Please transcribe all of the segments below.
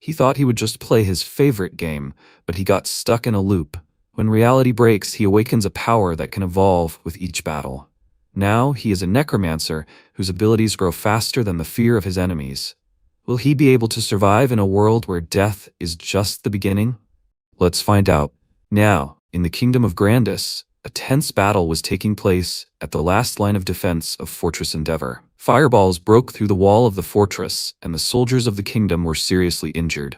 He thought he would just play his favorite game, but he got stuck in a loop. When reality breaks, he awakens a power that can evolve with each battle. Now he is a necromancer whose abilities grow faster than the fear of his enemies. Will he be able to survive in a world where death is just the beginning? Let's find out. Now, in the Kingdom of Grandis, a tense battle was taking place at the last line of defense of Fortress Endeavor. Fireballs broke through the wall of the fortress, and the soldiers of the kingdom were seriously injured.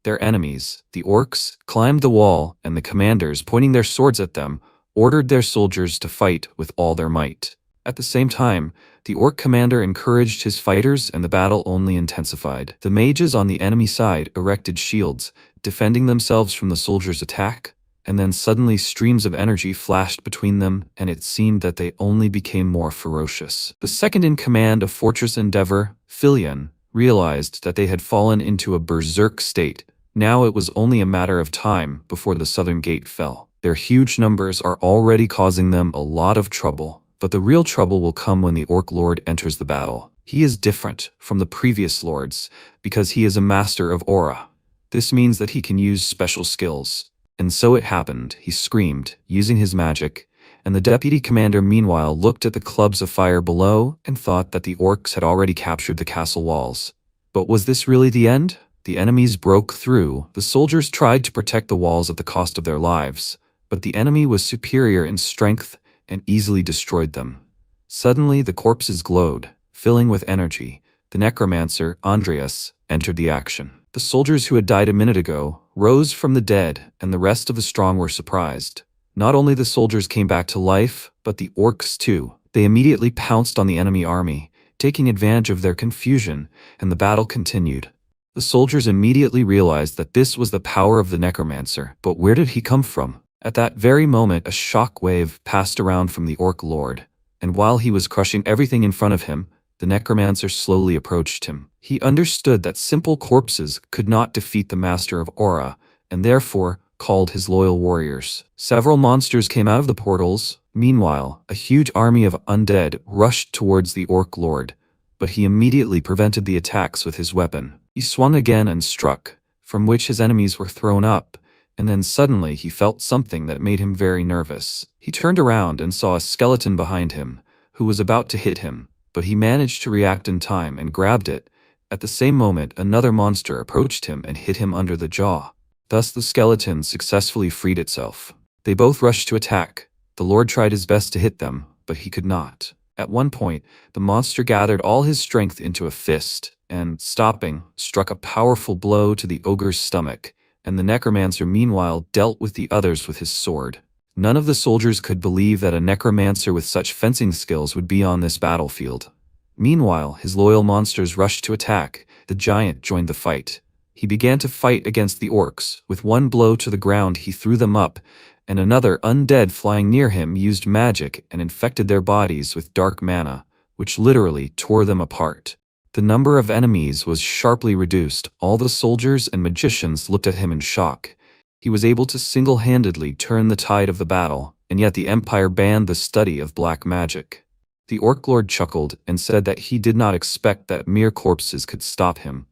Their enemies, the orcs, climbed the wall, and the commanders, pointing their swords at them, ordered their soldiers to fight with all their might. At the same time, the orc commander encouraged his fighters, and the battle only intensified. The mages on the enemy side erected shields, defending themselves from the soldiers' attack, and then suddenly streams of energy flashed between them, and it seemed that they only became more ferocious. The second in command of Fortress Endeavor, Filion, realized that they had fallen into a berserk state. Now it was only a matter of time before the southern gate fell. Their huge numbers are already causing them a lot of trouble, but the real trouble will come when the Orc Lord enters the battle. He is different from the previous lords because he is a master of aura. This means that he can use special skills. And so it happened, he screamed, using his magic, and the deputy commander meanwhile looked at the clubs of fire below and thought that the orcs had already captured the castle walls. But was this really the end? The enemies broke through. The soldiers tried to protect the walls at the cost of their lives, but the enemy was superior in strength and easily destroyed them. Suddenly the corpses glowed, filling with energy. The necromancer, Andreas, entered the action. The soldiers who had died a minute ago rose from the dead, and the rest of the strong were surprised. Not only the soldiers came back to life, but the orcs too. They immediately pounced on the enemy army, taking advantage of their confusion, and the battle continued. The soldiers immediately realized that this was the power of the necromancer, but where did he come from? At that very moment, a shock wave passed around from the Orc Lord, and while he was crushing everything in front of him, the necromancer slowly approached him. He understood that simple corpses could not defeat the master of aura, and therefore called his loyal warriors. Several monsters came out of the portals. Meanwhile, a huge army of undead rushed towards the Orc Lord, but he immediately prevented the attacks with his weapon. He swung again and struck, from which his enemies were thrown up, and then suddenly he felt something that made him very nervous. He turned around and saw a skeleton behind him, who was about to hit him, but he managed to react in time and grabbed it. At the same moment, another monster approached him and hit him under the jaw. Thus the skeleton successfully freed itself. They both rushed to attack. The Lord tried his best to hit them, but he could not. At one point, the monster gathered all his strength into a fist, and, stopping, struck a powerful blow to the ogre's stomach, and the necromancer meanwhile dealt with the others with his sword. None of the soldiers could believe that a necromancer with such fencing skills would be on this battlefield. Meanwhile, his loyal monsters rushed to attack. The giant joined the fight. He began to fight against the orcs. With one blow to the ground, he threw them up, and another undead flying near him used magic and infected their bodies with dark mana, which literally tore them apart. The number of enemies was sharply reduced. All the soldiers and magicians looked at him in shock. He was able to single-handedly turn the tide of the battle, and yet the Empire banned the study of black magic. The Orc Lord chuckled and said that he did not expect that mere corpses could stop him.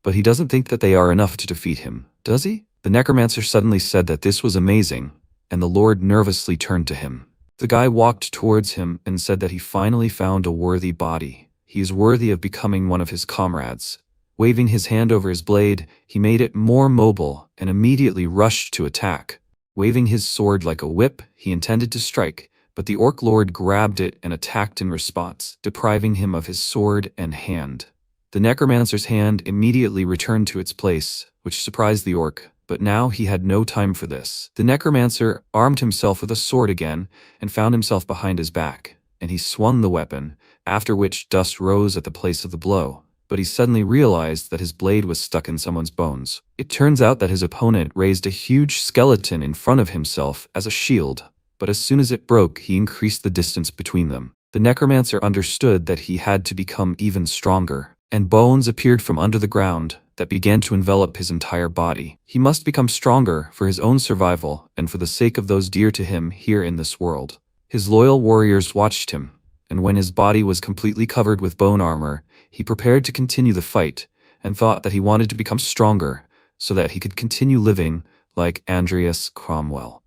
But he doesn't think that they are enough to defeat him, does he? The necromancer suddenly said that this was amazing, and the Lord nervously turned to him. The guy walked towards him and said that he finally found a worthy body. He is worthy of becoming one of his comrades. Waving his hand over his blade, he made it more mobile and immediately rushed to attack. Waving his sword like a whip, he intended to strike, but the Orc Lord grabbed it and attacked in response, depriving him of his sword and hand. The necromancer's hand immediately returned to its place, which surprised the orc, but now he had no time for this. The necromancer armed himself with a sword again and found himself behind his back, and he swung the weapon, after which dust rose at the place of the blow. But he suddenly realized that his blade was stuck in someone's bones. It turns out that his opponent raised a huge skeleton in front of himself as a shield, but as soon as it broke, he increased the distance between them. The necromancer understood that he had to become even stronger, and bones appeared from under the ground that began to envelop his entire body. He must become stronger for his own survival and for the sake of those dear to him here in this world. His loyal warriors watched him, and when his body was completely covered with bone armor, he prepared to continue the fight, and thought that he wanted to become stronger so that he could continue living like Andreas Cromwell.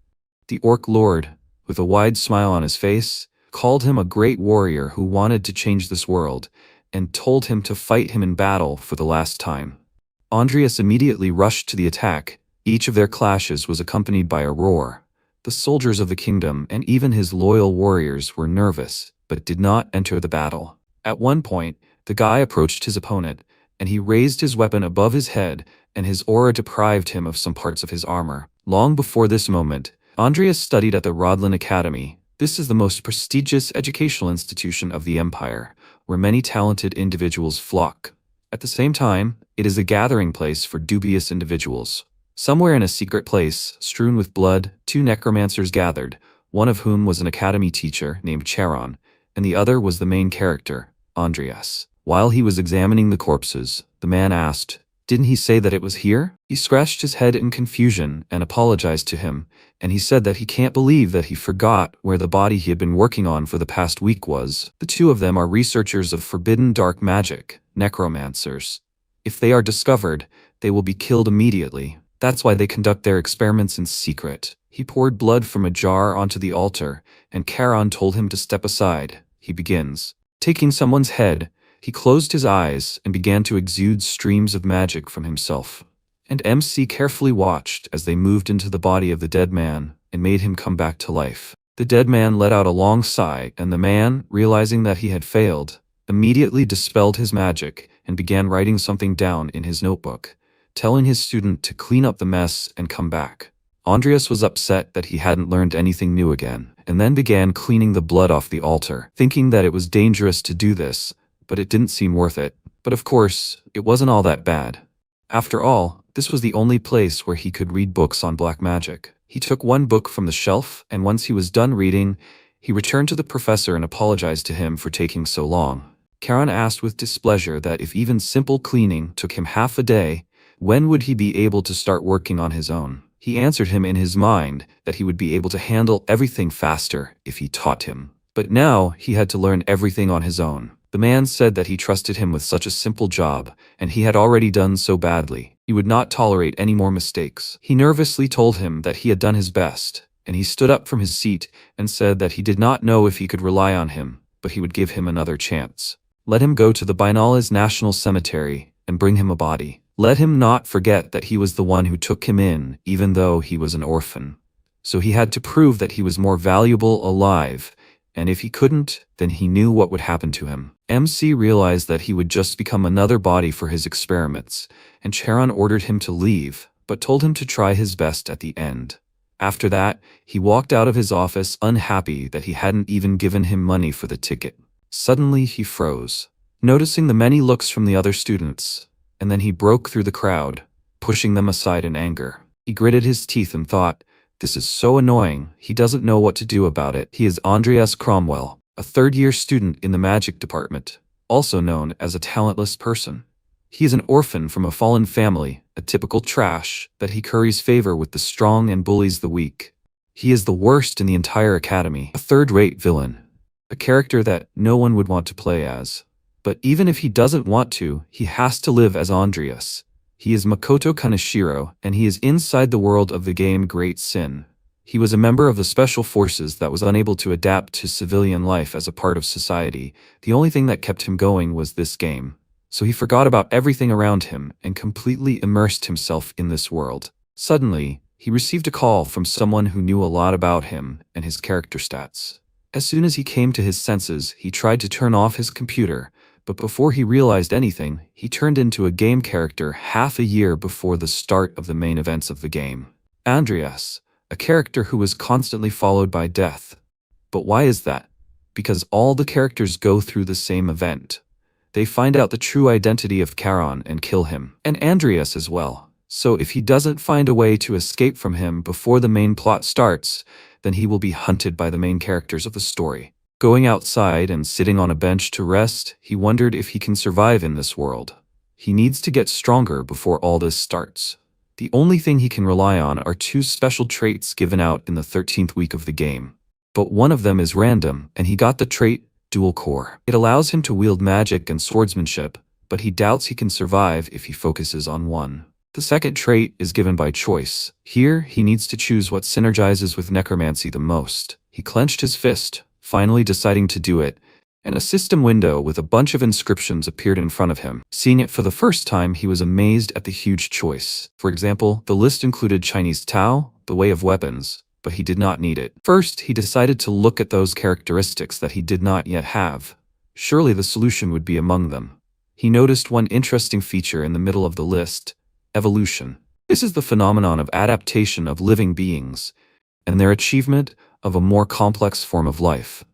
The Orc Lord, with a wide smile on his face, called him a great warrior who wanted to change this world, and told him to fight him in battle for the last time. Andreas immediately rushed to the attack. Each of their clashes was accompanied by a roar. The soldiers of the kingdom and even his loyal warriors were nervous, but did not enter the battle. At one point, the guy approached his opponent, and he raised his weapon above his head, and his aura deprived him of some parts of his armor. Long before this moment, Andreas studied at the Rodlin Academy. This is the most prestigious educational institution of the Empire, where many talented individuals flock. At the same time, it is a gathering place for dubious individuals. Somewhere in a secret place, strewn with blood, two necromancers gathered, one of whom was an academy teacher named Charon, and the other was the main character, Andreas. While he was examining the corpses, the man asked, "Didn't he say that it was here?" He scratched his head in confusion and apologized to him, and he said that he can't believe that he forgot where the body he had been working on for the past week was. The two of them are researchers of forbidden dark magic, necromancers. If they are discovered, they will be killed immediately. That's why they conduct their experiments in secret. He poured blood from a jar onto the altar, and Charon told him to step aside. He begins. Taking someone's head, he closed his eyes and began to exude streams of magic from himself. And MC carefully watched as they moved into the body of the dead man and made him come back to life. The dead man let out a long sigh, and the man, realizing that he had failed, immediately dispelled his magic and began writing something down in his notebook, telling his student to clean up the mess and come back. Andreas was upset that he hadn't learned anything new again, and then began cleaning the blood off the altar, thinking that it was dangerous to do this, but it didn't seem worth it. But of course, it wasn't all that bad. After all, this was the only place where he could read books on black magic. He took one book from the shelf, and once he was done reading, he returned to the professor and apologized to him for taking so long. Charon asked with displeasure that if even simple cleaning took him half a day, when would he be able to start working on his own? He answered him in his mind that he would be able to handle everything faster if he taught him. But now he had to learn everything on his own. The man said that he trusted him with such a simple job, and he had already done so badly. He would not tolerate any more mistakes. He nervously told him that he had done his best, and he stood up from his seat and said that he did not know if he could rely on him, but he would give him another chance. Let him go to the Bainala's National Cemetery and bring him a body. Let him not forget that he was the one who took him in, even though he was an orphan. So he had to prove that he was more valuable alive, and if he couldn't, then he knew what would happen to him. MC realized that he would just become another body for his experiments, and Charon ordered him to leave, but told him to try his best at the end. After that, he walked out of his office unhappy that he hadn't even given him money for the ticket. Suddenly he froze, noticing the many looks from the other students, and then he broke through the crowd, pushing them aside in anger. He gritted his teeth and thought, "This is so annoying, he doesn't know what to do about it." He is Andreas Cromwell, a third-year student in the magic department, also known as a talentless person. He is an orphan from a fallen family, a typical trash, that he curries favor with the strong and bullies the weak. He is the worst in the entire academy, a third-rate villain, a character that no one would want to play as. But even if he doesn't want to, he has to live as Andreas. He is Makoto Kaneshiro, and he is inside the world of the game Great Sin. He was a member of the special forces that was unable to adapt to civilian life as a part of society. The only thing that kept him going was this game. So he forgot about everything around him and completely immersed himself in this world. Suddenly, he received a call from someone who knew a lot about him and his character stats. As soon as he came to his senses, he tried to turn off his computer, but before he realized anything, he turned into a game character half a year before the start of the main events of the game. Andreas, a character who was constantly followed by death. But why is that? Because all the characters go through the same event. They find out the true identity of Charon and kill him, and Andreas as well. So if he doesn't find a way to escape from him before the main plot starts, then he will be hunted by the main characters of the story. Going outside and sitting on a bench to rest, he wondered if he can survive in this world. He needs to get stronger before all this starts. The only thing he can rely on are two special traits given out in the 13th week of the game. But one of them is random, and he got the trait Dual Core. It allows him to wield magic and swordsmanship, but he doubts he can survive if he focuses on one. The second trait is given by choice. Here, he needs to choose what synergizes with necromancy the most. He clenched his fist, finally deciding to do it, and a system window with a bunch of inscriptions appeared in front of him. Seeing it for the first time, he was amazed at the huge choice. For example, the list included Chinese Tao, the way of weapons, but he did not need it. First, he decided to look at those characteristics that he did not yet have. Surely the solution would be among them. He noticed one interesting feature in the middle of the list: evolution. This is the phenomenon of adaptation of living beings, and their achievement of a more complex form of life.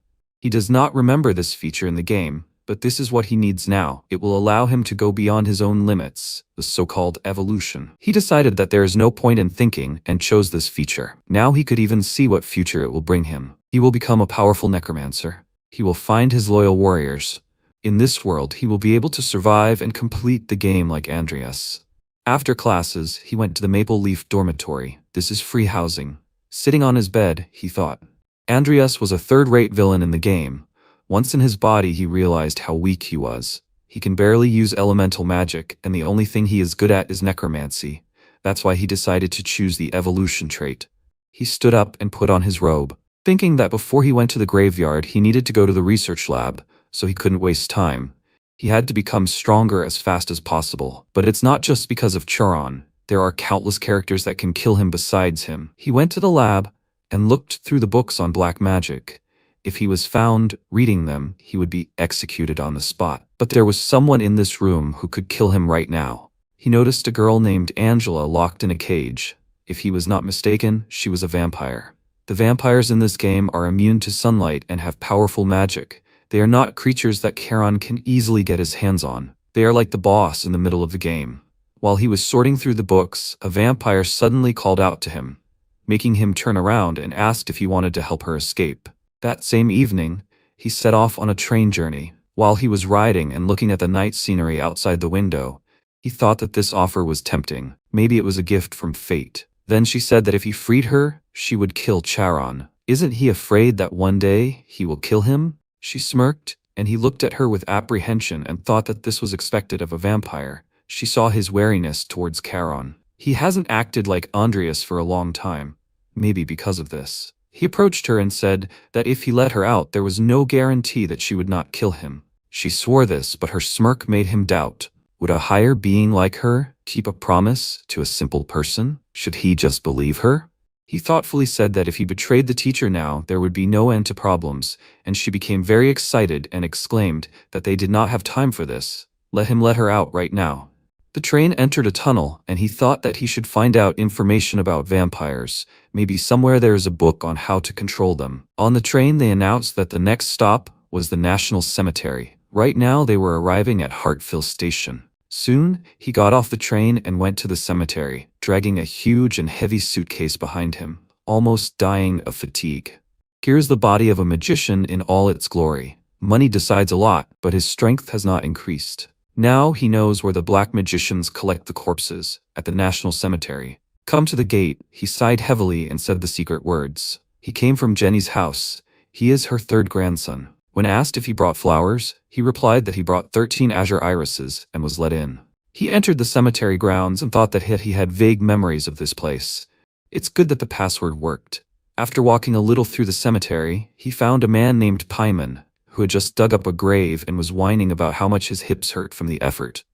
He does not remember this feature in the game, but this is what he needs now. It will allow him to go beyond his own limits, the so-called evolution. He decided that there is no point in thinking and chose this feature. Now he could even see what future it will bring him. He will become a powerful necromancer. He will find his loyal warriors. In this world, he will be able to survive and complete the game like Andreas. After classes, he went to the Maple Leaf dormitory. This is free housing. Sitting on his bed, he thought. Andreas was a third-rate villain in the game. Once in his body, he realized how weak he was. He can barely use elemental magic, and the only thing he is good at is necromancy. That's why he decided to choose the evolution trait. He stood up and put on his robe, thinking that before he went to the graveyard, he needed to go to the research lab, so he couldn't waste time. He had to become stronger as fast as possible. But it's not just because of Charon. There are countless characters that can kill him besides him. He went to the lab and looked through the books on black magic. If he was found reading them, he would be executed on the spot. But there was someone in this room who could kill him right now. He noticed a girl named Angela locked in a cage. If he was not mistaken, she was a vampire. The vampires in this game are immune to sunlight and have powerful magic. They are not creatures that Charon can easily get his hands on. They are like the boss in the middle of the game. While he was sorting through the books, a vampire suddenly called out to him, making him turn around and asked if he wanted to help her escape. That same evening, he set off on a train journey. While he was riding and looking at the night scenery outside the window, he thought that this offer was tempting. Maybe it was a gift from fate. Then she said that if he freed her, she would kill Charon. Isn't he afraid that one day he will kill him? She smirked, and he looked at her with apprehension and thought that this was expected of a vampire. She saw his wariness towards Charon. He hasn't acted like Andreas for a long time, maybe because of this. He approached her and said that if he let her out, there was no guarantee that she would not kill him. She swore this, but her smirk made him doubt. Would a higher being like her keep a promise to a simple person? Should he just believe her? He thoughtfully said that if he betrayed the teacher now, there would be no end to problems, and she became very excited and exclaimed that they did not have time for this. Let him let her out right now. The train entered a tunnel, and he thought that he should find out information about vampires. Maybe somewhere there is a book on how to control them. On the train, they announced that the next stop was the National Cemetery. Right now, they were arriving at Hartfield Station. Soon, he got off the train and went to the cemetery, dragging a huge and heavy suitcase behind him, almost dying of fatigue. Here's the body of a magician in all its glory. Money decides a lot, but his strength has not increased. Now he knows where the black magicians collect the corpses, at the National Cemetery. Come to the gate, he sighed heavily and said the secret words. He came from Jenny's house. He is her third grandson. When asked if he brought flowers, he replied that he brought 13 azure irises and was let in. He entered the cemetery grounds and thought that he had vague memories of this place. It's good that the password worked. After walking a little through the cemetery, he found a man named Paimon, who had just dug up a grave and was whining about how much his hips hurt from the effort.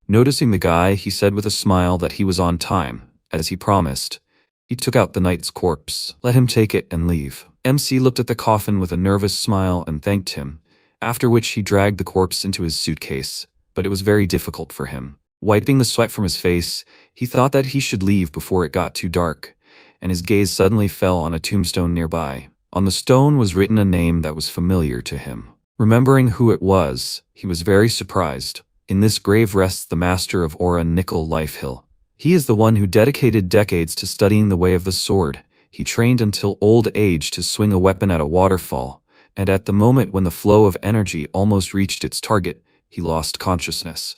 Noticing the guy, he said with a smile that he was on time, as he promised. He took out the knight's corpse. Let him take it and leave. MC looked at the coffin with a nervous smile and thanked him, after which he dragged the corpse into his suitcase, but it was very difficult for him. Wiping the sweat from his face, he thought that he should leave before it got too dark, and his gaze suddenly fell on a tombstone nearby. On the stone was written a name that was familiar to him. Remembering who it was, he was very surprised. In this grave rests the master of Aura, Nickel Lifehill. He is the one who dedicated decades to studying the way of the sword. He trained until old age to swing a weapon at a waterfall, and at the moment when the flow of energy almost reached its target, he lost consciousness.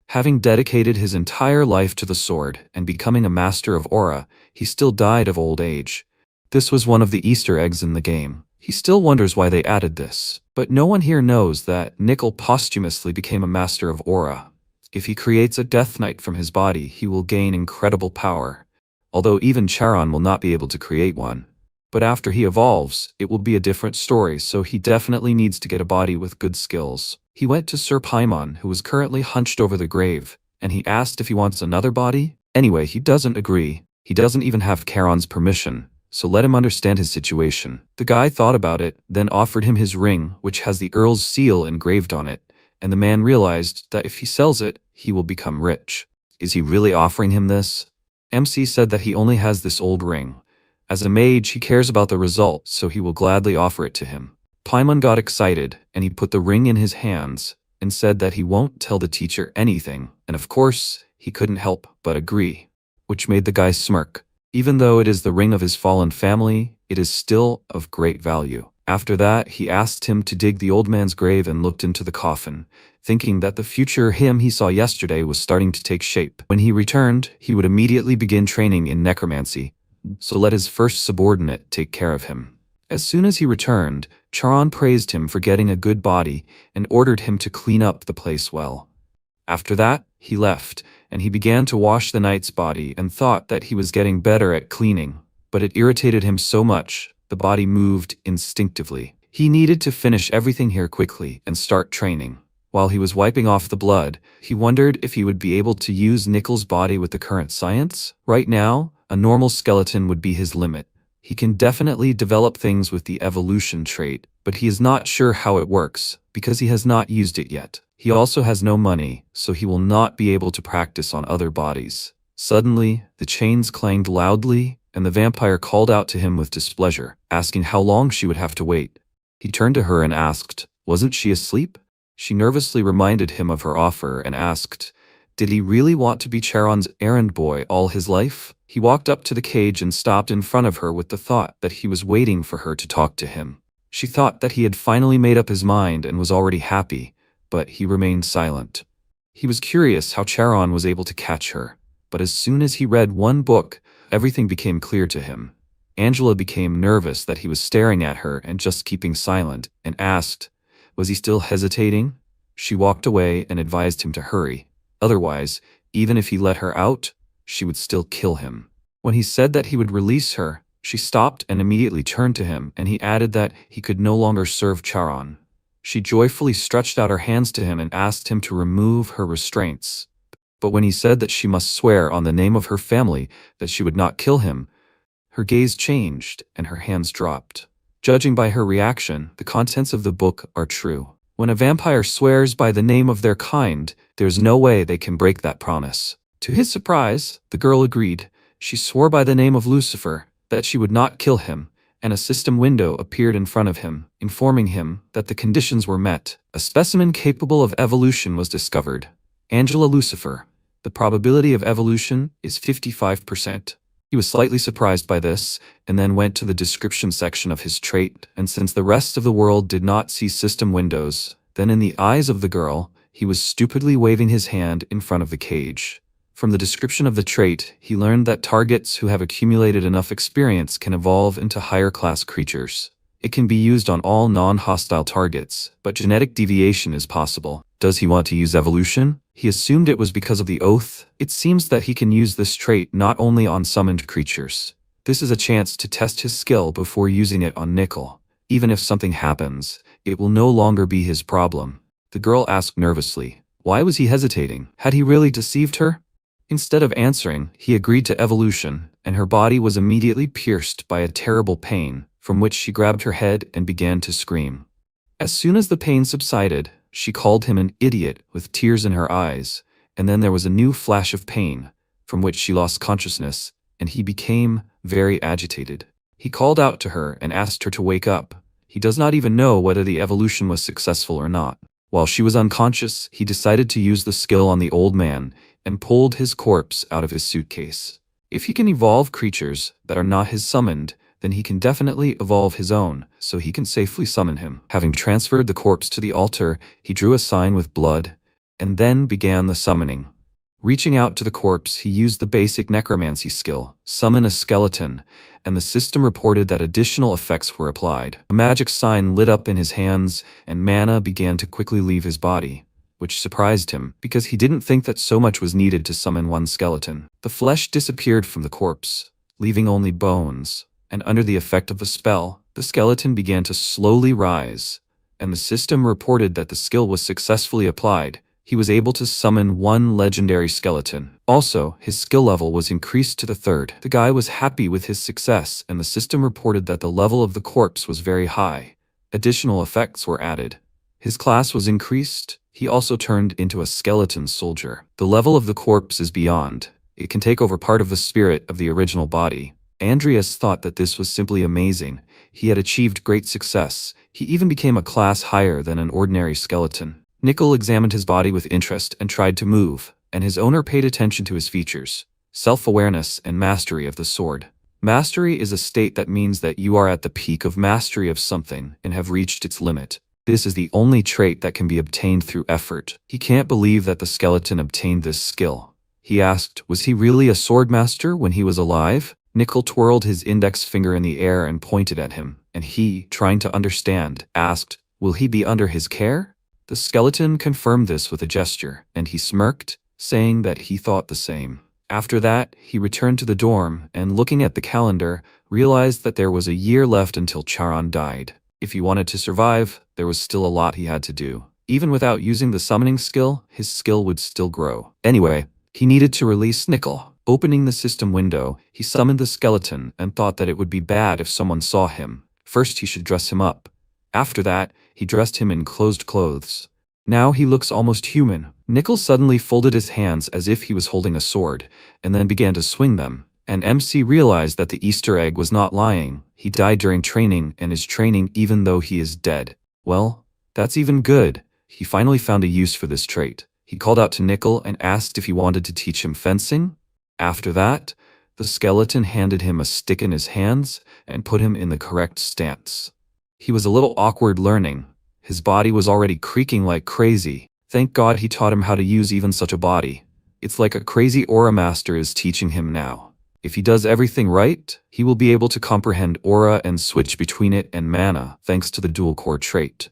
Having dedicated his entire life to the sword and becoming a master of Aura, he still died of old age. This was one of the Easter eggs in the game. He still wonders why they added this, but no one here knows that Nickel posthumously became a master of Aura. If he creates a Death Knight from his body, he will gain incredible power. Although even Charon will not be able to create one. But after he evolves, it will be a different story, so he definitely needs to get a body with good skills. He went to Sir Paimon, who was currently hunched over the grave, and he asked if he wants another body. Anyway, he doesn't agree. He doesn't even have Charon's permission, so let him understand his situation. The guy thought about it, then offered him his ring, which has the Earl's seal engraved on it, and the man realized that if he sells it, he will become rich. Is he really offering him this? MC said that he only has this old ring. As a mage, he cares about the result, so he will gladly offer it to him. Paimon got excited, and he put the ring in his hands, and said that he won't tell the teacher anything, and of course, he couldn't help but agree, which made the guy smirk. Even though it is the ring of his fallen family, it is still of great value. After that, he asked him to dig the old man's grave and looked into the coffin, thinking that the future him he saw yesterday was starting to take shape. When he returned, he would immediately begin training in necromancy, so let his first subordinate take care of him. As soon as he returned, Charon praised him for getting a good body and ordered him to clean up the place well. After that, he left, and he began to wash the knight's body and thought that he was getting better at cleaning, but it irritated him so much, the body moved instinctively. He needed to finish everything here quickly and start training. While he was wiping off the blood, he wondered if he would be able to use Nickel's body with the current science. Right now, a normal skeleton would be his limit. He can definitely develop things with the evolution trait, but he is not sure how it works, because he has not used it yet. He also has no money, so he will not be able to practice on other bodies. Suddenly, the chains clanged loudly, and the vampire called out to him with displeasure, asking how long she would have to wait. He turned to her and asked, wasn't she asleep? She nervously reminded him of her offer and asked, did he really want to be Charon's errand boy all his life? He walked up to the cage and stopped in front of her with the thought that he was waiting for her to talk to him. She thought that he had finally made up his mind and was already happy, but he remained silent. He was curious how Charon was able to catch her, but as soon as he read one book, everything became clear to him. Angela became nervous that he was staring at her and just keeping silent, and asked, was he still hesitating? She walked away and advised him to hurry. Otherwise, even if he let her out, she would still kill him. When he said that he would release her, she stopped and immediately turned to him, and he added that he could no longer serve Charon. She joyfully stretched out her hands to him and asked him to remove her restraints. But when he said that she must swear on the name of her family that she would not kill him, her gaze changed and her hands dropped. Judging by her reaction, the contents of the book are true. When a vampire swears by the name of their kind, there's no way they can break that promise. To his surprise, the girl agreed. She swore by the name of Lucifer that she would not kill him, and a system window appeared in front of him, informing him that the conditions were met. A specimen capable of evolution was discovered. Angela Lucifer. The probability of evolution is 55%. He was slightly surprised by this, and then went to the description section of his trait, and since the rest of the world did not see system windows, then in the eyes of the girl, he was stupidly waving his hand in front of the cage. From the description of the trait, he learned that targets who have accumulated enough experience can evolve into higher-class creatures. It can be used on all non-hostile targets, but genetic deviation is possible. Does he want to use evolution? He assumed it was because of the oath. It seems that he can use this trait not only on summoned creatures. This is a chance to test his skill before using it on Nickel. Even if something happens, it will no longer be his problem. The girl asked nervously, why was he hesitating? Had he really deceived her? Instead of answering, he agreed to evolution, and her body was immediately pierced by a terrible pain, from which she grabbed her head and began to scream. As soon as the pain subsided, she called him an idiot with tears in her eyes, and then there was a new flash of pain, from which she lost consciousness, and he became very agitated. He called out to her and asked her to wake up. He does not even know whether the evolution was successful or not. While she was unconscious, he decided to use the skill on the old man and pulled his corpse out of his suitcase. If he can evolve creatures that are not his summoned, then he can definitely evolve his own, so he can safely summon him. Having transferred the corpse to the altar, he drew a sign with blood, and then began the summoning. Reaching out to the corpse, he used the basic necromancy skill, summon a skeleton, and the system reported that additional effects were applied. A magic sign lit up in his hands, and mana began to quickly leave his body. which surprised him because he didn't think that so much was needed to summon one skeleton. The flesh disappeared from the corpse, leaving only bones, and under the effect of the spell, the skeleton began to slowly rise, and the system reported that the skill was successfully applied. He was able to summon one legendary skeleton. Also, his skill level was increased to the 3rd. The guy was happy with his success, and the system reported that the level of the corpse was very high. Additional effects were added. His class was increased. He also turned into a skeleton soldier. The level of the corpse is beyond. It can take over part of the spirit of the original body. Andreas thought that this was simply amazing. He had achieved great success. He even became a class higher than an ordinary skeleton. Nickel examined his body with interest and tried to move, and his owner paid attention to his features, self-awareness and mastery of the sword. Mastery is a state that means that you are at the peak of mastery of something and have reached its limit. This is the only trait that can be obtained through effort. He can't believe that the skeleton obtained this skill. He asked, was he really a sword master when he was alive? Nickel twirled his index finger in the air and pointed at him, and he, trying to understand, asked, will he be under his care? The skeleton confirmed this with a gesture, and he smirked, saying that he thought the same. After that, he returned to the dorm and, looking at the calendar, realized that there was a year left until Charon died. If he wanted to survive, there was still a lot he had to do. Even without using the summoning skill, his skill would still grow. Anyway, he needed to release Nickel. Opening the system window, he summoned the skeleton and thought that it would be bad if someone saw him. First, he should dress him up. After that, he dressed him in closed clothes. Now he looks almost human. Nickel suddenly folded his hands as if he was holding a sword, and then began to swing them. And MC realized that the Easter egg was not lying. He died during training and is training even though he is dead. Well, that's even good. He finally found a use for this trait. He called out to Nickel and asked if he wanted to teach him fencing. After that, the skeleton handed him a stick in his hands and put him in the correct stance. He was a little awkward learning. His body was already creaking like crazy. Thank God he taught him how to use even such a body. It's like a crazy aura master is teaching him now. If he does everything right, he will be able to comprehend aura and switch between it and mana thanks to the dual core trait.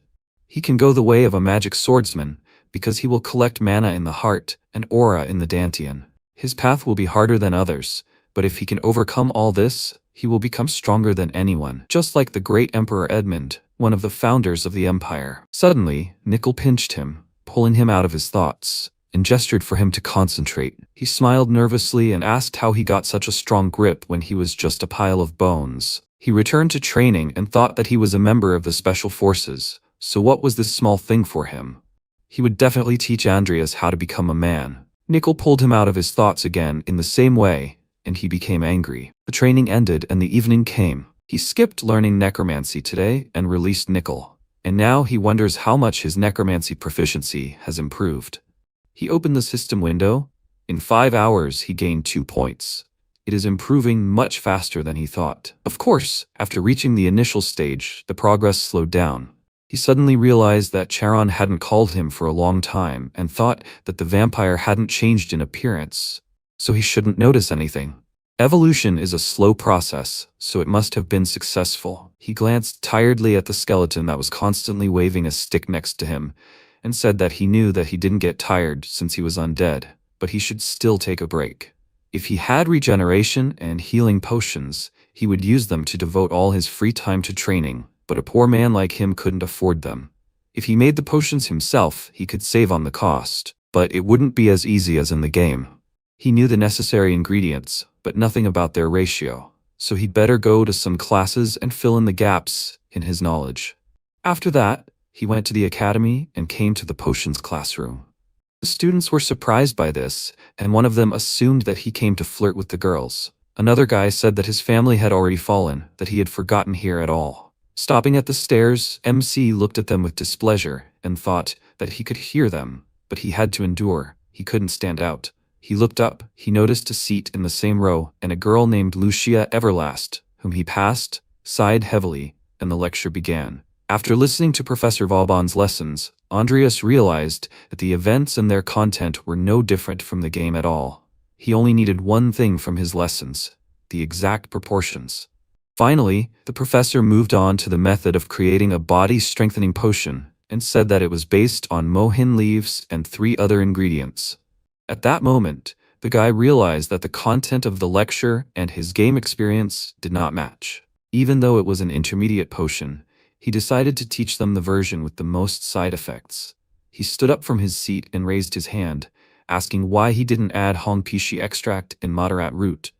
He can go the way of a magic swordsman because he will collect mana in the heart and aura in the dantian. His path will be harder than others, but if he can overcome all this, he will become stronger than anyone, just like the great Emperor Edmund, one of the founders of the empire. Suddenly, Nickel pinched him, pulling him out of his thoughts, and gestured for him to concentrate. He smiled nervously and asked how he got such a strong grip when he was just a pile of bones. He returned to training and thought that he was a member of the special forces, so what was this small thing for him? He would definitely teach Andreas how to become a man. Nickel pulled him out of his thoughts again in the same way, and he became angry. The training ended and the evening came. He skipped learning necromancy today and released Nickel, and now he wonders how much his necromancy proficiency has improved. He opened the system window. In 5 hours, he gained 2 points. It is improving much faster than he thought. Of course, after reaching the initial stage, the progress slowed down. He suddenly realized that Charon hadn't called him for a long time and thought that the vampire hadn't changed in appearance, so he shouldn't notice anything. Evolution is a slow process, so it must have been successful. He glanced tiredly at the skeleton that was constantly waving a stick next to him and said that he knew that he didn't get tired since he was undead, but he should still take a break. If he had regeneration and healing potions, he would use them to devote all his free time to training, but a poor man like him couldn't afford them. If he made the potions himself, he could save on the cost, but it wouldn't be as easy as in the game. He knew the necessary ingredients, but nothing about their ratio, so he'd better go to some classes and fill in the gaps in his knowledge. After that, he went to the academy and came to the potions classroom. The students were surprised by this, and one of them assumed that he came to flirt with the girls. Another guy said that his family had already fallen, that he had forgotten here at all. Stopping at the stairs, MC looked at them with displeasure and thought that he could hear them, but he had to endure. He couldn't stand out. He looked up, he noticed a seat in the same row and a girl named Lucia Everlast, whom he passed, sighed heavily, and the lecture began. After listening to Professor Vauban's lessons, Andreas realized that the events and their content were no different from the game at all. He only needed one thing from his lessons: the exact proportions. Finally, the professor moved on to the method of creating a body-strengthening potion and said that it was based on mohin leaves and 3 other ingredients. At that moment, the guy realized that the content of the lecture and his game experience did not match. Even though it was an intermediate potion, he decided to teach them the version with the most side effects. He stood up from his seat and raised his hand, asking why he didn't add Hongpishi extract and Madarat root.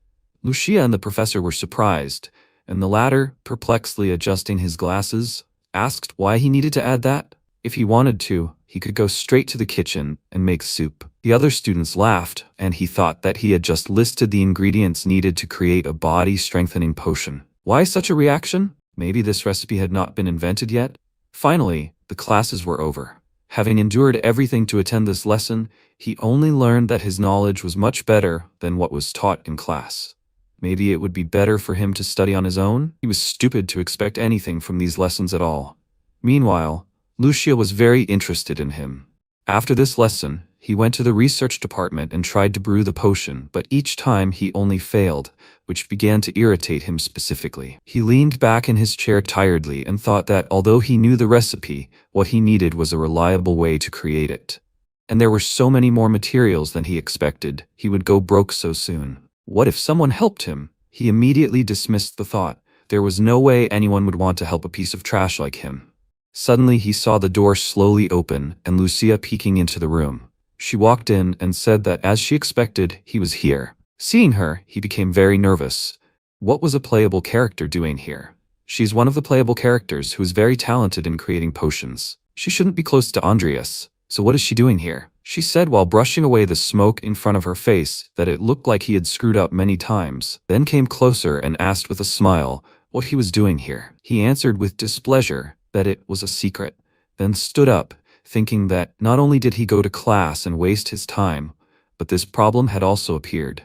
Lucia and the professor were surprised, and the latter, perplexedly adjusting his glasses, asked why he needed to add that. If he wanted to, he could go straight to the kitchen and make soup. The other students laughed, and he thought that he had just listed the ingredients needed to create a body-strengthening potion. Why such a reaction? Maybe this recipe had not been invented yet? Finally, the classes were over. Having endured everything to attend this lesson, he only learned that his knowledge was much better than what was taught in class. Maybe it would be better for him to study on his own? He was stupid to expect anything from these lessons at all. Meanwhile, Lucia was very interested in him. After this lesson, he went to the research department and tried to brew the potion, but each time he only failed, which began to irritate him specifically. He leaned back in his chair tiredly and thought that although he knew the recipe, what he needed was a reliable way to create it. And there were so many more materials than he expected, he would go broke so soon. What if someone helped him? He immediately dismissed the thought. There was no way anyone would want to help a piece of trash like him. Suddenly he saw the door slowly open and Lucia peeking into the room. She walked in and said that as she expected, he was here. Seeing her, he became very nervous. What was a playable character doing here? She's one of the playable characters who is very talented in creating potions. She shouldn't be close to Andreas, so what is she doing here? She said while brushing away the smoke in front of her face that it looked like he had screwed up many times, then came closer and asked with a smile what he was doing here. He answered with displeasure that it was a secret, then stood up, thinking that not only did he go to class and waste his time, but this problem had also appeared.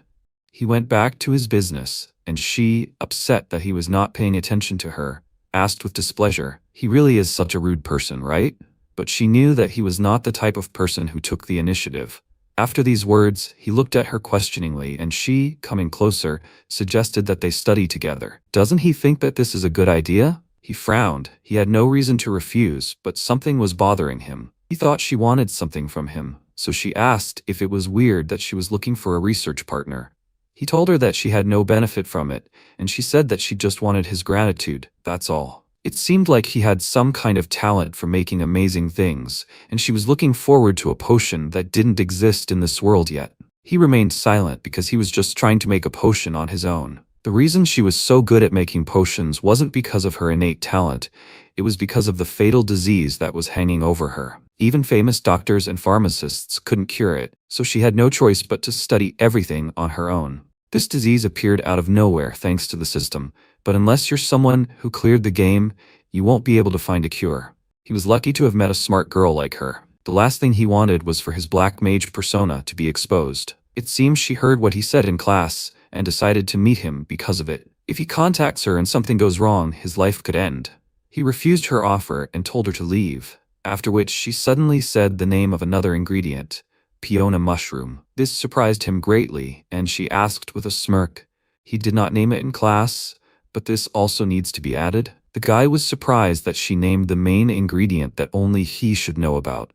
He went back to his business, and she, upset that he was not paying attention to her, asked with displeasure, "He really is such a rude person, right?" But she knew that he was not the type of person who took the initiative. After these words, he looked at her questioningly and she, coming closer, suggested that they study together. Doesn't he think that this is a good idea? He frowned. He had no reason to refuse, but something was bothering him. He thought she wanted something from him, so she asked if it was weird that she was looking for a research partner. He told her that she had no benefit from it, and she said that she just wanted his gratitude, that's all. It seemed like he had some kind of talent for making amazing things, and she was looking forward to a potion that didn't exist in this world yet. He remained silent because he was just trying to make a potion on his own. The reason she was so good at making potions wasn't because of her innate talent, it was because of the fatal disease that was hanging over her. Even famous doctors and pharmacists couldn't cure it, so she had no choice but to study everything on her own. This disease appeared out of nowhere thanks to the system, but unless you're someone who cleared the game, you won't be able to find a cure. He was lucky to have met a smart girl like her. The last thing he wanted was for his black mage persona to be exposed. It seems she heard what he said in class and decided to meet him because of it. If he contacts her and something goes wrong, his life could end. He refused her offer and told her to leave, after which she suddenly said the name of another ingredient, peona mushroom. This surprised him greatly, and she asked with a smirk. He did not name it in class, but this also needs to be added. The guy was surprised that she named the main ingredient that only he should know about,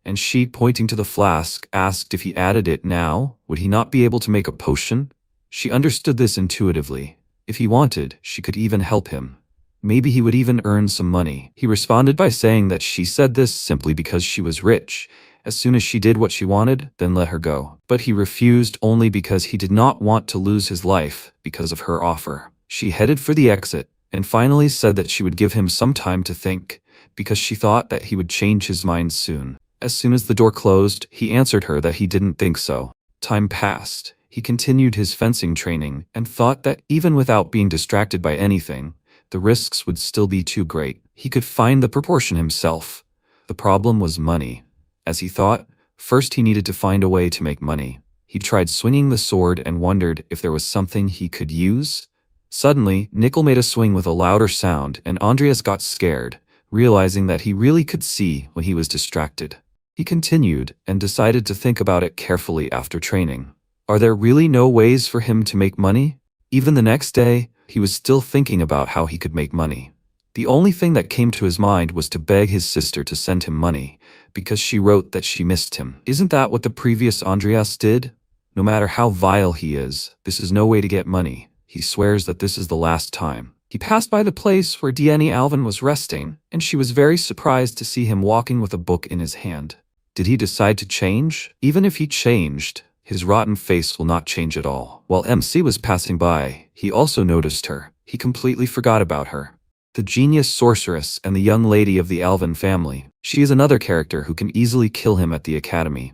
and she, pointing to the flask, asked if he added it now, would he not be able to make a potion? She understood this intuitively. If he wanted, she could even help him. Maybe he would even earn some money. He responded by saying that she said this simply because she was rich. As soon as she did what she wanted, then let her go. But he refused only because he did not want to lose his life because of her offer. She headed for the exit, and finally said that she would give him some time to think, because she thought that he would change his mind soon. As soon as the door closed, he answered her that he didn't think so. Time passed. He continued his fencing training, and thought that even without being distracted by anything, the risks would still be too great. He could find the proportion himself. The problem was money. As he thought, first he needed to find a way to make money. He tried swinging the sword and wondered if there was something he could use. Suddenly, Nickel made a swing with a louder sound, and Andreas got scared, realizing that he really could see when he was distracted. He continued and decided to think about it carefully after training. Are there really no ways for him to make money? Even the next day, he was still thinking about how he could make money. The only thing that came to his mind was to beg his sister to send him money, because she wrote that she missed him. Isn't that what the previous Andreas did? No matter how vile he is, this is no way to get money. He swears that this is the last time. He passed by the place where Diani Alvin was resting, and she was very surprised to see him walking with a book in his hand. Did he decide to change? Even if he changed, his rotten face will not change at all. While MC was passing by, he also noticed her. He completely forgot about her. The genius sorceress and the young lady of the Alvin family. She is another character who can easily kill him at the academy.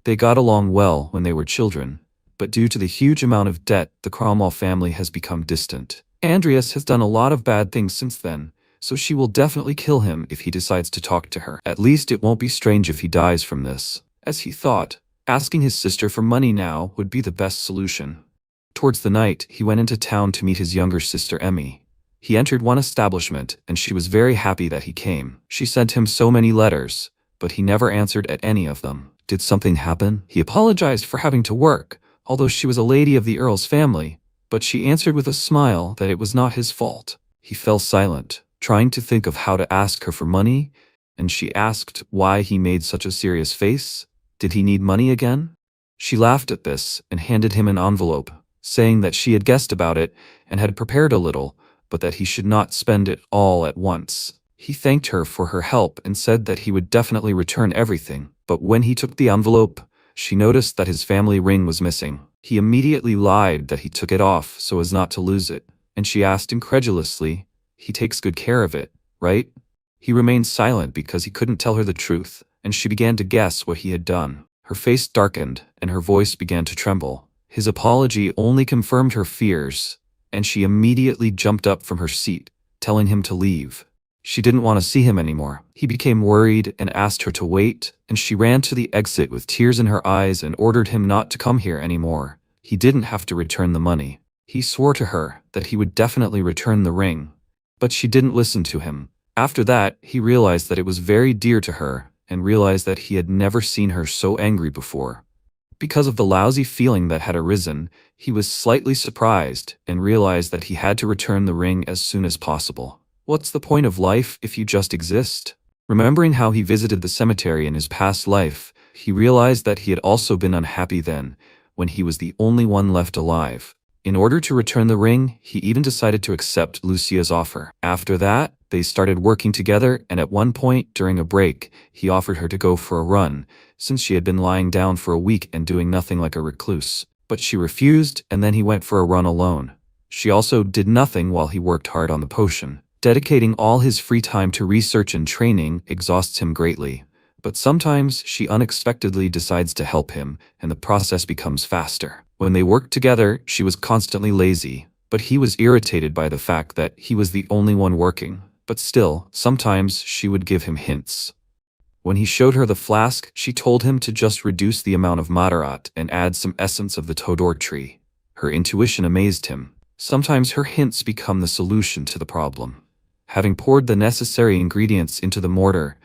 They got along well when they were children, but due to the huge amount of debt, the Cromwell family has become distant. Andreas has done a lot of bad things since then, so she will definitely kill him if he decides to talk to her. At least it won't be strange if he dies from this. As he thought, asking his sister for money now would be the best solution. Towards the night, he went into town to meet his younger sister Emmy. He entered one establishment, and she was very happy that he came. She sent him so many letters, but he never answered at any of them. Did something happen? He apologized for having to work, although she was a lady of the Earl's family, but she answered with a smile that it was not his fault. He fell silent, trying to think of how to ask her for money, and she asked why he made such a serious face. Did he need money again? She laughed at this and handed him an envelope, saying that she had guessed about it and had prepared a little, but that he should not spend it all at once. He thanked her for her help and said that he would definitely return everything, but when he took the envelope, she noticed that his family ring was missing. He immediately lied that he took it off so as not to lose it, and she asked incredulously, "He takes good care of it, right?" He remained silent because he couldn't tell her the truth, and she began to guess what he had done. Her face darkened, and her voice began to tremble. His apology only confirmed her fears, and she immediately jumped up from her seat, telling him to leave. She didn't want to see him anymore. He became worried and asked her to wait, and she ran to the exit with tears in her eyes and ordered him not to come here anymore. He didn't have to return the money. He swore to her that he would definitely return the ring, but she didn't listen to him. After that, he realized that it was very dear to her and realized that he had never seen her so angry before. Because of the lousy feeling that had arisen, he was slightly surprised and realized that he had to return the ring as soon as possible. What's the point of life if you just exist? Remembering how he visited the cemetery in his past life, he realized that he had also been unhappy then, when he was the only one left alive. In order to return the ring, he even decided to accept Lucia's offer. After that, they started working together, and at one point during a break, he offered her to go for a run, since she had been lying down for a week and doing nothing like a recluse. But she refused, and then he went for a run alone. She also did nothing while he worked hard on the potion. Dedicating all his free time to research and training exhausts him greatly, but sometimes she unexpectedly decides to help him, and the process becomes faster. When they worked together, she was constantly lazy, but he was irritated by the fact that he was the only one working. But still, sometimes she would give him hints. When he showed her the flask, she told him to just reduce the amount of Madarat and add some essence of the Todor tree. Her intuition amazed him. Sometimes her hints become the solution to the problem. Having poured the necessary ingredients into the mortar,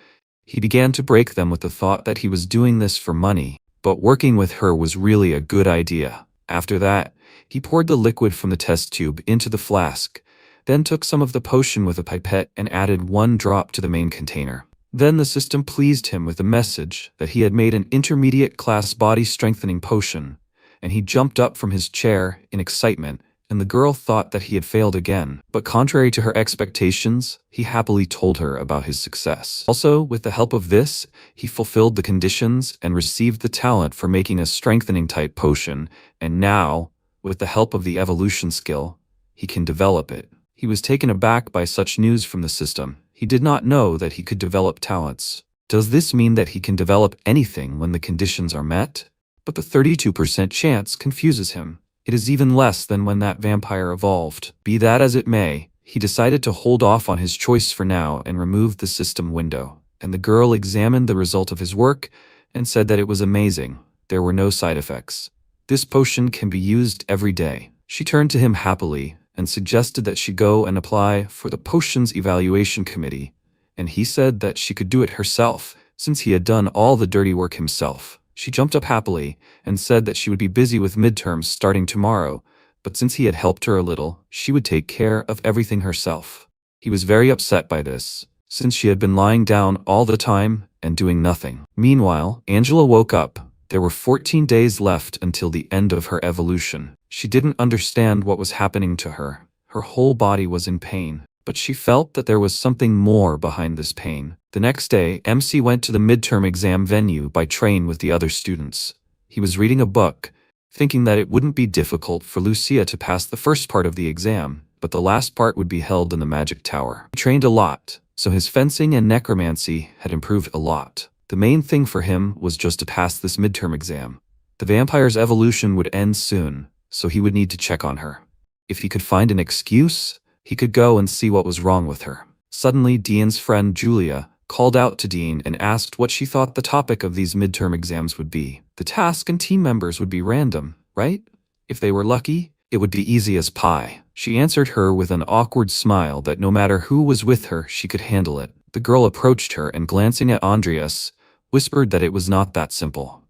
he began to break them with the thought that he was doing this for money, but working with her was really a good idea. After that, he poured the liquid from the test tube into the flask, then took some of the potion with a pipette and added 1 drop to the main container. Then the system pleased him with the message that he had made an intermediate class body strengthening potion, and he jumped up from his chair in excitement, and the girl thought that he had failed again. But contrary to her expectations, he happily told her about his success. Also, with the help of this, he fulfilled the conditions and received the talent for making a strengthening type potion, and now, with the help of the evolution skill, he can develop it. He was taken aback by such news from the system. He did not know that he could develop talents. Does this mean that he can develop anything when the conditions are met? But the 32% chance confuses him. It is even less than when that vampire evolved. Be that as it may, he decided to hold off on his choice for now and removed the system window. And the girl examined the result of his work and said that it was amazing. There were no side effects. This potion can be used every day. She turned to him happily and suggested that she go and apply for the potions evaluation committee, and he said that she could do it herself, since he had done all the dirty work himself. She jumped up happily and said that she would be busy with midterms starting tomorrow, but since he had helped her a little, she would take care of everything herself. He was very upset by this, since she had been lying down all the time and doing nothing. Meanwhile, Angela woke up. There were 14 days left until the end of her evolution. She didn't understand what was happening to her. Her whole body was in pain, but she felt that there was something more behind this pain. The next day, MC went to the midterm exam venue by train with the other students. He was reading a book, thinking that it wouldn't be difficult for Lucia to pass the first part of the exam, but the last part would be held in the magic tower. He trained a lot, so his fencing and necromancy had improved a lot. The main thing for him was just to pass this midterm exam. The vampire's evolution would end soon, so he would need to check on her. If he could find an excuse, he could go and see what was wrong with her. Suddenly, Dean's friend Julia called out to Dean and asked what she thought the topic of these midterm exams would be. The task and team members would be random, right? If they were lucky, it would be easy as pie. She answered her with an awkward smile that no matter who was with her, she could handle it. The girl approached her and, glancing at Andreas, whispered that it was not that simple.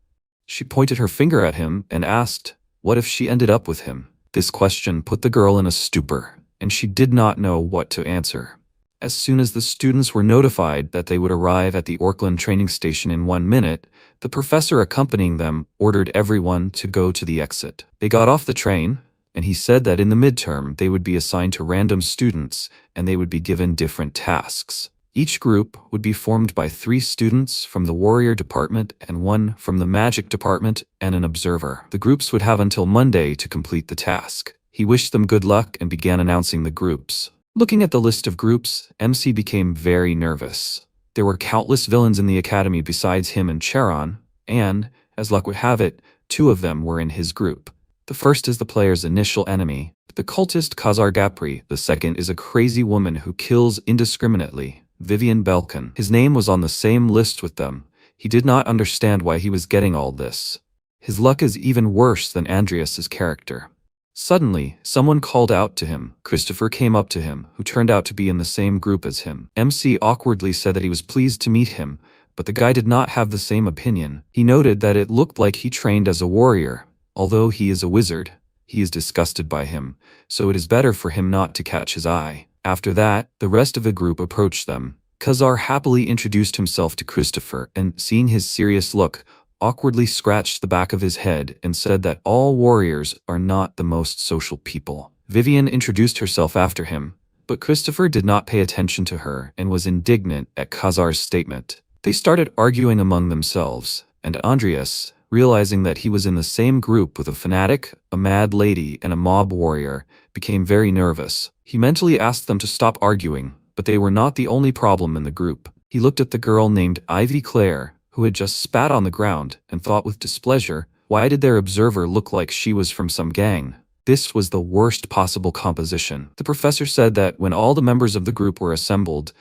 She pointed her finger at him and asked, what if she ended up with him? This question put the girl in a stupor, and she did not know what to answer. As soon as the students were notified that they would arrive at the Orkland training station in 1 minute, the professor accompanying them ordered everyone to go to the exit. They got off the train, and he said that in the midterm they would be assigned to random students and they would be given different tasks. Each group would be formed by 3 students from the warrior department and 1 from the magic department and an observer. The groups would have until Monday to complete the task. He wished them good luck and began announcing the groups. Looking at the list of groups, MC became very nervous. There were countless villains in the academy besides him and Charon, and, as luck would have it, 2 of them were in his group. The first is the player's initial enemy, the cultist Khazar Gapri. The second is a crazy woman who kills indiscriminately, Vivian Belkin. His name was on the same list with them. He did not understand why he was getting all this. His luck is even worse than Andreas's character. Suddenly, someone called out to him. Christopher came up to him, who turned out to be in the same group as him. MC awkwardly said that he was pleased to meet him, but the guy did not have the same opinion. He noted that it looked like he trained as a warrior. Although he is a wizard, he is disgusted by him, so it is better for him not to catch his eye. After that, the rest of the group approached them. Khazar happily introduced himself to Christopher and, seeing his serious look, awkwardly scratched the back of his head and said that all warriors are not the most social people. Vivian introduced herself after him, but Christopher did not pay attention to her and was indignant at Khazar's statement. They started arguing among themselves, and Andreas, realizing that he was in the same group with a fanatic, a mad lady, and a mob warrior, became very nervous. He mentally asked them to stop arguing, but they were not the only problem in the group. He looked at the girl named Ivy Claire, who had just spat on the ground, and thought with displeasure, why did their observer look like she was from some gang? This was the worst possible composition. The professor said that when all the members of the group were assembled,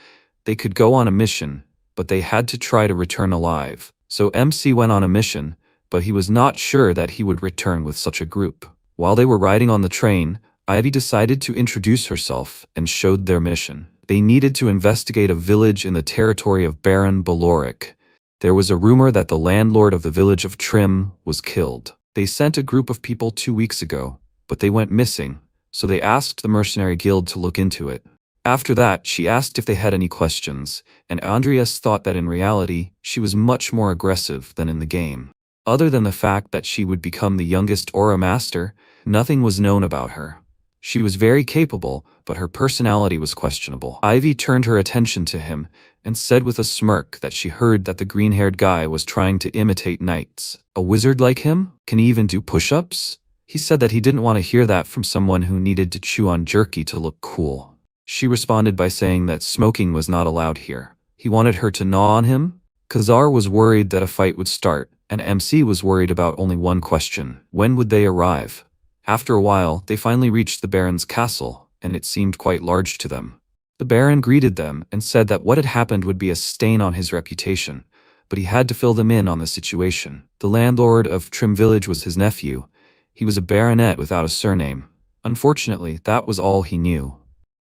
they could go on a mission, but they had to try to return alive. So MC went on a mission, but he was not sure that he would return with such a group. While they were riding on the train, Ivy decided to introduce herself and showed their mission. They needed to investigate a village in the territory of Baron Baloric. There was a rumor that the landlord of the village of Trim was killed. They sent a group of people 2 weeks ago, but they went missing, so they asked the mercenary guild to look into it. After that, she asked if they had any questions, and Andreas thought that in reality, she was much more aggressive than in the game. Other than the fact that she would become the youngest Aura Master, nothing was known about her. She was very capable, but her personality was questionable. Ivy turned her attention to him and said with a smirk that she heard that the green-haired guy was trying to imitate knights. A wizard like him? Can he even do push-ups? He said that he didn't want to hear that from someone who needed to chew on jerky to look cool. She responded by saying that smoking was not allowed here. He wanted her to gnaw on him? Khazar was worried that a fight would start, and MC was worried about only one question. When would they arrive? After a while, they finally reached the Baron's castle, and it seemed quite large to them. The Baron greeted them and said that what had happened would be a stain on his reputation, but he had to fill them in on the situation. The landlord of Trim Village was his nephew. He was a baronet without a surname. Unfortunately, that was all he knew.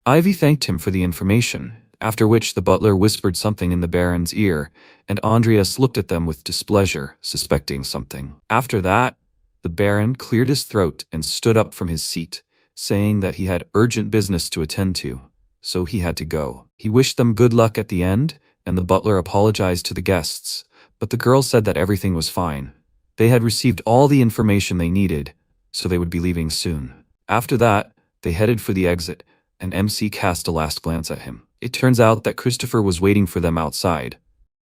Ivy thanked him for the information, after which the butler whispered something in the Baron's ear, and Andreas looked at them with displeasure, suspecting something. After that, the Baron cleared his throat and stood up from his seat, saying that he had urgent business to attend to. so he had to go. He wished them good luck at the end, and the butler apologized to the guests, but the girl said that everything was fine. They had received all the information they needed, so they would be leaving soon. After that, they headed for the exit, and MC cast a last glance at him. It turns out that Christopher was waiting for them outside,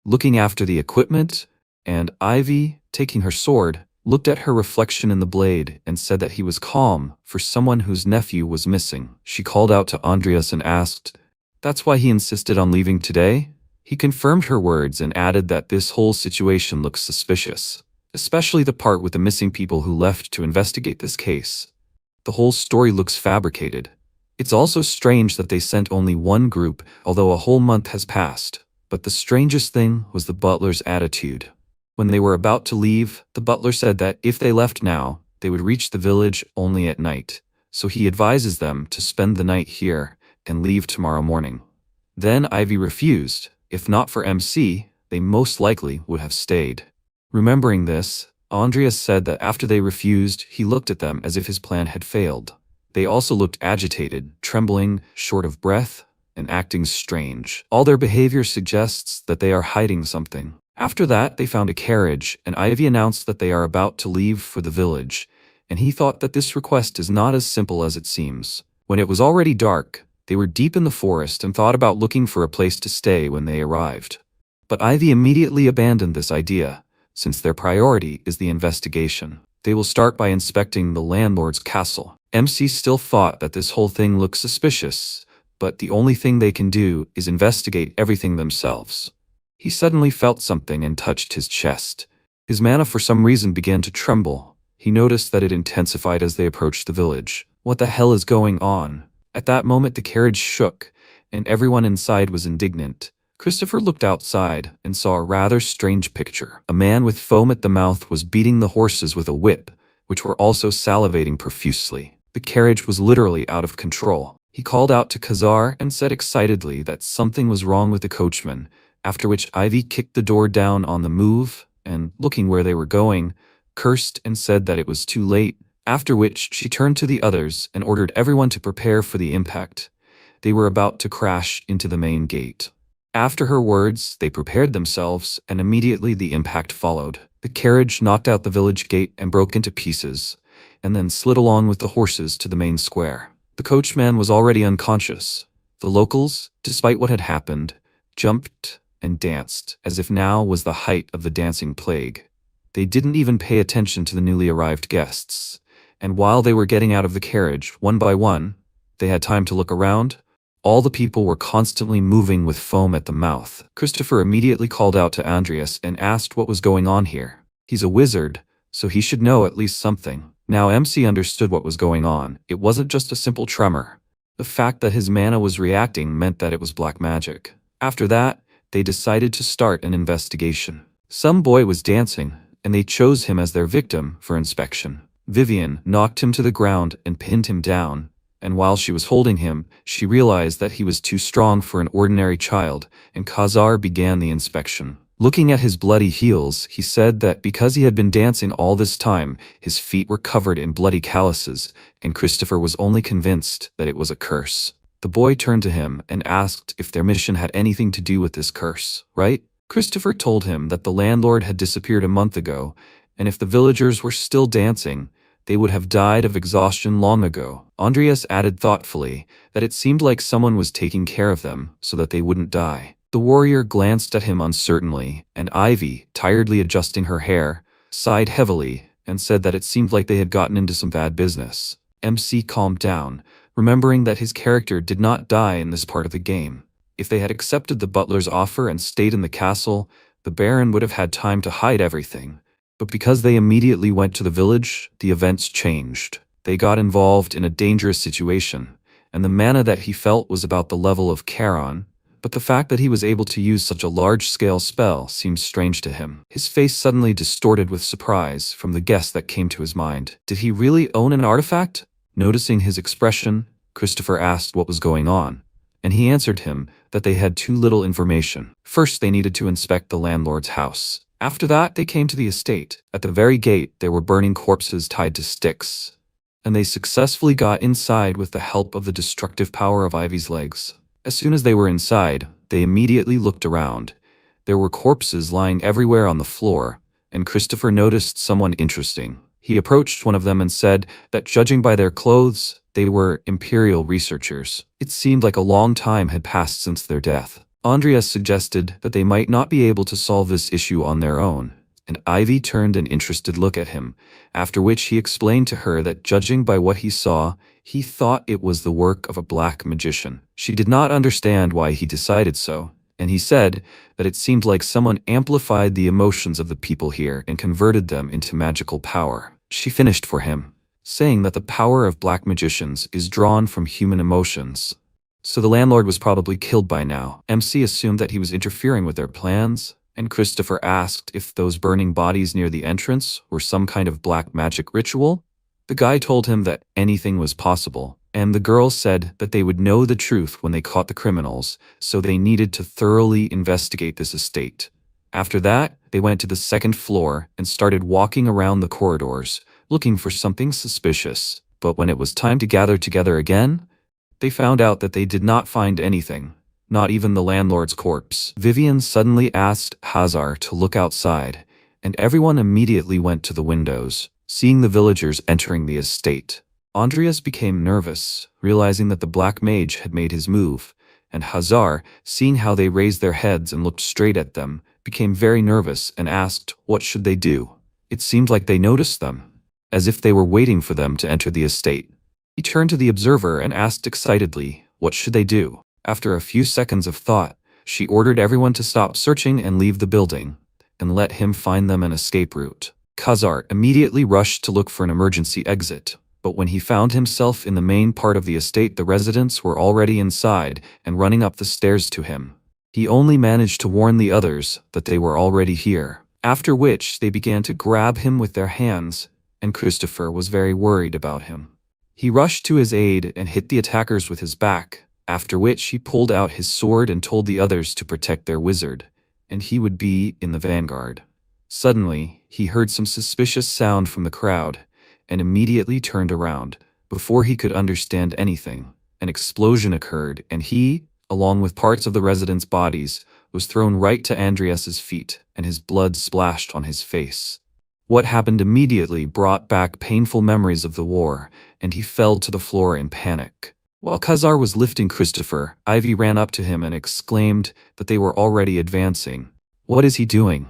looking after the equipment, and Ivy, taking her sword, looked at her reflection in the blade and said that he was calm for someone whose nephew was missing. She called out to Andreas and asked, "That's why he insisted on leaving today?" He confirmed her words and added that this whole situation looks suspicious, especially the part with the missing people who left to investigate this case. The whole story looks fabricated. It's also strange that they sent only one group, although a whole month has passed. But the strangest thing was the butler's attitude. When they were about to leave, the butler said that if they left now, they would reach the village only at night, so he advises them to spend the night here and leave tomorrow morning. Then Ivy refused. If not for MC, they most likely would have stayed. Remembering this, Andreas said that after they refused, he looked at them as if his plan had failed. They also looked agitated, trembling, short of breath, and acting strange. All their behavior suggests that they are hiding something. After that, they found a carriage, and Ivy announced that they are about to leave for the village, and he thought that this request is not as simple as it seems. When it was already dark, they were deep in the forest and thought about looking for a place to stay when they arrived. But Ivy immediately abandoned this idea, since their priority is the investigation. They will start by inspecting the landlord's castle. MC still thought that this whole thing looked suspicious, but the only thing they can do is investigate everything themselves. He suddenly felt something and touched his chest. His mana for some reason began to tremble. He noticed that it intensified as they approached the village. What the hell is going on? At that moment the carriage shook, and everyone inside was indignant. Christopher looked outside and saw a rather strange picture. A man with foam at the mouth was beating the horses with a whip, which were also salivating profusely. The carriage was literally out of control. He called out to Khazar and said excitedly that something was wrong with the coachman, after which Ivy kicked the door down on the move and, looking where they were going, cursed and said that it was too late, after which she turned to the others and ordered everyone to prepare for the impact. They were about to crash into the main gate. After her words, they prepared themselves, and immediately the impact followed. The carriage knocked out the village gate and broke into pieces, and then slid along with the horses to the main square. The coachman was already unconscious. The locals, despite what had happened, jumped and danced, as if now was the height of the dancing plague. They didn't even pay attention to the newly arrived guests, and while they were getting out of the carriage, one by one, they had time to look around. All the people were constantly moving with foam at the mouth. Christopher immediately called out to Andreas and asked what was going on here. He's a wizard, so he should know at least something. Now MC understood what was going on. It wasn't just a simple tremor. The fact that his mana was reacting meant that it was black magic. After that, they decided to start an investigation. Some boy was dancing, and they chose him as their victim for inspection. Vivian knocked him to the ground and pinned him down, and while she was holding him, she realized that he was too strong for an ordinary child, and Khazar began the inspection. Looking at his bloody heels, he said that because he had been dancing all this time, his feet were covered in bloody calluses, and Christopher was only convinced that it was a curse. The boy turned to him and asked if their mission had anything to do with this curse, right? Christopher told him that the landlord had disappeared a month ago, and if the villagers were still dancing, they would have died of exhaustion long ago. Andreas added thoughtfully that it seemed like someone was taking care of them so that they wouldn't die. The warrior glanced at him uncertainly, and Ivy, tiredly adjusting her hair, sighed heavily and said that it seemed like they had gotten into some bad business. MC calmed down, remembering that his character did not die in this part of the game. If they had accepted the butler's offer and stayed in the castle, the Baron would have had time to hide everything. But because they immediately went to the village, the events changed. They got involved in a dangerous situation, and the mana that he felt was about the level of Charon, but the fact that he was able to use such a large-scale spell seemed strange to him. His face suddenly distorted with surprise from the guess that came to his mind. Did he really own an artifact? Noticing his expression, Christopher asked what was going on, and he answered him that they had too little information. First, they needed to inspect the landlord's house. After that, they came to the estate. At the very gate, there were burning corpses tied to sticks, and they successfully got inside with the help of the destructive power of Ivy's legs. As soon as they were inside, they immediately looked around. There were corpses lying everywhere on the floor, and Christopher noticed someone interesting. He approached one of them and said that judging by their clothes, they were Imperial researchers. It seemed like a long time had passed since their death. Andreas suggested that they might not be able to solve this issue on their own, and Ivy turned an interested look at him, after which he explained to her that judging by what he saw, he thought it was the work of a black magician. She did not understand why he decided so, and he said that it seemed like someone amplified the emotions of the people here and converted them into magical power. She finished for him, saying that the power of black magicians is drawn from human emotions. So the landlord was probably killed by now. MC assumed that he was interfering with their plans, and Christopher asked if those burning bodies near the entrance were some kind of black magic ritual. The guy told him that anything was possible, and the girl said that they would know the truth when they caught the criminals, so they needed to thoroughly investigate this estate. After that, they went to the second floor and started walking around the corridors, looking for something suspicious. But when it was time to gather together again, they found out that they did not find anything, not even the landlord's corpse. Vivian suddenly asked Hazar to look outside, and everyone immediately went to the windows, seeing the villagers entering the estate. Andreas became nervous, realizing that the black mage had made his move, and Hazar, seeing how they raised their heads and looked straight at them, became very nervous and asked what should they do. It seemed like they noticed them, as if they were waiting for them to enter the estate. He turned to the observer and asked excitedly, what should they do? After a few seconds of thought, she ordered everyone to stop searching and leave the building, and let him find them an escape route. Khazar immediately rushed to look for an emergency exit, but when he found himself in the main part of the estate, the residents were already inside and running up the stairs to him. He only managed to warn the others that they were already here, after which they began to grab him with their hands, and Christopher was very worried about him. He rushed to his aid and hit the attackers with his back, after which he pulled out his sword and told the others to protect their wizard, and he would be in the vanguard. Suddenly, he heard some suspicious sound from the crowd, and immediately turned around. Before he could understand anything, an explosion occurred, and he, along with parts of the residents' bodies, was thrown right to Andreas's feet, and his blood splashed on his face. What happened immediately brought back painful memories of the war, and he fell to the floor in panic. While Khazar was lifting Christopher, Ivy ran up to him and exclaimed that they were already advancing. What is he doing?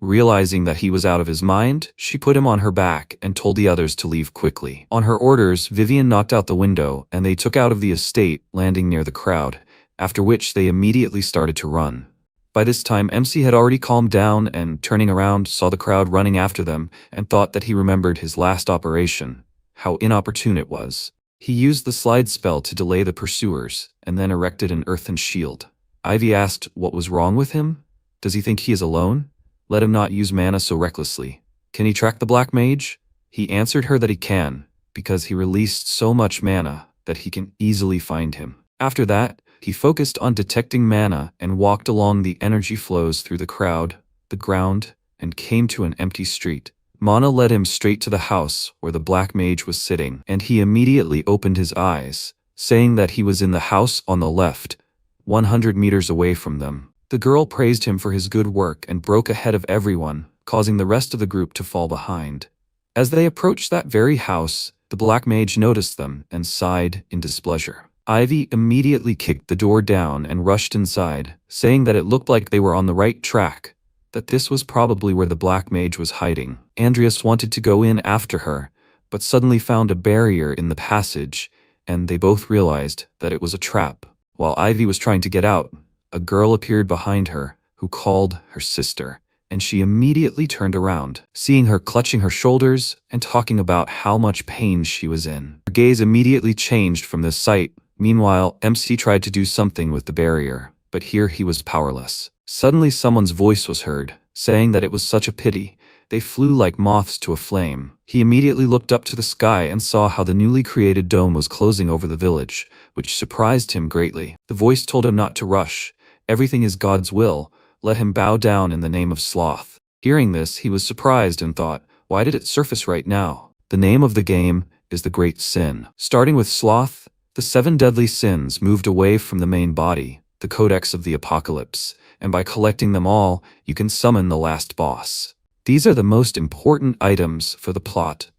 Realizing that he was out of his mind, she put him on her back and told the others to leave quickly. On her orders, Vivian knocked out the window and they took out of the estate, landing near the crowd, after which they immediately started to run. By this time, MC had already calmed down and, turning around, saw the crowd running after them and thought that he remembered his last operation. How inopportune it was. He used the slide spell to delay the pursuers and then erected an earthen shield. Ivy asked what was wrong with him. Does he think he is alone? Let him not use mana so recklessly. Can he track the black mage? He answered her that he can, because he released so much mana that he can easily find him. After that, he focused on detecting mana and walked along the energy flows through the crowd, the ground, and came to an empty street. Mana led him straight to the house where the black mage was sitting, and he immediately opened his eyes, saying that he was in the house on the left, 100 meters away from them. The girl praised him for his good work and broke ahead of everyone, causing the rest of the group to fall behind. As they approached that very house, the black mage noticed them and sighed in displeasure. Ivy immediately kicked the door down and rushed inside, saying that it looked like they were on the right track, that this was probably where the black mage was hiding. Andreas wanted to go in after her, but suddenly found a barrier in the passage, and they both realized that it was a trap. While Ivy was trying to get out, a girl appeared behind her, who called her sister, and she immediately turned around, seeing her clutching her shoulders and talking about how much pain she was in. Her gaze immediately changed from this sight. Meanwhile, MC tried to do something with the barrier, but here he was powerless. Suddenly someone's voice was heard, saying that it was such a pity. They flew like moths to a flame. He immediately looked up to the sky and saw how the newly created dome was closing over the village, which surprised him greatly. The voice told him not to rush. Everything is God's will. Let him bow down in the name of sloth. Hearing this, he was surprised and thought, why did it surface right now? The name of the game is the Great Sin. Starting with sloth, The 7 deadly sins moved away from the main body, the Codex of the Apocalypse, and by collecting them all, you can summon the last boss. These are the most important items for the plot.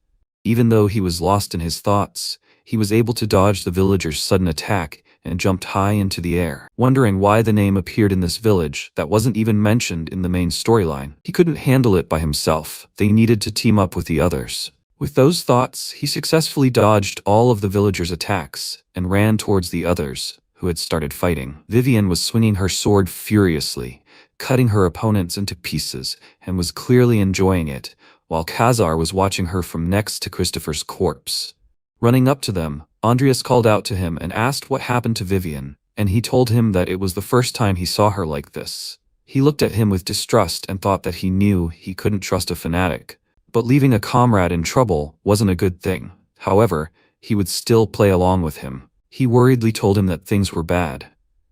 Even though he was lost in his thoughts, he was able to dodge the villagers' sudden attack and jumped high into the air. Wondering why the name appeared in this village that wasn't even mentioned in the main storyline, he couldn't handle it by himself. They needed to team up with the others. With those thoughts, he successfully dodged all of the villagers' attacks and ran towards the others, who had started fighting. Vivian was swinging her sword furiously, cutting her opponents into pieces, and was clearly enjoying it, while Khazar was watching her from next to Christopher's corpse. Running up to them, Andreas called out to him and asked what happened to Vivian, and he told him that it was the first time he saw her like this. He looked at him with distrust and thought that he knew he couldn't trust a fanatic. But leaving a comrade in trouble wasn't a good thing. However, he would still play along with him. He worriedly told him that things were bad.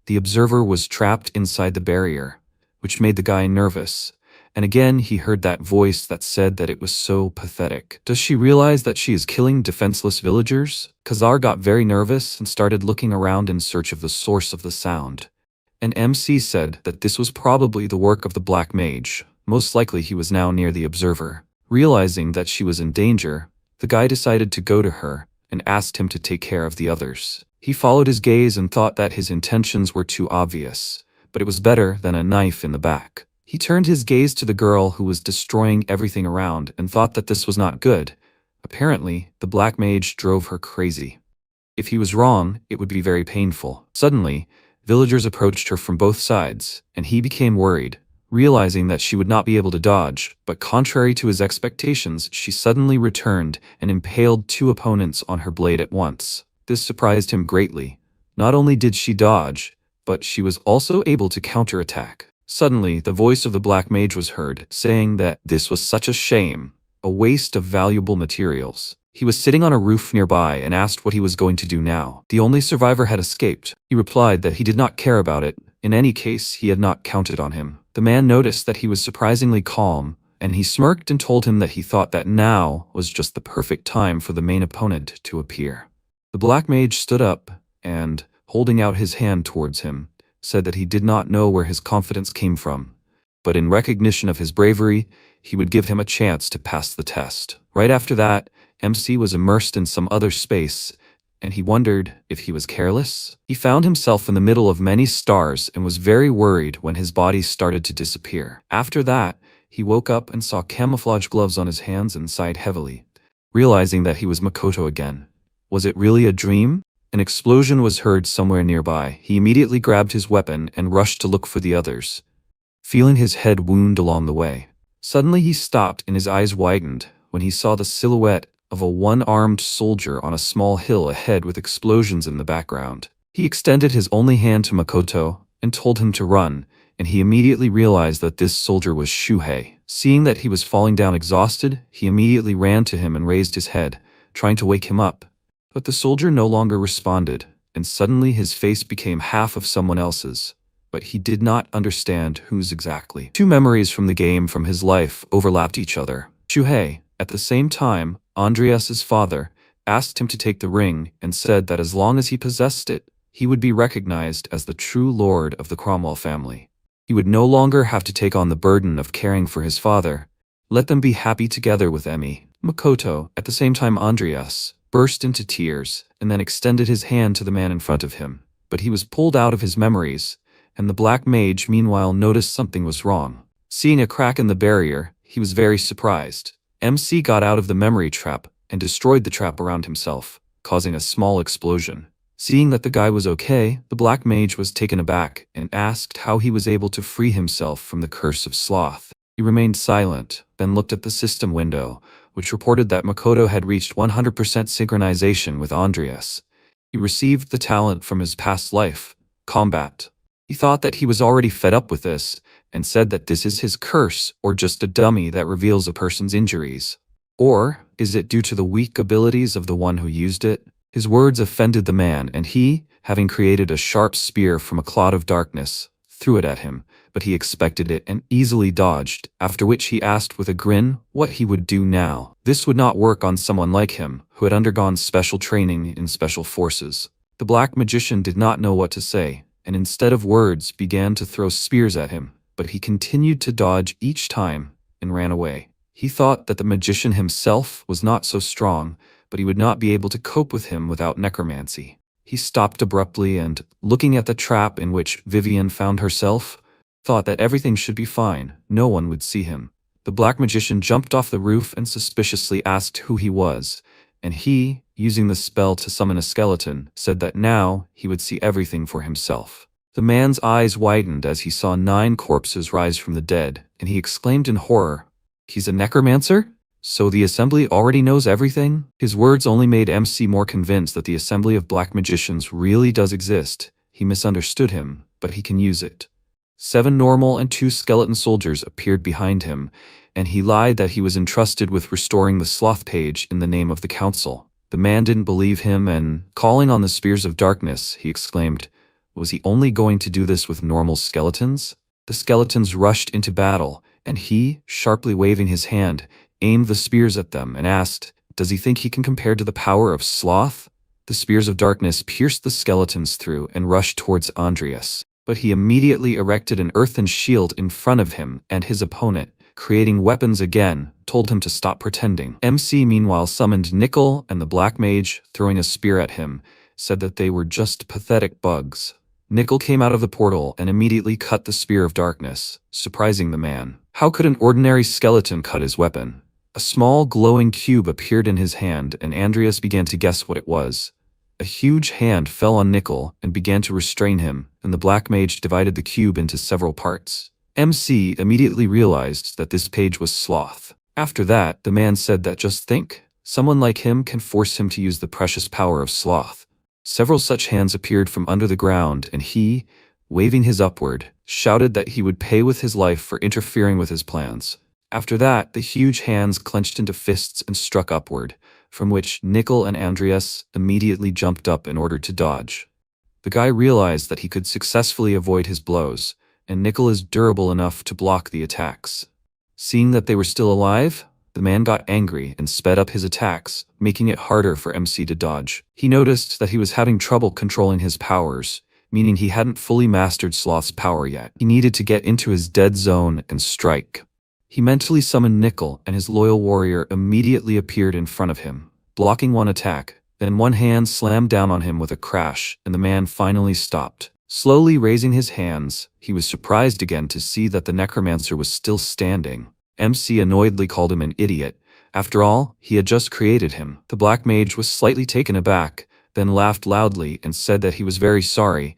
The observer was trapped inside the barrier, which made the guy nervous. And again, he heard that voice that said that it was so pathetic. Does she realize that she is killing defenseless villagers? Khazar got very nervous and started looking around in search of the source of the sound. And MC said that this was probably the work of the Black Mage. Most likely he was now near the observer. Realizing that she was in danger, the guy decided to go to her and asked him to take care of the others. He followed his gaze and thought that his intentions were too obvious, but it was better than a knife in the back. He turned his gaze to the girl who was destroying everything around and thought that this was not good. Apparently, the Black Mage drove her crazy. If he was wrong, it would be very painful. Suddenly, villagers approached her from both sides, and he became worried, realizing that she would not be able to dodge, but contrary to his expectations, she suddenly returned and impaled 2 opponents on her blade at once. This surprised him greatly. Not only did she dodge, but she was also able to counterattack. Suddenly, the voice of the Black Mage was heard, saying that this was such a shame, a waste of valuable materials. He was sitting on a roof nearby and asked what he was going to do now. The only survivor had escaped. He replied that he did not care about it. In any case, he had not counted on him. The man noticed that he was surprisingly calm, and he smirked and told him that he thought that now was just the perfect time for the main opponent to appear. The Black Mage stood up and, holding out his hand towards him, said that he did not know where his confidence came from, but in recognition of his bravery, he would give him a chance to pass the test. Right after that, MC was immersed in some other space, and he wondered if he was careless. He found himself in the middle of many stars and was very worried when his body started to disappear. After that, he woke up and saw camouflage gloves on his hands and sighed heavily, realizing that he was Makoto again. Was it really a dream? An explosion was heard somewhere nearby. He immediately grabbed his weapon and rushed to look for the others, feeling his head wound along the way. Suddenly he stopped and his eyes widened when he saw the silhouette of a one-armed soldier on a small hill ahead with explosions in the background. He extended his only hand to Makoto and told him to run, and he immediately realized that this soldier was Shuhei. Seeing that he was falling down exhausted, he immediately ran to him and raised his head, trying to wake him up. But the soldier no longer responded, and suddenly his face became half of someone else's, but he did not understand whose exactly. 2 memories from the game from his life overlapped each other. Shuhei, at the same time, Andreas's father, asked him to take the ring and said that as long as he possessed it, he would be recognized as the true lord of the Cromwell family. He would no longer have to take on the burden of caring for his father. Let them be happy together with Emmy. Makoto, at the same time Andreas, burst into tears and then extended his hand to the man in front of him. But he was pulled out of his memories, and the Black Mage meanwhile noticed something was wrong. Seeing a crack in the barrier, he was very surprised. MC got out of the memory trap and destroyed the trap around himself, causing a small explosion. Seeing that the guy was okay, the Black Mage was taken aback and asked how he was able to free himself from the curse of sloth. He remained silent, then looked at the system window, which reported that Makoto had reached 100% synchronization with Andreas. He received the talent from his past life, combat. He thought that he was already fed up with this, and said that this is his curse or just a dummy that reveals a person's injuries. Or, is it due to the weak abilities of the one who used it? His words offended the man, and he, having created a sharp spear from a cloud of darkness, threw it at him, but he expected it and easily dodged, after which he asked with a grin what he would do now. This would not work on someone like him, who had undergone special training in special forces. The black magician did not know what to say, and instead of words began to throw spears at him, but he continued to dodge each time and ran away. He thought that the magician himself was not so strong, but he would not be able to cope with him without necromancy. He stopped abruptly and, looking at the trap in which Vivian found herself, thought that everything should be fine, no one would see him. The black magician jumped off the roof and suspiciously asked who he was, and he, using the spell to summon a skeleton, said that now he would see everything for himself. The man's eyes widened as he saw 9 corpses rise from the dead, and he exclaimed in horror, "He's a necromancer? So the assembly already knows everything?" His words only made MC more convinced that the assembly of black magicians really does exist. He misunderstood him, but he can use it. 7 normal and 2 skeleton soldiers appeared behind him, and he lied that he was entrusted with restoring the sloth page in the name of the council. The man didn't believe him and, calling on the spears of darkness, he exclaimed, was he only going to do this with normal skeletons? The skeletons rushed into battle, and he, sharply waving his hand, aimed the spears at them and asked, does he think he can compare to the power of sloth? The spears of darkness pierced the skeletons through and rushed towards Andreas, but he immediately erected an earthen shield in front of him, and his opponent, creating weapons again, told him to stop pretending. MC meanwhile summoned Nickel, and the black mage, throwing a spear at him, said that they were just pathetic bugs. Nickel came out of the portal and immediately cut the spear of darkness, surprising the man. How could an ordinary skeleton cut his weapon? A small glowing cube appeared in his hand, and Andreas began to guess what it was. A huge hand fell on Nickel and began to restrain him, and the black mage divided the cube into several parts. MC immediately realized that this page was Sloth. After that, the man said that just think, someone like him can force him to use the precious power of Sloth. Several such hands appeared from under the ground, and he, waving his upward, shouted that he would pay with his life for interfering with his plans. After that, the huge hands clenched into fists and struck upward, from which Nickel and Andreas immediately jumped up in order to dodge. The guy realized that he could successfully avoid his blows, and Nickel is durable enough to block the attacks. Seeing that they were still alive, the man got angry and sped up his attacks, making it harder for MC to dodge. He noticed that he was having trouble controlling his powers, meaning he hadn't fully mastered Sloth's power yet. He needed to get into his dead zone and strike. He mentally summoned Nickel, and his loyal warrior immediately appeared in front of him, blocking one attack. Then one hand slammed down on him with a crash, and the man finally stopped. Slowly raising his hands, he was surprised again to see that the necromancer was still standing. MC annoyedly called him an idiot. After all, he had just created him. The black mage was slightly taken aback, then laughed loudly and said that he was very sorry,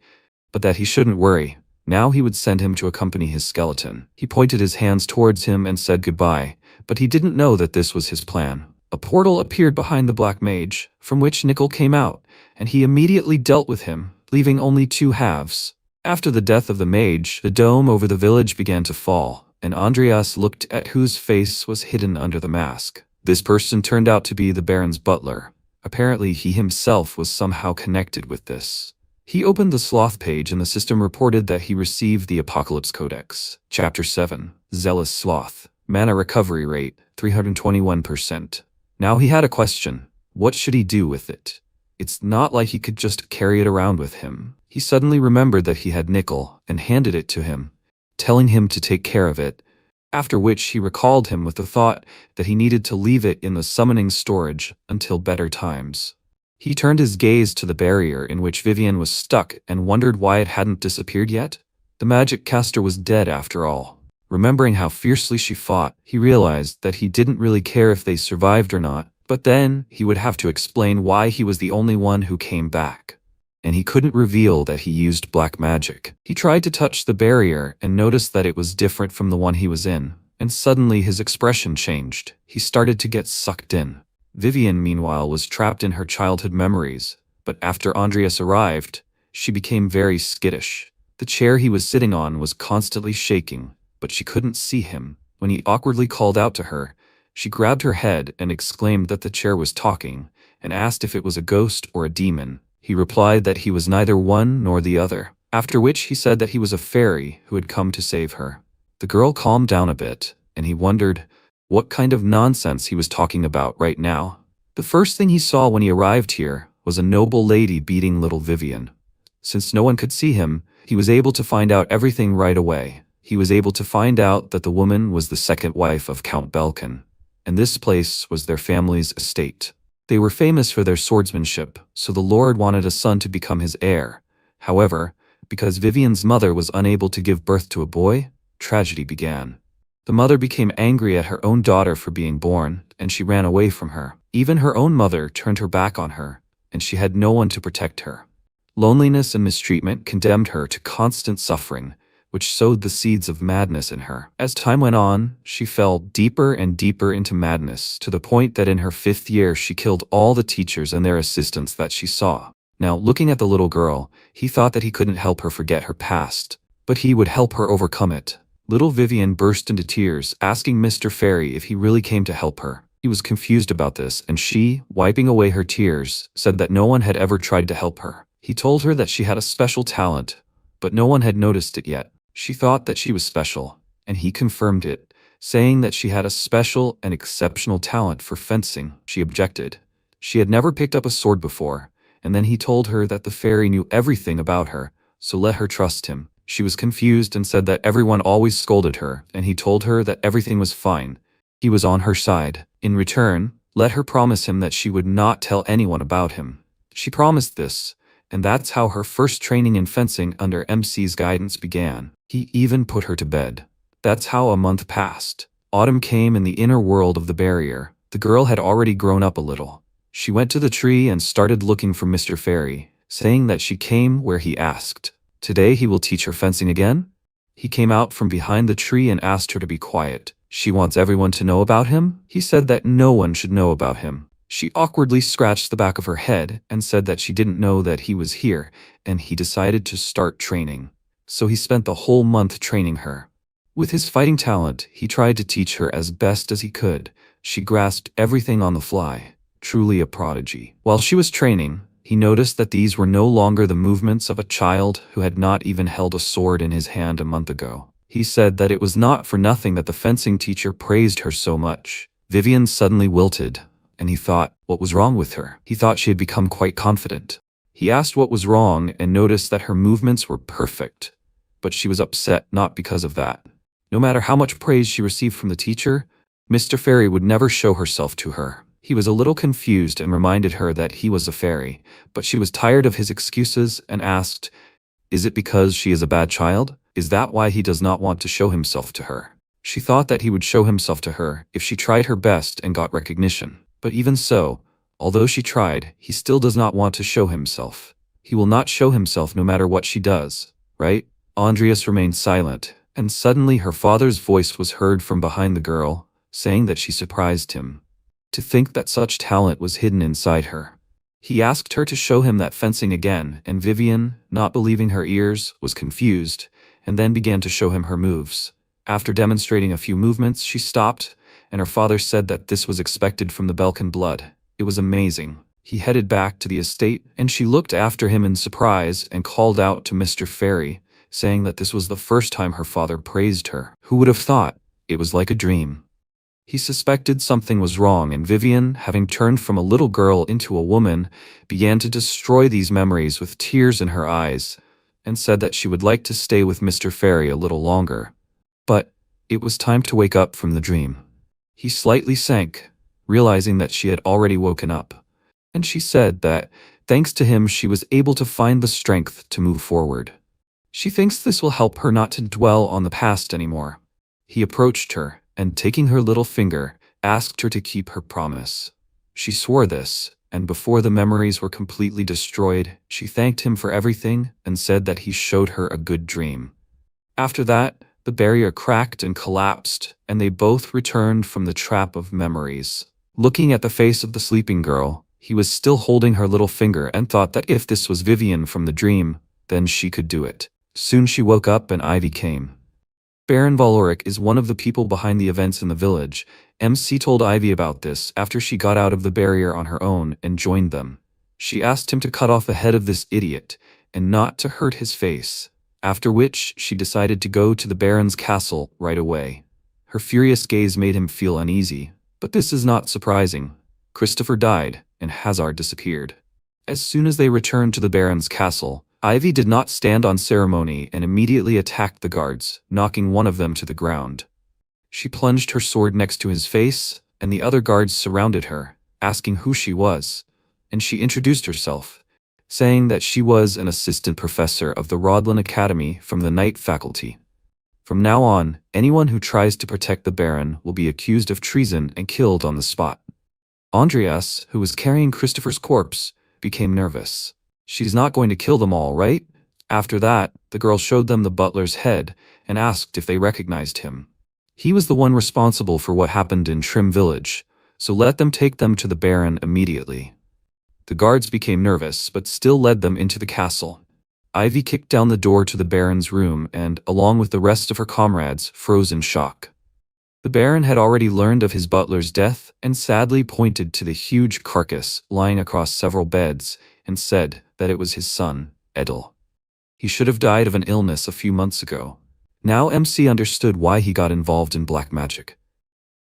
but that he shouldn't worry. Now he would send him to accompany his skeleton. He pointed his hands towards him and said goodbye, but he didn't know that this was his plan. A portal appeared behind the black mage, from which Nickel came out, and he immediately dealt with him, leaving only 2 halves. After the death of the mage, the dome over the village began to fall, and Andreas looked at whose face was hidden under the mask. This person turned out to be the Baron's butler. Apparently he himself was somehow connected with this. He opened the Sloth page and the system reported that he received the Apocalypse Codex. Chapter 7. Zealous Sloth. Mana recovery rate, 321%. Now he had a question. What should he do with it? It's not like he could just carry it around with him. He suddenly remembered that he had Nickel and handed it to him, telling him to take care of it, after which he recalled him with the thought that he needed to leave it in the summoning storage until better times. He turned his gaze to the barrier in which Vivian was stuck and wondered why it hadn't disappeared yet. The magic caster was dead after all. Remembering how fiercely she fought, he realized that he didn't really care if they survived or not, but then he would have to explain why he was the only one who came back. And he couldn't reveal that he used black magic. He tried to touch the barrier and noticed that it was different from the one he was in, and suddenly his expression changed. He started to get sucked in. Vivian, meanwhile, was trapped in her childhood memories, but after Andreas arrived, she became very skittish. The chair he was sitting on was constantly shaking, but she couldn't see him. When he awkwardly called out to her, she grabbed her head and exclaimed that the chair was talking, and asked if it was a ghost or a demon. He replied that he was neither one nor the other, after which he said that he was a fairy who had come to save her. The girl calmed down a bit, and he wondered what kind of nonsense he was talking about right now. The first thing he saw when he arrived here was a noble lady beating little Vivian. Since no one could see him, he was able to find out everything right away. He was able to find out that the woman was the second wife of Count Belkin, and this place was their family's estate. They were famous for their swordsmanship, so the lord wanted a son to become his heir. However, because Vivian's mother was unable to give birth to a boy, tragedy began. The mother became angry at her own daughter for being born, and she ran away from her. Even her own mother turned her back on her, and she had no one to protect her. Loneliness and mistreatment condemned her to constant suffering, which sowed the seeds of madness in her. As time went on, she fell deeper and deeper into madness, to the point that in her 5th year she killed all the teachers and their assistants that she saw. Now, looking at the little girl, he thought that he couldn't help her forget her past, but he would help her overcome it. Little Vivian burst into tears, asking Mr. Fairy if he really came to help her. He was confused about this, and she, wiping away her tears, said that no one had ever tried to help her. He told her that she had a special talent, but no one had noticed it yet. She thought that she was special, and he confirmed it, saying that she had a special and exceptional talent for fencing. She objected. She had never picked up a sword before, and then he told her that the fairy knew everything about her, so let her trust him. She was confused and said that everyone always scolded her, and he told her that everything was fine. He was on her side. In return, let her promise him that she would not tell anyone about him. She promised this, and that's how her first training in fencing under MC's guidance began. He even put her to bed. That's how a month passed. Autumn came in the inner world of the barrier. The girl had already grown up a little. She went to the tree and started looking for Mr. Fairy, saying that she came where he asked. Today he will teach her fencing again? He came out from behind the tree and asked her to be quiet. She wants everyone to know about him? He said that no one should know about him. She awkwardly scratched the back of her head and said that she didn't know that he was here, and he decided to start training. So he spent the whole month training her. With his fighting talent, he tried to teach her as best as he could. She grasped everything on the fly. Truly a prodigy. While she was training, he noticed that these were no longer the movements of a child who had not even held a sword in his hand a month ago. He said that it was not for nothing that the fencing teacher praised her so much. Vivian suddenly wilted, and he thought, what was wrong with her? He thought she had become quite confident. He asked what was wrong and noticed that her movements were perfect. But she was upset not because of that. No matter how much praise she received from the teacher, Mr. Fairy would never show herself to her. He was a little confused and reminded her that he was a fairy, but she was tired of his excuses and asked, is it because she is a bad child? Is that why he does not want to show himself to her? She thought that he would show himself to her if she tried her best and got recognition. But even so, although she tried, he still does not want to show himself. He will not show himself no matter what she does, right? Andreas remained silent, and suddenly her father's voice was heard from behind the girl, saying that she surprised him. To think that such talent was hidden inside her. He asked her to show him that fencing again, and Vivian, not believing her ears, was confused, and then began to show him her moves. After demonstrating a few movements, she stopped, and her father said that this was expected from the Belkin blood. It was amazing. He headed back to the estate, and she looked after him in surprise and called out to Mr. Fairy, saying that this was the first time her father praised her. Who would have thought? It was like a dream. He suspected something was wrong, and Vivian, having turned from a little girl into a woman, began to destroy these memories with tears in her eyes, and said that she would like to stay with Mr. Fairy a little longer. But it was time to wake up from the dream. He slightly sank, realizing that she had already woken up, and she said that, thanks to him, she was able to find the strength to move forward. She thinks this will help her not to dwell on the past anymore. He approached her, and taking her little finger, asked her to keep her promise. She swore this, and before the memories were completely destroyed, she thanked him for everything and said that he showed her a good dream. After that, the barrier cracked and collapsed, and they both returned from the trap of memories. Looking at the face of the sleeping girl, he was still holding her little finger and thought that if this was Vivian from the dream, then she could do it. Soon she woke up and Ivy came. Baron Valoric is one of the people behind the events in the village. MC told Ivy about this after she got out of the barrier on her own and joined them. She asked him to cut off the head of this idiot and not to hurt his face, after which she decided to go to the Baron's castle right away. Her furious gaze made him feel uneasy, but this is not surprising. Christopher died and Hazard disappeared. As soon as they returned to the Baron's castle, Ivy did not stand on ceremony and immediately attacked the guards, knocking one of them to the ground. She plunged her sword next to his face, and the other guards surrounded her, asking who she was, and she introduced herself, saying that she was an assistant professor of the Rodlin Academy from the Night Faculty. From now on, anyone who tries to protect the Baron will be accused of treason and killed on the spot. Andreas, who was carrying Christopher's corpse, became nervous. She's not going to kill them all, right? After that, the girl showed them the butler's head and asked if they recognized him. He was the one responsible for what happened in Trim Village, so let them take them to the Baron immediately. The guards became nervous but still led them into the castle. Ivy kicked down the door to the Baron's room and, along with the rest of her comrades, froze in shock. The Baron had already learned of his butler's death and sadly pointed to the huge carcass lying across several beds and said that it was his son, Edel. He should have died of an illness a few months ago. Now MC understood why he got involved in black magic.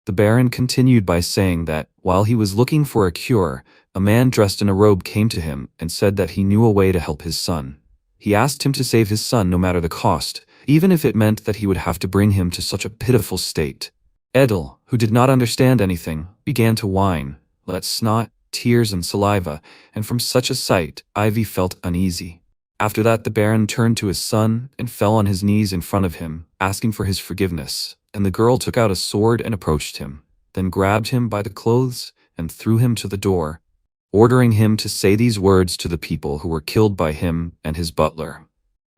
The Baron continued by saying that, while he was looking for a cure, a man dressed in a robe came to him and said that he knew a way to help his son. He asked him to save his son no matter the cost, even if it meant that he would have to bring him to such a pitiful state. Edel, who did not understand anything, began to whine, let snot, tears and saliva, and from such a sight, Ivy felt uneasy. After that, the Baron turned to his son and fell on his knees in front of him, asking for his forgiveness, and the girl took out a sword and approached him, then grabbed him by the clothes and threw him to the door, ordering him to say these words to the people who were killed by him and his butler.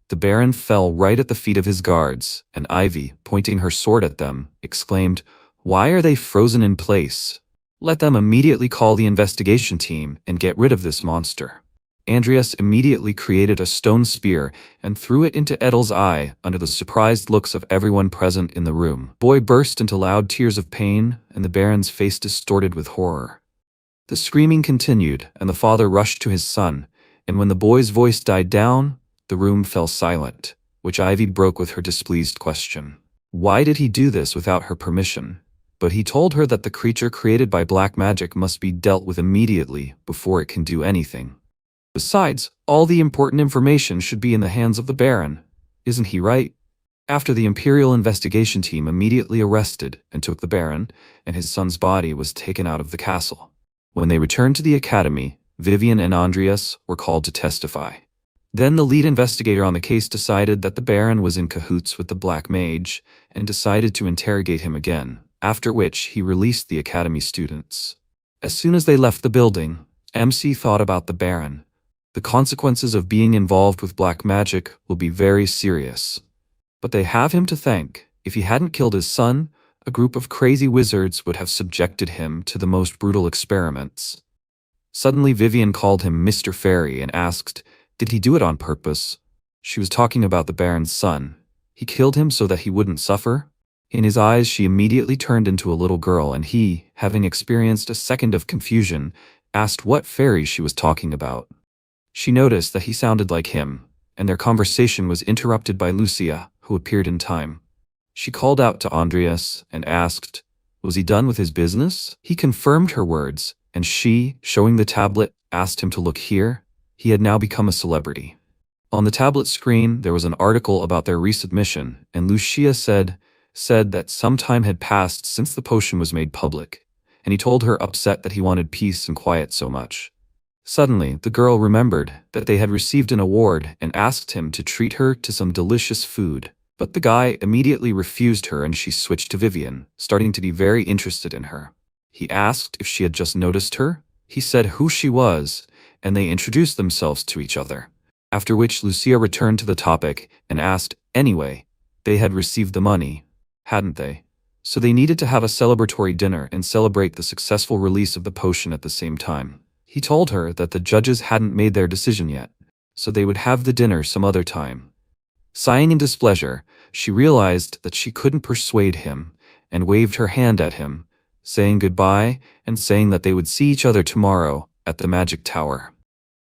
The Baron fell right at the feet of his guards, and Ivy, pointing her sword at them, exclaimed, "Why are they frozen in place? Let them immediately call the investigation team and get rid of this monster." Andreas immediately created a stone spear and threw it into Edel's eye under the surprised looks of everyone present in the room. Boy burst into loud tears of pain, and the Baron's face distorted with horror. The screaming continued, and the father rushed to his son, and when the boy's voice died down, the room fell silent, which Ivy broke with her displeased question. Why did he do this without her permission? But he told her that the creature created by black magic must be dealt with immediately before it can do anything. Besides, all the important information should be in the hands of the Baron. Isn't he right? After the Imperial investigation team immediately arrested and took the Baron, and his son's body was taken out of the castle. When they returned to the academy, Vivian and Andreas were called to testify. Then the lead investigator on the case decided that the Baron was in cahoots with the Black Mage and decided to interrogate him again, after which he released the academy students. As soon as they left the building, MC thought about the Baron. The consequences of being involved with black magic will be very serious. But they have him to thank. If he hadn't killed his son, a group of crazy wizards would have subjected him to the most brutal experiments. Suddenly Vivian called him Mr. Fairy and asked, did he do it on purpose? She was talking about the Baron's son. He killed him so that he wouldn't suffer? In his eyes she immediately turned into a little girl, and he, having experienced a second of confusion, asked what fairy she was talking about. She noticed that he sounded like him, and their conversation was interrupted by Lucia, who appeared in time. She called out to Andreas and asked, was he done with his business? He confirmed her words, and she, showing the tablet, asked him to look here. He had now become a celebrity. On the tablet screen there was an article about their resubmission, and Lucia said that some time had passed since the potion was made public, and he told her upset that he wanted peace and quiet so much. Suddenly, the girl remembered that they had received an award and asked him to treat her to some delicious food. But the guy immediately refused her, and she switched to Vivian, starting to be very interested in her. He asked if she had just noticed her. He said who she was, and they introduced themselves to each other. After which Lucia returned to the topic and asked, anyway, they had received the money, hadn't they? So they needed to have a celebratory dinner and celebrate the successful release of the potion at the same time. He told her that the judges hadn't made their decision yet, so they would have the dinner some other time. Sighing in displeasure, she realized that she couldn't persuade him, and waved her hand at him, saying goodbye and saying that they would see each other tomorrow at the Magic Tower.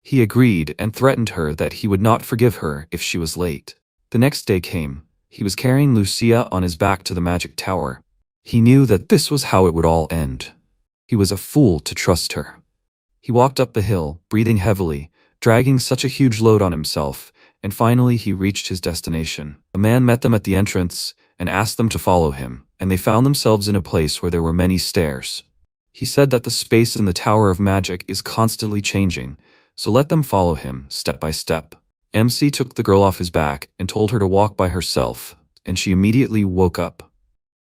He agreed and threatened her that he would not forgive her if she was late. The next day came. He was carrying Lucia on his back to the Magic Tower. He knew that this was how it would all end. He was a fool to trust her. He walked up the hill, breathing heavily, dragging such a huge load on himself, and finally he reached his destination. A man met them at the entrance and asked them to follow him, and they found themselves in a place where there were many stairs. He said that the space in the Tower of Magic is constantly changing, so let them follow him step by step. MC took the girl off his back and told her to walk by herself, and she immediately woke up.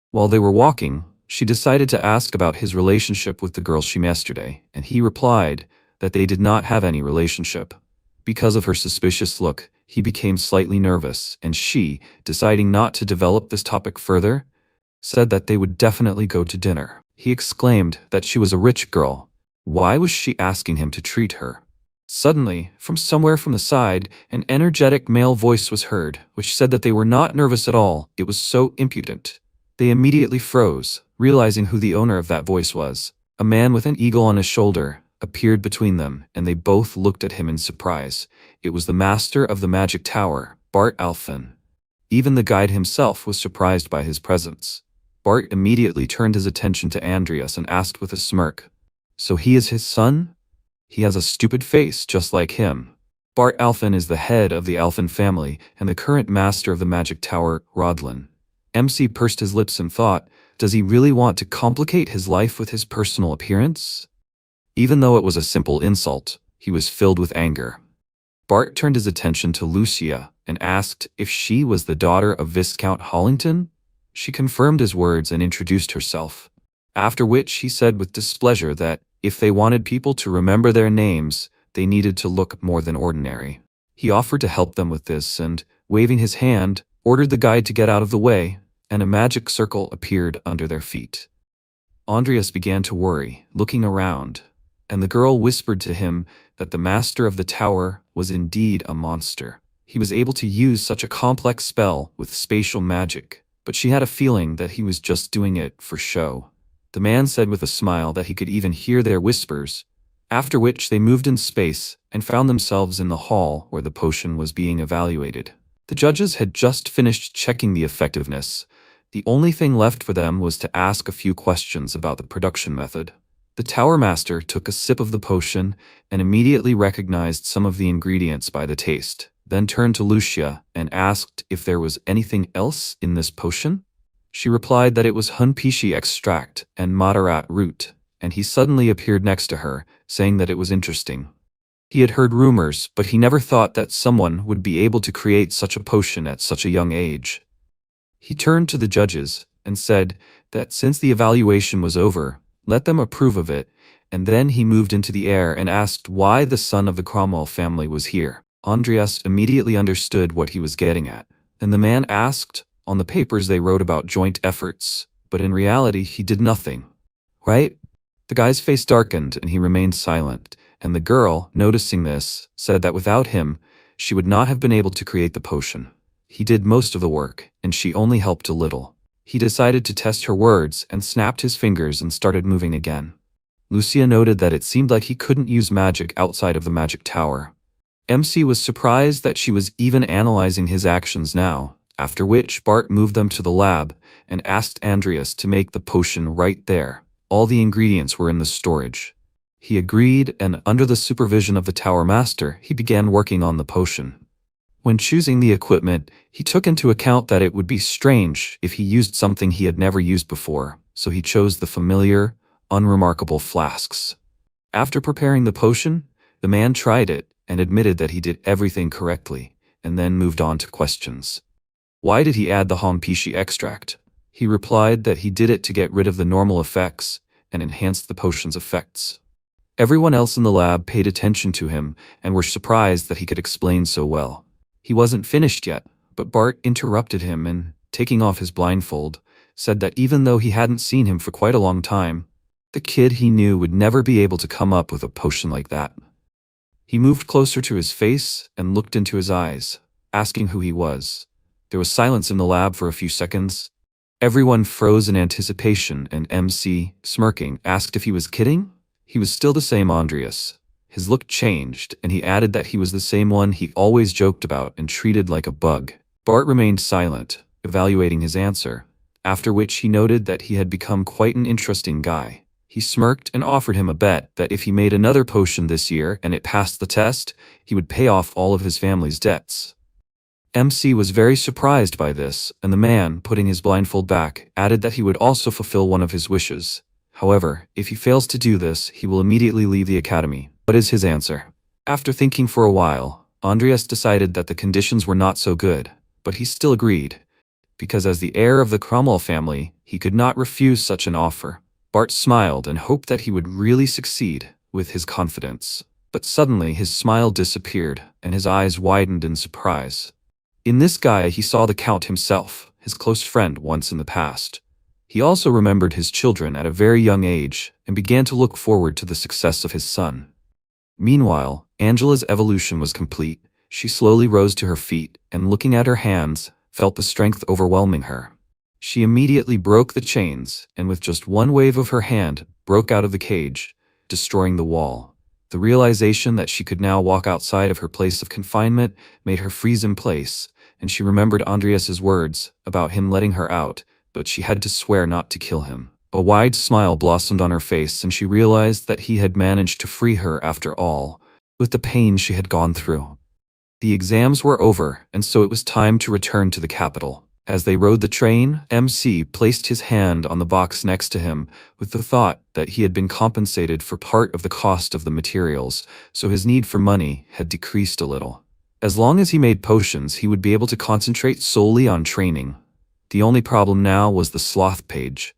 While they were walking, she decided to ask about his relationship with the girl she met yesterday, and he replied that they did not have any relationship. Because of her suspicious look, he became slightly nervous, and she, deciding not to develop this topic further, said that they would definitely go to dinner. He exclaimed that she was a rich girl. Why was she asking him to treat her? Suddenly, from somewhere from the side, an energetic male voice was heard, which said that they were not nervous at all. It was so impudent. They immediately froze, realizing who the owner of that voice was. A man with an eagle on his shoulder appeared between them, and they both looked at him in surprise. It was the master of the Magic Tower, Bart Alphen. Even the guide himself was surprised by his presence. Bart immediately turned his attention to Andreas and asked with a smirk, "So he is his son? He has a stupid face just like him." Bart Alphen is the head of the Alphen family and the current master of the Magic Tower, Rodlin. MC pursed his lips and thought, does he really want to complicate his life with his personal appearance? Even though it was a simple insult, he was filled with anger. Bart turned his attention to Lucia and asked if she was the daughter of Viscount Hollington. She confirmed his words and introduced herself, after which he said with displeasure that if they wanted people to remember their names, they needed to look more than ordinary. He offered to help them with this and, waving his hand, ordered the guide to get out of the way, and a magic circle appeared under their feet. Andreas began to worry, looking around, and the girl whispered to him that the master of the tower was indeed a monster. He was able to use such a complex spell with spatial magic, but she had a feeling that he was just doing it for show. The man said with a smile that he could even hear their whispers, after which they moved in space and found themselves in the hall where the potion was being evaluated. The judges had just finished checking the effectiveness. The only thing left for them was to ask a few questions about the production method. The Tower Master took a sip of the potion and immediately recognized some of the ingredients by the taste, then turned to Lucia and asked if there was anything else in this potion. She replied that it was Hunpishi extract and Madarat root, and he suddenly appeared next to her, saying that it was interesting. He had heard rumors, but he never thought that someone would be able to create such a potion at such a young age. He turned to the judges and said that since the evaluation was over, let them approve of it, and then he moved into the air and asked why the son of the Cromwell family was here. Andreas immediately understood what he was getting at, and the man asked, on the papers they wrote about joint efforts, but in reality he did nothing. Right? The guy's face darkened and he remained silent, and the girl, noticing this, said that without him, she would not have been able to create the potion. He did most of the work, and she only helped a little. He decided to test her words and snapped his fingers and started moving again. Lucia noted that it seemed like he couldn't use magic outside of the magic tower. MC was surprised that she was even analyzing his actions now, after which Bart moved them to the lab and asked Andreas to make the potion right there. All the ingredients were in the storage. He agreed, and under the supervision of the Tower Master, he began working on the potion. When choosing the equipment, he took into account that it would be strange if he used something he had never used before, so he chose the familiar, unremarkable flasks. After preparing the potion, the man tried it and admitted that he did everything correctly, and then moved on to questions. Why did he add the Hompishi extract? He replied that he did it to get rid of the normal effects and enhance the potion's effects. Everyone else in the lab paid attention to him and were surprised that he could explain so well. He wasn't finished yet, but Bart interrupted him and, taking off his blindfold, said that even though he hadn't seen him for quite a long time, the kid he knew would never be able to come up with a potion like that. He moved closer to his face and looked into his eyes, asking who he was. There was silence in the lab for a few seconds. Everyone froze in anticipation, and MC, smirking, asked if he was kidding. He was still the same Andreas. His look changed, and he added that he was the same one he always joked about and treated like a bug. Bart remained silent, evaluating his answer, after which he noted that he had become quite an interesting guy. He He smirked and offered him a bet that if he made another potion this year and it passed the test, he would pay off all of his family's debts. MC was very surprised by this, and the man, putting his blindfold back, added that he would also fulfill one of his wishes. However, if he fails to do this, he will immediately leave the academy. What is his answer? After thinking for a while, Andreas decided that the conditions were not so good, but he still agreed, because as the heir of the Cromwell family, he could not refuse such an offer. Bart smiled and hoped that he would really succeed with his confidence. But suddenly his smile disappeared, and his eyes widened in surprise. In this guy he saw the Count himself, his close friend once in the past. He also remembered his children at a very young age, and began to look forward to the success of his son. Meanwhile, Angela's evolution was complete. She slowly rose to her feet, and looking at her hands, felt the strength overwhelming her. She immediately broke the chains, and with just one wave of her hand, broke out of the cage, destroying the wall. The realization that she could now walk outside of her place of confinement made her freeze in place, and she remembered Andreas's words about him letting her out, but she had to swear not to kill him. A wide smile blossomed on her face, and she realized that he had managed to free her after all, with the pain she had gone through. The exams were over, and so it was time to return to the capital. As they rode the train, MC placed his hand on the box next to him with the thought that he had been compensated for part of the cost of the materials, so his need for money had decreased a little. As long as he made potions, he would be able to concentrate solely on training. The only problem now was the sloth page.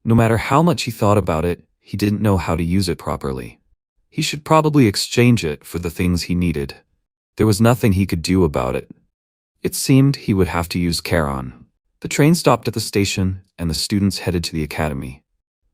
No matter how much he thought about it, he didn't know how to use it properly. He should probably exchange it for the things he needed. There was nothing he could do about it. It seemed he would have to use Charon. The train stopped at the station, and the students headed to the academy.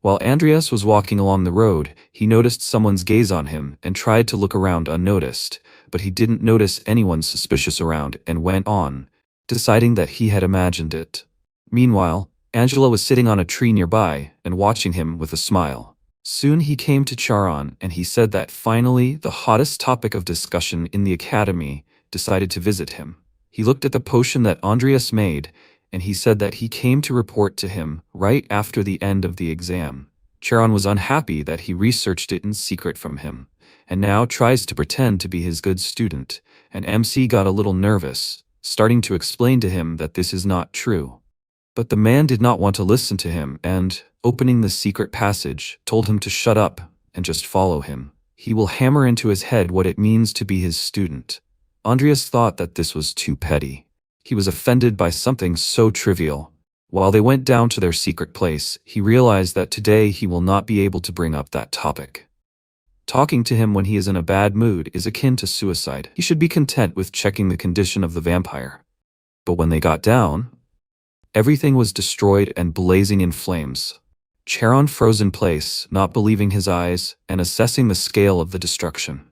While Andreas was walking along the road, he noticed someone's gaze on him and tried to look around unnoticed, but he didn't notice anyone suspicious around and went on, deciding that he had imagined it. Meanwhile, Angela was sitting on a tree nearby and watching him with a smile. Soon he came to Charon, and he said that finally the hottest topic of discussion in the academy decided to visit him. He looked at the potion that Andreas made, and he said that he came to report to him right after the end of the exam. Charon was unhappy that he researched it in secret from him, and now tries to pretend to be his good student, and MC got a little nervous, starting to explain to him that this is not true. But the man did not want to listen to him and, opening the secret passage, told him to shut up and just follow him. He will hammer into his head what it means to be his student. Andreas thought that this was too petty. He was offended by something so trivial. While they went down to their secret place, he realized that today he will not be able to bring up that topic. Talking to him when he is in a bad mood is akin to suicide. He should be content with checking the condition of the vampire. But when they got down, everything was destroyed and blazing in flames. Charon froze in place, not believing his eyes and assessing the scale of the destruction.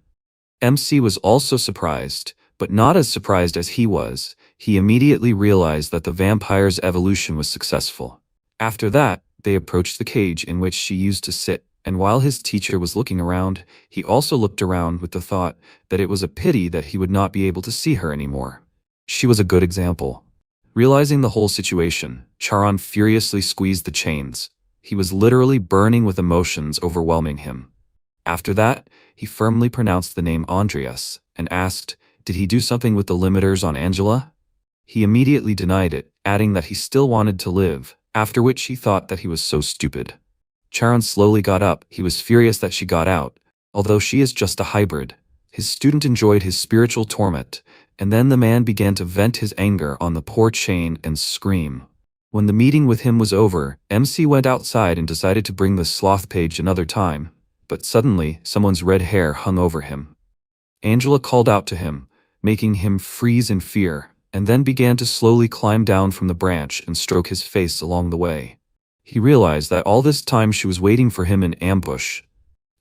MC was also surprised, but not as surprised as he was. He immediately realized that the vampire's evolution was successful. After that, they approached the cage in which she used to sit, and while his teacher was looking around, he also looked around with the thought that it was a pity that he would not be able to see her anymore. She was a good example. Realizing the whole situation, Charon furiously squeezed the chains. He was literally burning with emotions overwhelming him. After that, he firmly pronounced the name Andreas and asked, did he do something with the limiters on Angela? He immediately denied it, adding that he still wanted to live, after which he thought that he was so stupid. Charon slowly got up. He was furious that she got out, although she is just a hybrid. His student enjoyed his spiritual torment, and then the man began to vent his anger on the poor chain and scream. When the meeting with him was over, MC went outside and decided to bring the sloth page another time, but suddenly someone's red hair hung over him. Angela called out to him, making him freeze in fear, and then began to slowly climb down from the branch and stroke his face along the way. He realized that all this time she was waiting for him in ambush,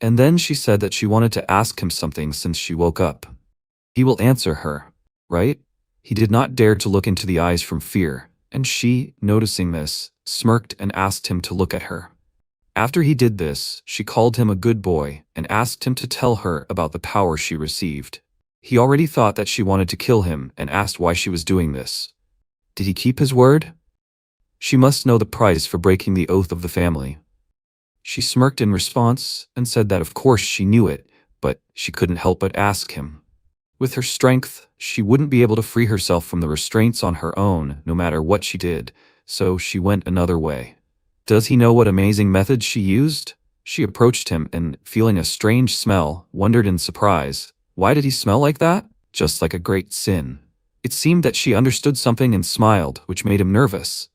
and then she said that she wanted to ask him something since she woke up. He will answer her, right? He did not dare to look into the eyes from fear, and she, noticing this, smirked and asked him to look at her. After he did this, she called him a good boy and asked him to tell her about the power she received. He already thought that she wanted to kill him and asked why she was doing this. Did he keep his word? She must know the price for breaking the oath of the family. She smirked in response and said that of course she knew it, but she couldn't help but ask him. With her strength, she wouldn't be able to free herself from the restraints on her own, no matter what she did, so she went another way. Does he know what amazing methods she used? She approached him and, feeling a strange smell, wondered in surprise. Why did he smell like that? Just like a great sin. It seemed that she understood something and smiled, which made him nervous.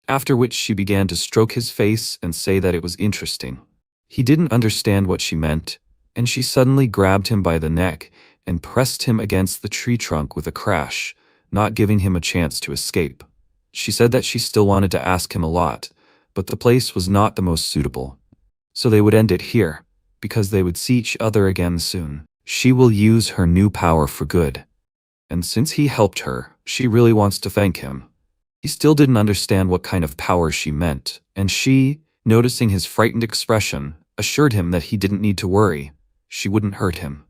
After which she began to stroke his face and say that it was interesting. He didn't understand what she meant, and she suddenly grabbed him by the neck and pressed him against the tree trunk with a crash, not giving him a chance to escape. She said that she still wanted to ask him a lot, but the place was not the most suitable. So they would end it here, because they would see each other again soon. She will use her new power for good. And since he helped her, she really wants to thank him. He still didn't understand what kind of power she meant, and she, noticing his frightened expression, assured him that he didn't need to worry. She wouldn't hurt him.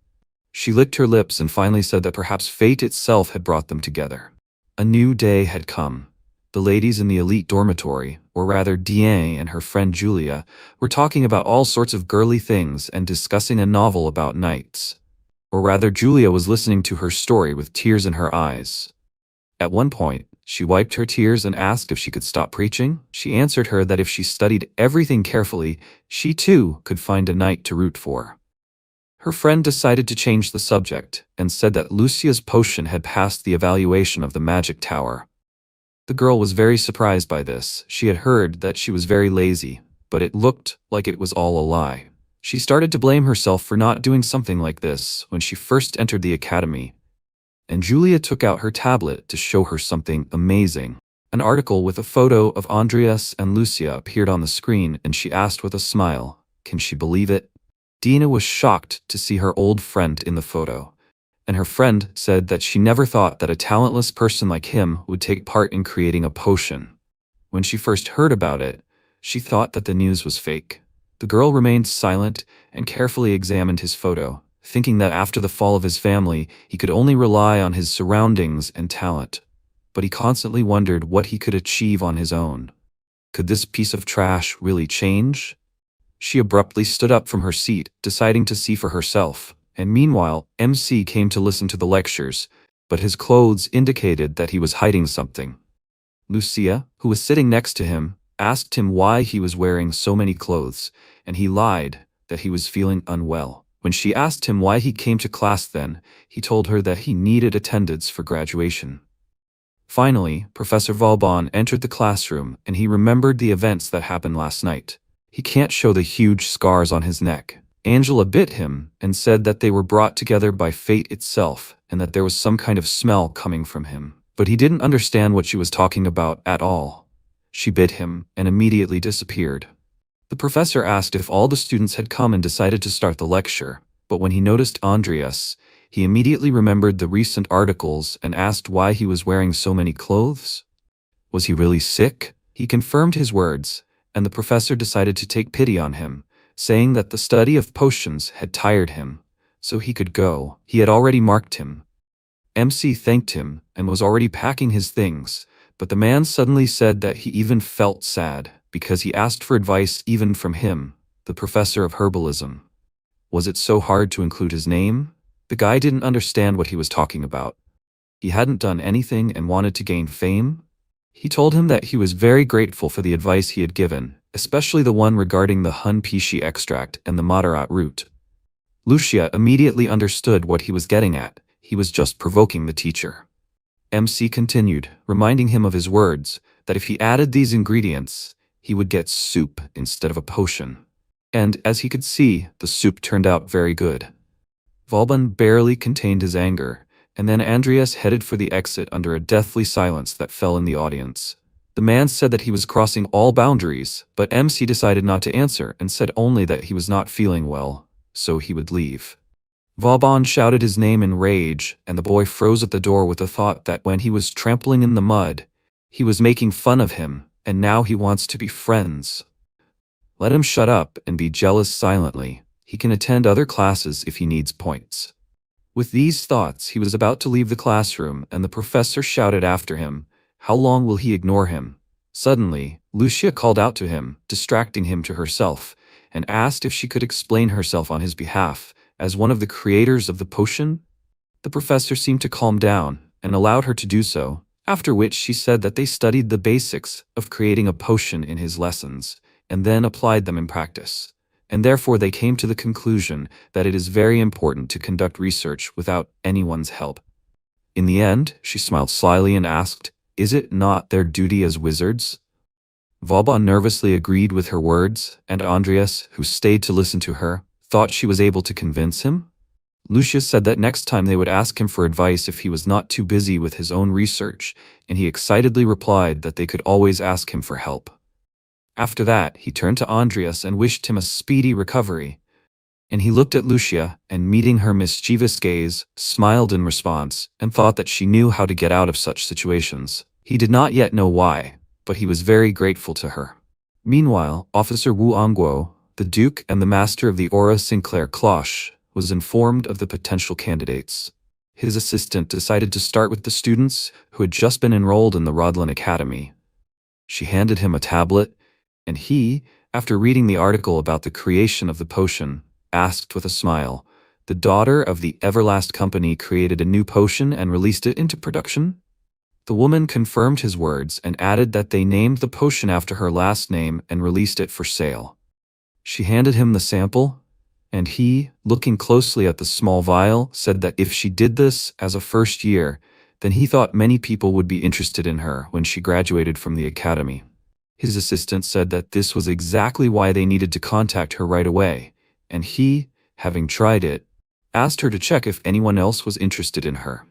She licked her lips and finally said that perhaps fate itself had brought them together. A new day had come. The ladies in the elite dormitory, or rather Diane and her friend Julia, were talking about all sorts of girly things and discussing a novel about knights. Or rather, Julia was listening to her story with tears in her eyes. At one point, she wiped her tears and asked if she could stop preaching. She answered her that if she studied everything carefully, she too could find a knight to root for. Her friend decided to change the subject and said that Lucia's potion had passed the evaluation of the magic tower. The girl was very surprised by this. She had heard that she was very lazy, but it looked like it was all a lie. She started to blame herself for not doing something like this when she first entered the academy. And Julia took out her tablet to show her something amazing. An article with a photo of Andreas and Lucia appeared on the screen, and she asked with a smile, "Can she believe it?" Dina was shocked to see her old friend in the photo, and her friend said that she never thought that a talentless person like him would take part in creating a potion. When she first heard about it, she thought that the news was fake. The girl remained silent and carefully examined his photo, thinking that after the fall of his family, he could only rely on his surroundings and talent. But he constantly wondered what he could achieve on his own. Could this piece of trash really change? She abruptly stood up from her seat, deciding to see for herself. And meanwhile, MC came to listen to the lectures, but his clothes indicated that he was hiding something. Lucia, who was sitting next to him, asked him why he was wearing so many clothes, and he lied that he was feeling unwell. When she asked him why he came to class then, he told her that he needed attendance for graduation. Finally, Professor Vauban entered the classroom, and he remembered the events that happened last night. He can't show the huge scars on his neck. Angela bit him and said that they were brought together by fate itself and that there was some kind of smell coming from him. But he didn't understand what she was talking about at all. She bit him and immediately disappeared. The professor asked if all the students had come and decided to start the lecture, but when he noticed Andreas, he immediately remembered the recent articles and asked why he was wearing so many clothes. Was he really sick? He confirmed his words, and the professor decided to take pity on him, saying that the study of potions had tired him, so he could go. He had already marked him. MC thanked him and was already packing his things, but the man suddenly said that he even felt sad because he asked for advice even from him, the professor of herbalism. Was it so hard to include his name? The guy didn't understand what he was talking about. He hadn't done anything and wanted to gain fame? He told him that he was very grateful for the advice he had given, especially the one regarding the Hun Pishi extract and the Madarat root. Lucia immediately understood what he was getting at. He was just provoking the teacher. MC continued, reminding him of his words, that if he added these ingredients, he would get soup instead of a potion. And, as he could see, the soup turned out very good. Vauban barely contained his anger, and then Andreas headed for the exit under a deathly silence that fell in the audience. The man said that he was crossing all boundaries, but MC decided not to answer and said only that he was not feeling well, so he would leave. Vauban shouted his name in rage, and the boy froze at the door with the thought that when he was trampling in the mud, he was making fun of him, and now he wants to be friends. Let him shut up and be jealous silently. He can attend other classes if he needs points. With these thoughts, he was about to leave the classroom, and the professor shouted after him, "How long will he ignore him?" Suddenly, Lucia called out to him, distracting him to herself, and asked if she could explain herself on his behalf as one of the creators of the potion. The professor seemed to calm down and allowed her to do so, after which she said that they studied the basics of creating a potion in his lessons and then applied them in practice, and therefore they came to the conclusion that it is very important to conduct research without anyone's help. In the end, she smiled slyly and asked, "Is it not their duty as wizards?" Vauban nervously agreed with her words, and Andreas, who stayed to listen to her, thought she was able to convince him. Lucius said that next time they would ask him for advice if he was not too busy with his own research, and he excitedly replied that they could always ask him for help. After that, he turned to Andreas and wished him a speedy recovery. And he looked at Lucia, and meeting her mischievous gaze, smiled in response, and thought that she knew how to get out of such situations. He did not yet know why, but he was very grateful to her. Meanwhile, Officer Wu Angguo, the Duke and the Master of the Aura Sinclair Cloche, was informed of the potential candidates. His assistant decided to start with the students who had just been enrolled in the Rodlin Academy. She handed him a tablet, and he, after reading the article about the creation of the potion, asked with a smile, "The daughter of the Everlast Company created a new potion and released it into production?" The woman confirmed his words and added that they named the potion after her last name and released it for sale. She handed him the sample, and he, looking closely at the small vial, said that if she did this as a first year, then he thought many people would be interested in her when she graduated from the academy. His assistant said that this was exactly why they needed to contact her right away, and he, having tried it, asked her to check if anyone else was interested in her.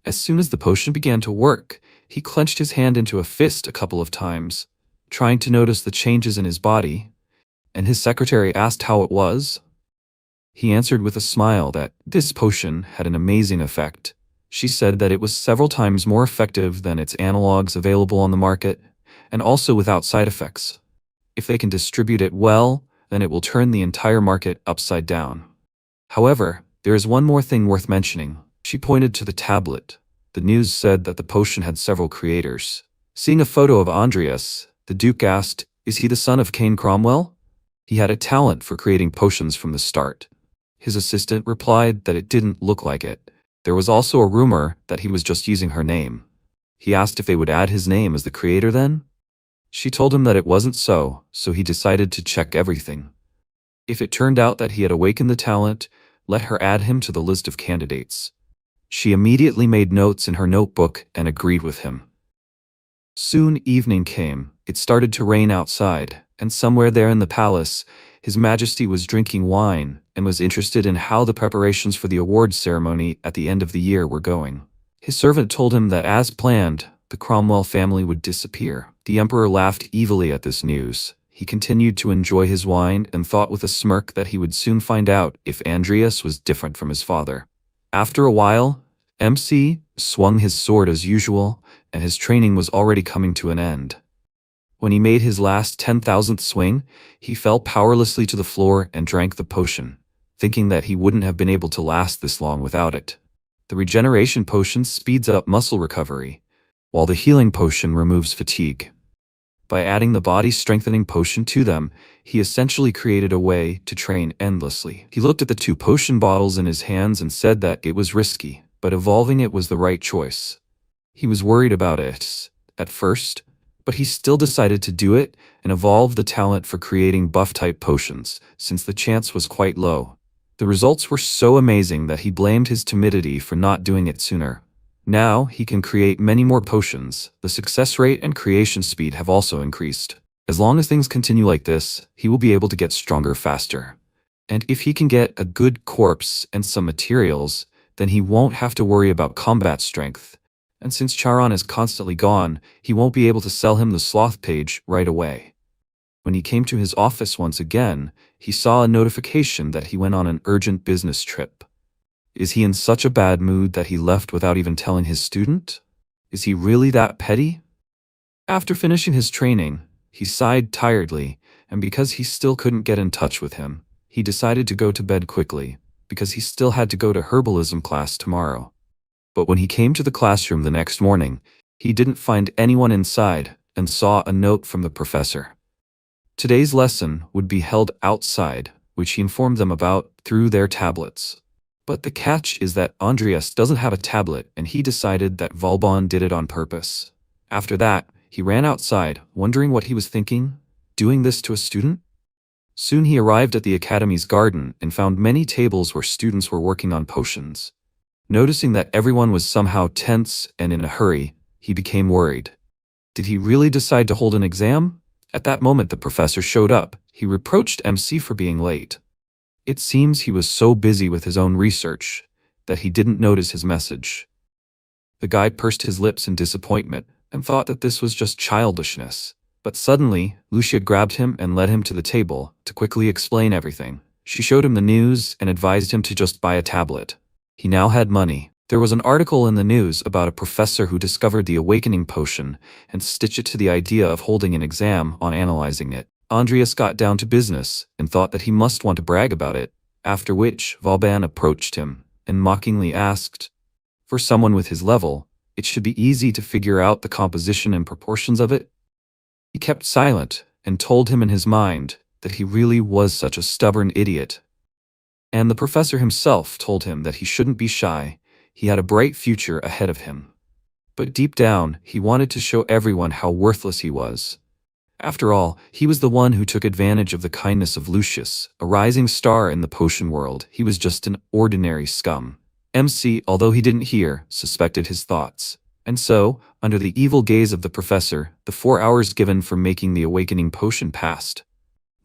As soon as the potion began to work, he clenched his hand into a fist a couple of times, trying to notice the changes in his body, and his secretary asked how it was. He answered with a smile that this potion had an amazing effect. She said that it was several times more effective than its analogs available on the market, and also without side effects. If they can distribute it well, then it will turn the entire market upside down. However, there is one more thing worth mentioning. She pointed to the tablet. The news said that the potion had several creators. Seeing a photo of Andreas, the Duke asked, "Is he the son of Cain Cromwell?" He had a talent for creating potions from the start. His assistant replied that it didn't look like it. There was also a rumor that he was just using her name. He asked if they would add his name as the creator then. She told him that it wasn't so he decided to check everything. If it turned out that he had awakened the talent, let her add him to the list of candidates. She immediately made notes in her notebook and agreed with him. Soon evening came. It started to rain outside, and somewhere there in the palace, His Majesty was drinking wine and was interested in how the preparations for the awards ceremony at the end of the year were going. His servant told him that as planned, the Cromwell family would disappear. The emperor laughed evilly at this news. He continued to enjoy his wine and thought with a smirk that he would soon find out if Andreas was different from his father. After a while, MC swung his sword as usual, and his training was already coming to an end. When he made his last 10,000th swing, he fell powerlessly to the floor and drank the potion, thinking that he wouldn't have been able to last this long without it. The regeneration potion speeds up muscle recovery, while the healing potion removes fatigue. By adding the body-strengthening potion to them, he essentially created a way to train endlessly. He looked at the 2 potion bottles in his hands and said that it was risky, but evolving it was the right choice. He was worried about it at first, but he still decided to do it and evolve the talent for creating buff-type potions, since the chance was quite low. The results were so amazing that he blamed his timidity for not doing it sooner. Now, he can create many more potions. The success rate and creation speed have also increased. As long as things continue like this, he will be able to get stronger faster. And if he can get a good corpse and some materials, then he won't have to worry about combat strength. And since Charon is constantly gone, he won't be able to sell him the sloth page right away. When he came to his office once again, he saw a notification that he went on an urgent business trip. Is he in such a bad mood that he left without even telling his student? Is he really that petty? After finishing his training, he sighed tiredly, and because he still couldn't get in touch with him, he decided to go to bed quickly, because he still had to go to herbalism class tomorrow. But when he came to the classroom the next morning, he didn't find anyone inside and saw a note from the professor. Today's lesson would be held outside, which he informed them about through their tablets. But the catch is that Andreas doesn't have a tablet, and he decided that Vauban did it on purpose. After that, he ran outside, wondering what he was thinking, doing this to a student? Soon he arrived at the academy's garden and found many tables where students were working on potions. Noticing that everyone was somehow tense and in a hurry, he became worried. Did he really decide to hold an exam? At that moment the professor showed up. He reproached MC for being late. It seems he was so busy with his own research that he didn't notice his message. The guy pursed his lips in disappointment and thought that this was just childishness. But suddenly, Lucia grabbed him and led him to the table to quickly explain everything. She showed him the news and advised him to just buy a tablet. He now had money. There was an article in the news about a professor who discovered the awakening potion and stitched it to the idea of holding an exam on analyzing it. Andreas got down to business and thought that he must want to brag about it, after which Vauban approached him and mockingly asked, "For someone with his level, it should be easy to figure out the composition and proportions of it?" He kept silent and told him in his mind that he really was such a stubborn idiot. And the professor himself told him that he shouldn't be shy. He had a bright future ahead of him. But deep down, he wanted to show everyone how worthless he was. After all, he was the one who took advantage of the kindness of Lucius, a rising star in the potion world. He was just an ordinary scum. MC, although he didn't hear, suspected his thoughts. And so, under the evil gaze of the professor, the 4 hours given for making the awakening potion passed.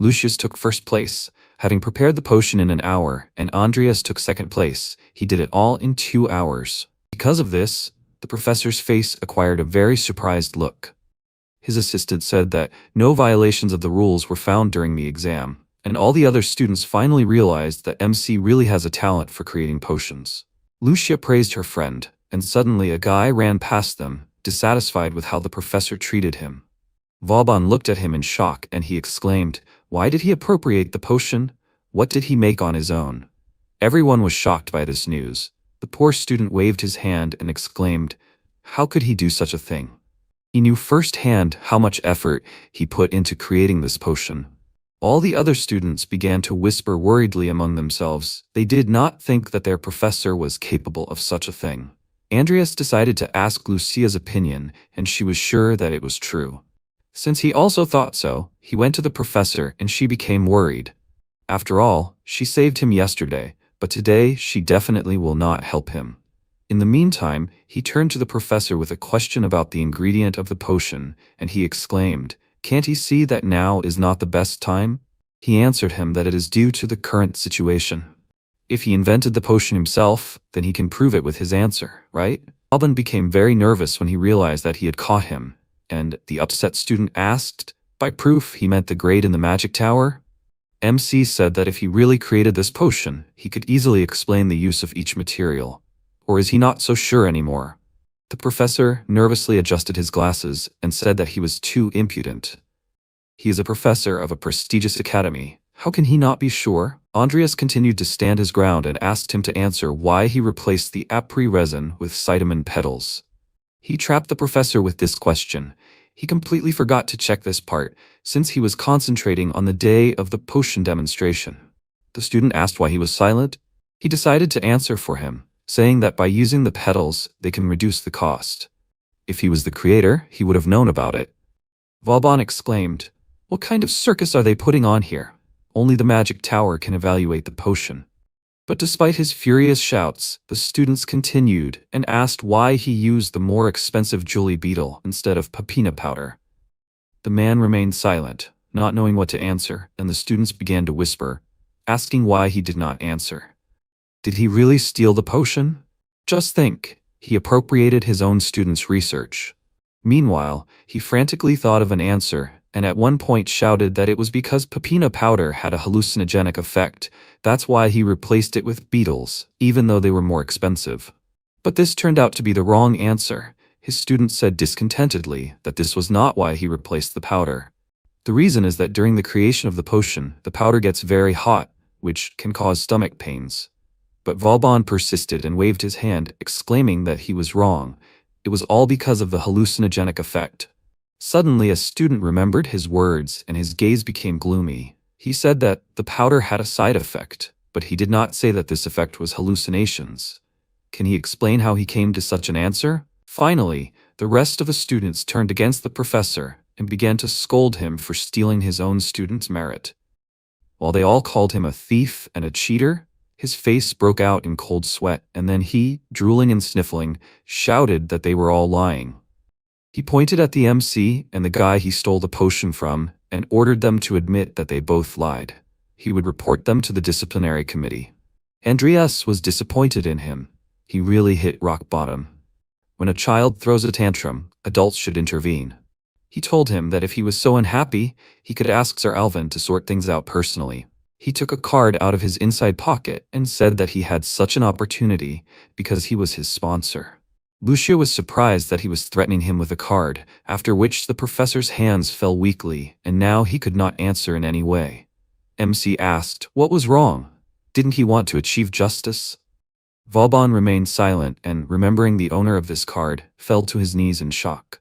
Lucius took first place, having prepared the potion in an hour, and Andreas took second place. He did it all in 2 hours. Because of this, the professor's face acquired a very surprised look. His assistant said that no violations of the rules were found during the exam, and all the other students finally realized that MC really has a talent for creating potions. Lucia praised her friend, and suddenly a guy ran past them, dissatisfied with how the professor treated him. Vauban looked at him in shock and he exclaimed, "Why did he appropriate the potion? What did he make on his own?" Everyone was shocked by this news. The poor student waved his hand and exclaimed, "How could he do such a thing?" He knew firsthand how much effort he put into creating this potion. All the other students began to whisper worriedly among themselves. They did not think that their professor was capable of such a thing. Andreas decided to ask Lucia's opinion, and she was sure that it was true. Since he also thought so, he went to the professor and she became worried. After all, she saved him yesterday, but today she definitely will not help him. In the meantime, he turned to the professor with a question about the ingredient of the potion, and he exclaimed, "Can't he see that now is not the best time?" He answered him that it is due to the current situation. If he invented the potion himself, then he can prove it with his answer, right? Alban became very nervous when he realized that he had caught him, and the upset student asked, by proof he meant the grade in the magic tower? MC said that if he really created this potion, he could easily explain the use of each material. Or is he not so sure anymore? The professor nervously adjusted his glasses and said that he was too impudent. He is a professor of a prestigious academy. How can he not be sure? Andreas continued to stand his ground and asked him to answer why he replaced the apri resin with cinnamon petals. He trapped the professor with this question. He completely forgot to check this part, since he was concentrating on the day of the potion demonstration. The student asked why he was silent. He decided to answer for him, saying that by using the petals, they can reduce the cost. If he was the creator, he would have known about it. Vauban exclaimed, "What kind of circus are they putting on here? Only the magic tower can evaluate the potion." But despite his furious shouts, the students continued and asked why he used the more expensive Julie beetle instead of papina powder. The man remained silent, not knowing what to answer, and the students began to whisper, asking why he did not answer. Did he really steal the potion? Just think, he appropriated his own students' research. Meanwhile, he frantically thought of an answer, and at one point shouted that it was because papina powder had a hallucinogenic effect. That's why he replaced it with beetles, even though they were more expensive. But this turned out to be the wrong answer. His students said discontentedly that this was not why he replaced the powder. The reason is that during the creation of the potion, the powder gets very hot, which can cause stomach pains. But Vauban persisted and waved his hand, exclaiming that he was wrong. It was all because of the hallucinogenic effect. Suddenly, a student remembered his words and his gaze became gloomy. He said that the powder had a side effect, but he did not say that this effect was hallucinations. Can he explain how he came to such an answer? Finally, the rest of the students turned against the professor and began to scold him for stealing his own student's merit. While they all called him a thief and a cheater, his face broke out in cold sweat, and then he, drooling and sniffling, shouted that they were all lying. He pointed at the MC and the guy he stole the potion from and ordered them to admit that they both lied. He would report them to the disciplinary committee. Andreas was disappointed in him. He really hit rock bottom. When a child throws a tantrum, adults should intervene. He told him that if he was so unhappy, he could ask Sir Alvin to sort things out personally. He took a card out of his inside pocket and said that he had such an opportunity because he was his sponsor. Lucia was surprised that he was threatening him with a card, after which the professor's hands fell weakly, and now he could not answer in any way. MC asked, what was wrong? Didn't he want to achieve justice? Vauban remained silent and, remembering the owner of this card, fell to his knees in shock.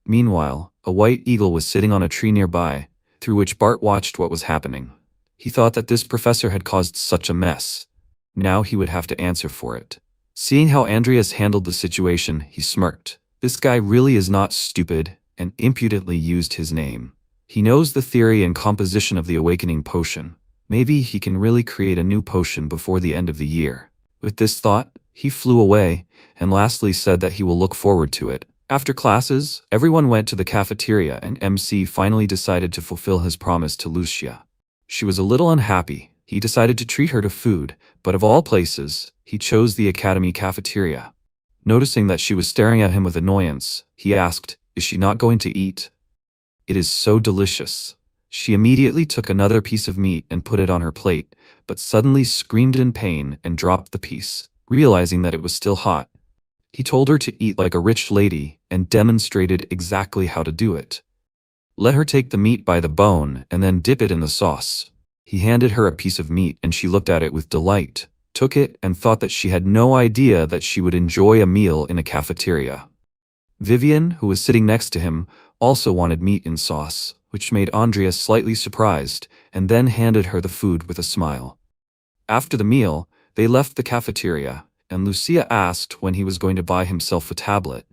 Meanwhile, a white eagle was sitting on a tree nearby, through which Bart watched what was happening. He thought that this professor had caused such a mess. Now he would have to answer for it. Seeing how Andreas handled the situation, he smirked. This guy really is not stupid, and impudently used his name. He knows the theory and composition of the awakening potion. Maybe he can really create a new potion before the end of the year. With this thought, he flew away, and lastly said that he will look forward to it. After classes, everyone went to the cafeteria and MC finally decided to fulfill his promise to Lucia. She was a little unhappy. He decided to treat her to food, but of all places, he chose the academy cafeteria. Noticing that she was staring at him with annoyance, he asked, is she not going to eat? It is so delicious. She immediately took another piece of meat and put it on her plate, but suddenly screamed in pain and dropped the piece, realizing that it was still hot. He told her to eat like a rich lady and demonstrated exactly how to do it. Let her take the meat by the bone and then dip it in the sauce. He handed her a piece of meat and she looked at it with delight, took it and thought that she had no idea that she would enjoy a meal in a cafeteria. Vivian, who was sitting next to him, also wanted meat in sauce, which made Andrea slightly surprised, and then handed her the food with a smile. After the meal, they left the cafeteria, and Lucia asked when he was going to buy himself a tablet.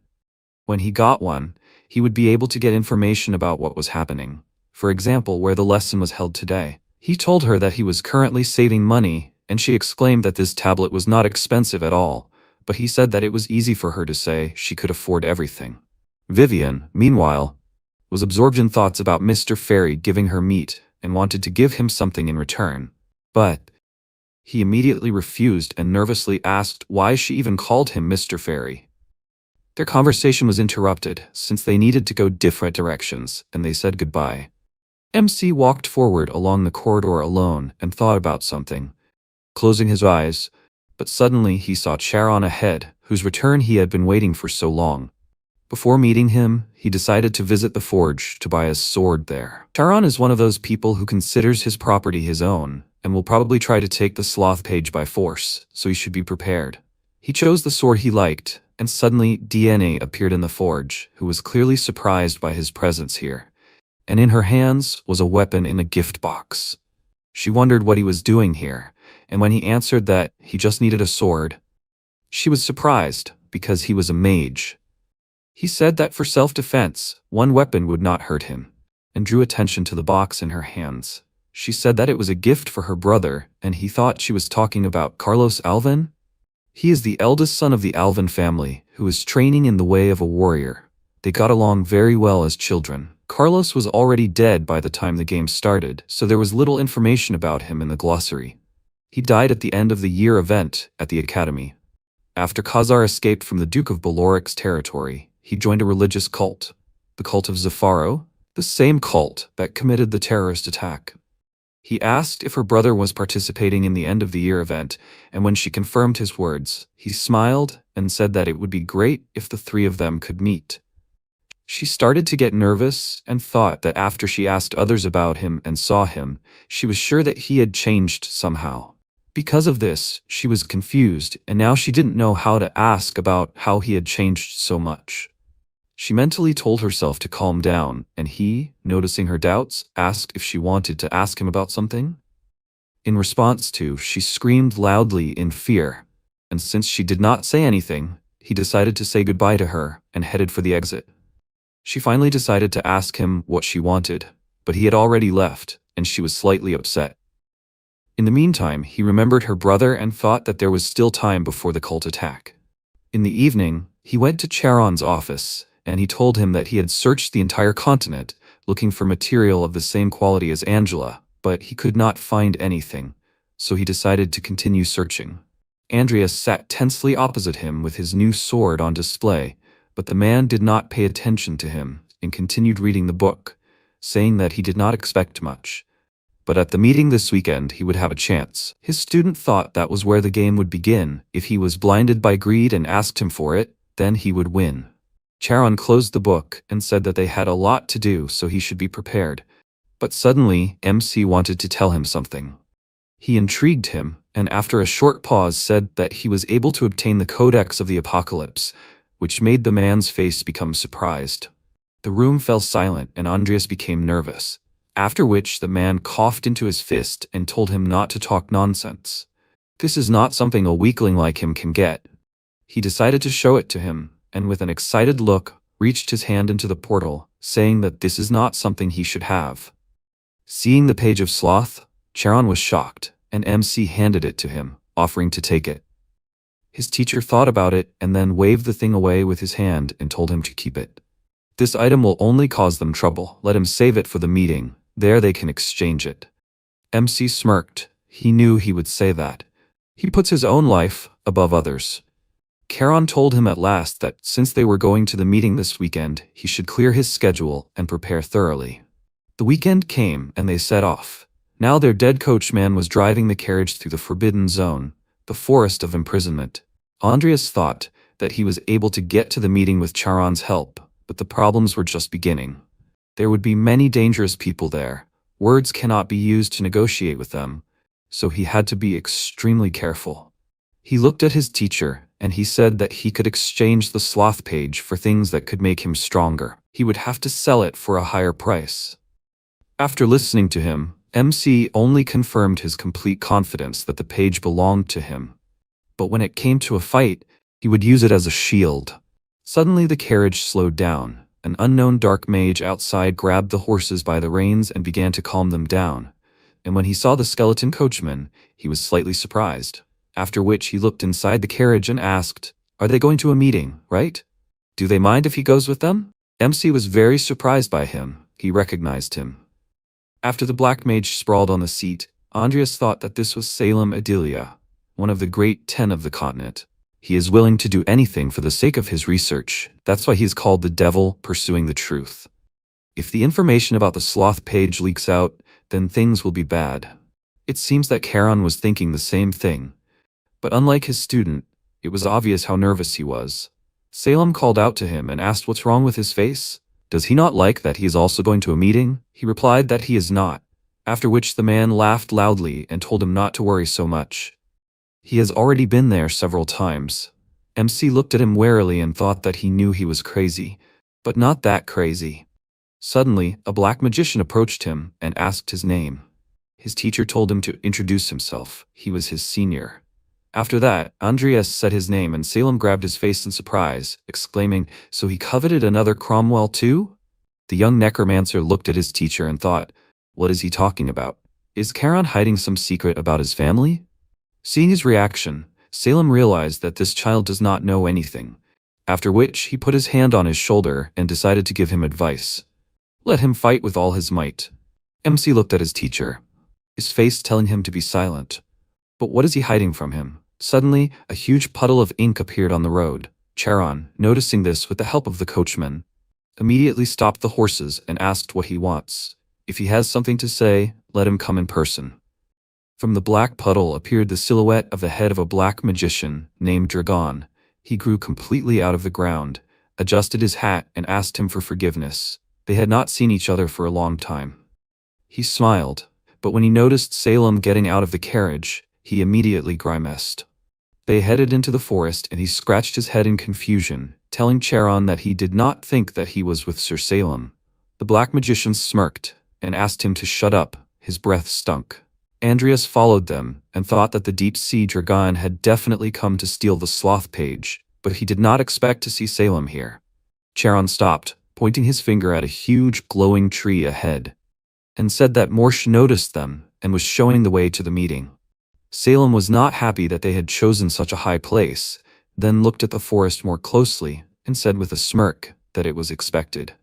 When he got one, he would be able to get information about what was happening. For example, where the lesson was held today. He told her that he was currently saving money, and she exclaimed that this tablet was not expensive at all, but he said that it was easy for her to say she could afford everything. Vivian, meanwhile, was absorbed in thoughts about Mr. Fairy giving her meat and wanted to give him something in return. But he immediately refused and nervously asked why she even called him Mr. Fairy. Their conversation was interrupted since they needed to go different directions, and they said goodbye. MC walked forward along the corridor alone and thought about something, closing his eyes, but suddenly he saw Charon ahead, whose return he had been waiting for so long. Before meeting him, he decided to visit the forge to buy a sword there. Charon is one of those people who considers his property his own, and will probably try to take the sloth page by force, so he should be prepared. He chose the sword he liked, and suddenly DNA appeared in the forge, who was clearly surprised by his presence here. And in her hands was a weapon in a gift box. She wondered what he was doing here, and when he answered that he just needed a sword, she was surprised because he was a mage. He said that for self-defense, one weapon would not hurt him, and drew attention to the box in her hands. She said that it was a gift for her brother, and he thought she was talking about Carlos Alvin. He is the eldest son of the Alvin family, who is training in the way of a warrior. They got along very well as children. Carlos was already dead by the time the game started, so there was little information about him in the glossary. He died at the end of the year event at the academy. After Khazar escaped from the Duke of Baloric's territory, he joined a religious cult, the cult of Zafaro, the same cult that committed the terrorist attack. He asked if her brother was participating in the end-of-the-year event, and when she confirmed his words, he smiled and said that it would be great if the three of them could meet. She started to get nervous and thought that after she asked others about him and saw him, she was sure that he had changed somehow. Because of this, she was confused, and now she didn't know how to ask about how he had changed so much. She mentally told herself to calm down, and he, noticing her doubts, asked if she wanted to ask him about something. In response to, she screamed loudly in fear, and since she did not say anything, he decided to say goodbye to her and headed for the exit. She finally decided to ask him what she wanted, but he had already left, and she was slightly upset. In the meantime, he remembered her brother and thought that there was still time before the cult attack. In the evening, he went to Charon's office, and he told him that he had searched the entire continent, looking for material of the same quality as Angela, but he could not find anything, so he decided to continue searching. Andreas sat tensely opposite him with his new sword on display, but the man did not pay attention to him and continued reading the book, saying that he did not expect much. But at the meeting this weekend he would have a chance. His student thought that was where the game would begin. If he was blinded by greed and asked him for it, then he would win. Charon closed the book and said that they had a lot to do, so he should be prepared. But suddenly, MC wanted to tell him something. He intrigued him, and after a short pause said that he was able to obtain the Codex of the Apocalypse, which made the man's face become surprised. The room fell silent and Andreas became nervous, after which the man coughed into his fist and told him not to talk nonsense. This is not something a weakling like him can get. He decided to show it to him, and with an excited look, reached his hand into the portal, saying that this is not something he should have. Seeing the page of sloth, Charon was shocked, and MC handed it to him, offering to take it. His teacher thought about it and then waved the thing away with his hand and told him to keep it. This item will only cause them trouble. Let him save it for the meeting. There they can exchange it. MC smirked. He knew he would say that. He puts his own life above others. Charon told him at last that since they were going to the meeting this weekend, he should clear his schedule and prepare thoroughly. The weekend came and they set off. Now their dead coachman was driving the carriage through the forbidden zone, the forest of imprisonment. Andreas thought that he was able to get to the meeting with Charon's help, but the problems were just beginning. There would be many dangerous people there. Words cannot be used to negotiate with them, so he had to be extremely careful. He looked at his teacher, and he said that he could exchange the sloth page for things that could make him stronger. He would have to sell it for a higher price. After listening to him, MC only confirmed his complete confidence that the page belonged to him. But when it came to a fight, he would use it as a shield. Suddenly the carriage slowed down. An unknown dark mage outside grabbed the horses by the reins and began to calm them down. And when he saw the skeleton coachman, he was slightly surprised. After which he looked inside the carriage and asked, "Are they going to a meeting, right? Do they mind if he goes with them?" MC was very surprised by him. He recognized him. After the black mage sprawled on the seat, Andreas thought that this was Salem Adelia, one of the great 10 of the continent. He is willing to do anything for the sake of his research. That's why he is called the devil pursuing the truth. If the information about the sloth page leaks out, then things will be bad. It seems that Charon was thinking the same thing. But unlike his student, it was obvious how nervous he was. Salem called out to him and asked what's wrong with his face. Does he not like that he is also going to a meeting? He replied that he is not, after which the man laughed loudly and told him not to worry so much. He has already been there several times. MC looked at him warily and thought that he knew he was crazy, but not that crazy. Suddenly, a black magician approached him and asked his name. His teacher told him to introduce himself. He was his senior. After that, Andreas said his name and Salem grabbed his face in surprise, exclaiming, "So he coveted another Cromwell too?" The young necromancer looked at his teacher and thought, "What is he talking about? Is Charon hiding some secret about his family?" Seeing his reaction, Salem realized that this child does not know anything, after which he put his hand on his shoulder and decided to give him advice. Let him fight with all his might. MC looked at his teacher, his face telling him to be silent. But what is he hiding from him? Suddenly, a huge puddle of ink appeared on the road. Charon, noticing this with the help of the coachman, immediately stopped the horses and asked what he wants. If he has something to say, let him come in person. From the black puddle appeared the silhouette of the head of a black magician named Dragon. He grew completely out of the ground, adjusted his hat and asked him for forgiveness. They had not seen each other for a long time. He smiled, but when he noticed Salem getting out of the carriage, he immediately grimaced. They headed into the forest and he scratched his head in confusion, telling Charon that he did not think that he was with Sir Salem. The black magician smirked and asked him to shut up. His breath stunk. Andreas followed them and thought that the deep-sea dragon had definitely come to steal the sloth page, but he did not expect to see Salem here. Charon stopped, pointing his finger at a huge glowing tree ahead, and said that Morsh noticed them and was showing the way to the meeting. Salem was not happy that they had chosen such a high place, then looked at the forest more closely and said with a smirk that it was expected.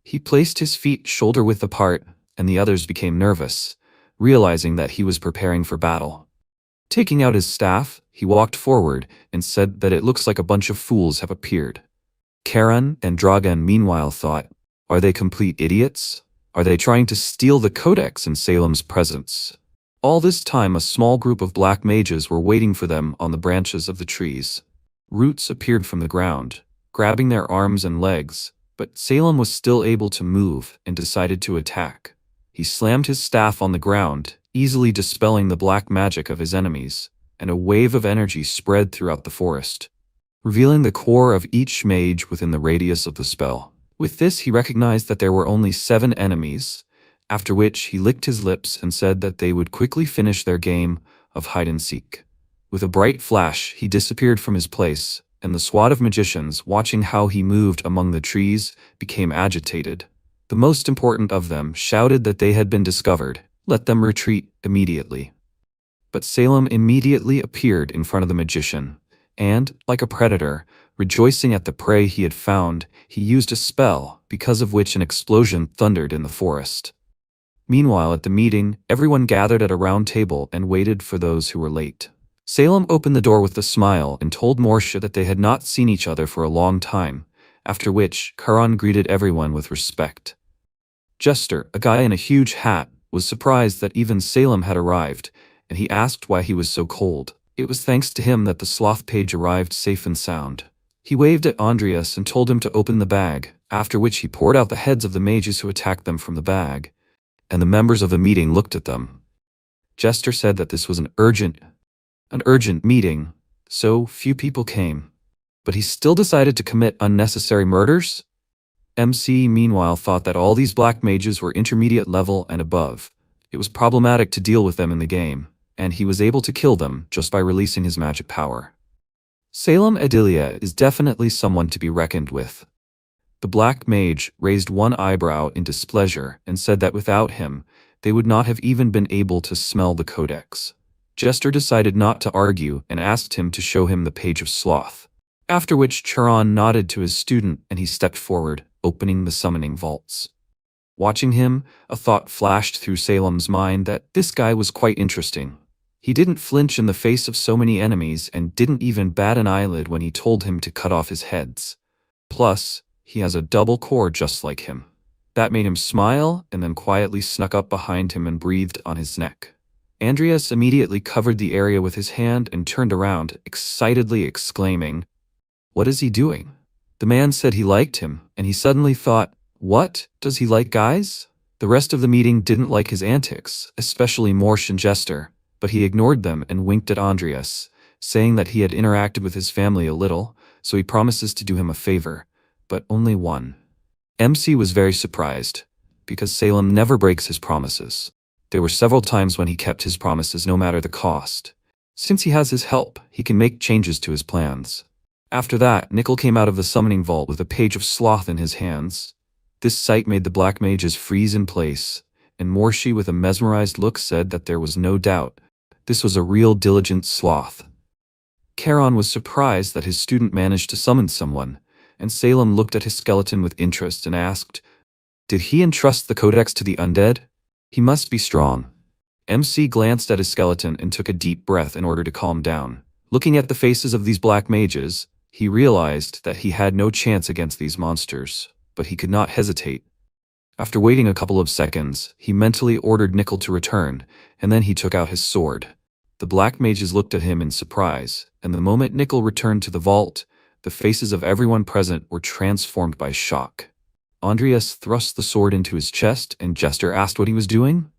He placed his feet shoulder-width apart, and the others became nervous, realizing that he was preparing for battle. Taking out his staff, he walked forward and said that it looks like a bunch of fools have appeared. Charon and Dragan meanwhile thought, are they complete idiots? Are they trying to steal the codex in Salem's presence? All this time a small group of black mages were waiting for them on the branches of the trees. Roots appeared from the ground, grabbing their arms and legs, but Salem was still able to move and decided to attack. He slammed his staff on the ground, easily dispelling the black magic of his enemies, and a wave of energy spread throughout the forest, revealing the core of each mage within the radius of the spell. With this he recognized that there were only 7 enemies, after which he licked his lips and said that they would quickly finish their game of hide-and-seek. With a bright flash, he disappeared from his place, and the squad of magicians, watching how he moved among the trees, became agitated. The most important of them shouted that they had been discovered. Let them retreat immediately. But Salem immediately appeared in front of the magician, and, like a predator, rejoicing at the prey he had found, he used a spell, because of which an explosion thundered in the forest. Meanwhile, at the meeting, everyone gathered at a round table and waited for those who were late. Salem opened the door with a smile and told Morsha that they had not seen each other for a long time, after which Charon greeted everyone with respect. Jester, a guy in a huge hat, was surprised that even Salem had arrived, and he asked why he was so cold. It was thanks to him that the sloth page arrived safe and sound. He waved at Andreas and told him to open the bag, after which he poured out the heads of the mages who attacked them from the bag, and the members of the meeting looked at them. Jester said that this was an urgent meeting, so few people came. But he still decided to commit unnecessary murders? MC meanwhile thought that all these black mages were intermediate level and above. It was problematic to deal with them in the game, and he was able to kill them just by releasing his magic power. Salem Adelia is definitely someone to be reckoned with. The black mage raised one eyebrow in displeasure and said that without him, they would not have even been able to smell the codex. Jester decided not to argue and asked him to show him the page of sloth, after which Charon nodded to his student and he stepped forward, opening the summoning vaults. Watching him, a thought flashed through Salem's mind that this guy was quite interesting. He didn't flinch in the face of so many enemies and didn't even bat an eyelid when he told him to cut off his heads. Plus, he has a double core just like him. That made him smile and then quietly snuck up behind him and breathed on his neck. Andreas immediately covered the area with his hand and turned around, excitedly exclaiming, "What is he doing?" The man said he liked him, and he suddenly thought, what? Does he like guys? The rest of the meeting didn't like his antics, especially Morsh and Jester, but he ignored them and winked at Andreas, saying that he had interacted with his family a little, so he promises to do him a favor, but only one. MC was very surprised, because Salem never breaks his promises. There were several times when he kept his promises no matter the cost. Since he has his help, he can make changes to his plans. After that, Nickel came out of the summoning vault with a page of sloth in his hands. This sight made the black mages freeze in place, and Morshi with a mesmerized look said that there was no doubt this was a real diligent sloth. Charon was surprised that his student managed to summon someone, and Salem looked at his skeleton with interest and asked, did he entrust the codex to the undead? He must be strong. MC glanced at his skeleton and took a deep breath in order to calm down. Looking at the faces of these black mages, he realized that he had no chance against these monsters, but he could not hesitate. After waiting a couple of seconds, he mentally ordered Nickel to return, and then he took out his sword. The black mages looked at him in surprise, and the moment Nickel returned to the vault, the faces of everyone present were transformed by shock. Andreas thrust the sword into his chest and Jester asked what he was doing.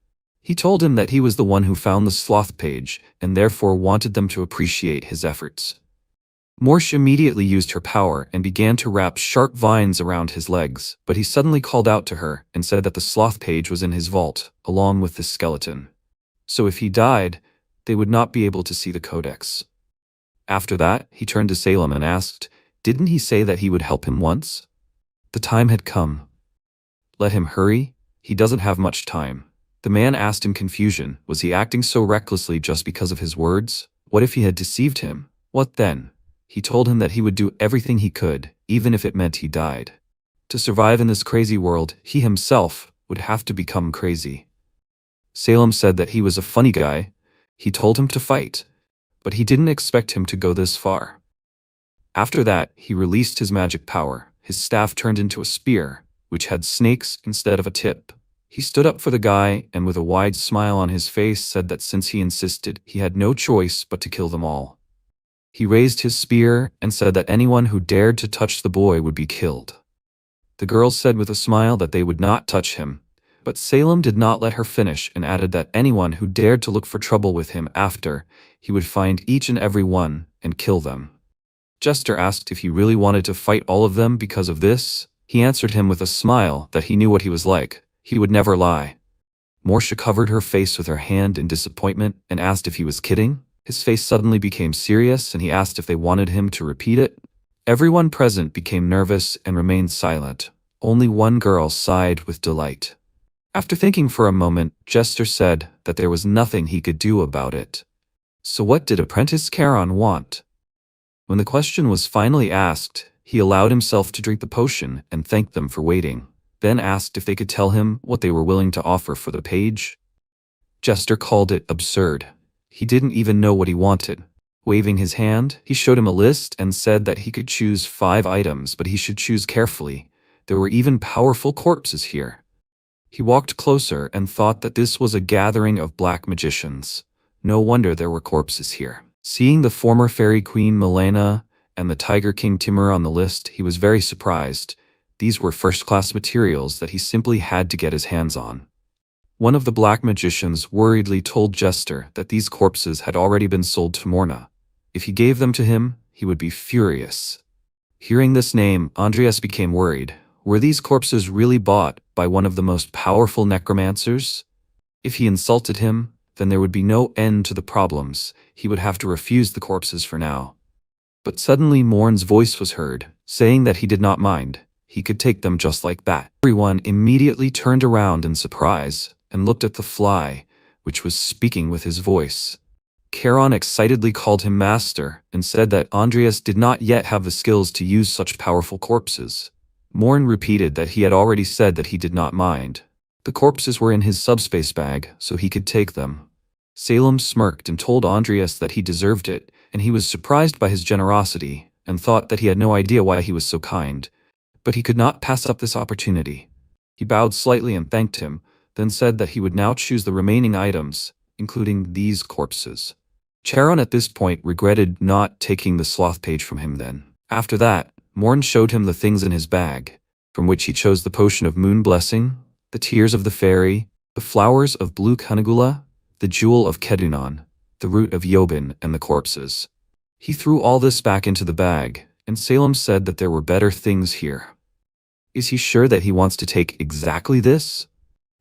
He told him that he was the one who found the sloth page and therefore wanted them to appreciate his efforts. Morsh immediately used her power and began to wrap sharp vines around his legs, but he suddenly called out to her and said that the sloth page was in his vault, along with the skeleton. So if he died, they would not be able to see the codex. After that, he turned to Salem and asked, "Didn't he say that he would help him once? The time had come. Let him hurry, he doesn't have much time." The man asked in confusion, was he acting so recklessly just because of his words? What if he had deceived him? What then? He told him that he would do everything he could, even if it meant he died. To survive in this crazy world, he himself would have to become crazy. Salem said that he was a funny guy. He told him to fight, but he didn't expect him to go this far. After that, he released his magic power. His staff turned into a spear, which had snakes instead of a tip. He stood up for the guy and with a wide smile on his face said that since he insisted, he had no choice but to kill them all. He raised his spear and said that anyone who dared to touch the boy would be killed. The girls said with a smile that they would not touch him, but Salem did not let her finish and added that anyone who dared to look for trouble with him after, he would find each and every one and kill them. Jester asked if he really wanted to fight all of them because of this. He answered him with a smile that he knew what he was like. He would never lie. Morsha covered her face with her hand in disappointment and asked if he was kidding. His face suddenly became serious and he asked if they wanted him to repeat it. Everyone present became nervous and remained silent. Only one girl sighed with delight. After thinking for a moment, Jester said that there was nothing he could do about it. So what did Apprentice Charon want? When the question was finally asked, he allowed himself to drink the potion and thanked them for waiting, then asked if they could tell him what they were willing to offer for the page. Jester called it absurd. He didn't even know what he wanted. Waving his hand, he showed him a list and said that he could choose 5 items, but he should choose carefully. There were even powerful corpses here. He walked closer and thought that this was a gathering of black magicians. No wonder there were corpses here. Seeing the former fairy queen Milena and the tiger king Timur on the list, he was very surprised. These were first-class materials that he simply had to get his hands on. One of the black magicians worriedly told Jester that these corpses had already been sold to Morna. If he gave them to him, he would be furious. Hearing this name, Andreas became worried. Were these corpses really bought by one of the most powerful necromancers? If he insulted him, then there would be no end to the problems. He would have to refuse the corpses for now. But suddenly Morn's voice was heard, saying that he did not mind. He could take them just like that. Everyone immediately turned around in surprise and looked at the fly, which was speaking with his voice. Charon excitedly called him master and said that Andreas did not yet have the skills to use such powerful corpses. Morn repeated that he had already said that he did not mind. The corpses were in his subspace bag, so he could take them. Salem smirked and told Andreas that he deserved it, and he was surprised by his generosity and thought that he had no idea why he was so kind. But he could not pass up this opportunity. He bowed slightly and thanked him, then said that he would now choose the remaining items, including these corpses. Charon at this point regretted not taking the sloth page from him then. After that, Morn showed him the things in his bag, from which he chose the potion of moon blessing, the tears of the fairy, the flowers of blue Canigula, the jewel of Kedunon, the root of Yobin, and the corpses. He threw all this back into the bag, and Salem said that there were better things here. Is he sure that he wants to take exactly this?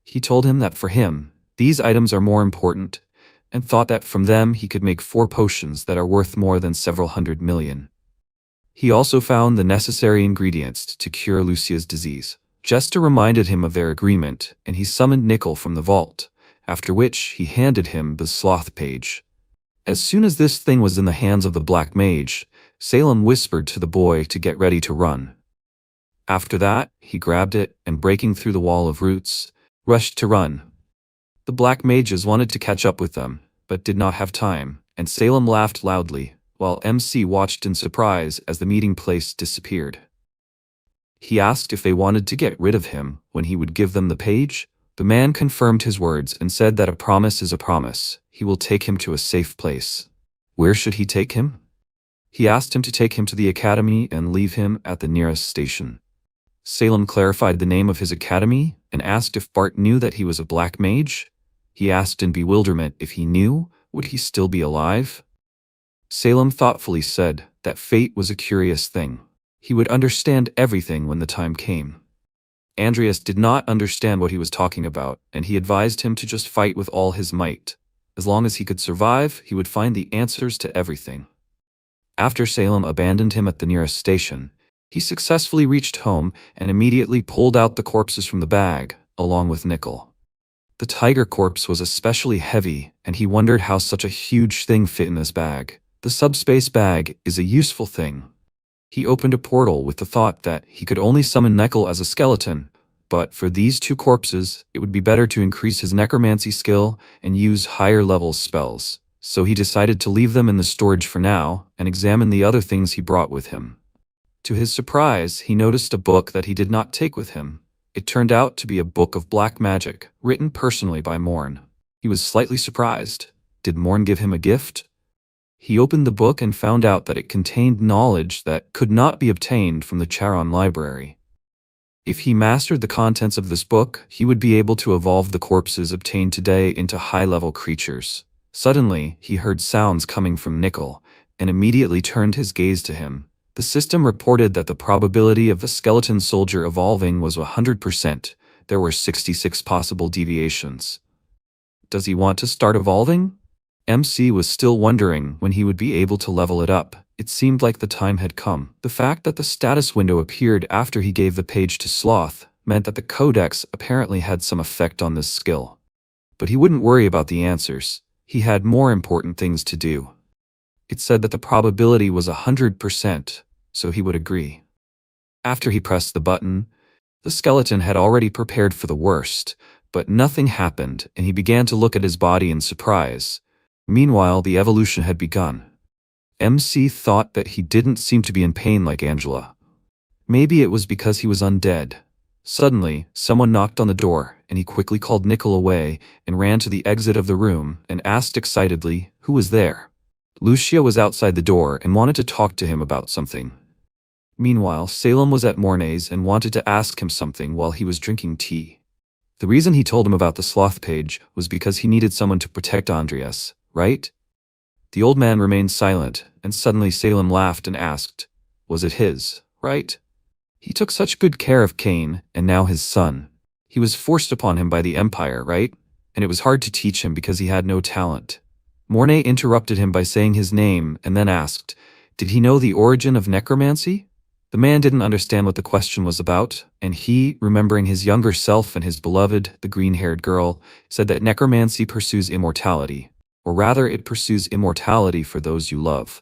He told him that for him, these items are more important, and thought that from them he could make 4 potions that are worth more than several hundred million. He also found the necessary ingredients to cure Lucia's disease. Jester reminded him of their agreement, and he summoned Nickel from the vault, after which he handed him the sloth page. As soon as this thing was in the hands of the black mage, Salem whispered to the boy to get ready to run. After that, he grabbed it and breaking through the wall of roots, rushed to run. The black mages wanted to catch up with them, but did not have time, and Salem laughed loudly, while MC watched in surprise as the meeting place disappeared. He asked if they wanted to get rid of him when he would give them the page. The man confirmed his words and said that a promise is a promise. He will take him to a safe place. Where should he take him? He asked him to take him to the academy and leave him at the nearest station. Salem clarified the name of his academy and asked if Bart knew that he was a black mage. He asked in bewilderment if he knew, would he still be alive? Salem thoughtfully said that fate was a curious thing. He would understand everything when the time came. Andreas did not understand what he was talking about, and he advised him to just fight with all his might. As long as he could survive, he would find the answers to everything. After Salem abandoned him at the nearest station, he successfully reached home and immediately pulled out the corpses from the bag, along with Nickel. The tiger corpse was especially heavy, and he wondered how such a huge thing fit in this bag. The subspace bag is a useful thing. He opened a portal with the thought that he could only summon Nickel as a skeleton, but for these two corpses, it would be better to increase his necromancy skill and use higher-level spells. So he decided to leave them in the storage for now and examine the other things he brought with him. To his surprise, he noticed a book that he did not take with him. It turned out to be a book of black magic, written personally by Morn. He was slightly surprised. Did Morn give him a gift? He opened the book and found out that it contained knowledge that could not be obtained from the Charon library. If he mastered the contents of this book, he would be able to evolve the corpses obtained today into high-level creatures. Suddenly, he heard sounds coming from Nickel, and immediately turned his gaze to him. The system reported that the probability of the skeleton soldier evolving was 100%. There were 66 possible deviations. Does he want to start evolving? MC was still wondering when he would be able to level it up. It seemed like the time had come. The fact that the status window appeared after he gave the page to Sloth meant that the codex apparently had some effect on this skill. But he wouldn't worry about the answers. He had more important things to do. It said that the probability was 100%, so he would agree. After he pressed the button, the skeleton had already prepared for the worst, but nothing happened, and he began to look at his body in surprise. Meanwhile, the evolution had begun. MC thought that he didn't seem to be in pain like Angela. Maybe it was because he was undead. Suddenly, someone knocked on the door, and he quickly called Nickel away and ran to the exit of the room and asked excitedly who was there. Lucia was outside the door and wanted to talk to him about something. Meanwhile, Salem was at Mornay's and wanted to ask him something while he was drinking tea. The reason he told him about the sloth page was because he needed someone to protect Andreas, right? The old man remained silent, and suddenly Salem laughed and asked, was it his, right? He took such good care of Cain, and now his son. He was forced upon him by the Empire, right? And it was hard to teach him because he had no talent. Mornay interrupted him by saying his name and then asked, did he know the origin of necromancy? The man didn't understand what the question was about, and he, remembering his younger self and his beloved, the green-haired girl, said that necromancy pursues immortality, or rather it pursues immortality for those you love.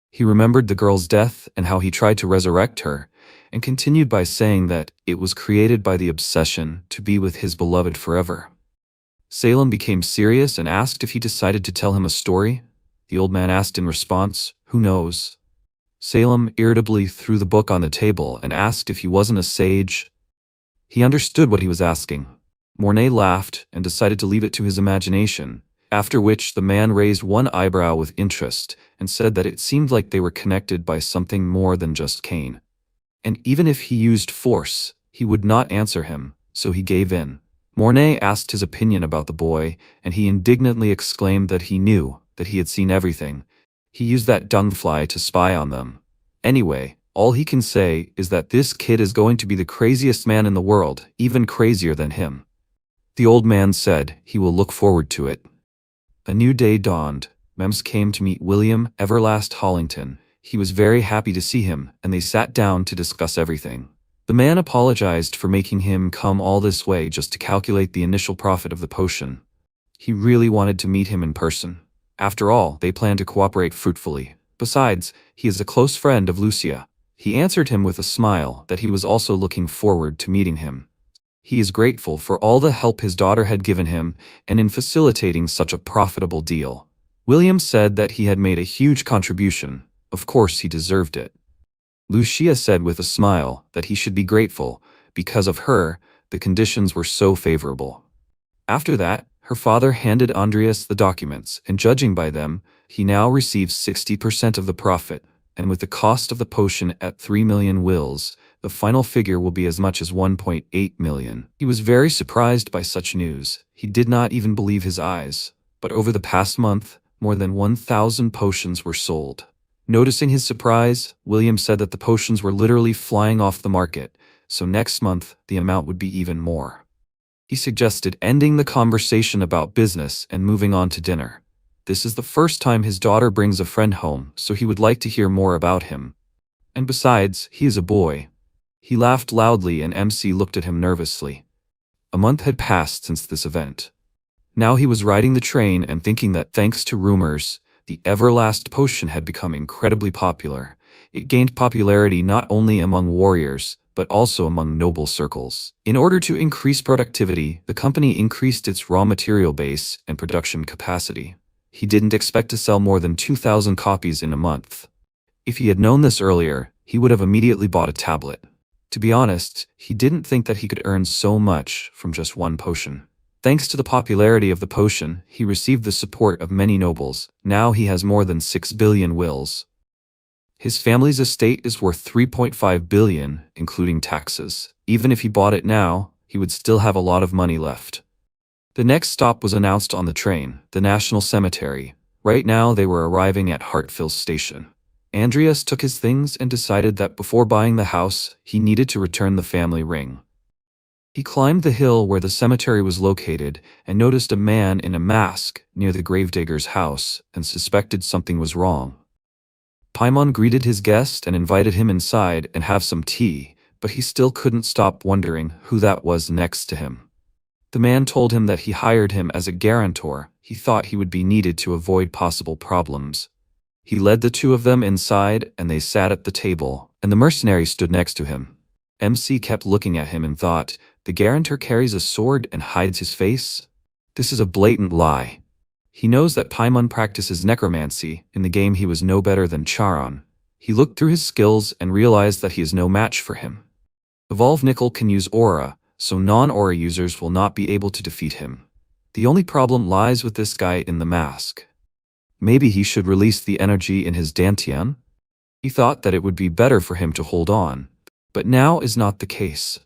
He remembered the girl's death and how he tried to resurrect her, and continued by saying that it was created by the obsession to be with his beloved forever. Salem became serious and asked if he decided to tell him a story. The old man asked in response, who knows? Salem irritably threw the book on the table and asked if he wasn't a sage. He understood what he was asking. Mornay laughed and decided to leave it to his imagination, after which the man raised one eyebrow with interest and said that it seemed like they were connected by something more than just Cain. And even if he used force, he would not answer him, so he gave in. Mornay asked his opinion about the boy, and he indignantly exclaimed that he knew, that he had seen everything. He used that dungfly to spy on them. Anyway, all he can say is that this kid is going to be the craziest man in the world, even crazier than him. The old man said he will look forward to it. A new day dawned. Mems came to meet William Everlast Hollington. He was very happy to see him, and they sat down to discuss everything. The man apologized for making him come all this way just to calculate the initial profit of the potion. He really wanted to meet him in person. After all, they planned to cooperate fruitfully. Besides, he is a close friend of Lucia. He answered him with a smile that he was also looking forward to meeting him. He is grateful for all the help his daughter had given him and in facilitating such a profitable deal. William said that he had made a huge contribution. Of course, he deserved it. Lucia said with a smile that he should be grateful because of her, the conditions were so favorable. After that, her father handed Andreas the documents, and judging by them, he now receives 60% of the profit, and with the cost of the potion at 3 million wills, The final figure will be as much as 1.8 million. He was very surprised by such news. He did not even believe his eyes. But over the past month, more than 1,000 potions were sold. Noticing his surprise, William said that the potions were literally flying off the market, so next month the amount would be even more. He suggested ending the conversation about business and moving on to dinner. This is the first time his daughter brings a friend home, so he would like to hear more about him. And besides, he is a boy. He laughed loudly and MC looked at him nervously. A month had passed since this event. Now he was riding the train and thinking that thanks to rumors, the Everlast potion had become incredibly popular. It gained popularity not only among warriors, but also among noble circles. In order to increase productivity, the company increased its raw material base and production capacity. He didn't expect to sell more than 2,000 copies in a month. If he had known this earlier, he would have immediately bought a tablet. To be honest, he didn't think that he could earn so much from just one potion. Thanks to the popularity of the potion, he received the support of many nobles. Now he has more than 6 billion wills. His family's estate is worth 3.5 billion, including taxes. Even if he bought it now, he would still have a lot of money left. The next stop was announced on the train, the National Cemetery. Right now they were arriving at Hartfield's station. Andreas took his things and decided that before buying the house, he needed to return the family ring. He climbed the hill where the cemetery was located and noticed a man in a mask near the gravedigger's house and suspected something was wrong. Paimon greeted his guest and invited him inside and have some tea, but he still couldn't stop wondering who that was next to him. The man told him that he hired him as a guarantor. He thought he would be needed to avoid possible problems. He led the two of them inside and they sat at the table, and the mercenary stood next to him. MC kept looking at him and thought, the guarantor carries a sword and hides his face? This is a blatant lie. He knows that Paimon practices necromancy. In the game he was no better than Charon. He looked through his skills and realized that he is no match for him. Evolved Nickel can use aura, so non-aura users will not be able to defeat him. The only problem lies with this guy in the mask. Maybe he should release the energy in his dantian? He thought that it would be better for him to hold on, but now is not the case.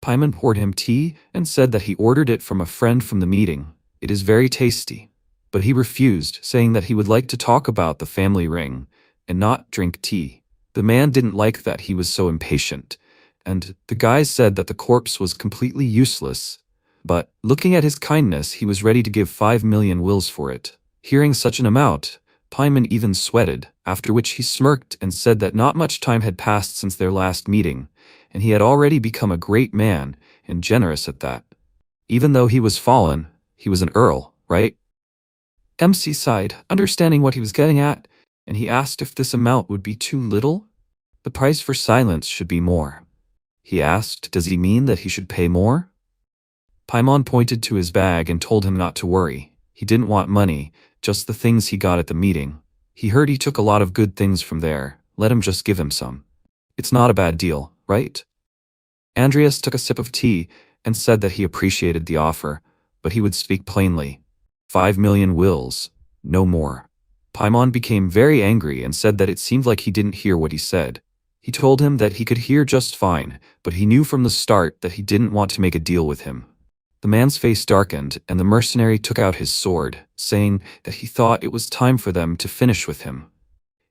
Paimon poured him tea and said that he ordered it from a friend from the meeting. It is very tasty. But he refused, saying that he would like to talk about the family ring and not drink tea. The man didn't like that he was so impatient, and the guy said that the corpse was completely useless. But, looking at his kindness, he was ready to give 5 million wills for it. Hearing such an amount, Paimon even sweated, after which he smirked and said that not much time had passed since their last meeting, and he had already become a great man, and generous at that. Even though he was fallen, he was an earl, right? MC sighed, understanding what he was getting at, and he asked if this amount would be too little. The price for silence should be more. He asked, does he mean that he should pay more? Paimon pointed to his bag and told him not to worry. He didn't want money, just the things he got at the meeting. He heard he took a lot of good things from there. Let him just give him some. It's not a bad deal, right? Andreas took a sip of tea and said that he appreciated the offer, but he would speak plainly. 5 million wills, no more. Paimon became very angry and said that it seemed like he didn't hear what he said. He told him that he could hear just fine, but he knew from the start that he didn't want to make a deal with him. The man's face darkened, and the mercenary took out his sword, saying that he thought it was time for them to finish with him.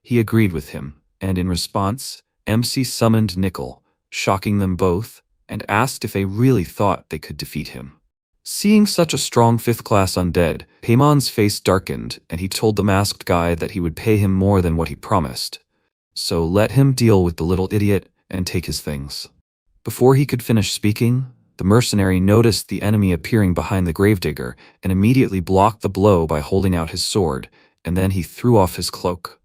He agreed with him, and in response, MC summoned Nickel, shocking them both, and asked if they really thought they could defeat him. Seeing such a strong 5th-class undead, Paimon's face darkened, and he told the masked guy that he would pay him more than what he promised. So let him deal with the little idiot and take his things. Before he could finish speaking, the mercenary noticed the enemy appearing behind the gravedigger and immediately blocked the blow by holding out his sword, and then he threw off his cloak.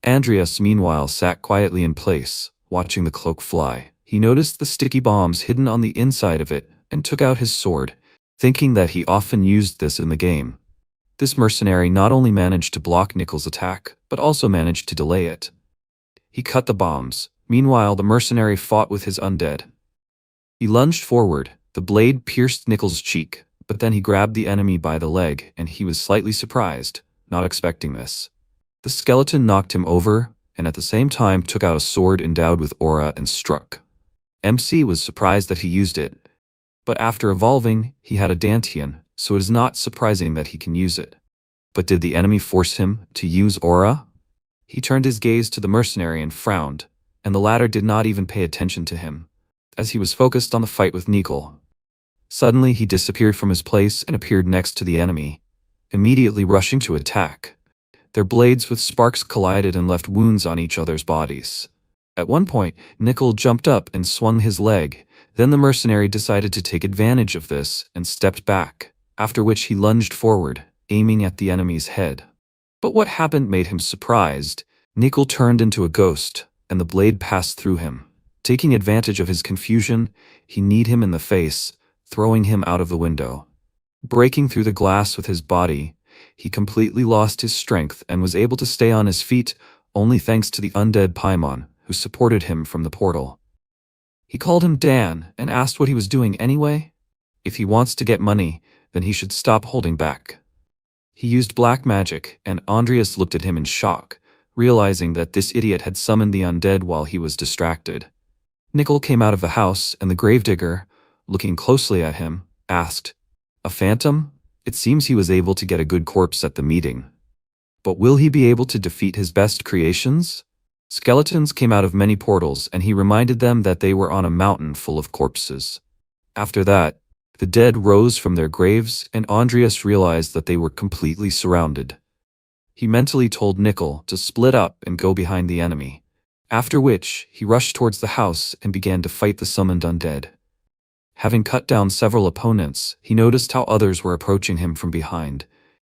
Andreas meanwhile sat quietly in place, watching the cloak fly. He noticed the sticky bombs hidden on the inside of it and took out his sword, thinking that he often used this in the game. This mercenary not only managed to block Nickel's attack, but also managed to delay it. He cut the bombs. Meanwhile, the mercenary fought with his undead. He lunged forward, the blade pierced Nickel's cheek, but then he grabbed the enemy by the leg and he was slightly surprised, not expecting this. The skeleton knocked him over, and at the same time took out a sword endowed with aura and struck. MC was surprised that he used it. But after evolving, he had a Dantian, so it is not surprising that he can use it. But did the enemy force him to use aura? He turned his gaze to the mercenary and frowned, and the latter did not even pay attention to him, as he was focused on the fight with Nicol. Suddenly he disappeared from his place and appeared next to the enemy, immediately rushing to attack. Their blades with sparks collided and left wounds on each other's bodies. At one point, Nicol jumped up and swung his leg. Then the mercenary decided to take advantage of this and stepped back, after which he lunged forward, aiming at the enemy's head. But what happened made him surprised. Nicol turned into a ghost, and the blade passed through him. Taking advantage of his confusion, he kneed him in the face, throwing him out of the window. Breaking through the glass with his body, he completely lost his strength and was able to stay on his feet only thanks to the undead Paimon, who supported him from the portal. He called him Dan and asked what he was doing anyway. If he wants to get money, then he should stop holding back. He used black magic, and Andreas looked at him in shock, realizing that this idiot had summoned the undead while he was distracted. Nicol came out of the house, and the gravedigger, looking closely at him, asked, "A phantom? It seems he was able to get a good corpse at the meeting. But will he be able to defeat his best creations?" Skeletons came out of many portals, and he reminded them that they were on a mountain full of corpses. After that, the dead rose from their graves, and Andreas realized that they were completely surrounded. He mentally told Nicol to split up and go behind the enemy, after which he rushed towards the house and began to fight the summoned undead. Having cut down several opponents, he noticed how others were approaching him from behind,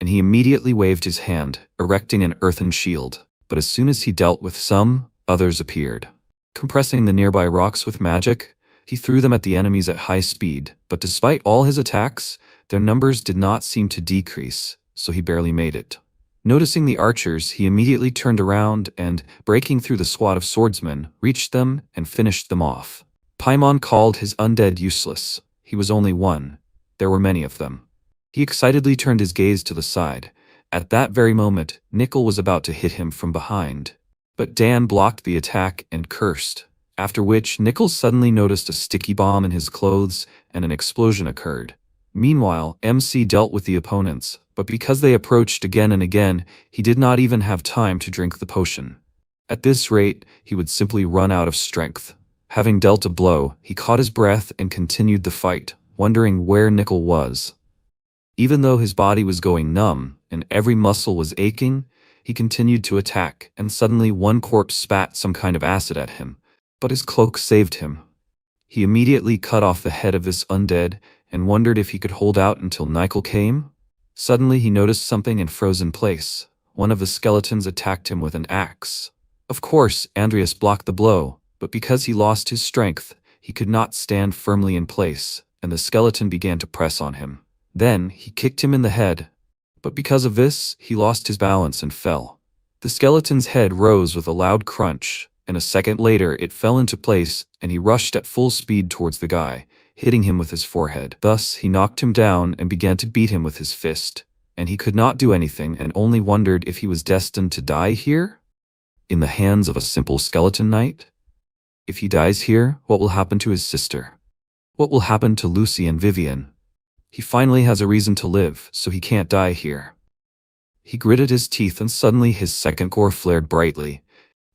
and he immediately waved his hand, erecting an earthen shield. But as soon as he dealt with some, others appeared. Compressing the nearby rocks with magic, he threw them at the enemies at high speed, but despite all his attacks, their numbers did not seem to decrease, so he barely made it. Noticing the archers, he immediately turned around and, breaking through the squad of swordsmen, reached them and finished them off. Paimon called his undead useless. He was only one. There were many of them. He excitedly turned his gaze to the side. At that very moment, Nicol was about to hit him from behind. But Dan blocked the attack and cursed, after which Nicol suddenly noticed a sticky bomb in his clothes and an explosion occurred. Meanwhile, MC dealt with the opponents, but because they approached again and again, he did not even have time to drink the potion. At this rate, he would simply run out of strength. Having dealt a blow, he caught his breath and continued the fight, wondering where Nicol was. Even though his body was going numb and every muscle was aching, he continued to attack, and suddenly one corpse spat some kind of acid at him, but his cloak saved him. He immediately cut off the head of this undead and wondered if he could hold out until Nicol came. Suddenly he noticed something and froze in place. One of the skeletons attacked him with an axe. Of course, Andreas blocked the blow, but because he lost his strength, he could not stand firmly in place, and the skeleton began to press on him. Then he kicked him in the head, but because of this, he lost his balance and fell. The skeleton's head rose with a loud crunch, and a second later it fell into place, and he rushed at full speed towards the guy, hitting him with his forehead. Thus, he knocked him down and began to beat him with his fist, and he could not do anything and only wondered if he was destined to die here? In the hands of a simple skeleton knight? If he dies here, what will happen to his sister? What will happen to Lucy and Vivian? He finally has a reason to live, so he can't die here. He gritted his teeth and suddenly his second core flared brightly,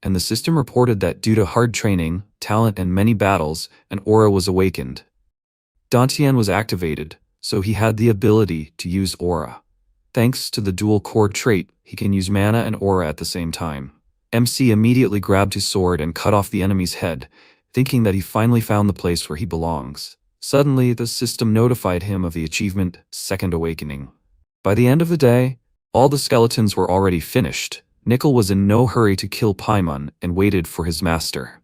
and the system reported that due to hard training, talent and many battles, an aura was awakened. Dantian was activated, so he had the ability to use aura. Thanks to the dual core trait, he can use mana and aura at the same time. MC immediately grabbed his sword and cut off the enemy's head, thinking that he finally found the place where he belongs. Suddenly, the system notified him of the achievement, Second Awakening. By the end of the day, all the skeletons were already finished. Nicol was in no hurry to kill Paimon and waited for his master.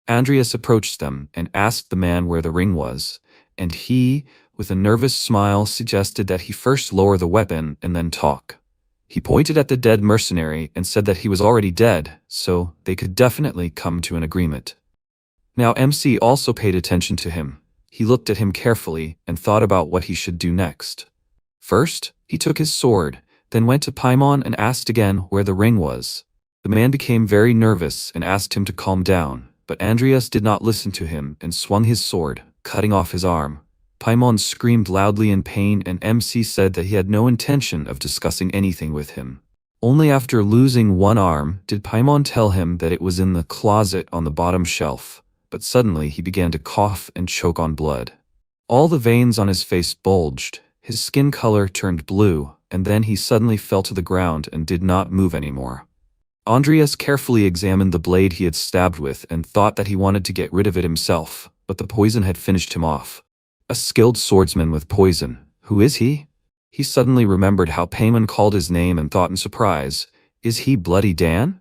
Andreas approached them and asked the man where the ring was, and he, with a nervous smile, suggested that he first lower the weapon and then talk. He pointed at the dead mercenary and said that he was already dead, so they could definitely come to an agreement. Now MC also paid attention to him. He looked at him carefully and thought about what he should do next. First, he took his sword, then went to Paimon and asked again where the ring was. The man became very nervous and asked him to calm down, But Andreas did not listen to him and swung his sword, cutting off his arm. Paimon screamed loudly in pain, and MC said that he had no intention of discussing anything with him. Only after losing one arm did Paimon tell him that it was in the closet on the bottom shelf, but suddenly he began to cough and choke on blood. All the veins on his face bulged, his skin color turned blue, and then he suddenly fell to the ground and did not move anymore. Andreas carefully examined the blade he had stabbed with and thought that he wanted to get rid of it himself, but the poison had finished him off. A skilled swordsman with poison. Who is he? He suddenly remembered how Paimon called his name and thought in surprise, is he Bloody Dan?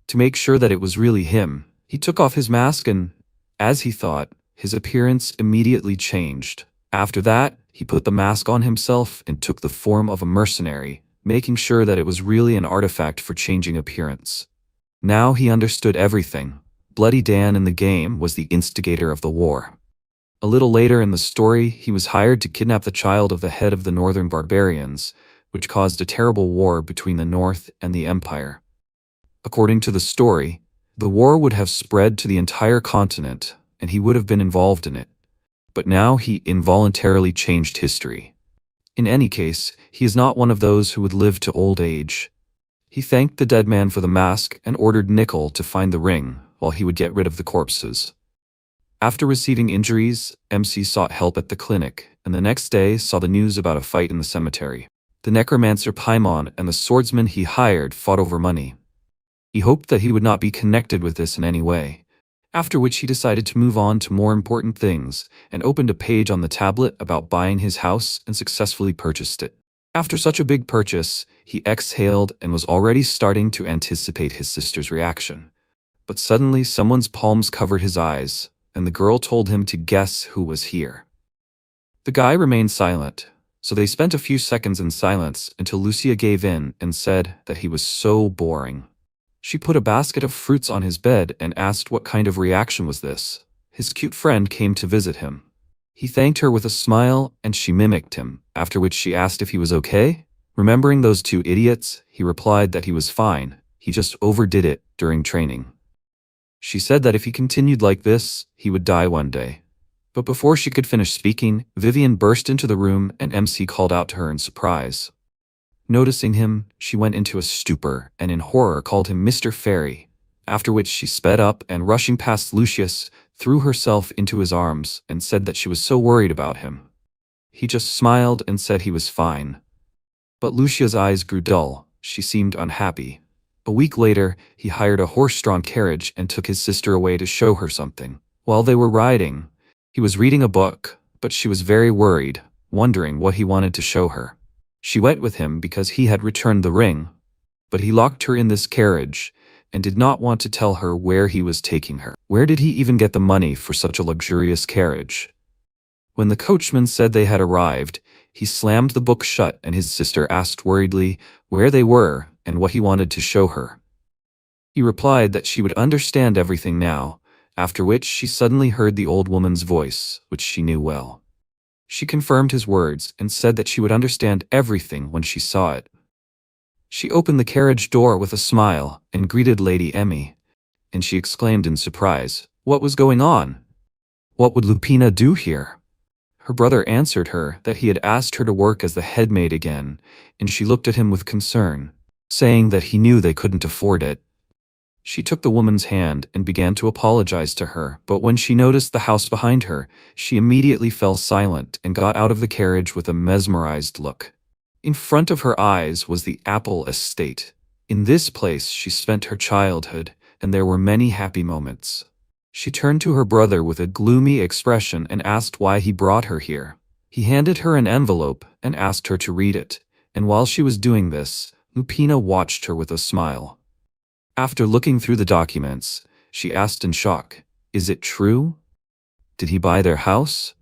To make sure that it was really him, he took off his mask and, as he thought, his appearance immediately changed. After that, he put the mask on himself and took the form of a mercenary, making sure that it was really an artifact for changing appearance. Now he understood everything. Bloody Dan in the game was the instigator of the war. A little later in the story, he was hired to kidnap the child of the head of the northern barbarians, which caused a terrible war between the North and the Empire. According to the story, the war would have spread to the entire continent, and he would have been involved in it. But now he involuntarily changed history. In any case, he is not one of those who would live to old age. He thanked the dead man for the mask and ordered Nickel to find the ring, while he would get rid of the corpses. After receiving injuries, MC sought help at the clinic, and the next day saw the news about a fight in the cemetery. The necromancer Paimon and the swordsman he hired fought over money. He hoped that he would not be connected with this in any way, after which he decided to move on to more important things and opened a page on the tablet about buying his house and successfully purchased it. After such a big purchase, he exhaled and was already starting to anticipate his sister's reaction. But suddenly someone's palms covered his eyes, and the girl told him to guess who was here. The guy remained silent, so they spent a few seconds in silence until Lucia gave in and said that he was so boring. She put a basket of fruits on his bed and asked what kind of reaction was this. His cute friend came to visit him. He thanked her with a smile and she mimicked him, after which she asked if he was okay. Remembering those two idiots, he replied that he was fine, he just overdid it during training. She said that if he continued like this, he would die one day. But before she could finish speaking, Vivian burst into the room and MC called out to her in surprise. Noticing him, she went into a stupor and in horror called him Mr. Fairy, after which she sped up and rushing past Lucius, threw herself into his arms and said that she was so worried about him. He just smiled and said he was fine. But Lucia's eyes grew dull, she seemed unhappy. A week later, he hired a horse-drawn carriage and took his sister away to show her something. While they were riding, he was reading a book, but she was very worried, wondering what he wanted to show her. She went with him because he had returned the ring, but he locked her in this carriage and did not want to tell her where he was taking her. Where did he even get the money for such a luxurious carriage? When the coachman said they had arrived, he slammed the book shut and his sister asked worriedly where they were and what he wanted to show her. He replied that she would understand everything now, after which she suddenly heard the old woman's voice, which she knew well. She confirmed his words and said that she would understand everything when she saw it. She opened the carriage door with a smile and greeted Lady Emmy, and she exclaimed in surprise, "What was going on? What would Lupina do here?" Her brother answered her that he had asked her to work as the head maid again, and she looked at him with concern, saying that he knew they couldn't afford it. She took the woman's hand and began to apologize to her, but when she noticed the house behind her, she immediately fell silent and got out of the carriage with a mesmerized look. In front of her eyes was the Apple Estate. In this place she spent her childhood, and there were many happy moments. She turned to her brother with a gloomy expression and asked why he brought her here. He handed her an envelope and asked her to read it, and while she was doing this, Lupina watched her with a smile. After looking through the documents, she asked in shock, "Is it true? Did he buy their house?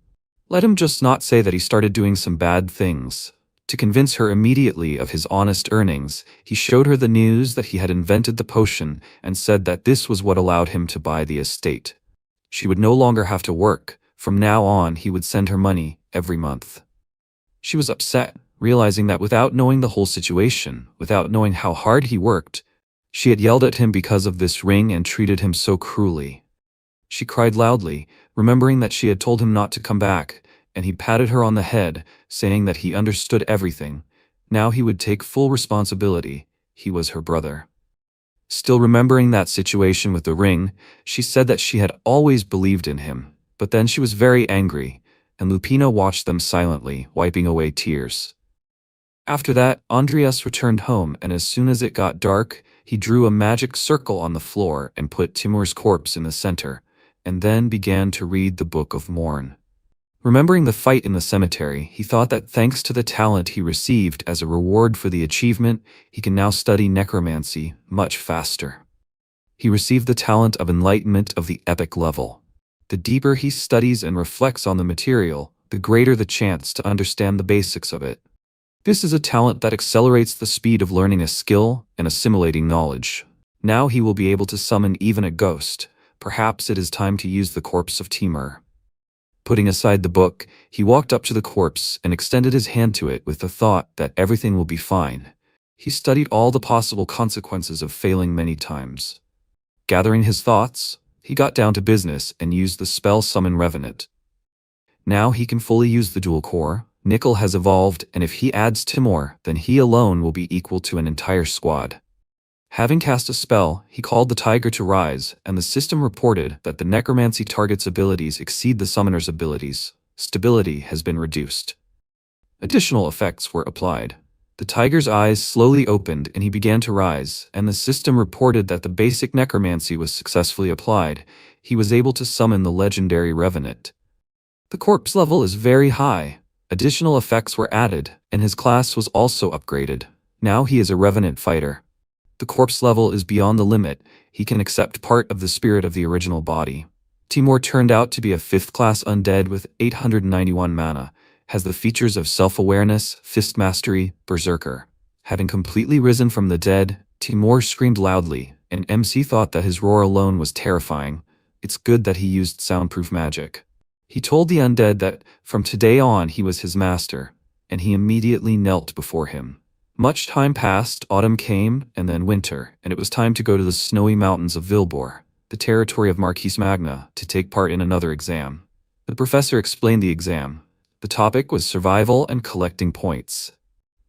Let him just not say that he started doing some bad things." To convince her immediately of his honest earnings, he showed her the news that he had invented the potion and said that this was what allowed him to buy the estate. She would no longer have to work. From now on, he would send her money every month. She was upset, realizing that without knowing the whole situation, without knowing how hard he worked, she had yelled at him because of this ring and treated him so cruelly. She cried loudly, remembering that she had told him not to come back, and he patted her on the head, saying that he understood everything. Now he would take full responsibility. He was her brother. Still remembering that situation with the ring, she said that she had always believed in him, but then she was very angry, and Lupino watched them silently, wiping away tears. After that, Andreas returned home, and as soon as it got dark, he drew a magic circle on the floor and put Timur's corpse in the center, and then began to read the Book of Morn. Remembering the fight in the cemetery, he thought that thanks to the talent he received as a reward for the achievement, he can now study necromancy much faster. He received the talent of enlightenment of the epic level. The deeper he studies and reflects on the material, the greater the chance to understand the basics of it. This is a talent that accelerates the speed of learning a skill and assimilating knowledge. Now he will be able to summon even a ghost. Perhaps it is time to use the corpse of Timur. Putting aside the book, he walked up to the corpse and extended his hand to it with the thought that everything will be fine. He studied all the possible consequences of failing many times. Gathering his thoughts, he got down to business and used the spell Summon Revenant. Now he can fully use the dual core. Nickel has evolved, and if he adds Timur, then he alone will be equal to an entire squad. Having cast a spell, he called the tiger to rise, and the system reported that the necromancy target's abilities exceed the summoner's abilities. Stability has been reduced. Additional effects were applied. The tiger's eyes slowly opened and he began to rise, and the system reported that the basic necromancy was successfully applied. He was able to summon the legendary Revenant. The corpse level is very high. Additional effects were added, and his class was also upgraded. Now he is a Revenant fighter. The corpse level is beyond the limit. He can accept part of the spirit of the original body. Timur turned out to be a 5th class undead with 891 mana, has the features of self-awareness, fist mastery, berserker. Having completely risen from the dead, Timur screamed loudly, and MC thought that his roar alone was terrifying. It's good that he used soundproof magic. He told the undead that from today on he was his master, and he immediately knelt before him. Much time passed, autumn came, and then winter, and it was time to go to the snowy mountains of Vilbor, the territory of Marquise Magna, to take part in another exam. The professor explained the exam. The topic was survival and collecting points.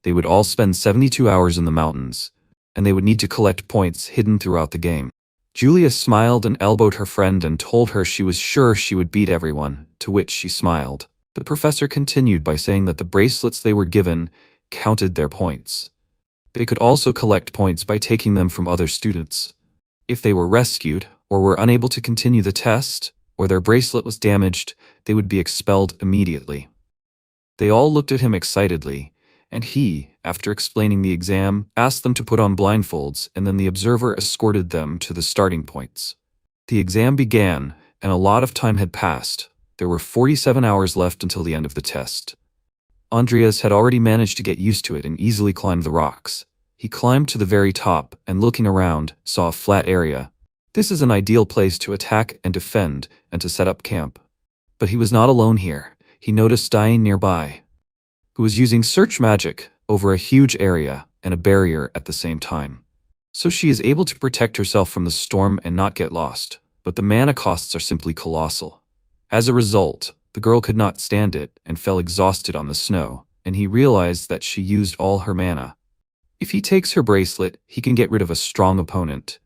They would all spend 72 hours in the mountains, and they would need to collect points hidden throughout the game. Julia smiled and elbowed her friend and told her she was sure she would beat everyone, to which she smiled. The professor continued by saying that the bracelets they were given counted their points. They could also collect points by taking them from other students. If they were rescued, or were unable to continue the test, or their bracelet was damaged, they would be expelled immediately. They all looked at him excitedly, and he, after explaining the exam, asked them to put on blindfolds, and then the observer escorted them to the starting points. The exam began, and a lot of time had passed. There were 47 hours left until the end of the test. Andreas had already managed to get used to it and easily climbed the rocks. He climbed to the very top, and looking around, saw a flat area. This is an ideal place to attack and defend, and to set up camp. But he was not alone here. He noticed Diane nearby, who was using search magic over a huge area and a barrier at the same time. So she is able to protect herself from the storm and not get lost, but the mana costs are simply colossal. As a result, the girl could not stand it and fell exhausted on the snow, and he realized that she used all her mana. If he takes her bracelet, he can get rid of a strong opponent.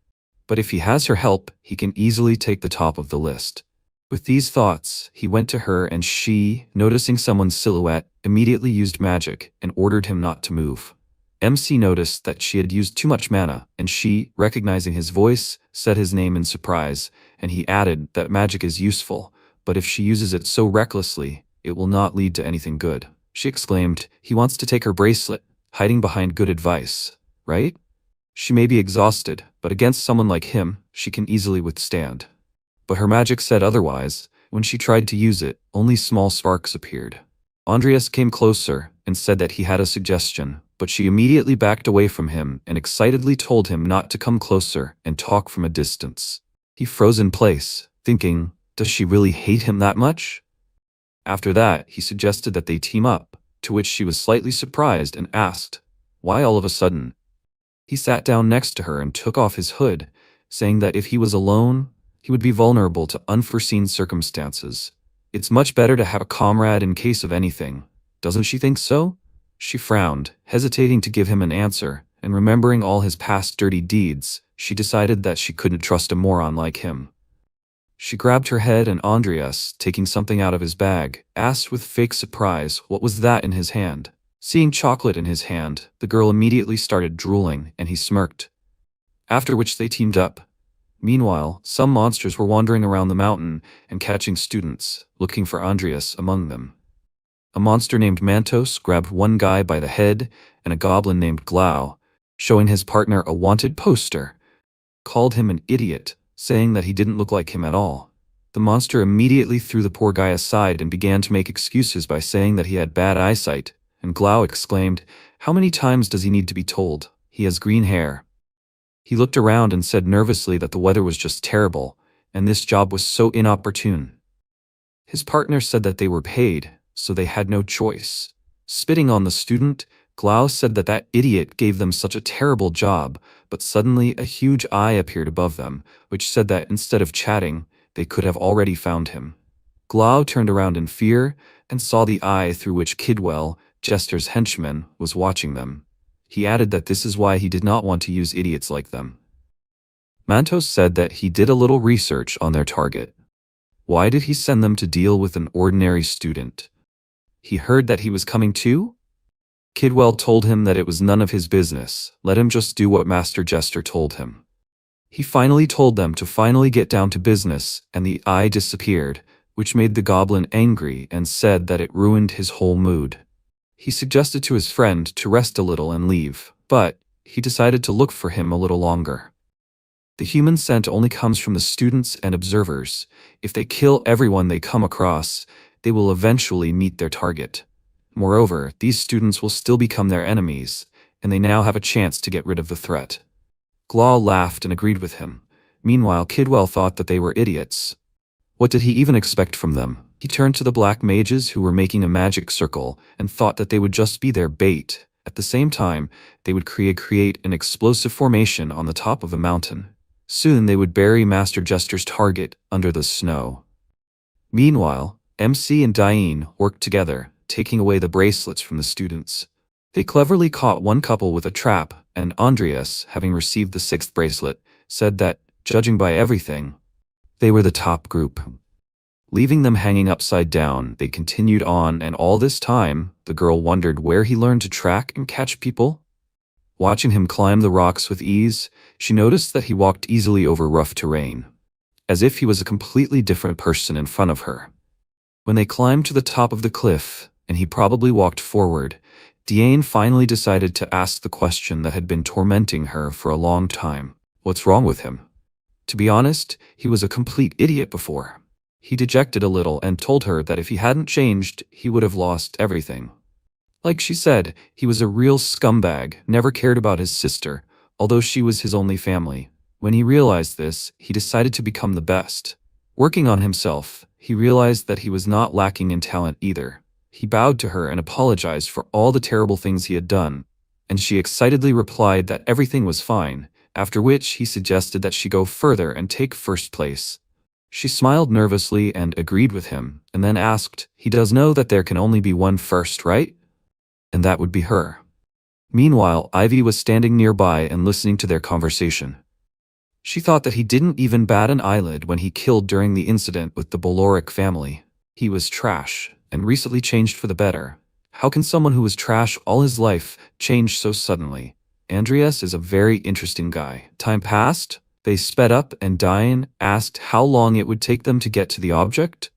But if he has her help, he can easily take the top of the list. With these thoughts, he went to her and she, noticing someone's silhouette, immediately used magic and ordered him not to move. MC noticed that she had used too much mana, and she, recognizing his voice, said his name in surprise, and he added that magic is useful, but if she uses it so recklessly, it will not lead to anything good. She exclaimed, he wants to take her bracelet, hiding behind good advice, right? She may be exhausted, but against someone like him, she can easily withstand. But her magic said otherwise. When she tried to use it, only small sparks appeared. Andreas came closer and said that he had a suggestion, but she immediately backed away from him and excitedly told him not to come closer and talk from a distance. He froze in place, thinking, does she really hate him that much? After that, he suggested that they team up, to which she was slightly surprised and asked, why all of a sudden? He sat down next to her and took off his hood, saying that if he was alone, He would be vulnerable to unforeseen circumstances. It's much better to have a comrade in case of anything. Doesn't she think so? She frowned, hesitating to give him an answer, and remembering all his past dirty deeds, she decided that she couldn't trust a moron like him. She grabbed her head and Andreas, taking something out of his bag, asked with fake surprise what was that in his hand. Seeing chocolate in his hand, the girl immediately started drooling and he smirked. After which they teamed up. Meanwhile, some monsters were wandering around the mountain and catching students, looking for Andreas among them. A monster named Mantos grabbed one guy by the head, and a goblin named Glau, showing his partner a wanted poster, called him an idiot, saying that he didn't look like him at all. The monster immediately threw the poor guy aside and began to make excuses by saying that he had bad eyesight, and Glau exclaimed, "How many times does he need to be told? He has green hair." He looked around and said nervously that the weather was just terrible, and this job was so inopportune. His partner said that they were paid, so they had no choice. Spitting on the student, Glau said that that idiot gave them such a terrible job, but suddenly a huge eye appeared above them, which said that instead of chatting, they could have already found him. Glau turned around in fear and saw the eye through which Kidwell, Jester's henchman, was watching them. He added that this is why he did not want to use idiots like them. Mantos said that he did a little research on their target. Why did he send them to deal with an ordinary student? He heard that he was coming too? Kidwell told him that it was none of his business, let him just do what Master Jester told him. He finally told them to finally get down to business, and the eye disappeared, which made the goblin angry and said that it ruined his whole mood. He suggested to his friend to rest a little and leave, but he decided to look for him a little longer. The human scent only comes from the students and observers. If they kill everyone they come across, they will eventually meet their target. Moreover, these students will still become their enemies, and they now have a chance to get rid of the threat. Glau laughed and agreed with him. Meanwhile, Kidwell thought that they were idiots. What did he even expect from them? He turned to the black mages who were making a magic circle and thought that they would just be their bait. At the same time, they would create an explosive formation on the top of a mountain. Soon they would bury Master Jester's target under the snow. Meanwhile, MC and Diane worked together, taking away the bracelets from the students. They cleverly caught one couple with a trap, and Andreas, having received the 6th bracelet, said that, judging by everything, they were the top group. Leaving them hanging upside down, they continued on, and all this time, the girl wondered where he learned to track and catch people. Watching him climb the rocks with ease, she noticed that he walked easily over rough terrain, as if he was a completely different person in front of her. When they climbed to the top of the cliff, and he probably walked forward, Diane finally decided to ask the question that had been tormenting her for a long time. What's wrong with him? To be honest, he was a complete idiot before. He dejected a little and told her that if he hadn't changed, he would have lost everything. Like she said, he was a real scumbag, never cared about his sister, although she was his only family. When he realized this, he decided to become the best. Working on himself, he realized that he was not lacking in talent either. He bowed to her and apologized for all the terrible things he had done, and she excitedly replied that everything was fine, after which he suggested that she go further and take first place. She smiled nervously and agreed with him, and then asked, "He does know that there can only be one first, right?" And that would be her. Meanwhile, Ivy was standing nearby and listening to their conversation. She thought that he didn't even bat an eyelid when he killed during the incident with the Boloric family. He was trash, and recently changed for the better. How can someone who was trash all his life change so suddenly? Andreas is a very interesting guy. Time passed. They sped up and Diane asked how long it would take them to get to the object.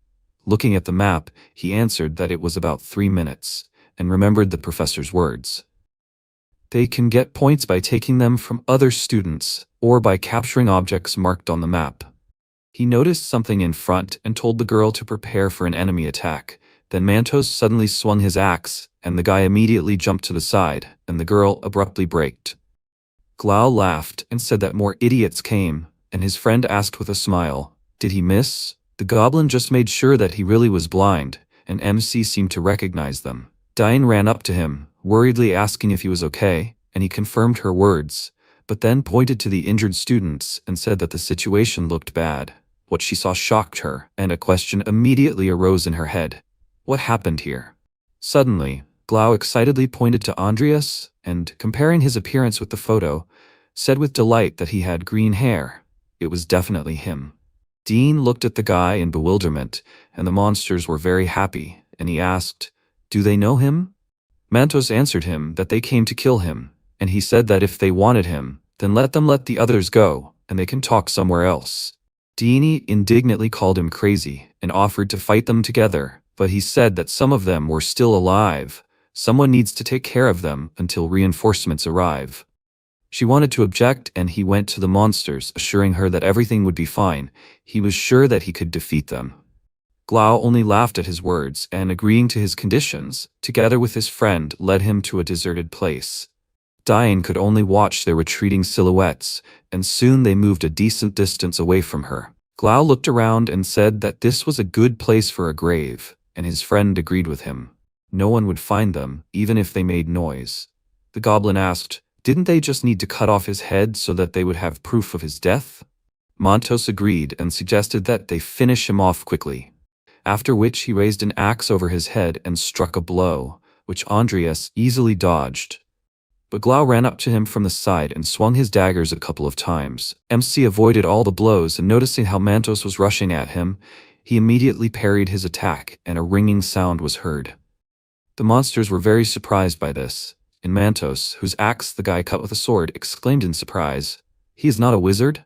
Looking at the map, he answered that it was about 3 minutes, and remembered the professor's words. They can get points by taking them from other students, or by capturing objects marked on the map. He noticed something in front and told the girl to prepare for an enemy attack. Then Mantos suddenly swung his axe, and the guy immediately jumped to the side, and the girl abruptly braked. Glau laughed and said that more idiots came, and his friend asked with a smile, "Did he miss?" The goblin just made sure that he really was blind, and MC seemed to recognize them. Diane ran up to him, worriedly asking if he was okay, and he confirmed her words, but then pointed to the injured students and said that the situation looked bad. What she saw shocked her, and a question immediately arose in her head. What happened here? Suddenly, Glau excitedly pointed to Andreas, and, comparing his appearance with the photo, said with delight that he had green hair. It was definitely him. Dean looked at the guy in bewilderment, and the monsters were very happy, and he asked, "Do they know him?" Mantos answered him that they came to kill him, and he said that if they wanted him, then let them let the others go, and they can talk somewhere else. Deanie indignantly called him crazy and offered to fight them together, but he said that some of them were still alive. Someone needs to take care of them until reinforcements arrive. She wanted to object, and he went to the monsters, assuring her that everything would be fine. He was sure that he could defeat them. Glau only laughed at his words and, agreeing to his conditions, together with his friend, led him to a deserted place. Diane could only watch their retreating silhouettes, and soon they moved a decent distance away from her. Glau looked around and said that this was a good place for a grave, and his friend agreed with him. No one would find them, even if they made noise. The goblin asked, didn't they just need to cut off his head so that they would have proof of his death? Mantos agreed and suggested that they finish him off quickly, after which he raised an axe over his head and struck a blow, which Andreas easily dodged. But Glau ran up to him from the side and swung his daggers a couple of times. MC avoided all the blows, and noticing how Mantos was rushing at him, he immediately parried his attack, and a ringing sound was heard. The monsters were very surprised by this, and Mantos, whose axe the guy cut with a sword, exclaimed in surprise, "He is not a wizard?"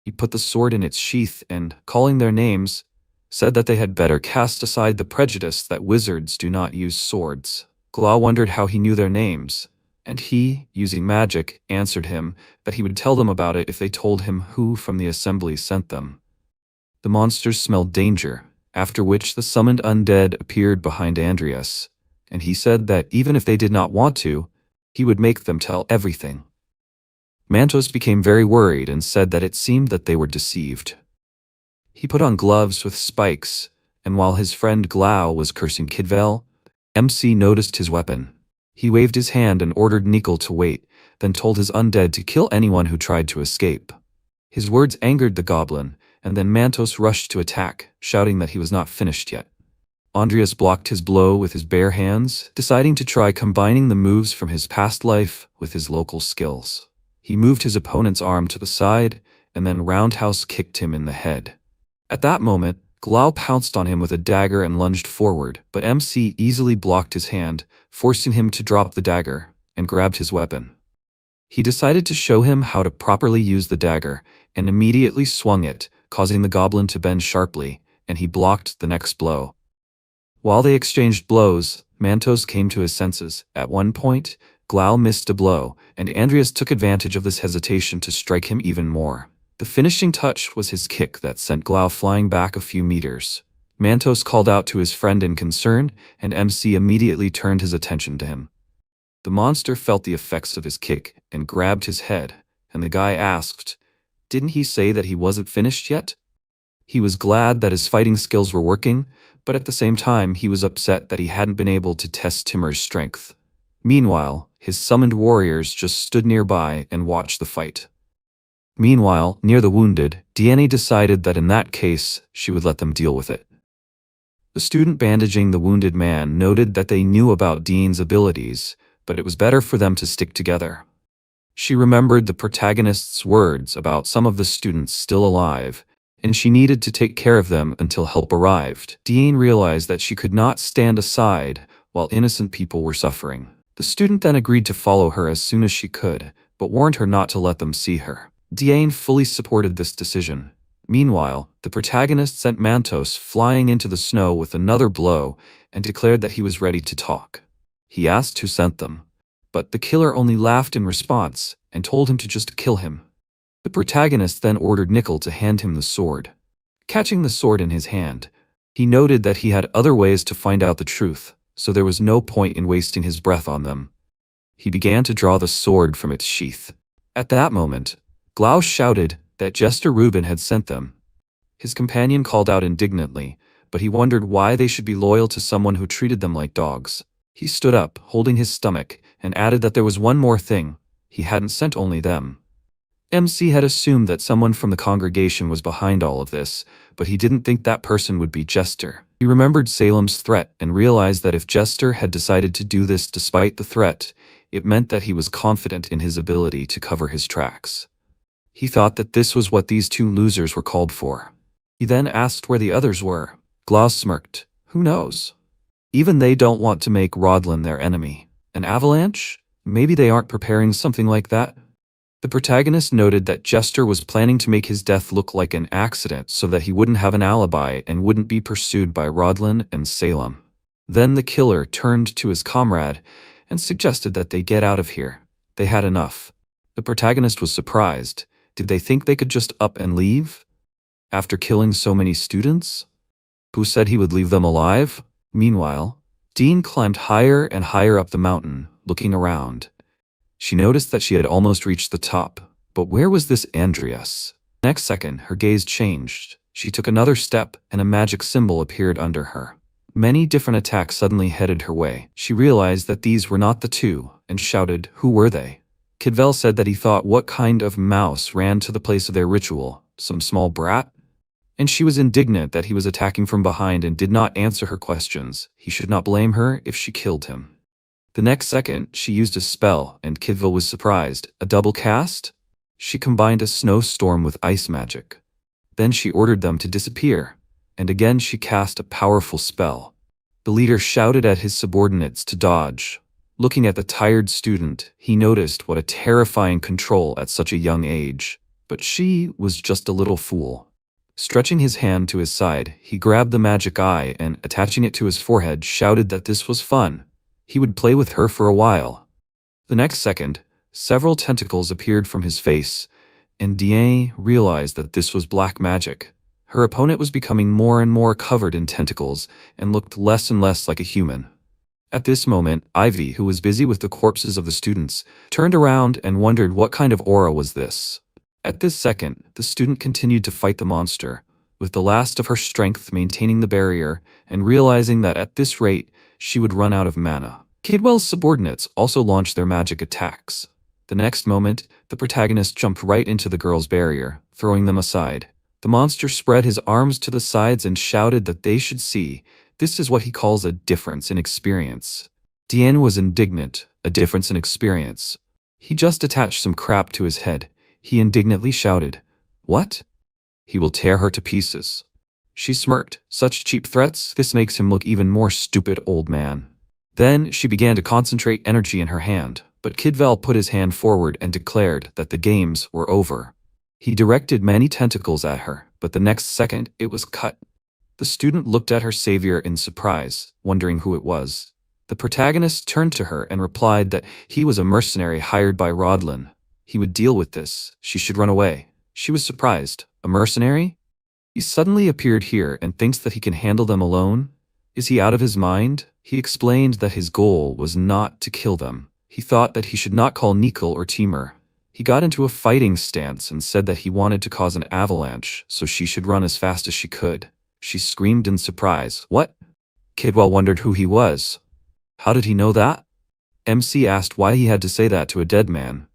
He put the sword in its sheath and, calling their names, said that they had better cast aside the prejudice that wizards do not use swords. Glau wondered how he knew their names, and he, using magic, answered him that he would tell them about it if they told him who from the assembly sent them. The monsters smelled danger, after which the summoned undead appeared behind Andreas, and he said that even if they did not want to, he would make them tell everything. Mantos became very worried and said that it seemed that they were deceived. He put on gloves with spikes, and while his friend Glau was cursing Kidvel, MC noticed his weapon. He waved his hand and ordered Nickel to wait, then told his undead to kill anyone who tried to escape. His words angered the goblin, and then Mantos rushed to attack, shouting that he was not finished yet. Andreas blocked his blow with his bare hands, deciding to try combining the moves from his past life with his local skills. He moved his opponent's arm to the side, and then roundhouse kicked him in the head. At that moment, Glau pounced on him with a dagger and lunged forward, but MC easily blocked his hand, forcing him to drop the dagger, and grabbed his weapon. He decided to show him how to properly use the dagger, and immediately swung it, causing the goblin to bend sharply, and he blocked the next blow. While they exchanged blows, Mantos came to his senses. At one point, Glau missed a blow, and Andreas took advantage of this hesitation to strike him even more. The finishing touch was his kick that sent Glau flying back a few meters. Mantos called out to his friend in concern, and MC immediately turned his attention to him. The monster felt the effects of his kick and grabbed his head, and the guy asked, "Didn't he say that he wasn't finished yet?" He was glad that his fighting skills were working, but at the same time he was upset that he hadn't been able to test Timur's strength. Meanwhile, his summoned warriors just stood nearby and watched the fight. Meanwhile, near the wounded, Diane decided that in that case, she would let them deal with it. The student bandaging the wounded man noted that they knew about Dean's abilities, but it was better for them to stick together. She remembered the protagonist's words about some of the students still alive, and she needed to take care of them until help arrived. Dean realized that she could not stand aside while innocent people were suffering. The student then agreed to follow her as soon as she could, but warned her not to let them see her. Diane fully supported this decision. Meanwhile, the protagonist sent Mantos flying into the snow with another blow and declared that he was ready to talk. He asked who sent them, but the killer only laughed in response and told him to just kill him. The protagonist then ordered Nickel to hand him the sword. Catching the sword in his hand, he noted that he had other ways to find out the truth, so there was no point in wasting his breath on them. He began to draw the sword from its sheath. At that moment, Glau shouted that Jester Reuben had sent them. His companion called out indignantly, but he wondered why they should be loyal to someone who treated them like dogs. He stood up, holding his stomach, and added that there was one more thing. He hadn't sent only them. MC had assumed that someone from the congregation was behind all of this, but he didn't think that person would be Jester. He remembered Salem's threat and realized that if Jester had decided to do this despite the threat, it meant that he was confident in his ability to cover his tracks. He thought that this was what these two losers were called for. He then asked where the others were. Gloss smirked. Who knows? Even they don't want to make Rodlin their enemy. An avalanche? Maybe they aren't preparing something like that? The protagonist noted that Jester was planning to make his death look like an accident so that he wouldn't have an alibi and wouldn't be pursued by Rodlin and Salem. Then the killer turned to his comrade and suggested that they get out of here. They had enough. The protagonist was surprised. Did they think they could just up and leave? After killing so many students? Who said he would leave them alive? Meanwhile, Dean climbed higher and higher up the mountain, looking around. She noticed that she had almost reached the top, but where was this Andreas? Next second, her gaze changed. She took another step and a magic symbol appeared under her. Many different attacks suddenly headed her way. She realized that these were not the two, and shouted, who were they? Kidvel said that he thought what kind of mouse ran to the place of their ritual, some small brat? And she was indignant that he was attacking from behind and did not answer her questions. He should not blame her if she killed him. The next second, she used a spell, and Kidvel was surprised. A double cast? She combined a snowstorm with ice magic. Then she ordered them to disappear, and again she cast a powerful spell. The leader shouted at his subordinates to dodge. Looking at the tired student, he noticed what a terrifying control at such a young age. But she was just a little fool. Stretching his hand to his side, he grabbed the magic eye and, attaching it to his forehead, shouted that this was fun. He would play with her for a while. The next second, several tentacles appeared from his face, and Diane realized that this was black magic. Her opponent was becoming more and more covered in tentacles and looked less and less like a human. At this moment, Ivy, who was busy with the corpses of the students, turned around and wondered what kind of aura was this. At this second, the student continued to fight the monster, with the last of her strength maintaining the barrier and realizing that at this rate, she would run out of mana. Kidwell's subordinates also launched their magic attacks. The next moment, the protagonist jumped right into the girl's barrier, throwing them aside. The monster spread his arms to the sides and shouted that they should see. This is what he calls a difference in experience. Diane was indignant. A difference in experience. He just attached some crap to his head. He indignantly shouted, "What? He will tear her to pieces." She smirked. Such cheap threats, this makes him look even more stupid, old man. Then she began to concentrate energy in her hand, but Kidvel put his hand forward and declared that the games were over. He directed many tentacles at her, but the next second it was cut. The student looked at her savior in surprise, wondering who it was. The protagonist turned to her and replied that he was a mercenary hired by Rodlin. He would deal with this. She should run away. She was surprised. A mercenary? He suddenly appeared here and thinks that he can handle them alone? Is he out of his mind? He explained that his goal was not to kill them. He thought that he should not call Nickel or Timur. He got into a fighting stance and said that he wanted to cause an avalanche, so she should run as fast as she could. She screamed in surprise. What? Kidwell wondered who he was. How did he know that? MC asked why he had to say that to a dead man.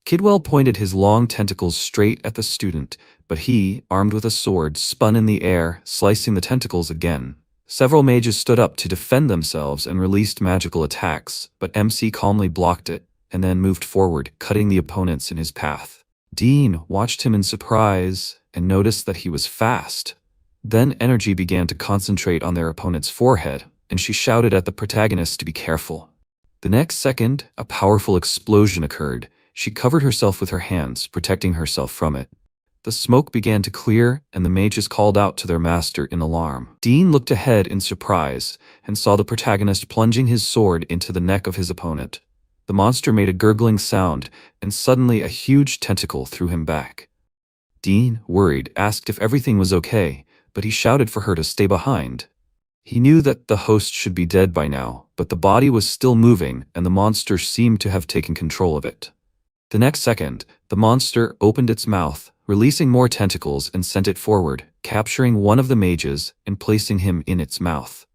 Kidwell pointed his long tentacles straight at the student, but he, armed with a sword, spun in the air, slicing the tentacles again. Several mages stood up to defend themselves and released magical attacks, but MC calmly blocked it, and then moved forward, cutting the opponents in his path. Dean watched him in surprise and noticed that he was fast. Then energy began to concentrate on their opponent's forehead, and she shouted at the protagonist to be careful. The next second, a powerful explosion occurred. She covered herself with her hands, protecting herself from it. The smoke began to clear, and the mages called out to their master in alarm. Dean looked ahead in surprise and saw the protagonist plunging his sword into the neck of his opponent. The monster made a gurgling sound, and suddenly a huge tentacle threw him back. Dean, worried, asked if everything was okay, but he shouted for her to stay behind. He knew that the host should be dead by now, but the body was still moving, and the monster seemed to have taken control of it. The next second, the monster opened its mouth, releasing more tentacles and sent it forward, capturing one of the mages and placing him in its mouth.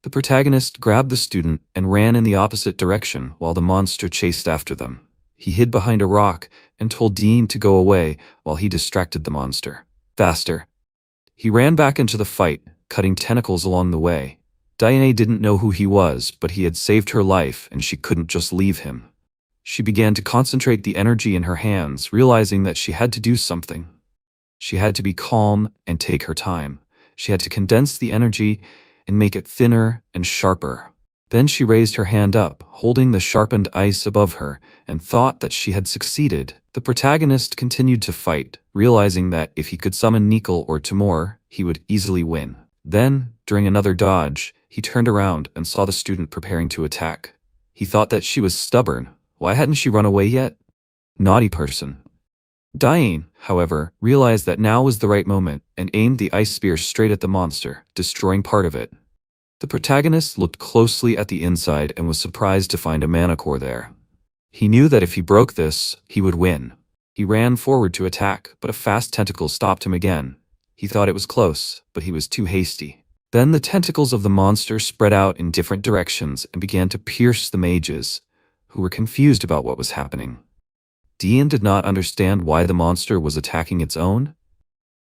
The protagonist grabbed the student and ran in the opposite direction while the monster chased after them. He hid behind a rock and told Dean to go away while he distracted the monster. Faster. He ran back into the fight, cutting tentacles along the way. Diane didn't know who he was, but he had saved her life and she couldn't just leave him. She began to concentrate the energy in her hands, realizing that she had to do something. She had to be calm and take her time. She had to condense the energy and make it thinner and sharper. Then she raised her hand up, holding the sharpened ice above her, and thought that she had succeeded. The protagonist continued to fight, realizing that if he could summon Nickel or Timur, he would easily win. Then, during another dodge, he turned around and saw the student preparing to attack. He thought that she was stubborn. Why hadn't she run away yet? Naughty person. Diane, however, realized that now was the right moment and aimed the ice spear straight at the monster, destroying part of it. The protagonist looked closely at the inside and was surprised to find a mana core there. He knew that if he broke this, he would win. He ran forward to attack, but a fast tentacle stopped him again. He thought it was close, but he was too hasty. Then the tentacles of the monster spread out in different directions and began to pierce the mages, who were confused about what was happening. Dean did not understand why the monster was attacking its own.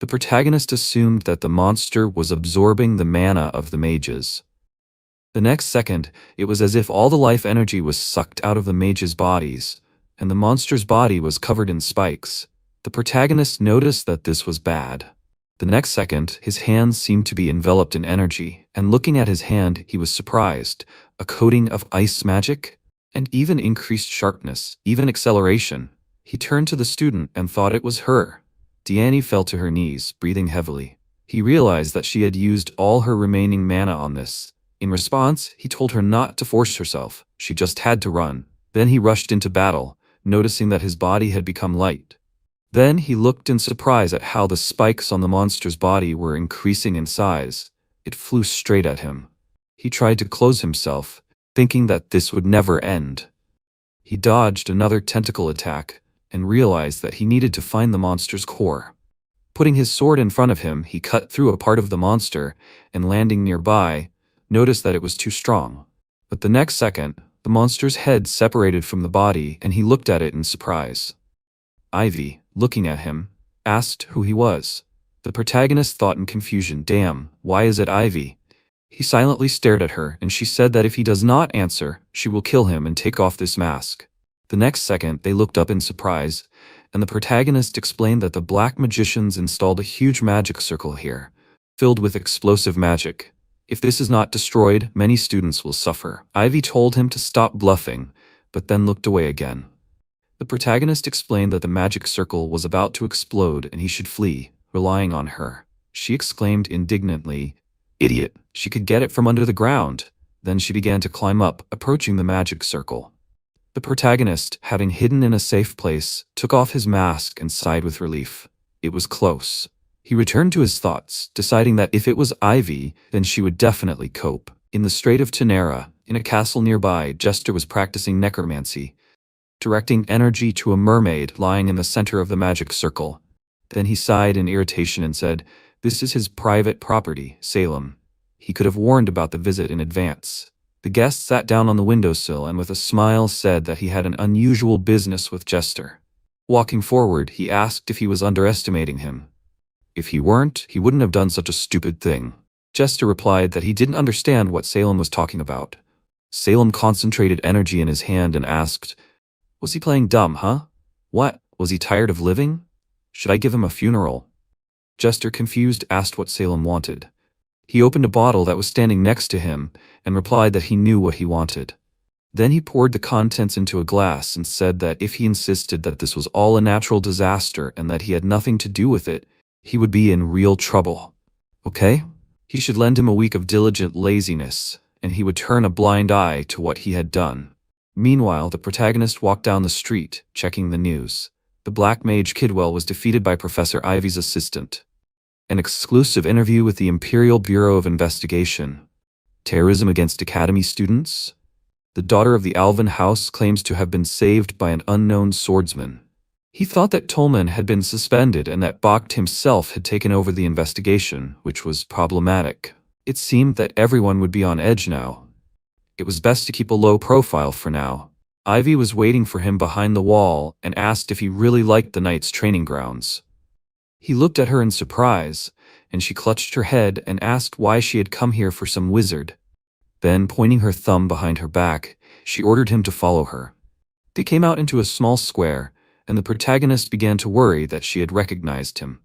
The protagonist assumed that the monster was absorbing the mana of the mages. The next second, it was as if all the life energy was sucked out of the mages' bodies, and the monster's body was covered in spikes. The protagonist noticed that this was bad. The next second, his hands seemed to be enveloped in energy, and looking at his hand, he was surprised. A coating of ice magic? And even increased sharpness, even acceleration. He turned to the student and thought it was her. Deanne fell to her knees, breathing heavily. He realized that she had used all her remaining mana on this. In response, he told her not to force herself. She just had to run. Then he rushed into battle, noticing that his body had become light. Then he looked in surprise at how the spikes on the monster's body were increasing in size. It flew straight at him. He tried to close himself, thinking that this would never end. He dodged another tentacle attack and realized that he needed to find the monster's core. Putting his sword in front of him, he cut through a part of the monster and, landing nearby, noticed that it was too strong. But the next second, the monster's head separated from the body and he looked at it in surprise. Ivy, looking at him, asked who he was. The protagonist thought in confusion, "Damn, why is it Ivy?" He silently stared at her, and she said that if he does not answer, she will kill him and take off this mask. The next second, they looked up in surprise, and the protagonist explained that the black magicians installed a huge magic circle here, filled with explosive magic. If this is not destroyed, many students will suffer. Ivy told him to stop bluffing, but then looked away again. The protagonist explained that the magic circle was about to explode and he should flee, relying on her. She exclaimed indignantly, "Idiot, she could get it from under the ground." Then she began to climb up, approaching the magic circle. The protagonist, having hidden in a safe place, took off his mask and sighed with relief. It was close. He returned to his thoughts, deciding that if it was Ivy, then she would definitely cope. In the Strait of Tenera, in a castle nearby, Jester was practicing necromancy, directing energy to a mermaid lying in the center of the magic circle. Then he sighed in irritation and said, "This is his private property, Salem." He could have warned about the visit in advance. The guest sat down on the windowsill and with a smile said that he had an unusual business with Jester. Walking forward, he asked if he was underestimating him. If he weren't, he wouldn't have done such a stupid thing. Jester replied that he didn't understand what Salem was talking about. Salem concentrated energy in his hand and asked, "Was he playing dumb, huh? What? Was he tired of living? Should I give him a funeral?" Jester, confused, asked what Salem wanted. He opened a bottle that was standing next to him and replied that he knew what he wanted. Then he poured the contents into a glass and said that if he insisted that this was all a natural disaster and that he had nothing to do with it, he would be in real trouble. Okay? He should lend him a week of diligent laziness, and he would turn a blind eye to what he had done. Meanwhile, the protagonist walked down the street, checking the news. The Black Mage Kidwell was defeated by Professor Ivy's assistant. An exclusive interview with the Imperial Bureau of Investigation. Terrorism against Academy students? The daughter of the Alvin House claims to have been saved by an unknown swordsman. He thought that Tolman had been suspended and that Bakht himself had taken over the investigation, which was problematic. It seemed that everyone would be on edge now. It was best to keep a low profile for now. Ivy was waiting for him behind the wall and asked if he really liked the knight's training grounds. He looked at her in surprise, and she clutched her head and asked why she had come here for some wizard. Then, pointing her thumb behind her back, she ordered him to follow her. They came out into a small square, and the protagonist began to worry that she had recognized him.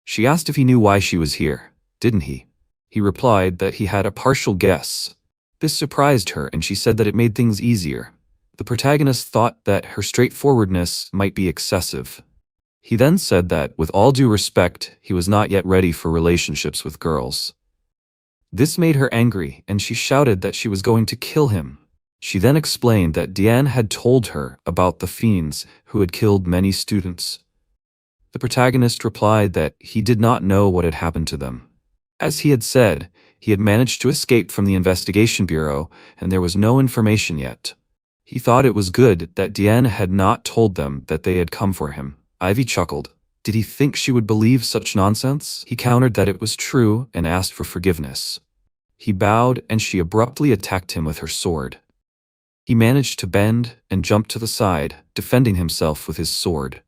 She asked if he knew why she was here, didn't he? He replied that he had a partial guess. This surprised her, and she said that it made things easier. The protagonist thought that her straightforwardness might be excessive. He then said that, with all due respect, he was not yet ready for relationships with girls. This made her angry, and she shouted that she was going to kill him. She then explained that Diane had told her about the fiends who had killed many students. The protagonist replied that he did not know what had happened to them. As he had said, he had managed to escape from the investigation bureau, and there was no information yet. He thought it was good that Diane had not told them that they had come for him. Ivy chuckled. Did he think she would believe such nonsense? He countered that it was true and asked for forgiveness. He bowed, and she abruptly attacked him with her sword. He managed to bend and jump to the side, defending himself with his sword.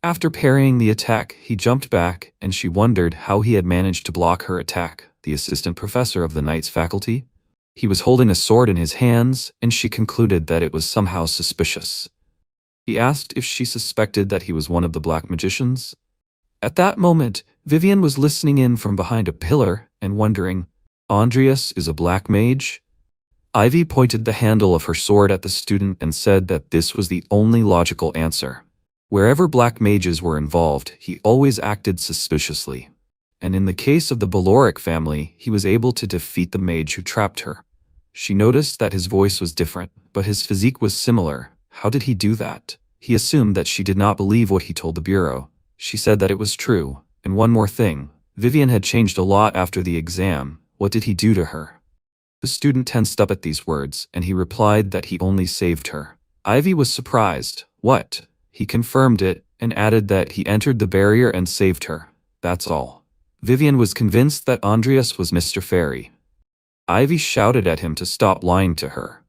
After parrying the attack, he jumped back, and she wondered how he had managed to block her attack. The assistant professor of the knight's faculty? He was holding a sword in his hands, and she concluded that it was somehow suspicious. He asked if she suspected that he was one of the black magicians. At that moment, Vivian was listening in from behind a pillar and wondering, Andreas is a black mage? Ivy pointed the handle of her sword at the student and said that this was the only logical answer. Wherever black mages were involved, he always acted suspiciously. And in the case of the Baloric family, he was able to defeat the mage who trapped her. She noticed that his voice was different, but his physique was similar. How did he do that? He assumed that she did not believe what he told the bureau. She said that it was true. And one more thing. Vivian had changed a lot after the exam. What did he do to her? The student tensed up at these words, and he replied that he only saved her. Ivy was surprised. What? He confirmed it, and added that he entered the barrier and saved her. That's all. Vivian was convinced that Andreas was Mr. Fairy. Ivy shouted at him to stop lying to her.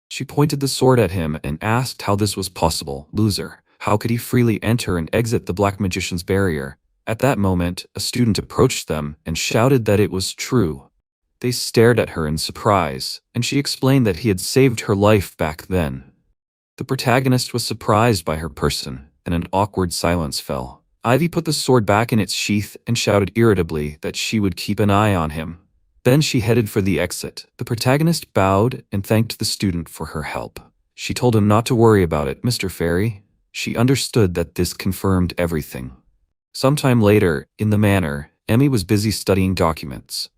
She pointed the sword at him and asked how this was possible. Loser. How could he freely enter and exit the black magician's barrier? At that moment, a student approached them and shouted that it was true. They stared at her in surprise, and she explained that he had saved her life back then. The protagonist was surprised by her person, and an awkward silence fell. Ivy put the sword back in its sheath and shouted irritably that she would keep an eye on him. Then she headed for the exit. The protagonist bowed and thanked the student for her help. She told him not to worry about it, Mr. Fairy. She understood that this confirmed everything. Sometime later, in the manor, Emmy was busy studying documents.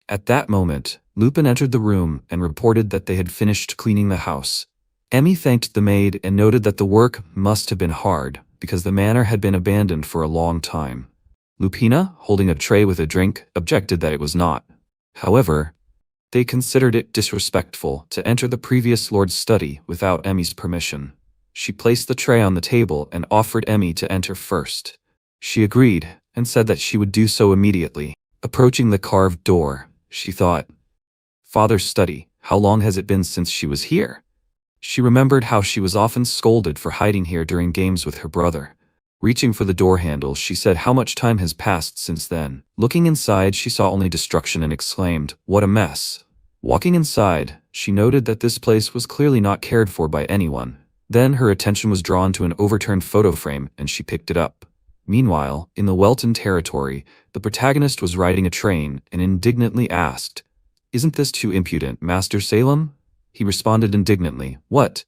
At that moment, Lupin entered the room and reported that they had finished cleaning the house. Emmy thanked the maid and noted that the work must have been hard, because the manor had been abandoned for a long time. Lupina, holding a tray with a drink, objected that it was not. However, they considered it disrespectful to enter the previous lord's study without Emmy's permission. She placed the tray on the table and offered Emmy to enter first. She agreed and said that she would do so immediately. Approaching the carved door, she thought, Father's study, how long has it been since she was here? She remembered how she was often scolded for hiding here during games with her brother. Reaching for the door handle, she said how much time has passed since then. Looking inside, she saw only destruction and exclaimed, what a mess. Walking inside, she noted that this place was clearly not cared for by anyone. Then her attention was drawn to an overturned photo frame, and she picked it up. Meanwhile, in the Welton territory, the protagonist was riding a train and indignantly asked, Isn't this too impudent, Master Salem? He responded indignantly, What?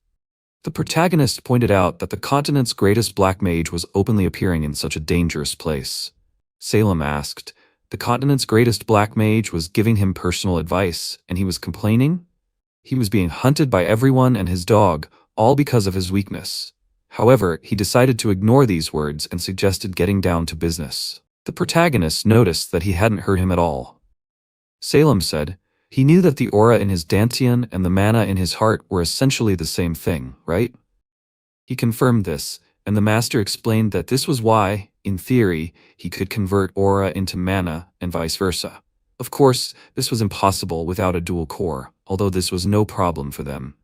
The protagonist pointed out that the continent's greatest black mage was openly appearing in such a dangerous place. Salem asked, The continent's greatest black mage was giving him personal advice, and he was complaining? He was being hunted by everyone and his dog, all because of his weakness. However, he decided to ignore these words and suggested getting down to business. The protagonist noticed that he hadn't heard him at all. Salem said, He knew that the aura in his dantian and the mana in his heart were essentially the same thing, right? He confirmed this, and the master explained that this was why, in theory, he could convert aura into mana and vice versa. Of course, this was impossible without a dual core, although this was no problem for them.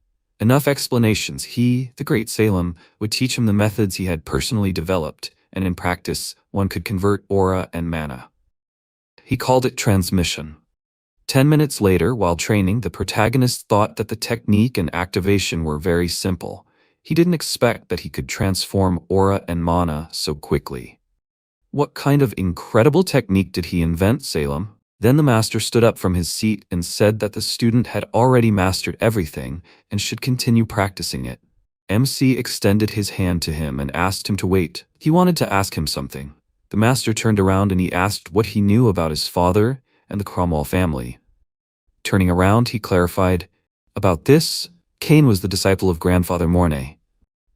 Enough explanations. He, the great Salem, would teach him the methods he had personally developed, and in practice, one could convert aura and mana. He called it transmission. 10 minutes later, while training, the protagonist thought that the technique and activation were very simple. He didn't expect that he could transform aura and mana so quickly. What kind of incredible technique did he invent, Salem? Then the master stood up from his seat and said that the student had already mastered everything and should continue practicing it. MC extended his hand to him and asked him to wait. He wanted to ask him something. The master turned around and he asked what he knew about his father and the Cromwell family. Turning around, he clarified, "About this, Cain was the disciple of Grandfather Mornay."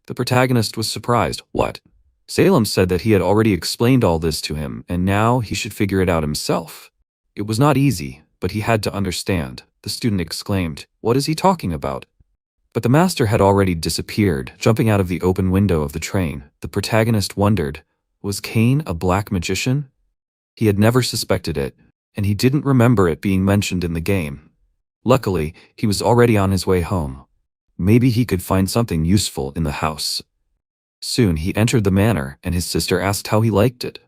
The protagonist was surprised. What? Salem said that he had already explained all this to him, and now he should figure it out himself. It was not easy, but he had to understand. The student exclaimed, "What is he talking about?" But the master had already disappeared, jumping out of the open window of the train. The protagonist wondered, was Cain a black magician? He had never suspected it, and he didn't remember it being mentioned in the game. Luckily, he was already on his way home. Maybe he could find something useful in the house. Soon he entered the manor, and his sister asked how he liked it.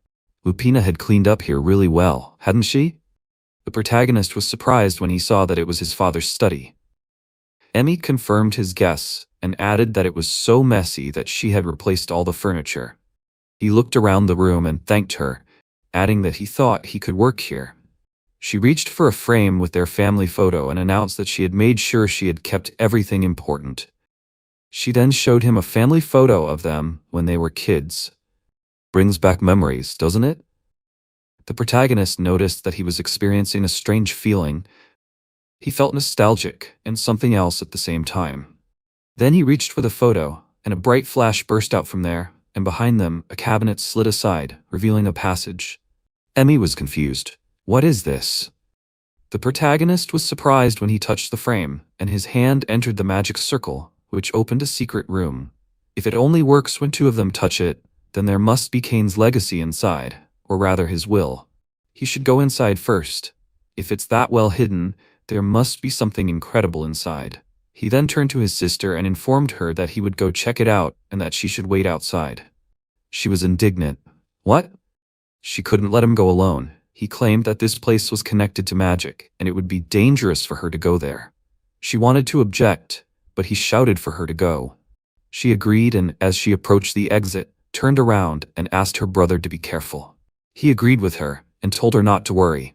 Lupina had cleaned up here really well, hadn't she? The protagonist was surprised when he saw that it was his father's study. Emmy confirmed his guess and added that it was so messy that she had replaced all the furniture. He looked around the room and thanked her, adding that he thought he could work here. She reached for a frame with their family photo and announced that she had made sure she had kept everything important. She then showed him a family photo of them when they were kids. Brings back memories, doesn't it? The protagonist noticed that he was experiencing a strange feeling. He felt nostalgic and something else at the same time. Then he reached for the photo, and a bright flash burst out from there, and behind them, a cabinet slid aside, revealing a passage. Emmy was confused. What is this? The protagonist was surprised when he touched the frame, and his hand entered the magic circle, which opened a secret room. If it only works when two of them touch it, then there must be Cain's legacy inside, or rather his will. He should go inside first. If it's that well hidden, there must be something incredible inside. He then turned to his sister and informed her that he would go check it out and that she should wait outside. She was indignant. What? She couldn't let him go alone. He claimed that this place was connected to magic, and it would be dangerous for her to go there. She wanted to object, but he shouted for her to go. She agreed, and as she approached the exit, turned around and asked her brother to be careful. He agreed with her and told her not to worry.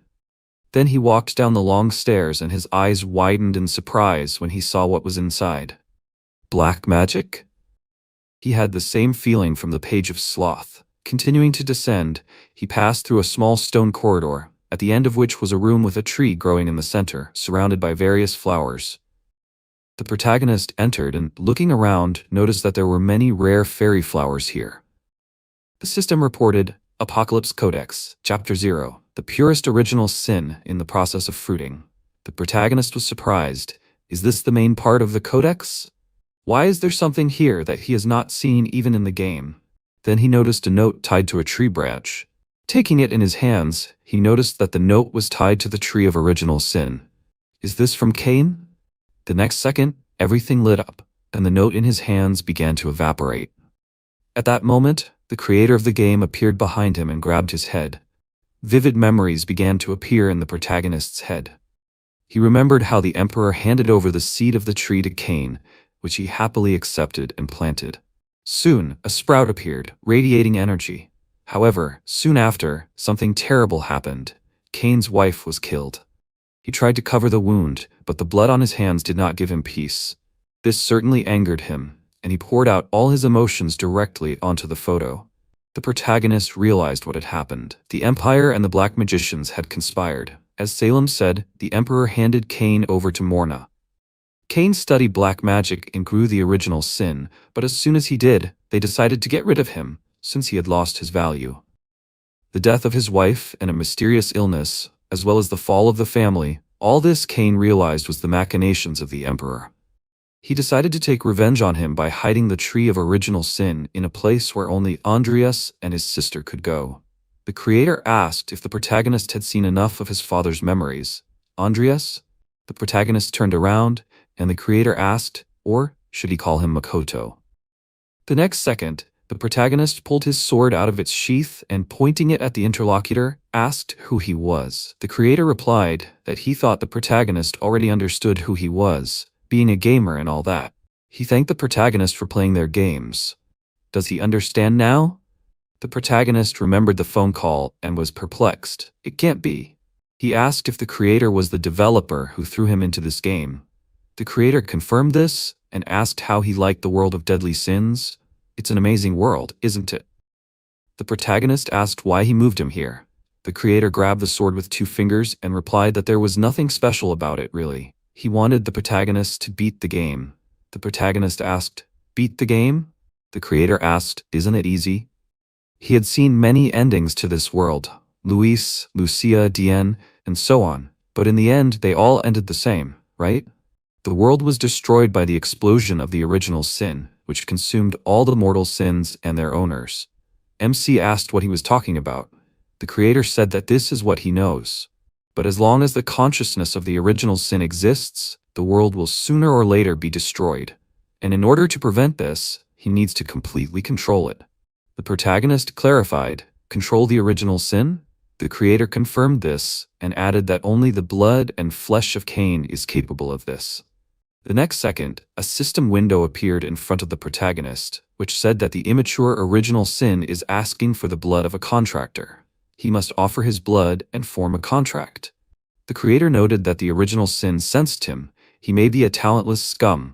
Then he walked down the long stairs and his eyes widened in surprise when he saw what was inside. Black magic? He had the same feeling from the Page of Sloth. Continuing to descend, he passed through a small stone corridor, at the end of which was a room with a tree growing in the center, surrounded by various flowers. The protagonist entered and, looking around, noticed that there were many rare fairy flowers here. The system reported, Apocalypse Codex, Chapter 0, the purest original sin in the process of fruiting. The protagonist was surprised. Is this the main part of the codex? Why is there something here that he has not seen even in the game? Then he noticed a note tied to a tree branch. Taking it in his hands, he noticed that the note was tied to the tree of original sin. Is this from Cain? The next second, everything lit up, and the note in his hands began to evaporate. At that moment, the creator of the game appeared behind him and grabbed his head. Vivid memories began to appear in the protagonist's head. He remembered how the emperor handed over the seed of the tree to Cain, which he happily accepted and planted. Soon, a sprout appeared, radiating energy. However, soon after, something terrible happened. Cain's wife was killed. He tried to cover the wound, but the blood on his hands did not give him peace. This certainly angered him, and he poured out all his emotions directly onto the photo. The protagonist realized what had happened. The Empire and the Black Magicians had conspired. As Salem said, the Emperor handed Cain over to Morna. Cain studied black magic and grew the original sin, but as soon as he did, they decided to get rid of him, since he had lost his value. The death of his wife and a mysterious illness, as well as the fall of the family, all this Cain realized was the machinations of the Emperor. He decided to take revenge on him by hiding the tree of original sin in a place where only Andreas and his sister could go. The creator asked if the protagonist had seen enough of his father's memories. Andreas? The protagonist turned around, and the creator asked, or should he call him Makoto? The next second, the protagonist pulled his sword out of its sheath and, pointing it at the interlocutor, asked who he was. The creator replied that he thought the protagonist already understood who he was, being a gamer and all that. He thanked the protagonist for playing their games. Does he understand now? The protagonist remembered the phone call and was perplexed. It can't be. He asked if the creator was the developer who threw him into this game. The creator confirmed this and asked how he liked the world of deadly sins. It's an amazing world, isn't it? The protagonist asked why he moved him here. The creator grabbed the sword with 2 fingers and replied that there was nothing special about it, really. He wanted the protagonist to beat the game. The protagonist asked, "Beat the game?" The creator asked, "Isn't it easy?" He had seen many endings to this world, Luis, Lucia, Dien, and so on, but in the end they all ended the same, right? The world was destroyed by the explosion of the original sin, which consumed all the mortal sins and their owners. MC asked what he was talking about. The creator said that this is what he knows. But as long as the consciousness of the original sin exists, the world will sooner or later be destroyed. And in order to prevent this, he needs to completely control it. The protagonist clarified, "Control the original sin?" The creator confirmed this and added that only the blood and flesh of Cain is capable of this. The next second, a system window appeared in front of the protagonist, which said that the immature original sin is asking for the blood of a contractor. He must offer his blood and form a contract. The creator noted that the original sin sensed him. He may be a talentless scum,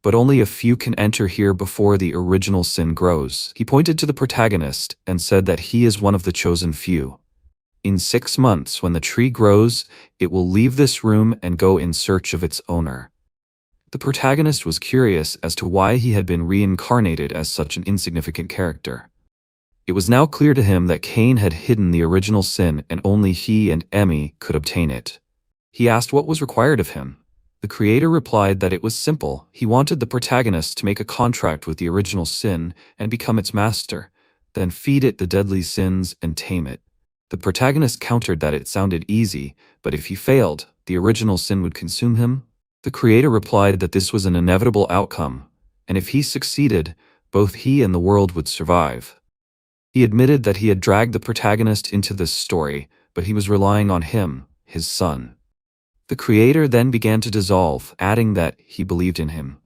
but only a few can enter here before the original sin grows. He pointed to the protagonist and said that he is one of the chosen few. In 6 months, when the tree grows, it will leave this room and go in search of its owner. The protagonist was curious as to why he had been reincarnated as such an insignificant character. It was now clear to him that Cain had hidden the original sin and only he and Emmy could obtain it. He asked what was required of him. The creator replied that it was simple. He wanted the protagonist to make a contract with the original sin and become its master, then feed it the deadly sins and tame it. The protagonist countered that it sounded easy, but if he failed, the original sin would consume him. The creator replied that this was an inevitable outcome, and if he succeeded, both he and the world would survive. He admitted that he had dragged the protagonist into this story, but he was relying on him, his son. The creator then began to dissolve, adding that he believed in him.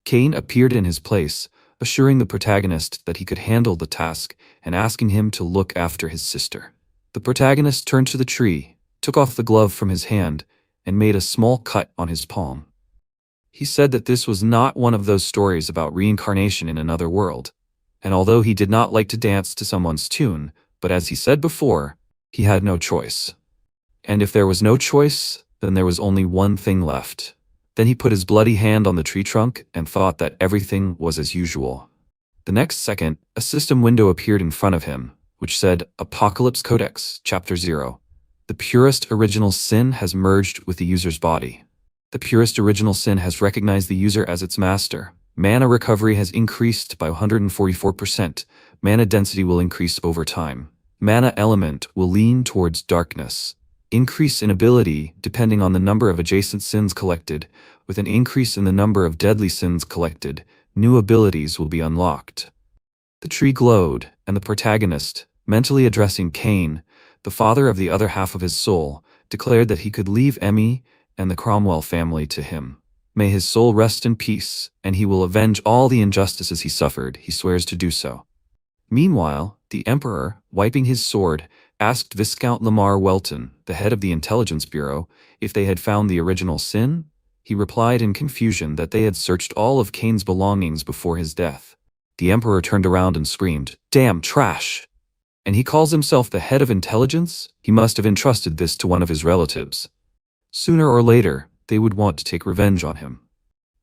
Cain appeared in his place, assuring the protagonist that he could handle the task and asking him to look after his sister. The protagonist turned to the tree, took off the glove from his hand, and made a small cut on his palm. He said that this was not one of those stories about reincarnation in another world, and although he did not like to dance to someone's tune, but as he said before, he had no choice. And if there was no choice, then there was only one thing left. Then he put his bloody hand on the tree trunk and thought that everything was as usual. The next second, a system window appeared in front of him, which said, Apocalypse Codex, Chapter 0. The purest original sin has merged with the user's body. The purest original sin has recognized the user as its master. Mana recovery has increased by 144%. Mana density will increase over time. Mana element will lean towards darkness. Increase in ability depending on the number of adjacent sins collected. With an increase in the number of deadly sins collected, new abilities will be unlocked. The tree glowed, and the protagonist, mentally addressing Cain, the father of the other half of his soul, declared that he could leave Emmy and the Cromwell family to him. May his soul rest in peace, and he will avenge all the injustices he suffered. He swears to do so. Meanwhile, the Emperor, wiping his sword, asked Viscount Lamar Welton, the head of the Intelligence Bureau, if they had found the original sin. He replied in confusion that they had searched all of Cain's belongings before his death. The Emperor turned around and screamed, "Damn trash!" And he calls himself the head of intelligence? He must have entrusted this to one of his relatives. Sooner or later, they would want to take revenge on him.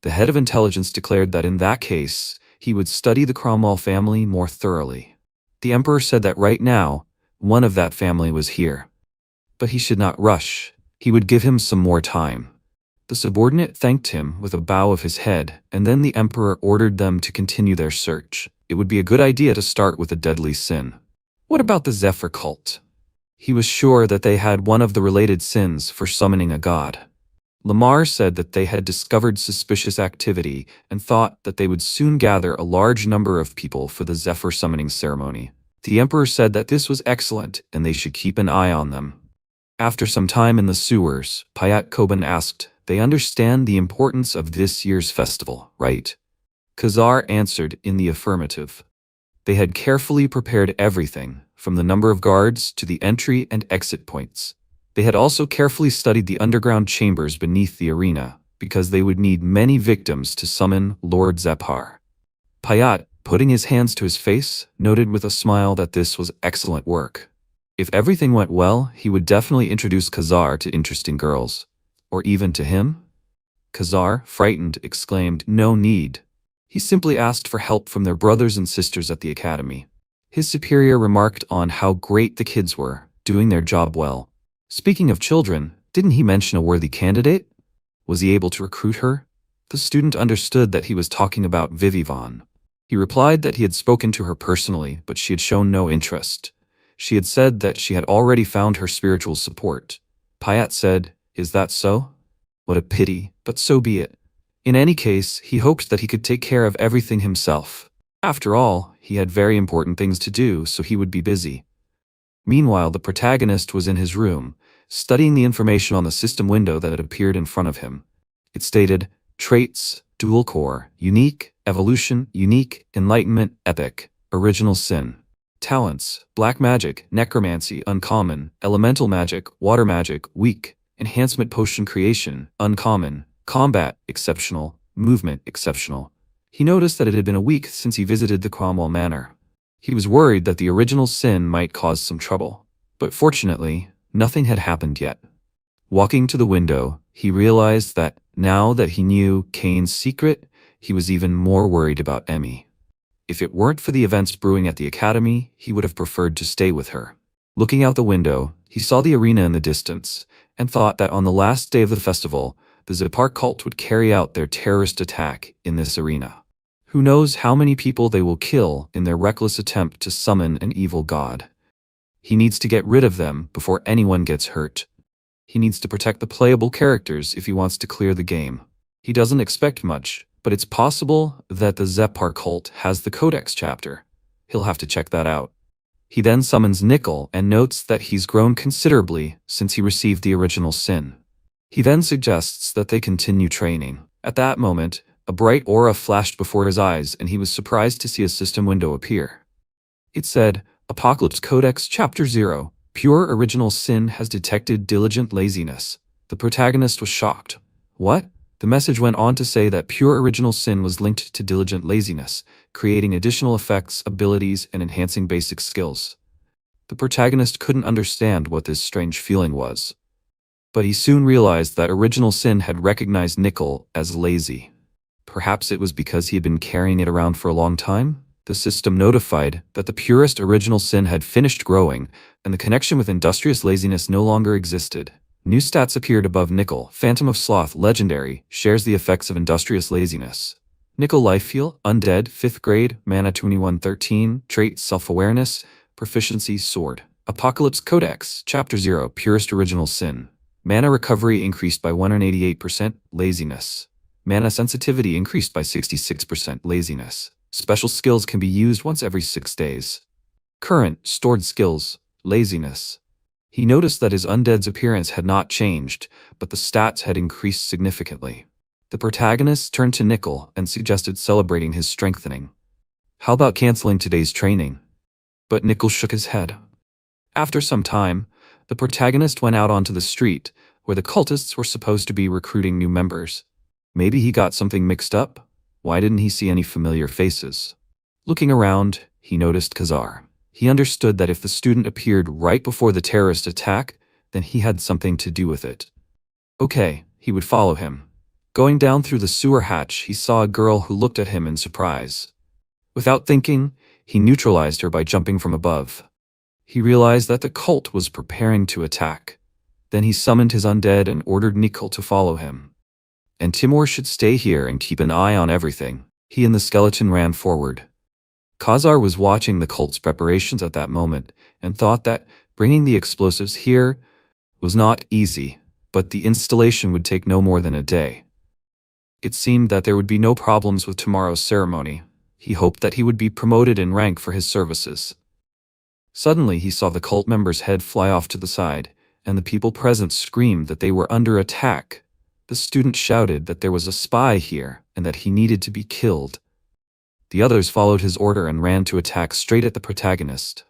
The head of intelligence declared that in that case, he would study the Cromwell family more thoroughly. The Emperor said that right now, one of that family was here. But he should not rush. He would give him some more time. The subordinate thanked him with a bow of his head, and then the Emperor ordered them to continue their search. It would be a good idea to start with a deadly sin. What about the Zephyr cult? He was sure that they had one of the related sins for summoning a god. Lamar said that they had discovered suspicious activity and thought that they would soon gather a large number of people for the Zephyr summoning ceremony. The Emperor said that this was excellent and they should keep an eye on them. After some time in the sewers, Payat Koban asked, "They understand the importance of this year's festival, right?" Khazar answered in the affirmative. They had carefully prepared everything, from the number of guards to the entry and exit points. They had also carefully studied the underground chambers beneath the arena, because they would need many victims to summon Lord Zephar. Payat, putting his hands to his face, noted with a smile that this was excellent work. If everything went well, he would definitely introduce Khazar to interesting girls. Or even to him? Khazar, frightened, exclaimed, "No need." He simply asked for help from their brothers and sisters at the academy. His superior remarked on how great the kids were, doing their job well. Speaking of children, didn't he mention a worthy candidate? Was he able to recruit her? The student understood that he was talking about Vivivon. He replied that he had spoken to her personally, but she had shown no interest. She had said that she had already found her spiritual support. Payat said, "Is that so? What a pity, but so be it." In any case, he hoped that he could take care of everything himself. After all, he had very important things to do, so he would be busy. Meanwhile, the protagonist was in his room, studying the information on the system window that had appeared in front of him. It stated, "Traits, dual core, unique, evolution, unique, enlightenment, epic, original sin. Talents, black magic, necromancy, uncommon, elemental magic, water magic, weak, enhancement potion creation, uncommon, combat, exceptional, movement, exceptional." He noticed that it had been a week since he visited the Cromwell Manor. He was worried that the original sin might cause some trouble, but fortunately, nothing had happened yet. Walking to the window, he realized that, now that he knew Kane's secret, he was even more worried about Emmy. If it weren't for the events brewing at the academy, he would have preferred to stay with her. Looking out the window, he saw the arena in the distance, and thought that on the last day of the festival, the Zephar cult would carry out their terrorist attack in this arena. Who knows how many people they will kill in their reckless attempt to summon an evil god. He needs to get rid of them before anyone gets hurt. He needs to protect the playable characters if he wants to clear the game. He doesn't expect much, but it's possible that the Zephar cult has the Codex chapter. He'll have to check that out. He then summons Nickel and notes that he's grown considerably since he received the original sin. He then suggests that they continue training. At that moment, a bright aura flashed before his eyes and he was surprised to see a system window appear. It said, "Apocalypse Codex Chapter 0, Pure Original Sin has detected diligent laziness." The protagonist was shocked. What? The message went on to say that pure original sin was linked to diligent laziness, creating additional effects, abilities, and enhancing basic skills. The protagonist couldn't understand what this strange feeling was. But he soon realized that original sin had recognized Nickel as lazy. Perhaps it was because he had been carrying it around for a long time? The system notified that the purest original sin had finished growing, and the connection with industrious laziness no longer existed. New stats appeared above Nickel. Phantom of Sloth, Legendary, shares the effects of industrious laziness. Nickel Life Heal, Undead, 5th grade, Mana 2113, Trait Self-Awareness, Proficiency Sword. Apocalypse Codex, Chapter 0, Purest Original Sin. Mana Recovery increased by 188%, Laziness. Mana Sensitivity increased by 66%, Laziness. Special skills can be used once every 6 days. Current, stored skills, Laziness. He noticed that his undead's appearance had not changed, but the stats had increased significantly. The protagonist turned to Nickel and suggested celebrating his strengthening. How about canceling today's training? But Nickel shook his head. After some time, the protagonist went out onto the street, where the cultists were supposed to be recruiting new members. Maybe he got something mixed up? Why didn't he see any familiar faces? Looking around, he noticed Khazar. He understood that if the student appeared right before the terrorist attack, then he had something to do with it. Okay, he would follow him. Going down through the sewer hatch, he saw a girl who looked at him in surprise. Without thinking, he neutralized her by jumping from above. He realized that the cult was preparing to attack. Then he summoned his undead and ordered Nickel to follow him. And Timur should stay here and keep an eye on everything. He and the skeleton ran forward. Khazar was watching the cult's preparations at that moment and thought that bringing the explosives here was not easy, but the installation would take no more than a day. It seemed that there would be no problems with tomorrow's ceremony. He hoped that he would be promoted in rank for his services. Suddenly he saw the cult member's head fly off to the side, and the people present screamed that they were under attack. The student shouted that there was a spy here and that he needed to be killed. The others followed his order and ran to attack straight at the protagonist.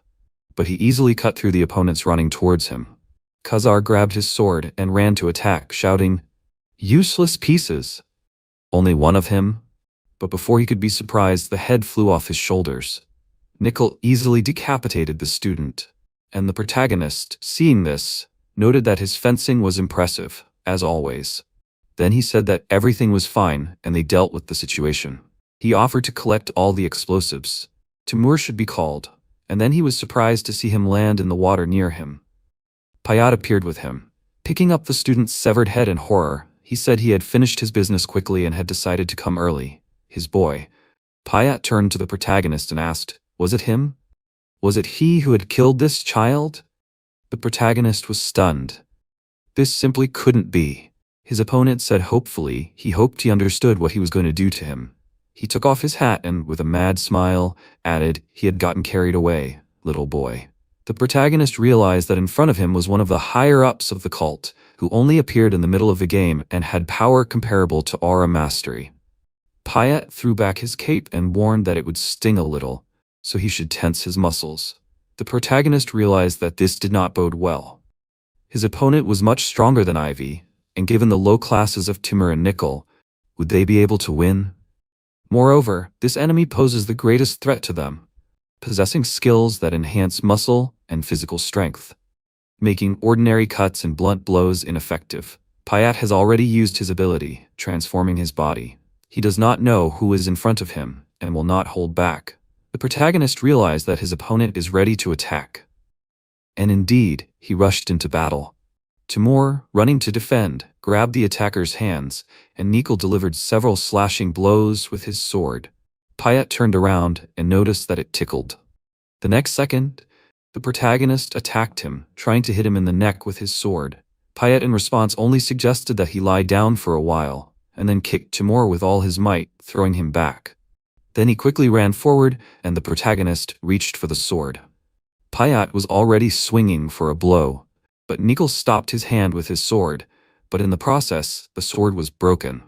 But he easily cut through the opponents running towards him. Khazar grabbed his sword and ran to attack, shouting, "Useless pieces!" Only one of him? But before he could be surprised, the head flew off his shoulders. Nickel easily decapitated the student, and the protagonist, seeing this, noted that his fencing was impressive, as always. Then he said that everything was fine and they dealt with the situation. He offered to collect all the explosives. Timur should be called, and then he was surprised to see him land in the water near him. Payat appeared with him. Picking up the student's severed head in horror, he said he had finished his business quickly and had decided to come early. His boy. Payat turned to the protagonist and asked, "Was it him? Was it he who had killed this child?" The protagonist was stunned. This simply couldn't be. His opponent said hopefully he hoped he understood what he was going to do to him. He took off his hat and, with a mad smile, added he had gotten carried away, little boy. The protagonist realized that in front of him was one of the higher-ups of the cult, who only appeared in the middle of the game and had power comparable to aura mastery. Payat threw back his cape and warned that it would sting a little, so he should tense his muscles. The protagonist realized that this did not bode well. His opponent was much stronger than Ivy, and given the low classes of Timur and Nickel, would they be able to win? Moreover, this enemy poses the greatest threat to them, possessing skills that enhance muscle and physical strength, making ordinary cuts and blunt blows ineffective. Payat has already used his ability, transforming his body. He does not know who is in front of him and will not hold back. The protagonist realized that his opponent is ready to attack. And indeed, he rushed into battle. Timur, running to defend, grabbed the attacker's hands, and Nickel delivered several slashing blows with his sword. Payat turned around and noticed that it tickled. The next second, the protagonist attacked him, trying to hit him in the neck with his sword. Payat in response only suggested that he lie down for a while, and then kicked Timur with all his might, throwing him back. Then he quickly ran forward, and the protagonist reached for the sword. Payat was already swinging for a blow, but Nickel stopped his hand with his sword, but in the process, the sword was broken.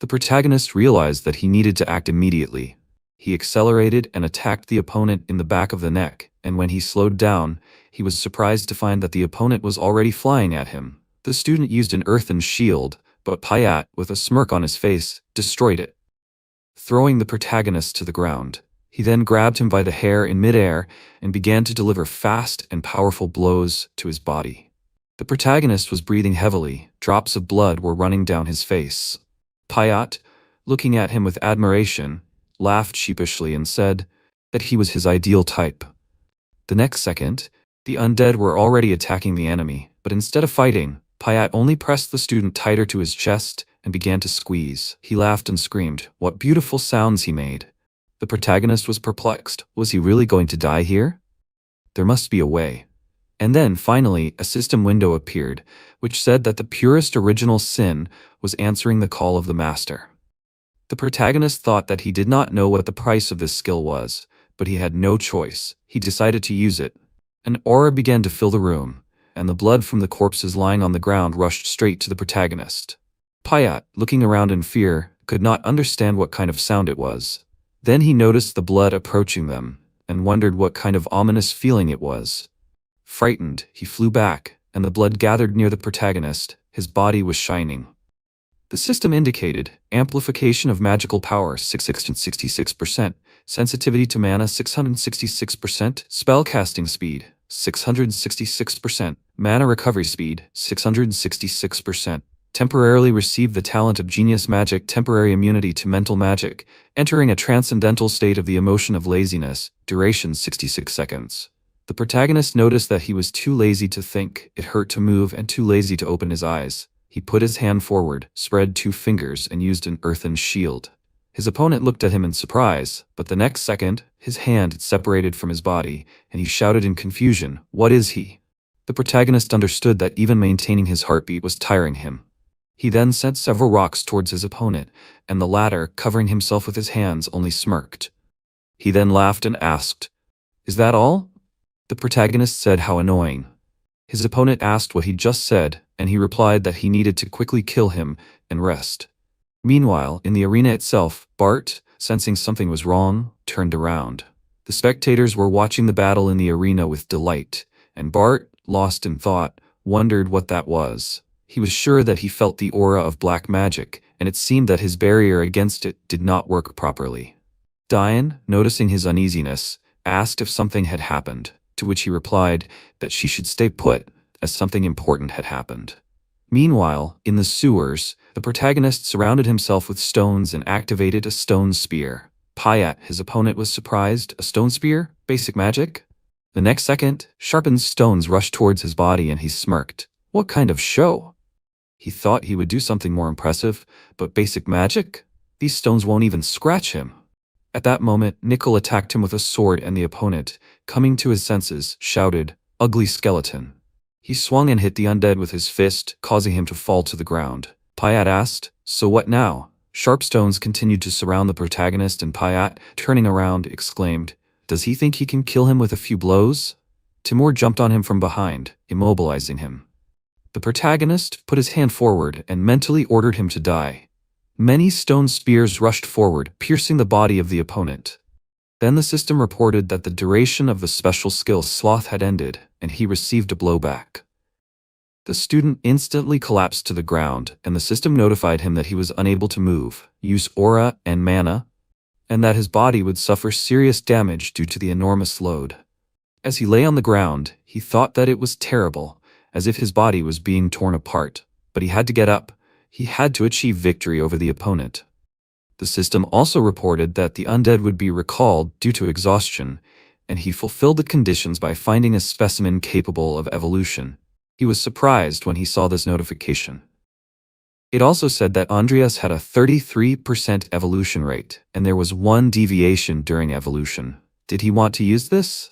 The protagonist realized that he needed to act immediately. He accelerated and attacked the opponent in the back of the neck, and when he slowed down, he was surprised to find that the opponent was already flying at him. The student used an earthen shield, but Payat, with a smirk on his face, destroyed it, throwing the protagonist to the ground. He then grabbed him by the hair in midair and began to deliver fast and powerful blows to his body. The protagonist was breathing heavily, drops of blood were running down his face. Payat, looking at him with admiration, laughed sheepishly and said that he was his ideal type. The next second, the undead were already attacking the enemy, but instead of fighting, Payat only pressed the student tighter to his chest and began to squeeze. He laughed and screamed. What beautiful sounds he made. The protagonist was perplexed. Was he really going to die here? There must be a way. And then, finally, a system window appeared, which said that the purest original sin was answering the call of the master. The protagonist thought that he did not know what the price of this skill was, but he had no choice. He decided to use it. An aura began to fill the room, and the blood from the corpses lying on the ground rushed straight to the protagonist. Payat, looking around in fear, could not understand what kind of sound it was. Then he noticed the blood approaching them, and wondered what kind of ominous feeling it was. Frightened, he flew back, and the blood gathered near the protagonist. His body was shining. The system indicated amplification of magical power 666%, sensitivity to mana 666%, spellcasting speed 666%, mana recovery speed 666%. Temporarily received the talent of genius magic, temporary immunity to mental magic, entering a transcendental state of the emotion of laziness, duration 66 seconds. The protagonist noticed that he was too lazy to think, it hurt to move, and too lazy to open his eyes. He put his hand forward, spread 2 fingers, and used an earthen shield. His opponent looked at him in surprise, but the next second, his hand had separated from his body, and he shouted in confusion, "What is he?" The protagonist understood that even maintaining his heartbeat was tiring him. He then sent several rocks towards his opponent, and the latter, covering himself with his hands, only smirked. He then laughed and asked, "Is that all?" The protagonist said how annoying. His opponent asked what he just said, and he replied that he needed to quickly kill him and rest. Meanwhile, in the arena itself, Bart, sensing something was wrong, turned around. The spectators were watching the battle in the arena with delight, and Bart, lost in thought, wondered what that was. He was sure that he felt the aura of black magic, and it seemed that his barrier against it did not work properly. Diane, noticing his uneasiness, asked if something had happened, to which he replied that she should stay put, as something important had happened. Meanwhile, in the sewers, the protagonist surrounded himself with stones and activated a stone spear. Payat, his opponent, was surprised. A stone spear? Basic magic? The next second, sharpened stones rushed towards his body and he smirked. What kind of show? He thought he would do something more impressive, but basic magic? These stones won't even scratch him. At that moment, Nickel attacked him with a sword and the opponent, coming to his senses, shouted, "Ugly skeleton." He swung and hit the undead with his fist, causing him to fall to the ground. Payat asked, "So what now?" Sharp stones continued to surround the protagonist and Payat, turning around, exclaimed, "Does he think he can kill him with a few blows?" Timur jumped on him from behind, immobilizing him. The protagonist put his hand forward and mentally ordered him to die. Many stone spears rushed forward, piercing the body of the opponent. Then the system reported that the duration of the special skill Sloth had ended, and he received a blowback. The student instantly collapsed to the ground, and the system notified him that he was unable to move, use aura and mana, and that his body would suffer serious damage due to the enormous load. As he lay on the ground, he thought that it was terrible, as if his body was being torn apart, but he had to get up. He had to achieve victory over the opponent. The system also reported that the undead would be recalled due to exhaustion, and he fulfilled the conditions by finding a specimen capable of evolution. He was surprised when he saw this notification. It also said that Andreas had a 33% evolution rate, and there was one deviation during evolution. Did he want to use this?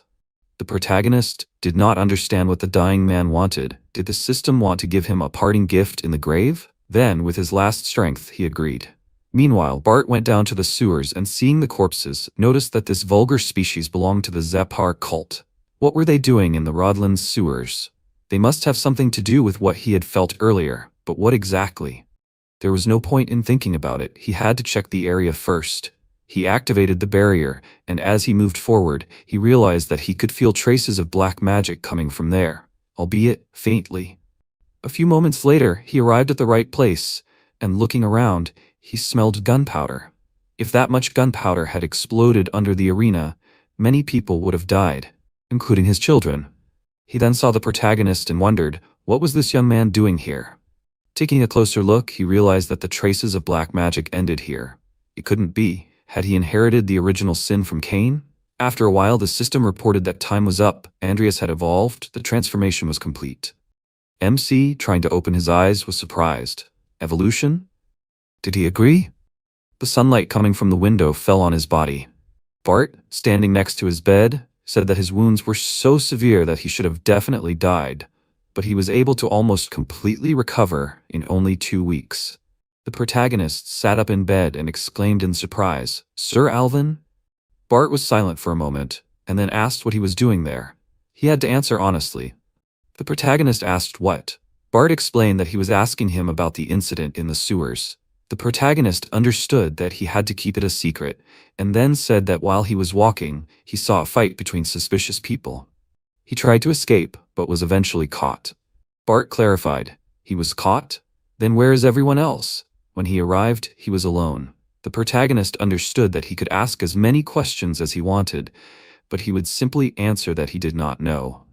The protagonist did not understand what the dying man wanted. Did the system want to give him a parting gift in the grave? Then, with his last strength, he agreed. Meanwhile, Bart went down to the sewers and, seeing the corpses, noticed that this vulgar species belonged to the Zepar cult. What were they doing in the Rodlands sewers? They must have something to do with what he had felt earlier, but what exactly? There was no point in thinking about it. He had to check the area first. He activated the barrier, and as he moved forward, he realized that he could feel traces of black magic coming from there, albeit faintly. A few moments later, he arrived at the right place, and looking around, he smelled gunpowder. If that much gunpowder had exploded under the arena, many people would have died, including his children. He then saw the protagonist and wondered, what was this young man doing here? Taking a closer look, he realized that the traces of black magic ended here. It couldn't be. Had he inherited the original sin from Cain? After a while, the system reported that time was up. Andreas had evolved. The transformation was complete. MC, trying to open his eyes, was surprised. Evolution? Did he agree? The sunlight coming from the window fell on his body. Bart, standing next to his bed, said that his wounds were so severe that he should have definitely died, but he was able to almost completely recover in only 2 weeks. The protagonist sat up in bed and exclaimed in surprise, "Sir Alvin?" Bart was silent for a moment, and then asked what he was doing there. He had to answer honestly. The protagonist asked what. Bart explained that he was asking him about the incident in the sewers. The protagonist understood that he had to keep it a secret, and then said that while he was walking, he saw a fight between suspicious people. He tried to escape, but was eventually caught. Bart clarified, he was caught? Then where is everyone else? When he arrived, he was alone. The protagonist understood that he could ask as many questions as he wanted, but he would simply answer that he did not know.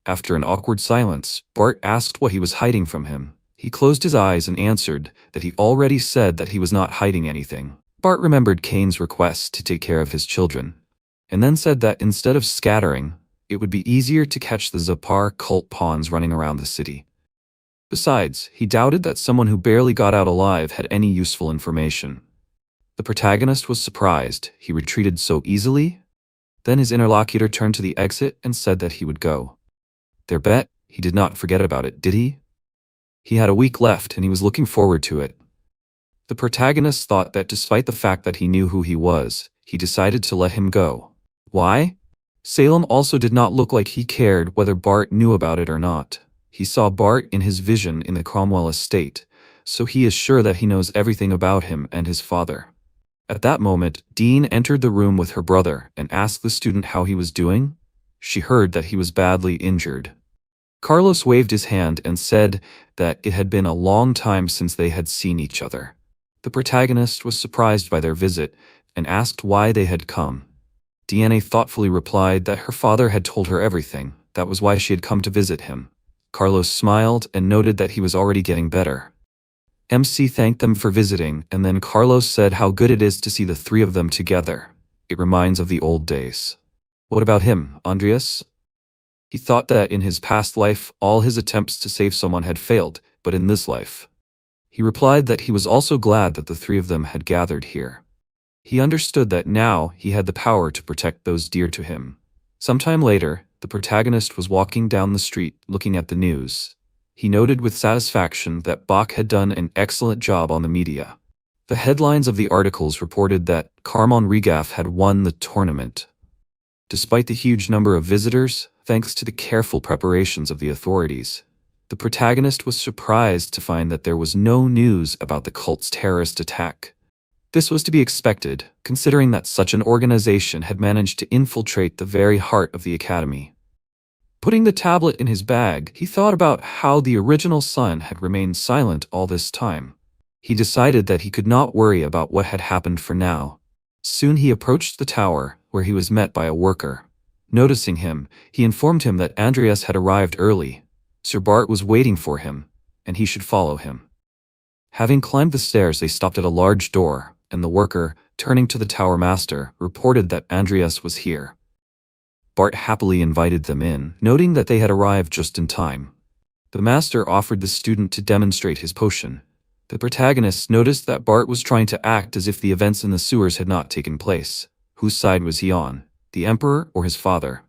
After an awkward silence, Bart asked what he was hiding from him. He closed his eyes and answered that he already said that he was not hiding anything. Bart remembered Cain's request to take care of his children, and then said that instead of scattering, it would be easier to catch the Zepar cult pawns running around the city. Besides, he doubted that someone who barely got out alive had any useful information. The protagonist was surprised. He retreated so easily. Then his interlocutor turned to the exit and said that he would go. Their bet? He did not forget about it, did he? He had a week left and he was looking forward to it. The protagonist thought that despite the fact that he knew who he was, he decided to let him go. Why? Salem also did not look like he cared whether Bart knew about it or not. He saw Bart in his vision in the Cromwell estate, so he is sure that he knows everything about him and his father. At that moment, Dean entered the room with her brother and asked the student how he was doing. She heard that he was badly injured. Carlos waved his hand and said that it had been a long time since they had seen each other. The protagonist was surprised by their visit and asked why they had come. Deanna thoughtfully replied that her father had told her everything. That was why she had come to visit him. Carlos smiled and noted that he was already getting better. MC thanked them for visiting, and then Carlos said how good it is to see the three of them together. It reminds of the old days. What about him, Andreas? He thought that in his past life, all his attempts to save someone had failed, but in this life. He replied that he was also glad that the three of them had gathered here. He understood that now he had the power to protect those dear to him. Sometime later, the protagonist was walking down the street looking at the news. He noted with satisfaction that Bach had done an excellent job on the media. The headlines of the articles reported that Carmon Regaff had won the tournament. Despite the huge number of visitors, thanks to the careful preparations of the authorities, the protagonist was surprised to find that there was no news about the cult's terrorist attack. This was to be expected, considering that such an organization had managed to infiltrate the very heart of the academy. Putting the tablet in his bag, he thought about how the original son had remained silent all this time. He decided that he could not worry about what had happened for now. Soon he approached the tower, where he was met by a worker. Noticing him, he informed him that Andreas had arrived early. Sir Bart was waiting for him, and he should follow him. Having climbed the stairs, they stopped at a large door, and the worker, turning to the tower master, reported that Andreas was here. Bart happily invited them in, noting that they had arrived just in time. The master offered the student to demonstrate his potion. The protagonist noticed that Bart was trying to act as if the events in the sewers had not taken place. Whose side was he on? The Emperor or his father?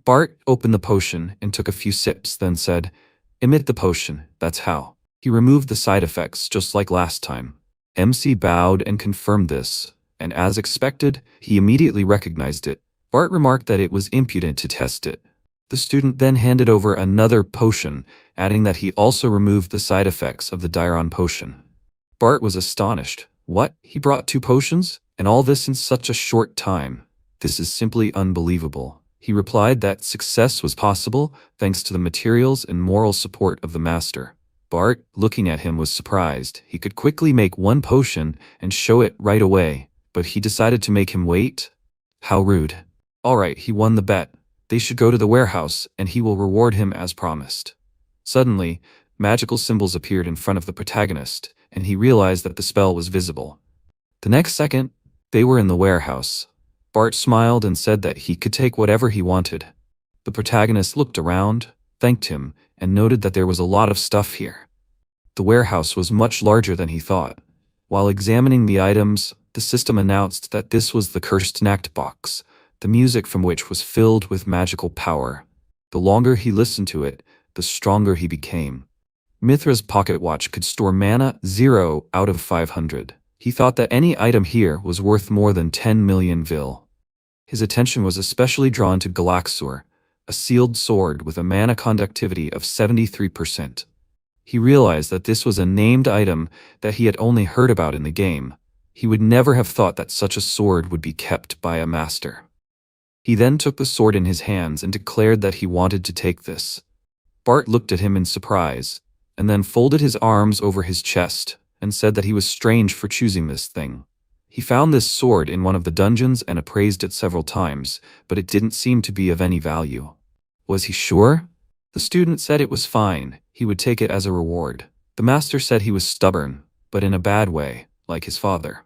Bart opened the potion and took a few sips, then said, "Emit the potion, that's how." He removed the side effects just like last time. MC bowed and confirmed this, and as expected, he immediately recognized it. Bart remarked that it was impudent to test it. The student then handed over another potion, adding that he also removed the side effects of the Diron potion. Bart was astonished. What? He brought 2 potions? And all this in such a short time? This is simply unbelievable. He replied that success was possible thanks to the materials and moral support of the master. Bart, looking at him, was surprised. He could quickly make 1 potion and show it right away, but he decided to make him wait? How rude. Alright, he won the bet. They should go to the warehouse, and he will reward him as promised. Suddenly, magical symbols appeared in front of the protagonist, and he realized that the spell was visible. The next second, they were in the warehouse. Bart smiled and said that he could take whatever he wanted. The protagonist looked around, thanked him, and noted that there was a lot of stuff here. The warehouse was much larger than he thought. While examining the items, the system announced that this was the cursed Nacht box, the music from which was filled with magical power. The longer he listened to it, the stronger he became. Mithra's pocket watch could store mana 0 out of 500. He thought that any item here was worth more than 10 million vil. His attention was especially drawn to Galaxur, a sealed sword with a mana conductivity of 73%. He realized that this was a named item that he had only heard about in the game. He would never have thought that such a sword would be kept by a master. He then took the sword in his hands and declared that he wanted to take this. Bart looked at him in surprise, and then folded his arms over his chest, and said that he was strange for choosing this thing. He found this sword in one of the dungeons and appraised it several times, but it didn't seem to be of any value. Was he sure? The student said it was fine, he would take it as a reward. The master said he was stubborn, but in a bad way, like his father.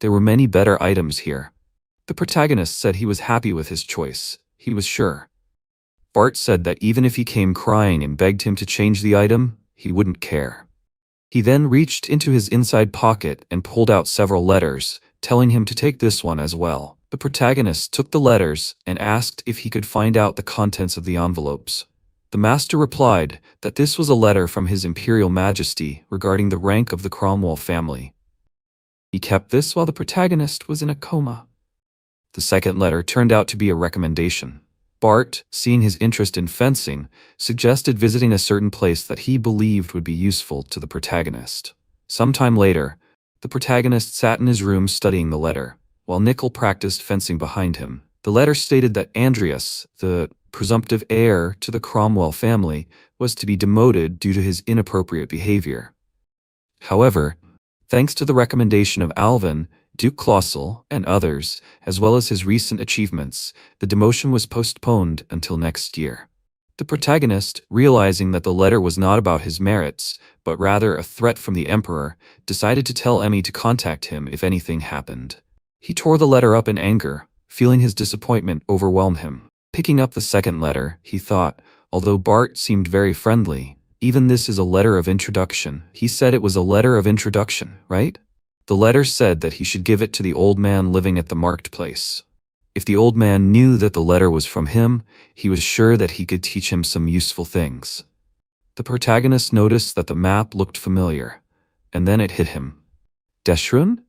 There were many better items here. The protagonist said he was happy with his choice. He was sure. Bart said that even if he came crying and begged him to change the item, he wouldn't care. He then reached into his inside pocket and pulled out several letters, telling him to take this one as well. The protagonist took the letters and asked if he could find out the contents of the envelopes. The master replied that this was a letter from His Imperial Majesty regarding the rank of the Cromwell family. He kept this while the protagonist was in a coma. The second letter turned out to be a recommendation. Bart, seeing his interest in fencing, suggested visiting a certain place that he believed would be useful to the protagonist. Sometime later, the protagonist sat in his room studying the letter, while Nickel practiced fencing behind him. The letter stated that Andreas, the presumptive heir to the Cromwell family, was to be demoted due to his inappropriate behavior. However, thanks to the recommendation of Alvin, Duke Clausel, and others, as well as his recent achievements, the demotion was postponed until next year. The protagonist, realizing that the letter was not about his merits, but rather a threat from the Emperor, decided to tell Emmy to contact him if anything happened. He tore the letter up in anger, feeling his disappointment overwhelm him. Picking up the second letter, he thought, although Bart seemed very friendly, even this is a letter of introduction. He said it was a letter of introduction, right? The letter said that he should give it to the old man living at the marketplace. If the old man knew that the letter was from him, he was sure that he could teach him some useful things. The protagonist noticed that the map looked familiar, and then it hit him. Deshrun?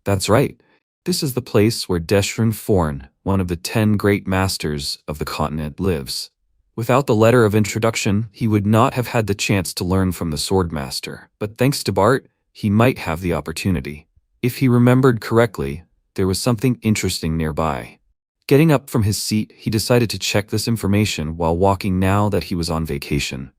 That's right. This is the place where Deshrun Forn, one of the 10 great masters of the continent, lives. Without the letter of introduction, he would not have had the chance to learn from the Swordmaster, but thanks to Bart, he might have the opportunity. If he remembered correctly, there was something interesting nearby. Getting up from his seat, he decided to check this information while walking now that he was on vacation.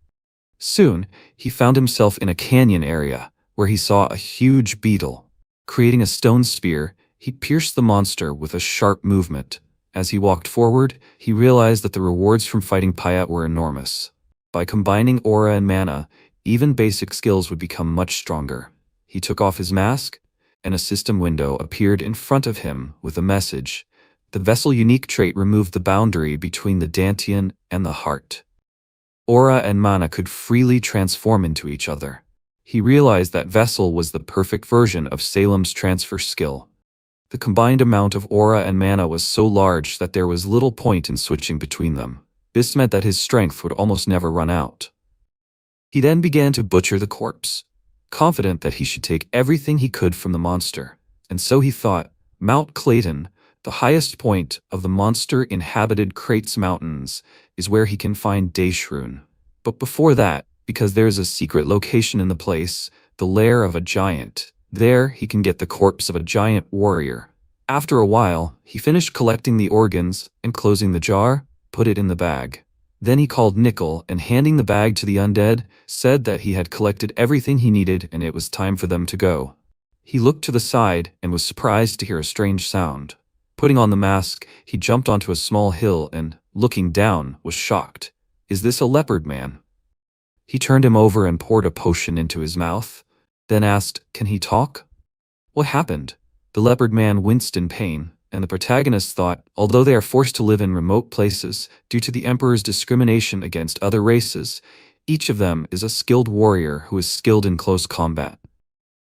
Soon, he found himself in a canyon area, where he saw a huge beetle. Creating a stone spear, he pierced the monster with a sharp movement. As he walked forward, he realized that the rewards from fighting Pyat were enormous. By combining aura and mana, even basic skills would become much stronger. He took off his mask, and a system window appeared in front of him with a message. The Vessel unique trait removed the boundary between the Dantian and the heart. Aura and mana could freely transform into each other. He realized that Vessel was the perfect version of Salem's transfer skill. The combined amount of aura and mana was so large that there was little point in switching between them. This meant that his strength would almost never run out. He then began to butcher the corpse, confident that he should take everything he could from the monster. And so he thought, Mount Clayton, the highest point of the monster-inhabited Crates Mountains, is where he can find Deshrun. But before that, because there is a secret location in the place, the lair of a giant, there he can get the corpse of a giant warrior. After a while, he finished collecting the organs and closing the jar, put it in the bag. Then he called Nickel and handing the bag to the undead, said that he had collected everything he needed and it was time for them to go. He looked to the side and was surprised to hear a strange sound. Putting on the mask, he jumped onto a small hill and, looking down, was shocked. Is this a leopard man? He turned him over and poured a potion into his mouth, then asked, can he talk? What happened? The leopard man winced in pain, and the protagonist thought, although they are forced to live in remote places due to the Emperor's discrimination against other races, each of them is a skilled warrior who is skilled in close combat.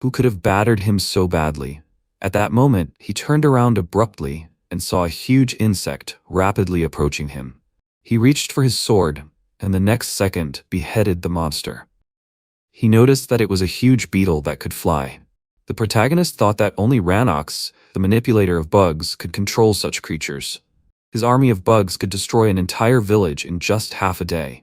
Who could have battered him so badly? At that moment, he turned around abruptly and saw a huge insect rapidly approaching him. He reached for his sword, and the next second beheaded the monster. He noticed that it was a huge beetle that could fly. The protagonist thought that only Ranox, the manipulator of bugs, could control such creatures. His army of bugs could destroy an entire village in just half a day.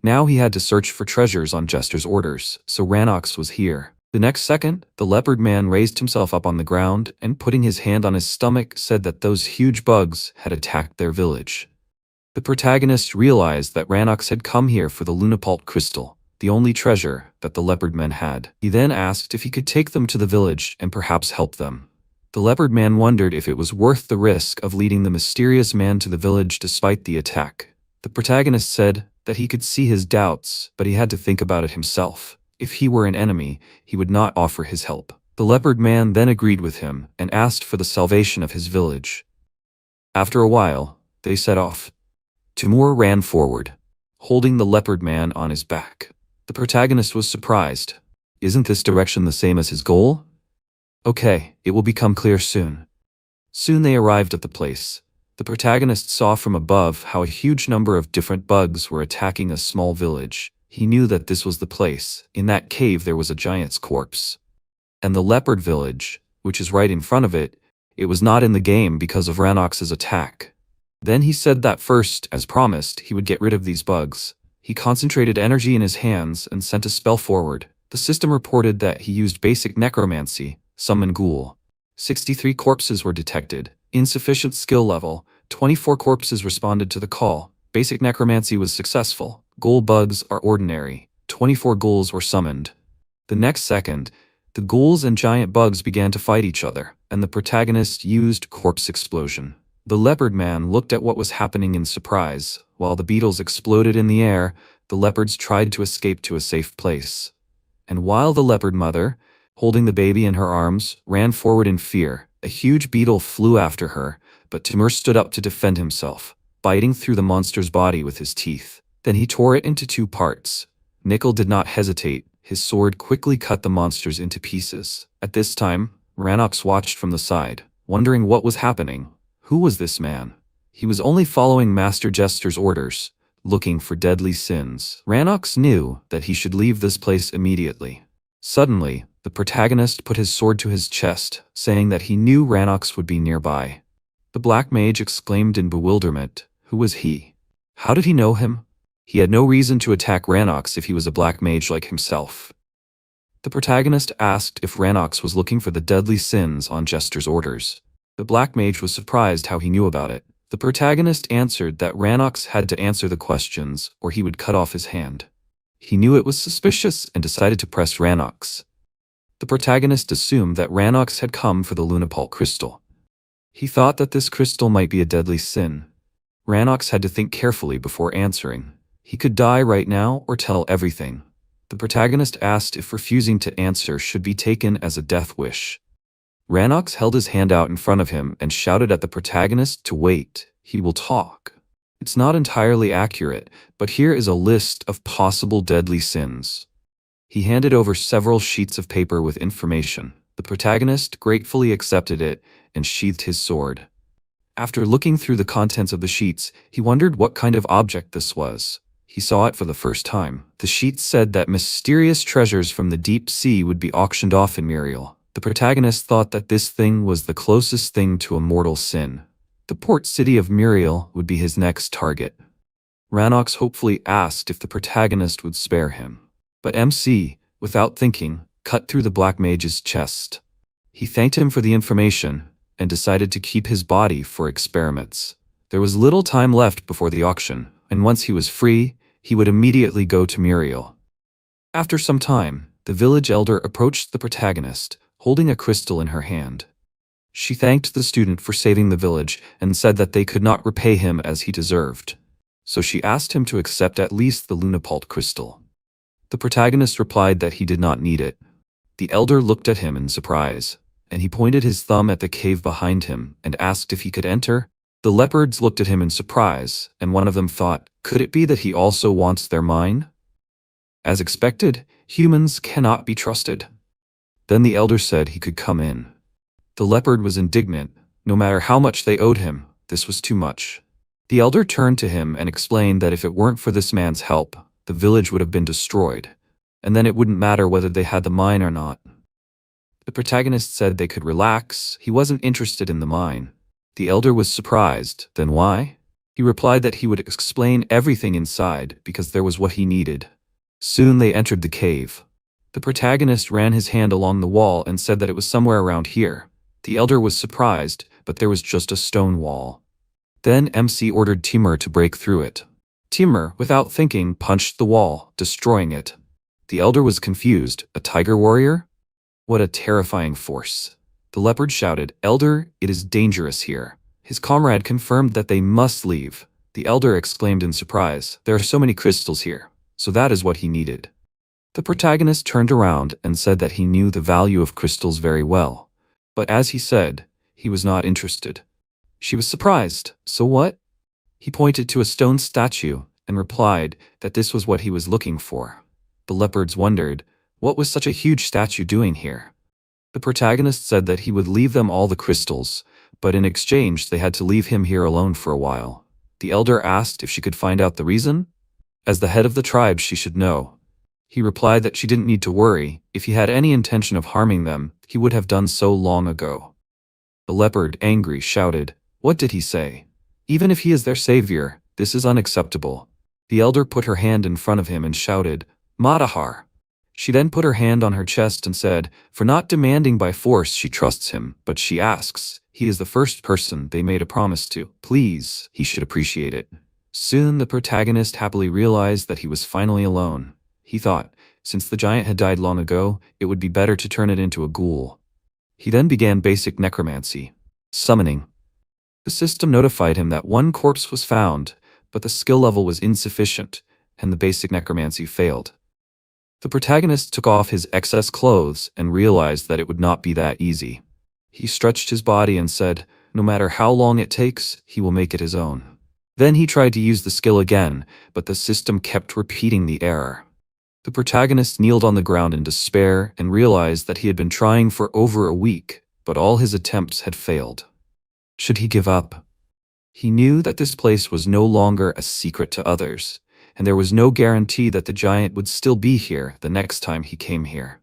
Now he had to search for treasures on Jester's orders, so Ranox was here. The next second, the leopard man raised himself up on the ground and, putting his hand on his stomach, said that those huge bugs had attacked their village. The protagonist realized that Ranox had come here for the Lunapult crystal, the only treasure that the leopard men had. He then asked if he could take them to the village and perhaps help them. The leopard man wondered if it was worth the risk of leading the mysterious man to the village despite the attack. The protagonist said that he could see his doubts, but he had to think about it himself. If he were an enemy, he would not offer his help. The leopard man then agreed with him and asked for the salvation of his village. After a while, they set off. Timur ran forward, holding the leopard man on his back. The protagonist was surprised. Isn't this direction the same as his goal? Okay, it will become clear soon. Soon they arrived at the place. The The protagonist saw from above how a huge number of different bugs were attacking a small village. He knew that this was the place. In that cave there was a giant's corpse. And the leopard village, which is right in front of it, it was not in the game because of Rannox's attack. Then he said that first, as promised, he would get rid of these bugs. He concentrated energy in his hands and sent a spell forward. The system reported that he used basic necromancy, summon ghoul. 63 corpses were detected. Insufficient skill level. 24 corpses responded to the call. Basic necromancy was successful. Ghoul bugs are ordinary. 24 ghouls were summoned. The next second, the ghouls and giant bugs began to fight each other, and the protagonist used corpse explosion. The leopard man looked at what was happening in surprise. While the beetles exploded in the air, the leopards tried to escape to a safe place. And while the leopard mother, holding the baby in her arms, ran forward in fear, a huge beetle flew after her, but Timur stood up to defend himself, biting through the monster's body with his teeth. Then he tore it into 2 parts. Nickel did not hesitate. His sword quickly cut the monsters into pieces. At this time, Rannox watched from the side, wondering what was happening. Who was this man? He was only following Master Jester's orders, looking for deadly sins. Rannox knew that he should leave this place immediately. Suddenly, the protagonist put his sword to his chest, saying that he knew Rannox would be nearby. The black mage exclaimed in bewilderment. Who was he? How did he know him? He had no reason to attack Rannox if he was a black mage like himself. The protagonist asked if Rannox was looking for the deadly sins on Jester's orders. The black mage was surprised how he knew about it. The protagonist answered that Rannox had to answer the questions or he would cut off his hand. He knew it was suspicious and decided to press Rannox. The protagonist assumed that Rannox had come for the Lunapult crystal. He thought that this crystal might be a deadly sin. Rannox had to think carefully before answering. He could die right now or tell everything. The protagonist asked if refusing to answer should be taken as a death wish. Rannox held his hand out in front of him and shouted at the protagonist to wait. He will talk. It's not entirely accurate, but here is a list of possible deadly sins. He handed over several sheets of paper with information. The protagonist gratefully accepted it and sheathed his sword. After looking through the contents of the sheets, he wondered what kind of object this was. He saw it for the first time. The sheets said that mysterious treasures from the deep sea would be auctioned off in Muriel. The protagonist thought that this thing was the closest thing to a mortal sin. The port city of Muriel would be his next target. Rannox hopefully asked if the protagonist would spare him. But MC, without thinking, cut through the black mage's chest. He thanked him for the information and decided to keep his body for experiments. There was little time left before the auction, and once he was free, he would immediately go to Muriel. After some time, the village elder approached the protagonist, holding a crystal in her hand. She thanked the student for saving the village and said that they could not repay him as he deserved. So she asked him to accept at least the Lunapult crystal. The protagonist replied that he did not need it. The elder looked at him in surprise, and he pointed his thumb at the cave behind him and asked if he could enter. The leopards looked at him in surprise, and one of them thought, could it be that he also wants their mine? As expected, humans cannot be trusted. Then the elder said he could come in. The leopard was indignant. No matter how much they owed him, this was too much. The elder turned to him and explained that if it weren't for this man's help, the village would have been destroyed, and then it wouldn't matter whether they had the mine or not. The protagonist said they could relax. He wasn't interested in the mine. The elder was surprised. Then why? He replied that he would explain everything inside because there was what he needed. Soon they entered the cave. The protagonist ran his hand along the wall and said that it was somewhere around here. The elder was surprised, but there was just a stone wall. Then MC ordered Timur to break through it. Timur, without thinking, punched the wall, destroying it. The elder was confused. A tiger warrior? What a terrifying force. The leopard shouted, "Elder, it is dangerous here." His comrade confirmed that they must leave. The elder exclaimed in surprise, "There are so many crystals here." So that is what he needed. The protagonist turned around and said that he knew the value of crystals very well. But as he said, he was not interested. She was surprised. So what? He pointed to a stone statue and replied that this was what he was looking for. The leopards wondered, what was such a huge statue doing here? The protagonist said that he would leave them all the crystals, but in exchange they had to leave him here alone for a while. The elder asked if she could find out the reason. As the head of the tribe, she should know. He replied that she didn't need to worry. If he had any intention of harming them, he would have done so long ago. The leopard, angry, shouted, "What did he say? Even if he is their savior, this is unacceptable." The elder put her hand in front of him and shouted, "Matahar." She then put her hand on her chest and said, for not demanding by force she trusts him, but she asks, he is the first person they made a promise to. Please, he should appreciate it. Soon the protagonist happily realized that he was finally alone. He thought, since the giant had died long ago, it would be better to turn it into a ghoul. He then began basic necromancy. Summoning. The system notified him that one corpse was found, but the skill level was insufficient, and the basic necromancy failed. The protagonist took off his excess clothes and realized that it would not be that easy. He stretched his body and said, no matter how long it takes, he will make it his own. Then he tried to use the skill again, but the system kept repeating the error. The protagonist kneeled on the ground in despair and realized that he had been trying for over a week, but all his attempts had failed. Should he give up? He knew that this place was no longer a secret to others, and there was no guarantee that the giant would still be here the next time he came here.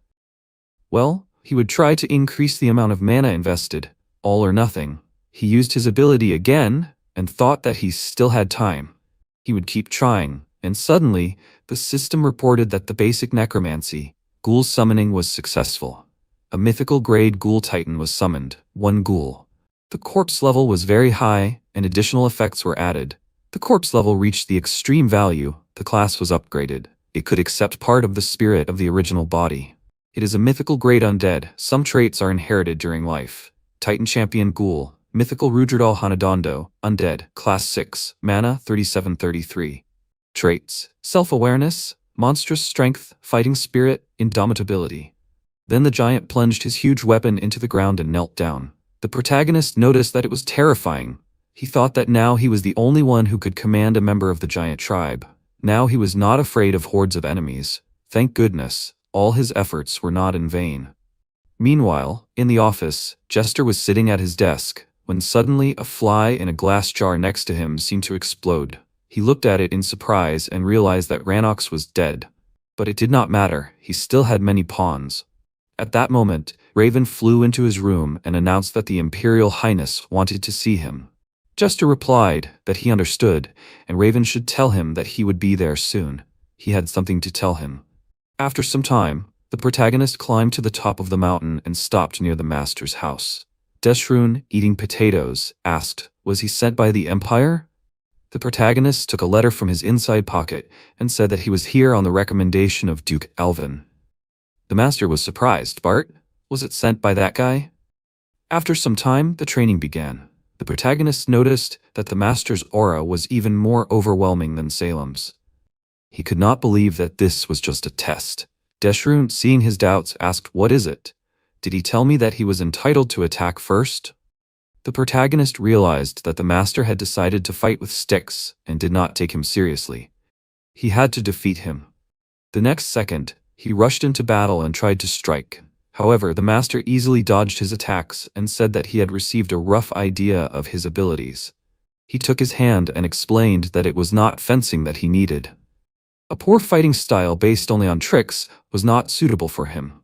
Well, he would try to increase the amount of mana invested, all or nothing. He used his ability again and thought that he still had time. He would keep trying, and suddenly, the system reported that the basic necromancy, ghoul summoning, was successful. A mythical grade ghoul titan was summoned, 1 ghoul. The corpse level was very high, and additional effects were added. The corpse level reached the extreme value, the class was upgraded. It could accept part of the spirit of the original body. It is a mythical grade undead, some traits are inherited during life. Titan Champion Ghoul, Mythical Rudradal Hanadondo, Undead, Class 6, Mana 3733. Traits: Self-awareness, Monstrous Strength, Fighting Spirit, Indomitability. Then the giant plunged his huge weapon into the ground and knelt down. The protagonist noticed that it was terrifying. He thought that now he was the only one who could command a member of the giant tribe. Now he was not afraid of hordes of enemies. Thank goodness, all his efforts were not in vain. Meanwhile, in the office, Jester was sitting at his desk, when suddenly a fly in a glass jar next to him seemed to explode. He looked at it in surprise and realized that Ranox was dead. But it did not matter, he still had many pawns. At that moment, Raven flew into his room and announced that the Imperial Highness wanted to see him. Jester replied that he understood, and Raven should tell him that he would be there soon. He had something to tell him. After some time, the protagonist climbed to the top of the mountain and stopped near the master's house. Deshrun, eating potatoes, asked, was he sent by the Empire? The protagonist took a letter from his inside pocket and said that he was here on the recommendation of Duke Alvin. The master was surprised. Bart, was it sent by that guy? After some time, the training began. The protagonist noticed that the master's aura was even more overwhelming than Salem's. He could not believe that this was just a test. Deshrun, seeing his doubts, asked, what is it? Did he tell me that he was entitled to attack first? The protagonist realized that the master had decided to fight with sticks and did not take him seriously. He had to defeat him. The next second, he rushed into battle and tried to strike. However, the master easily dodged his attacks and said that he had received a rough idea of his abilities. He took his hand and explained that it was not fencing that he needed. A poor fighting style based only on tricks was not suitable for him.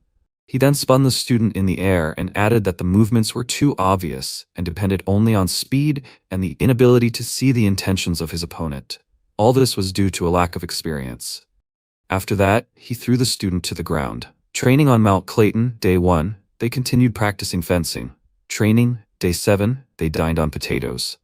He then spun the student in the air and added that the movements were too obvious and depended only on speed and the inability to see the intentions of his opponent. All this was due to a lack of experience. After that, he threw the student to the ground. Training on Mount Clayton, Day 1, they continued practicing fencing. Training, Day 7, they dined on potatoes.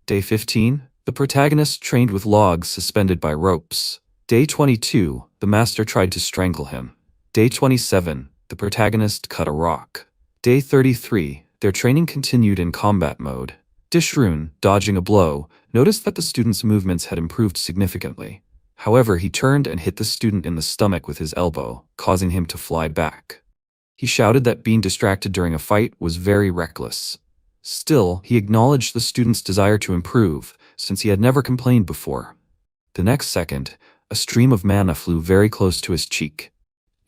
Day 15, the protagonist trained with logs suspended by ropes. Day 22, the master tried to strangle him. Day 27, the protagonist cut a rock. Day 33, their training continued in combat mode. Deshrun, dodging a blow, noticed that the student's movements had improved significantly. However, he turned and hit the student in the stomach with his elbow, causing him to fly back. He shouted that being distracted during a fight was very reckless. Still, he acknowledged the student's desire to improve, since he had never complained before. The next second, a stream of mana flew very close to his cheek.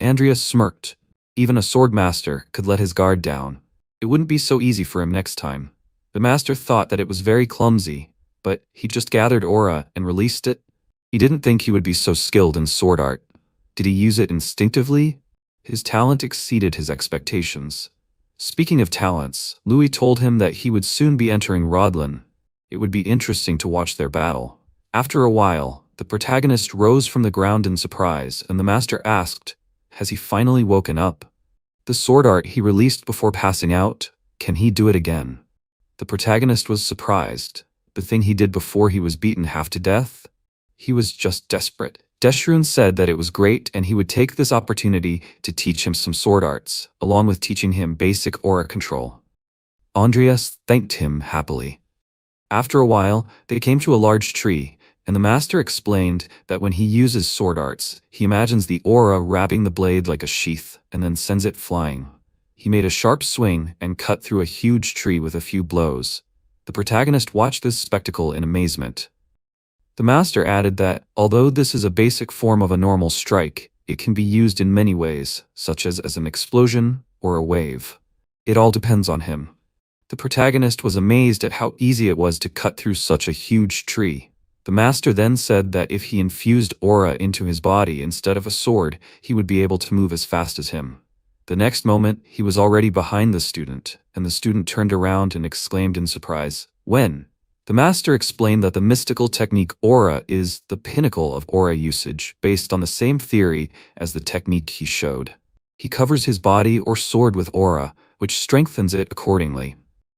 Andrea smirked. Even a sword master could let his guard down. It wouldn't be so easy for him next time. The master thought that it was very clumsy, but he just gathered aura and released it. He didn't think he would be so skilled in sword art. Did he use it instinctively? His talent exceeded his expectations. Speaking of talents, Louis told him that he would soon be entering Rodlin. It would be interesting to watch their battle. After a while, the protagonist rose from the ground in surprise, and the master asked, "Has he finally woken up? The sword art he released before passing out, can he do it again?" The protagonist was surprised. The thing he did before he was beaten half to death? He was just desperate. Deshrun said that it was great and he would take this opportunity to teach him some sword arts, along with teaching him basic aura control. Andreas thanked him happily. After a while, they came to a large tree, and the master explained that when he uses sword arts, he imagines the aura wrapping the blade like a sheath and then sends it flying. He made a sharp swing and cut through a huge tree with a few blows. The protagonist watched this spectacle in amazement. The master added that, although this is a basic form of a normal strike, it can be used in many ways, such as an explosion or a wave. It all depends on him. The protagonist was amazed at how easy it was to cut through such a huge tree. The master then said that if he infused aura into his body instead of a sword, he would be able to move as fast as him. The next moment, he was already behind the student, and the student turned around and exclaimed in surprise, "When?" The master explained that the mystical technique aura is the pinnacle of aura usage, based on the same theory as the technique he showed. He covers his body or sword with aura, which strengthens it accordingly.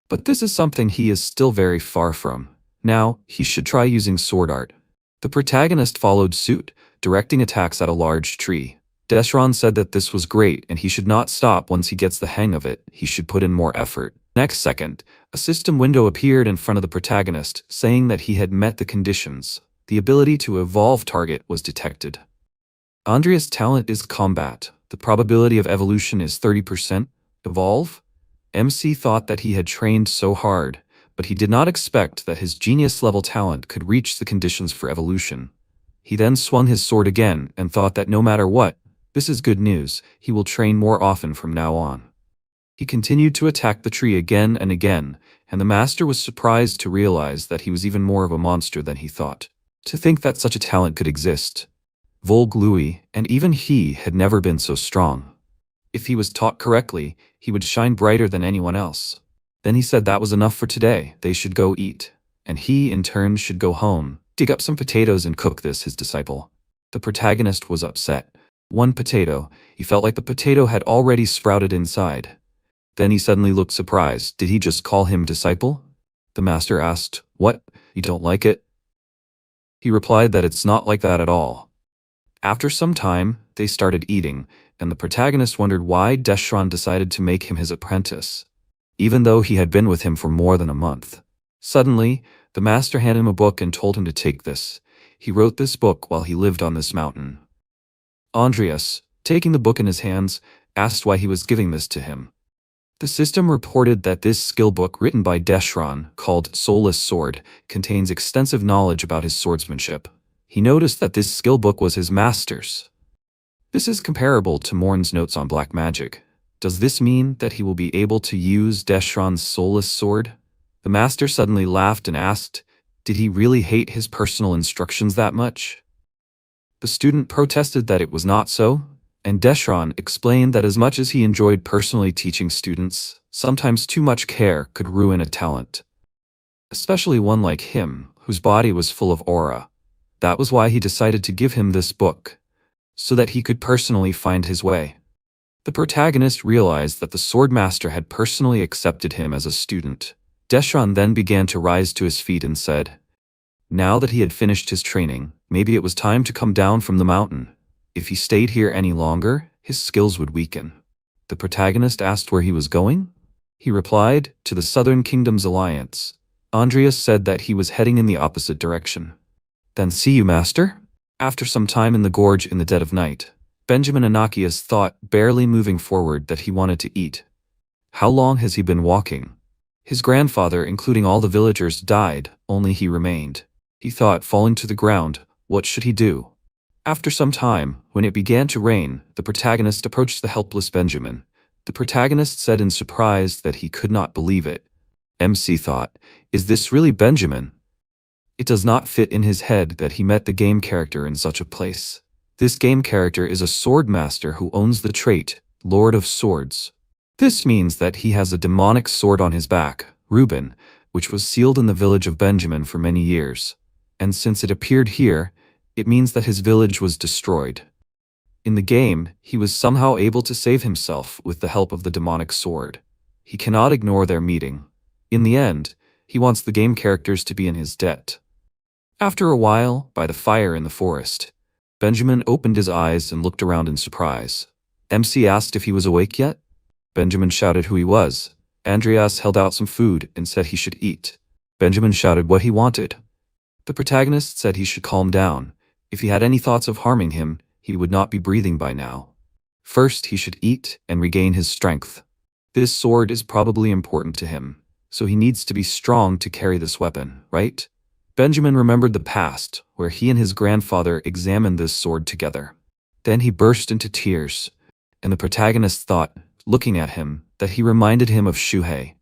But this is something he is still very far from. Now, he should try using sword art. The protagonist followed suit, directing attacks at a large tree. Deshrun said that this was great and he should not stop once he gets the hang of it, he should put in more effort. Next second, a system window appeared in front of the protagonist, saying that he had met the conditions. The ability to evolve target was detected. Andreas' talent is combat. The probability of evolution is 30%. Evolve? MC thought that he had trained so hard, but he did not expect that his genius-level talent could reach the conditions for evolution. He then swung his sword again and thought that no matter what, this is good news, he will train more often from now on. He continued to attack the tree again and again, and the master was surprised to realize that he was even more of a monster than he thought. To think that such a talent could exist. Volg Louis, and even he, had never been so strong. If he was taught correctly, he would shine brighter than anyone else. Then he said that was enough for today, they should go eat. And he, in turn, should go home, dig up some potatoes and cook this, his disciple. The protagonist was upset. One potato, he felt like the potato had already sprouted inside. Then he suddenly looked surprised. Did he just call him disciple? The master asked, "What, you don't like it?" He replied that it's not like that at all. After some time, they started eating, and the protagonist wondered why Deshrun decided to make him his apprentice, even though he had been with him for more than a month. Suddenly, the master handed him a book and told him to take this. He wrote this book while he lived on this mountain. Andreas, taking the book in his hands, asked why he was giving this to him. The system reported that this skill book written by Deshrun, called Soulless Sword, contains extensive knowledge about his swordsmanship. He noticed that this skill book was his master's. This is comparable to Morn's notes on black magic. Does this mean that he will be able to use Deshrun's Soulless Sword? The master suddenly laughed and asked, did he really hate his personal instructions that much? The student protested that it was not so, and Deshrun explained that as much as he enjoyed personally teaching students, sometimes too much care could ruin a talent. Especially one like him, whose body was full of aura. That was why he decided to give him this book, so that he could personally find his way. The protagonist realized that the swordmaster had personally accepted him as a student. Deshrun then began to rise to his feet and said, now that he had finished his training, maybe it was time to come down from the mountain. If he stayed here any longer, his skills would weaken. The protagonist asked where he was going. He replied, to the Southern Kingdom's alliance. Andreas said that he was heading in the opposite direction. Then see you, master? After some time in the gorge in the dead of night, Benjamin Anakius thought, barely moving forward, that he wanted to eat. How long has he been walking? His grandfather, including all the villagers, died, only he remained. He thought, falling to the ground, what should he do? After some time, when it began to rain, the protagonist approached the helpless Benjamin. The protagonist said in surprise that he could not believe it. MC thought, is this really Benjamin? It does not fit in his head that he met the game character in such a place. This game character is a sword master who owns the trait, Lord of Swords. This means that he has a demonic sword on his back, Reuben, which was sealed in the village of Benjamin for many years. And since it appeared here, it means that his village was destroyed. In the game, he was somehow able to save himself with the help of the demonic sword. He cannot ignore their meeting. In the end, he wants the game characters to be in his debt. After a while, by the fire in the forest, Benjamin opened his eyes and looked around in surprise. MC asked if he was awake yet. Benjamin shouted who he was. Andreas held out some food and said he should eat. Benjamin shouted what he wanted. The protagonist said he should calm down. If he had any thoughts of harming him, he would not be breathing by now. First, he should eat and regain his strength. This sword is probably important to him, so he needs to be strong to carry this weapon, right? Benjamin remembered the past, where he and his grandfather examined this sword together. Then he burst into tears, and the protagonist thought, looking at him, that he reminded him of Shuhei.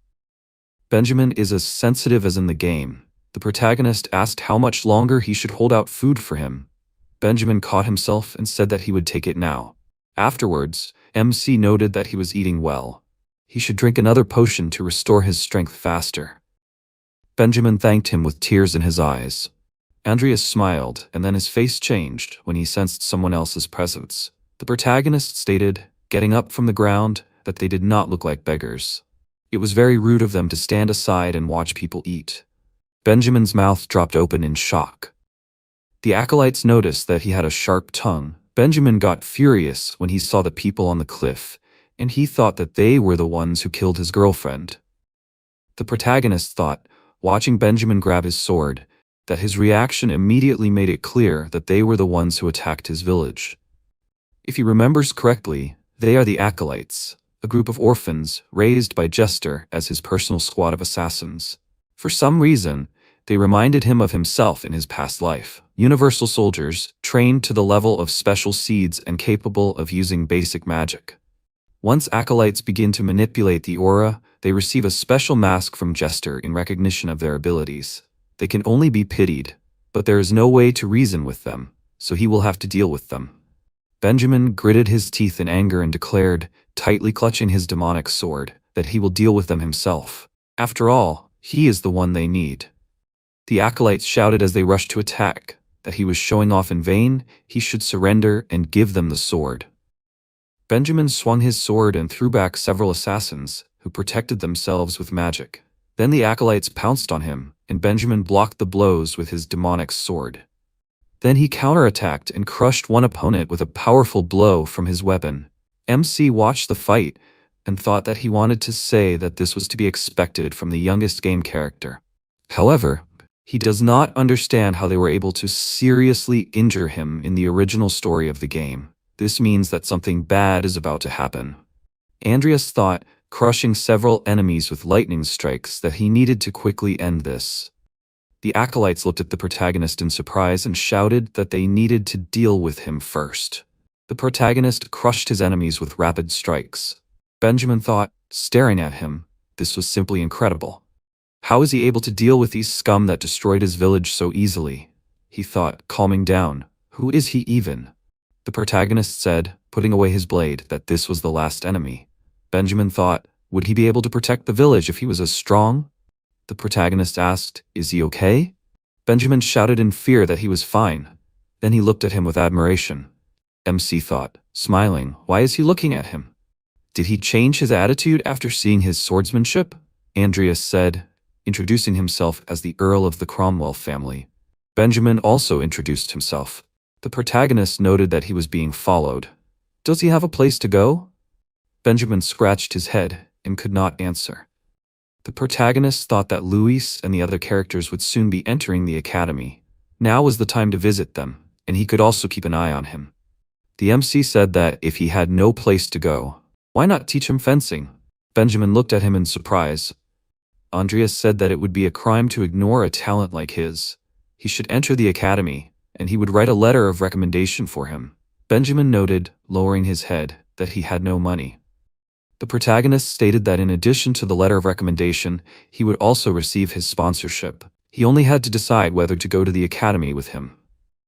Benjamin is as sensitive as in the game. The protagonist asked how much longer he should hold out food for him. Benjamin caught himself and said that he would take it now. Afterwards, MC noted that he was eating well. He should drink another potion to restore his strength faster. Benjamin thanked him with tears in his eyes. Andreas smiled, and then his face changed when he sensed someone else's presence. The protagonist stated, getting up from the ground, that they did not look like beggars. It was very rude of them to stand aside and watch people eat. Benjamin's mouth dropped open in shock. The acolytes noticed that he had a sharp tongue. Benjamin got furious when he saw the people on the cliff, and he thought that they were the ones who killed his girlfriend. The protagonist thought, watching Benjamin grab his sword, that his reaction immediately made it clear that they were the ones who attacked his village. If he remembers correctly, they are the acolytes, a group of orphans raised by Jester as his personal squad of assassins. For some reason, they reminded him of himself in his past life. Universal soldiers, trained to the level of special seeds and capable of using basic magic. Once acolytes begin to manipulate the aura, they receive a special mask from Jester in recognition of their abilities. They can only be pitied, but there is no way to reason with them, so he will have to deal with them. Benjamin gritted his teeth in anger and declared, tightly clutching his demonic sword, that he will deal with them himself. After all, he is the one they need. The acolytes shouted as they rushed to attack, that he was showing off in vain, he should surrender and give them the sword. Benjamin swung his sword and threw back several assassins, who protected themselves with magic. Then the acolytes pounced on him, and Benjamin blocked the blows with his demonic sword. Then he counterattacked and crushed one opponent with a powerful blow from his weapon. MC watched the fight, and thought that he wanted to say that this was to be expected from the youngest game character. However, he does not understand how they were able to seriously injure him in the original story of the game. This means that something bad is about to happen. Andreas thought, crushing several enemies with lightning strikes, that he needed to quickly end this. The acolytes looked at the protagonist in surprise and shouted that they needed to deal with him first. The protagonist crushed his enemies with rapid strikes. Benjamin thought, staring at him, this was simply incredible. How is he able to deal with these scum that destroyed his village so easily? He thought, calming down. Who is he even? The protagonist said, putting away his blade, that this was the last enemy. Benjamin thought, would he be able to protect the village if he was as strong? The protagonist asked, is he okay? Benjamin shouted in fear that he was fine. Then he looked at him with admiration. MC thought, smiling, why is he looking at him? Did he change his attitude after seeing his swordsmanship? Andreas said, introducing himself as the Earl of the Cromwell family. Benjamin also introduced himself. The protagonist noted that he was being followed. Does he have a place to go? Benjamin scratched his head and could not answer. The protagonist thought that Luis and the other characters would soon be entering the academy. Now was the time to visit them, and he could also keep an eye on him. The MC said that if he had no place to go, why not teach him fencing? Benjamin looked at him in surprise. Andreas said that it would be a crime to ignore a talent like his. He should enter the academy, and he would write a letter of recommendation for him. Benjamin noted, lowering his head, that he had no money. The protagonist stated that in addition to the letter of recommendation, he would also receive his sponsorship. He only had to decide whether to go to the academy with him.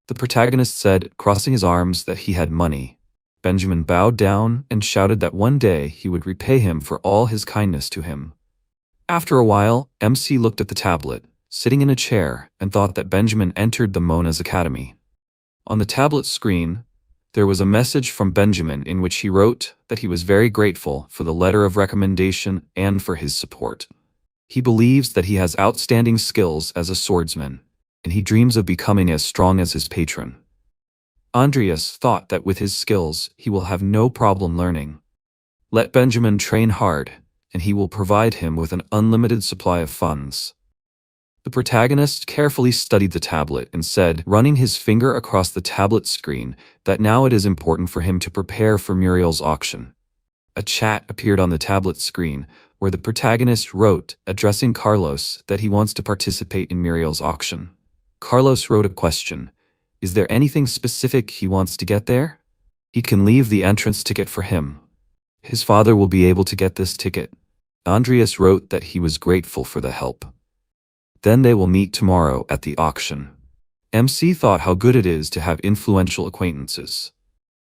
The protagonist said, crossing his arms, that he had money. Benjamin bowed down and shouted that one day he would repay him for all his kindness to him. After a while, MC looked at the tablet, sitting in a chair, and thought that Benjamin entered the Mona's academy. On the tablet screen, there was a message from Benjamin in which he wrote that he was very grateful for the letter of recommendation and for his support. He believes that he has outstanding skills as a swordsman, and he dreams of becoming as strong as his patron. Andreas thought that with his skills, he will have no problem learning. Let Benjamin train hard, and he will provide him with an unlimited supply of funds. The protagonist carefully studied the tablet and said, running his finger across the tablet screen, that now it is important for him to prepare for Muriel's auction. A chat appeared on the tablet screen, where the protagonist wrote, addressing Carlos, that he wants to participate in Muriel's auction. Carlos wrote a question. Is there anything specific he wants to get there? He can leave the entrance ticket for him. His father will be able to get this ticket. Andreas wrote that he was grateful for the help. Then they will meet tomorrow at the auction. MC thought how good it is to have influential acquaintances.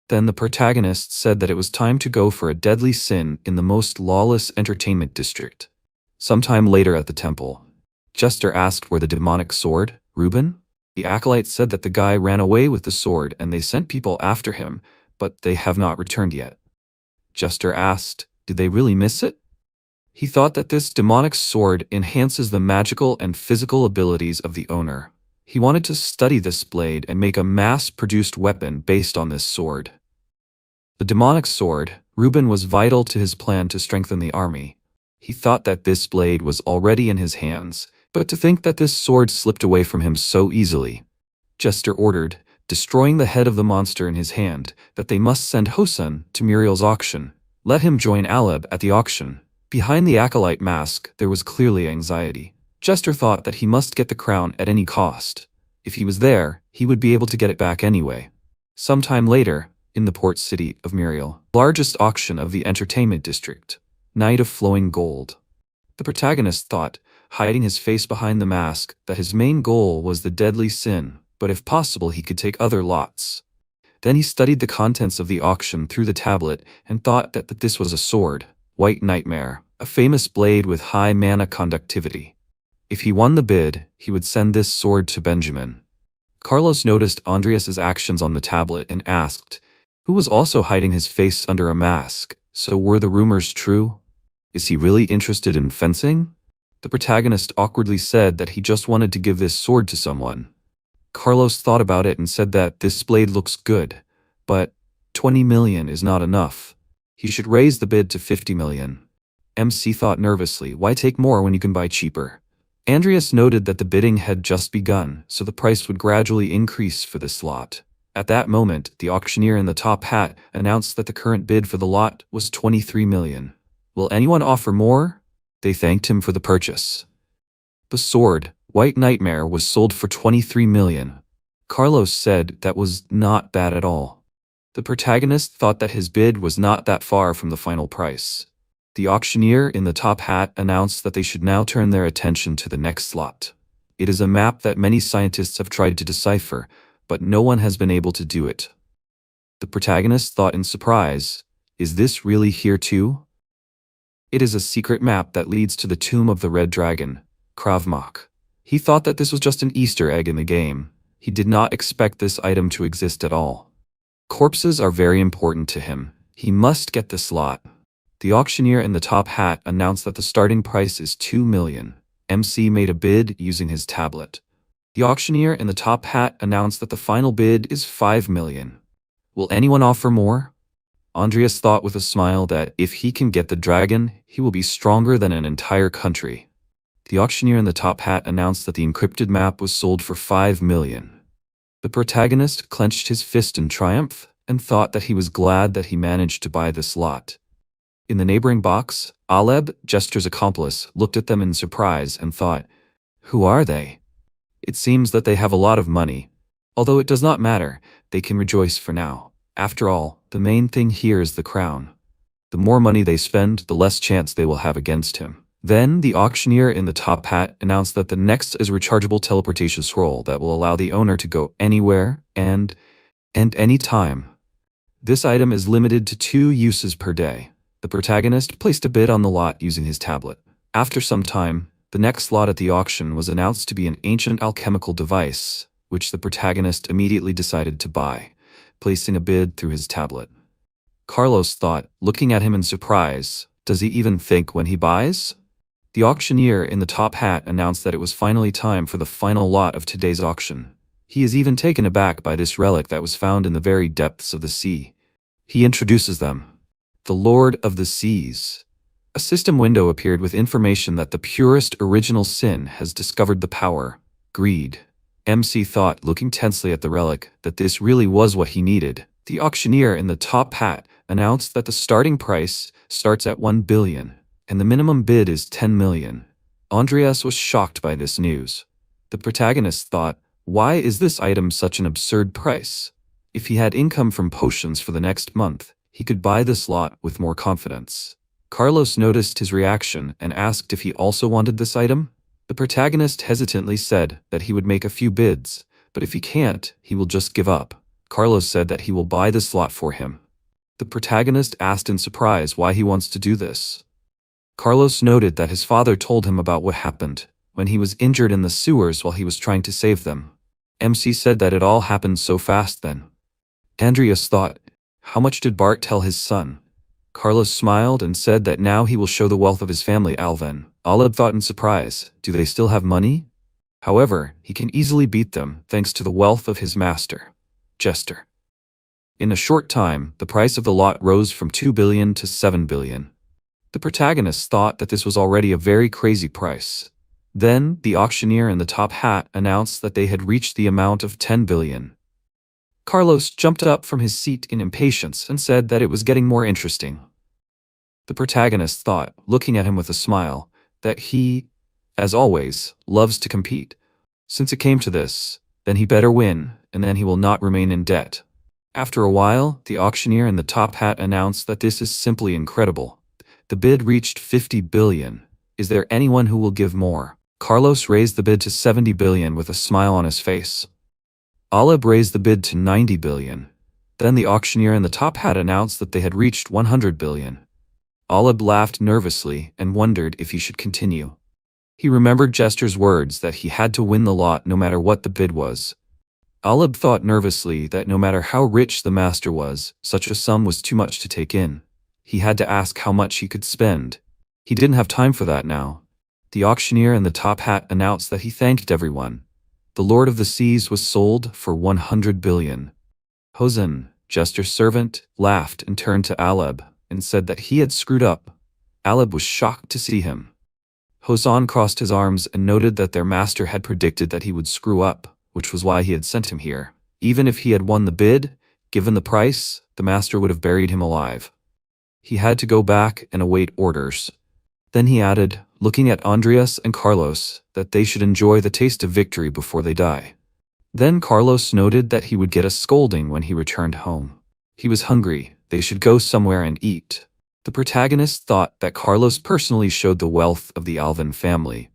Then the protagonist said that it was time to go for a deadly sin in the most lawless entertainment district. Sometime later at the temple, Jester asked where the demonic sword, Reuben? The acolyte said that the guy ran away with the sword and they sent people after him, but they have not returned yet. Jester asked, did they really miss it? He thought that this demonic sword enhances the magical and physical abilities of the owner. He wanted to study this blade and make a mass-produced weapon based on this sword. The demonic sword, Reuben, was vital to his plan to strengthen the army. He thought that this blade was already in his hands, but to think that this sword slipped away from him so easily. Jester ordered, destroying the head of the monster in his hand, that they must send Hosen to Muriel's auction. Let him join Aleb at the auction. Behind the acolyte mask, there was clearly anxiety. Jester thought that he must get the crown at any cost. If he was there, he would be able to get it back anyway. Sometime later, in the port city of Muriel, largest auction of the entertainment district, Night of Flowing Gold. The protagonist thought, hiding his face behind the mask, that his main goal was the deadly sin, but if possible he could take other lots. Then he studied the contents of the auction through the tablet and thought that this was a sword, White Nightmare, a famous blade with high mana conductivity. If he won the bid, he would send this sword to Benjamin. Carlos noticed Andreas's actions on the tablet and asked, who was also hiding his face under a mask, so were the rumors true? Is he really interested in fencing? The protagonist awkwardly said that he just wanted to give this sword to someone. Carlos thought about it and said that this blade looks good, but 20 million is not enough. He should raise the bid to 50 million. MC thought nervously, why take more when you can buy cheaper? Andreas noted that the bidding had just begun, so the price would gradually increase for this lot. At that moment, the auctioneer in the top hat announced that the current bid for the lot was 23 million. Will anyone offer more? They thanked him for the purchase. The sword, White Nightmare, was sold for 23 million. Carlos said that was not bad at all. The protagonist thought that his bid was not that far from the final price. The auctioneer in the top hat announced that they should now turn their attention to the next lot. It is a map that many scientists have tried to decipher, but no one has been able to do it. The protagonist thought in surprise, is this really here too? It is a secret map that leads to the tomb of the Red Dragon, Krav Maga. He thought that this was just an Easter egg in the game. He did not expect this item to exist at all. Corpses are very important to him. He must get this lot. The auctioneer in the top hat announced that the starting price is 2 million. MC made a bid using his tablet. The auctioneer in the top hat announced that the final bid is 5 million. Will anyone offer more? Andreas thought with a smile that if he can get the dragon, he will be stronger than an entire country. The auctioneer in the top hat announced that the encrypted map was sold for 5 million. The protagonist clenched his fist in triumph and thought that he was glad that he managed to buy this lot. In the neighboring box, Aleb, Jester's accomplice, looked at them in surprise and thought, who are they? It seems that they have a lot of money. Although it does not matter, they can rejoice for now. After all, the main thing here is the crown. The more money they spend, the less chance they will have against him. Then, the auctioneer in the top hat announced that the next is a rechargeable teleportation scroll that will allow the owner to go anywhere and any time. This item is limited to 2 uses per day. The protagonist placed a bid on the lot using his tablet. After some time, the next lot at the auction was announced to be an ancient alchemical device, which the protagonist immediately decided to buy, placing a bid through his tablet. Carlos thought, looking at him in surprise, does he even think when he buys? The auctioneer in the top hat announced that it was finally time for the final lot of today's auction. He is even taken aback by this relic that was found in the very depths of the sea. He introduces them. The Lord of the Seas. A system window appeared with information that the purest original sin has discovered the power, greed. MC thought, looking tensely at the relic, that this really was what he needed. The auctioneer in the top hat announced that the starting price starts at 1 billion, and the minimum bid is 10 million. Andreas was shocked by this news. The protagonist thought, why is this item such an absurd price? If he had income from potions for the next month, he could buy this lot with more confidence. Carlos noticed his reaction and asked if he also wanted this item. The protagonist hesitantly said that he would make a few bids, but if he can't, he will just give up. Carlos said that he will buy this lot for him. The protagonist asked in surprise why he wants to do this. Carlos noted that his father told him about what happened when he was injured in the sewers while he was trying to save them. MC said that it all happened so fast then. Andreas thought, how much did Bart tell his son? Carlos smiled and said that now he will show the wealth of his family. Alvin. Aleb thought in surprise, do they still have money? However, he can easily beat them thanks to the wealth of his master, Jester. In a short time, the price of the lot rose from 2 billion to 7 billion. The protagonist thought that this was already a very crazy price. Then, the auctioneer in the top hat announced that they had reached the amount of 10 billion. Carlos jumped up from his seat in impatience and said that it was getting more interesting. The protagonist thought, looking at him with a smile, that he, as always, loves to compete. Since it came to this, then he better win, and then he will not remain in debt. After a while, the auctioneer in the top hat announced that this is simply incredible. The bid reached 50 billion. Is there anyone who will give more? Carlos raised the bid to 70 billion with a smile on his face. Aleb raised the bid to 90 billion. Then the auctioneer in the top hat announced that they had reached 100 billion. Aleb laughed nervously and wondered if he should continue. He remembered Jester's words that he had to win the lot no matter what the bid was. Aleb thought nervously that no matter how rich the master was, such a sum was too much to take in. He had to ask how much he could spend. He didn't have time for that now. The auctioneer in the top hat announced that he thanked everyone. The Lord of the Seas was sold for 100 billion. Hosen, Jester's servant, laughed and turned to Aleb and said that he had screwed up. Aleb was shocked to see him. Hosan crossed his arms and noted that their master had predicted that he would screw up, which was why he had sent him here. Even if he had won the bid, given the price, the master would have buried him alive. He had to go back and await orders. Then he added, looking at Andreas and Carlos, that they should enjoy the taste of victory before they die. Then Carlos noted that he would get a scolding when he returned home. He was hungry, they should go somewhere and eat. The protagonist thought that Carlos personally showed the wealth of the Alvin family.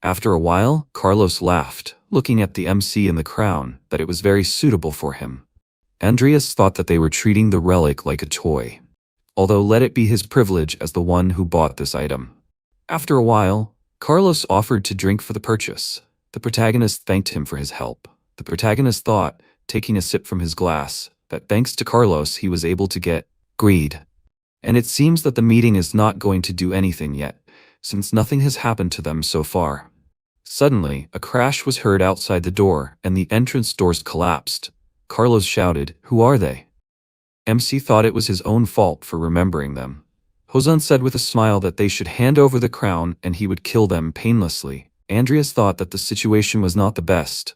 After a while, Carlos laughed, looking at the MC in the crown, that it was very suitable for him. Andreas thought that they were treating the relic like a toy, although let it be his privilege as the one who bought this item. After a while, Carlos offered to drink for the purchase. The protagonist thanked him for his help. The protagonist thought, taking a sip from his glass, that thanks to Carlos he was able to get greed. And it seems that the meeting is not going to do anything yet, since nothing has happened to them so far. Suddenly, a crash was heard outside the door and the entrance doors collapsed. Carlos shouted, "Who are they?" MC thought it was his own fault for remembering them. Hosan said with a smile that they should hand over the crown and he would kill them painlessly. Andreas thought that the situation was not the best.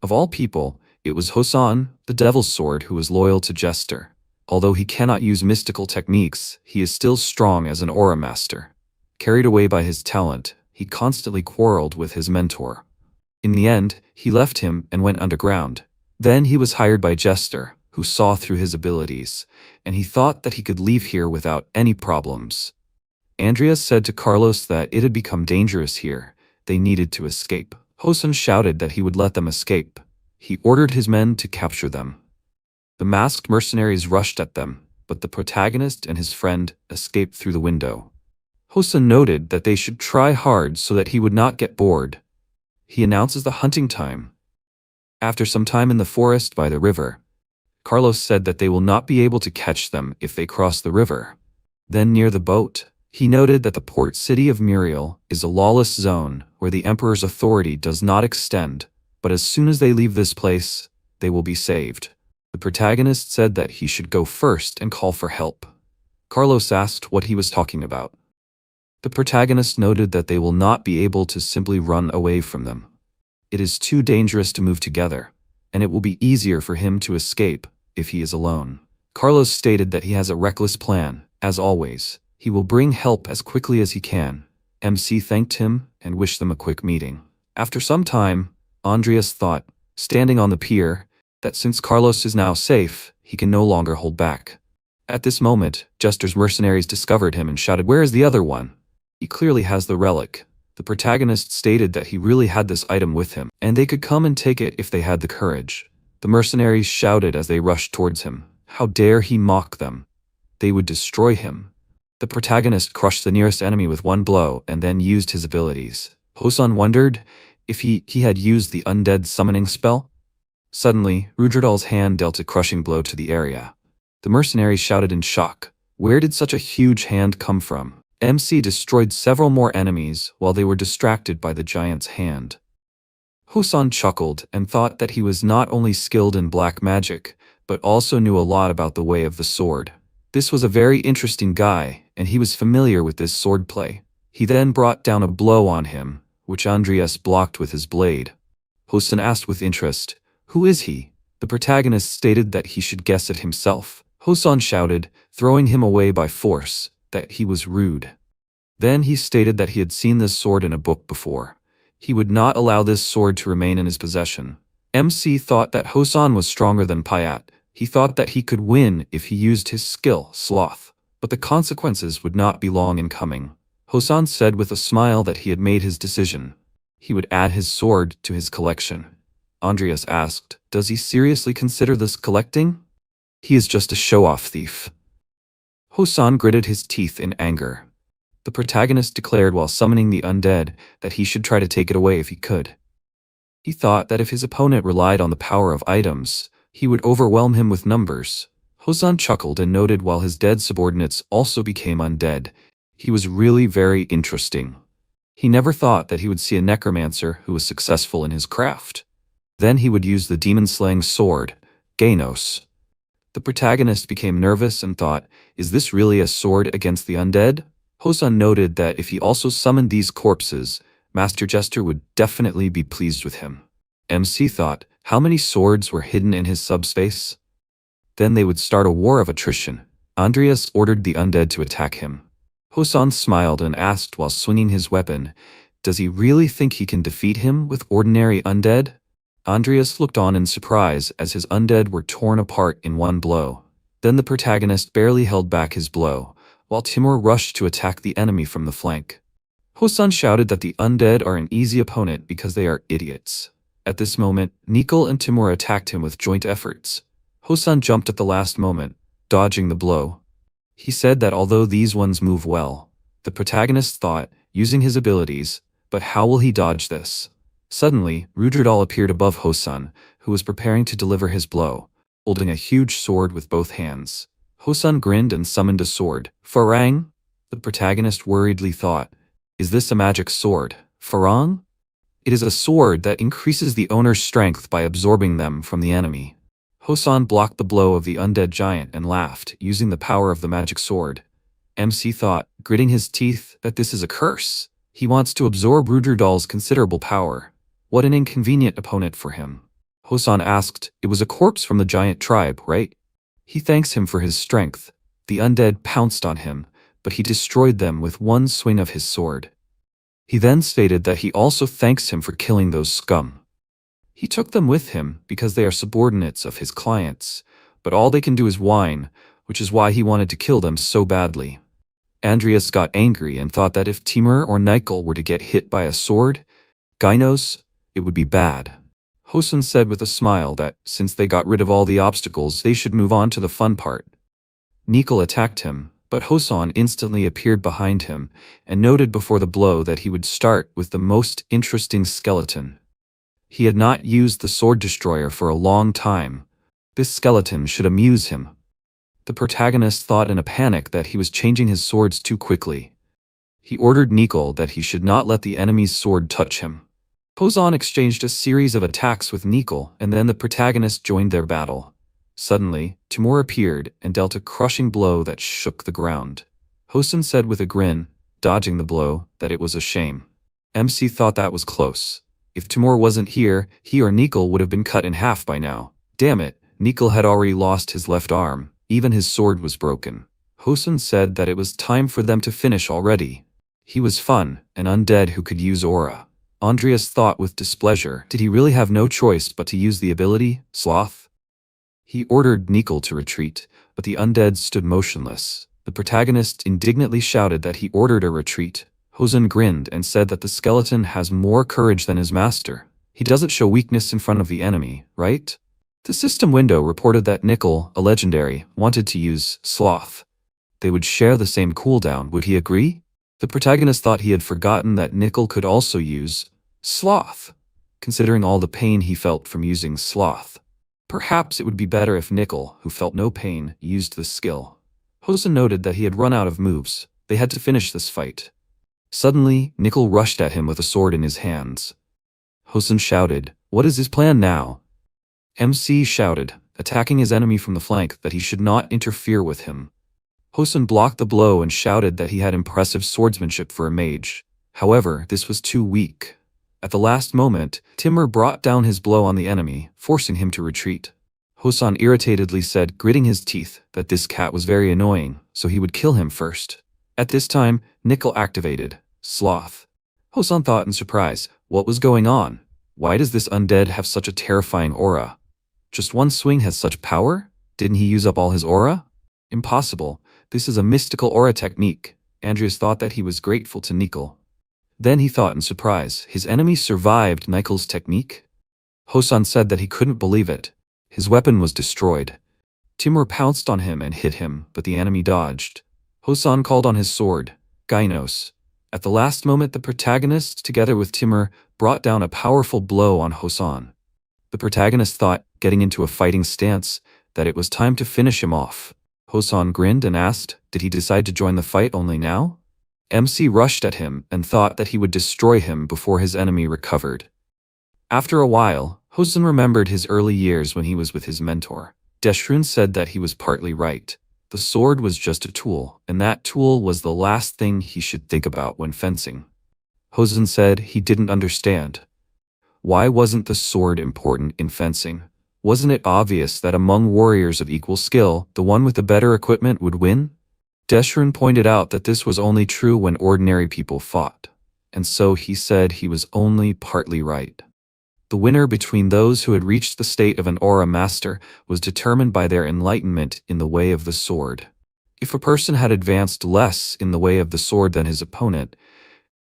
Of all people, it was Hosan, the Devil's Sword, who was loyal to Jester. Although he cannot use mystical techniques, he is still strong as an aura master. Carried away by his talent, he constantly quarreled with his mentor. In the end, he left him and went underground. Then he was hired by Jester. who saw through his abilities, and he thought that he could leave here without any problems. Andreas said to Carlos that it had become dangerous here. They needed to escape. Hosan shouted that he would let them escape. He ordered his men to capture them. The masked mercenaries rushed at them, but the protagonist and his friend escaped through the window. Hosan noted that they should try hard so that he would not get bored. He announces the hunting time. After some time in the forest by the river, Carlos said that they will not be able to catch them if they cross the river. Then near the boat, he noted that the port city of Muriel is a lawless zone where the Emperor's authority does not extend, but as soon as they leave this place, they will be saved. The protagonist said that he should go first and call for help. Carlos asked what he was talking about. The protagonist noted that they will not be able to simply run away from them. It is too dangerous to move together, and it will be easier for him to escape if he is alone. Carlos stated that he has a reckless plan, as always. He will bring help as quickly as he can. MC thanked him and wished them a quick meeting. After some time, Andreas thought, standing on the pier, that since Carlos is now safe, he can no longer hold back. At this moment, Jester's mercenaries discovered him and shouted, "Where is the other one? He clearly has the relic." The protagonist stated that he really had this item with him, and they could come and take it if they had the courage. The mercenaries shouted as they rushed towards him. How dare he mock them? They would destroy him. The protagonist crushed the nearest enemy with one blow and then used his abilities. Hosan wondered if he had used the undead summoning spell. Suddenly, Rudral's hand dealt a crushing blow to the area. The mercenaries shouted in shock. Where did such a huge hand come from? MC destroyed several more enemies while they were distracted by the giant's hand. Hosan chuckled and thought that he was not only skilled in black magic, but also knew a lot about the way of the sword. This was a very interesting guy, and he was familiar with this swordplay. He then brought down a blow on him, which Andreas blocked with his blade. Hosan asked with interest, "Who is he?" The protagonist stated that he should guess it himself. Hosan shouted, throwing him away by force, that he was rude. Then he stated that he had seen this sword in a book before. He would not allow this sword to remain in his possession. MC thought that Hosan was stronger than Payat. He thought that he could win if he used his skill, Sloth, but the consequences would not be long in coming. Hosan said with a smile that he had made his decision. He would add his sword to his collection. Andreas asked, "Does he seriously consider this collecting? He is just a show-off thief." Hosan gritted his teeth in anger. The protagonist declared while summoning the undead that he should try to take it away if he could. He thought that if his opponent relied on the power of items, he would overwhelm him with numbers. Hosan chuckled and noted while his dead subordinates also became undead. He was really very interesting. He never thought that he would see a necromancer who was successful in his craft. Then he would use the demon-slaying sword, Ganos. The protagonist became nervous and thought, is this really a sword against the undead? Hosan noted that if he also summoned these corpses, Master Jester would definitely be pleased with him. MC thought, how many swords were hidden in his subspace? Then they would start a war of attrition. Andreas ordered the undead to attack him. Hosan smiled and asked while swinging his weapon, does he really think he can defeat him with ordinary undead? Andreas looked on in surprise as his undead were torn apart in one blow. Then the protagonist barely held back his blow, while Timur rushed to attack the enemy from the flank. Hosan shouted that the undead are an easy opponent because they are idiots. At this moment, Nikol and Timur attacked him with joint efforts. Hosan jumped at the last moment, dodging the blow. He said that although these ones move well, the protagonist thought, using his abilities, but how will he dodge this? Suddenly, Rudradal appeared above Hosan, who was preparing to deliver his blow, holding a huge sword with both hands. Hosan grinned and summoned a sword. Farang? The protagonist worriedly thought, is this a magic sword? Farang? It is a sword that increases the owner's strength by absorbing them from the enemy. Hosan blocked the blow of the undead giant and laughed, using the power of the magic sword. MC thought, gritting his teeth, that this is a curse. He wants to absorb Rudradal's considerable power. What an inconvenient opponent for him. Hosan asked, it was a corpse from the giant tribe, right? He thanks him for his strength. The undead pounced on him, but he destroyed them with one swing of his sword. He then stated that he also thanks him for killing those scum. He took them with him because they are subordinates of his clients, but all they can do is whine, which is why he wanted to kill them so badly. Andreas got angry and thought that if Timur or Nickel were to get hit by a sword, Gynos, it would be bad. Hosun said with a smile that, since they got rid of all the obstacles, they should move on to the fun part. Nickel attacked him, but Hosun instantly appeared behind him and noted before the blow that he would start with the most interesting skeleton. He had not used the sword destroyer for a long time. This skeleton should amuse him. The protagonist thought in a panic that he was changing his swords too quickly. He ordered Nickel that he should not let the enemy's sword touch him. Hosun exchanged a series of attacks with Nickel, and then the protagonist joined their battle. Suddenly, Timur appeared and dealt a crushing blow that shook the ground. Hosun said with a grin, dodging the blow, that it was a shame. MC thought that was close. If Timur wasn't here, he or Nickel would have been cut in half by now. Damn it, Nickel had already lost his left arm. Even his sword was broken. Hosun said that it was time for them to finish already. He was fun, an undead who could use aura. Andreas thought with displeasure, did he really have no choice but to use the ability, Sloth? He ordered Nickel to retreat, but the undead stood motionless. The protagonist indignantly shouted that he ordered a retreat. Hosun grinned and said that the skeleton has more courage than his master. He doesn't show weakness in front of the enemy, right? The system window reported that Nickel, a legendary, wanted to use Sloth. They would share the same cooldown, would he agree? The protagonist thought he had forgotten that Nickel could also use Sloth, considering all the pain he felt from using Sloth. Perhaps it would be better if Nickel, who felt no pain, used the skill. Hosun noted that he had run out of moves. They had to finish this fight. Suddenly, Nickel rushed at him with a sword in his hands. Hosun shouted, "What is his plan now?" MC shouted, attacking his enemy from the flank, that he should not interfere with him. Hosun blocked the blow and shouted that he had impressive swordsmanship for a mage. However, this was too weak. At the last moment, Timur brought down his blow on the enemy, forcing him to retreat. Hosun irritatedly said, gritting his teeth, that this cat was very annoying, so he would kill him first. At this time, Nickel activated Sloth. Hosun thought in surprise, what was going on? Why does this undead have such a terrifying aura? Just one swing has such power? Didn't he use up all his aura? Impossible. This is a mystical aura technique. Andreas thought that he was grateful to Nickel. Then he thought in surprise, his enemy survived Nickel's technique? Hosun said that he couldn't believe it. His weapon was destroyed. Timur pounced on him and hit him, but the enemy dodged. Hosun called on his sword, Gynos. At the last moment, the protagonist, together with Timur, brought down a powerful blow on Hosun. The protagonist thought, getting into a fighting stance, that it was time to finish him off. Hosun grinned and asked, did he decide to join the fight only now? MC rushed at him and thought that he would destroy him before his enemy recovered. After a while, Hosun remembered his early years when he was with his mentor. Deshrun said that he was partly right. The sword was just a tool, and that tool was the last thing he should think about when fencing. Hosun said he didn't understand. Why wasn't the sword important in fencing? Wasn't it obvious that among warriors of equal skill, the one with the better equipment would win? Deshrun pointed out that this was only true when ordinary people fought, and so he said he was only partly right. The winner between those who had reached the state of an aura master was determined by their enlightenment in the way of the sword. If a person had advanced less in the way of the sword than his opponent,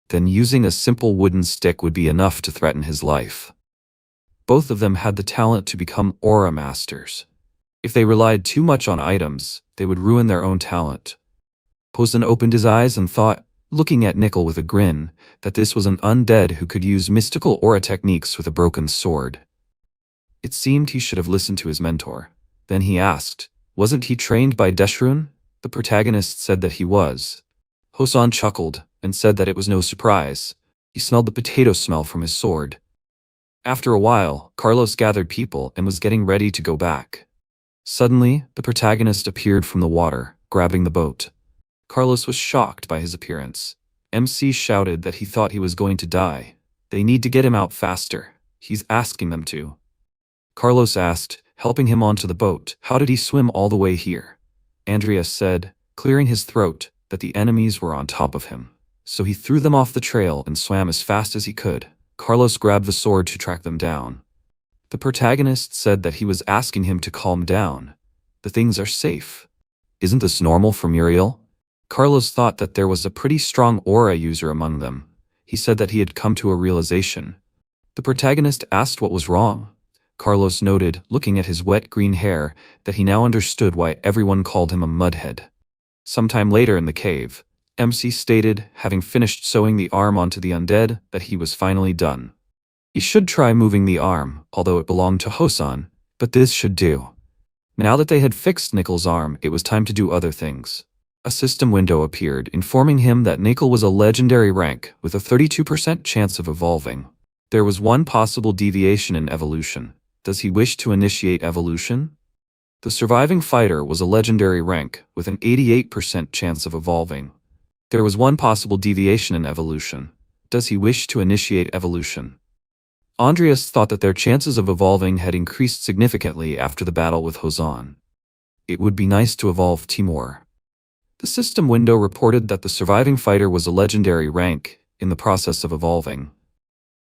then using a simple wooden stick would be enough to threaten his life. Both of them had the talent to become aura masters. If they relied too much on items, they would ruin their own talent. Hosun opened his eyes and thought, looking at Nickel with a grin, that this was an undead who could use mystical aura techniques with a broken sword. It seemed he should have listened to his mentor. Then he asked, wasn't he trained by Deshrun? The protagonist said that he was. Hosun chuckled and said that it was no surprise. He smelled the potato smell from his sword. After a while, Carlos gathered people and was getting ready to go back. Suddenly, the protagonist appeared from the water, grabbing the boat. Carlos was shocked by his appearance. MC shouted that he thought he was going to die. They need to get him out faster. He's asking them to. Carlos asked, helping him onto the boat, how did he swim all the way here? Andreas said, clearing his throat, that the enemies were on top of him. So he threw them off the trail and swam as fast as he could. Carlos grabbed the sword to track them down. The protagonist said that he was asking him to calm down. The things are safe. Isn't this normal for Muriel? Carlos thought that there was a pretty strong aura user among them. He said that he had come to a realization. The protagonist asked what was wrong. Carlos noted, looking at his wet green hair, that he now understood why everyone called him a mudhead. Sometime later in the cave, MC stated, having finished sewing the arm onto the undead, that he was finally done. He should try moving the arm, although it belonged to Hosan, but this should do. Now that they had fixed Nickel's arm, it was time to do other things. A system window appeared, informing him that Nickel was a legendary rank, with a 32% chance of evolving. There was one possible deviation in evolution. Does he wish to initiate evolution? The surviving fighter was a legendary rank, with an 88% chance of evolving. There was one possible deviation in evolution. Does he wish to initiate evolution? Andreas thought that their chances of evolving had increased significantly after the battle with Hosan. It would be nice to evolve Timur. The system window reported that the surviving fighter was a legendary rank, in the process of evolving.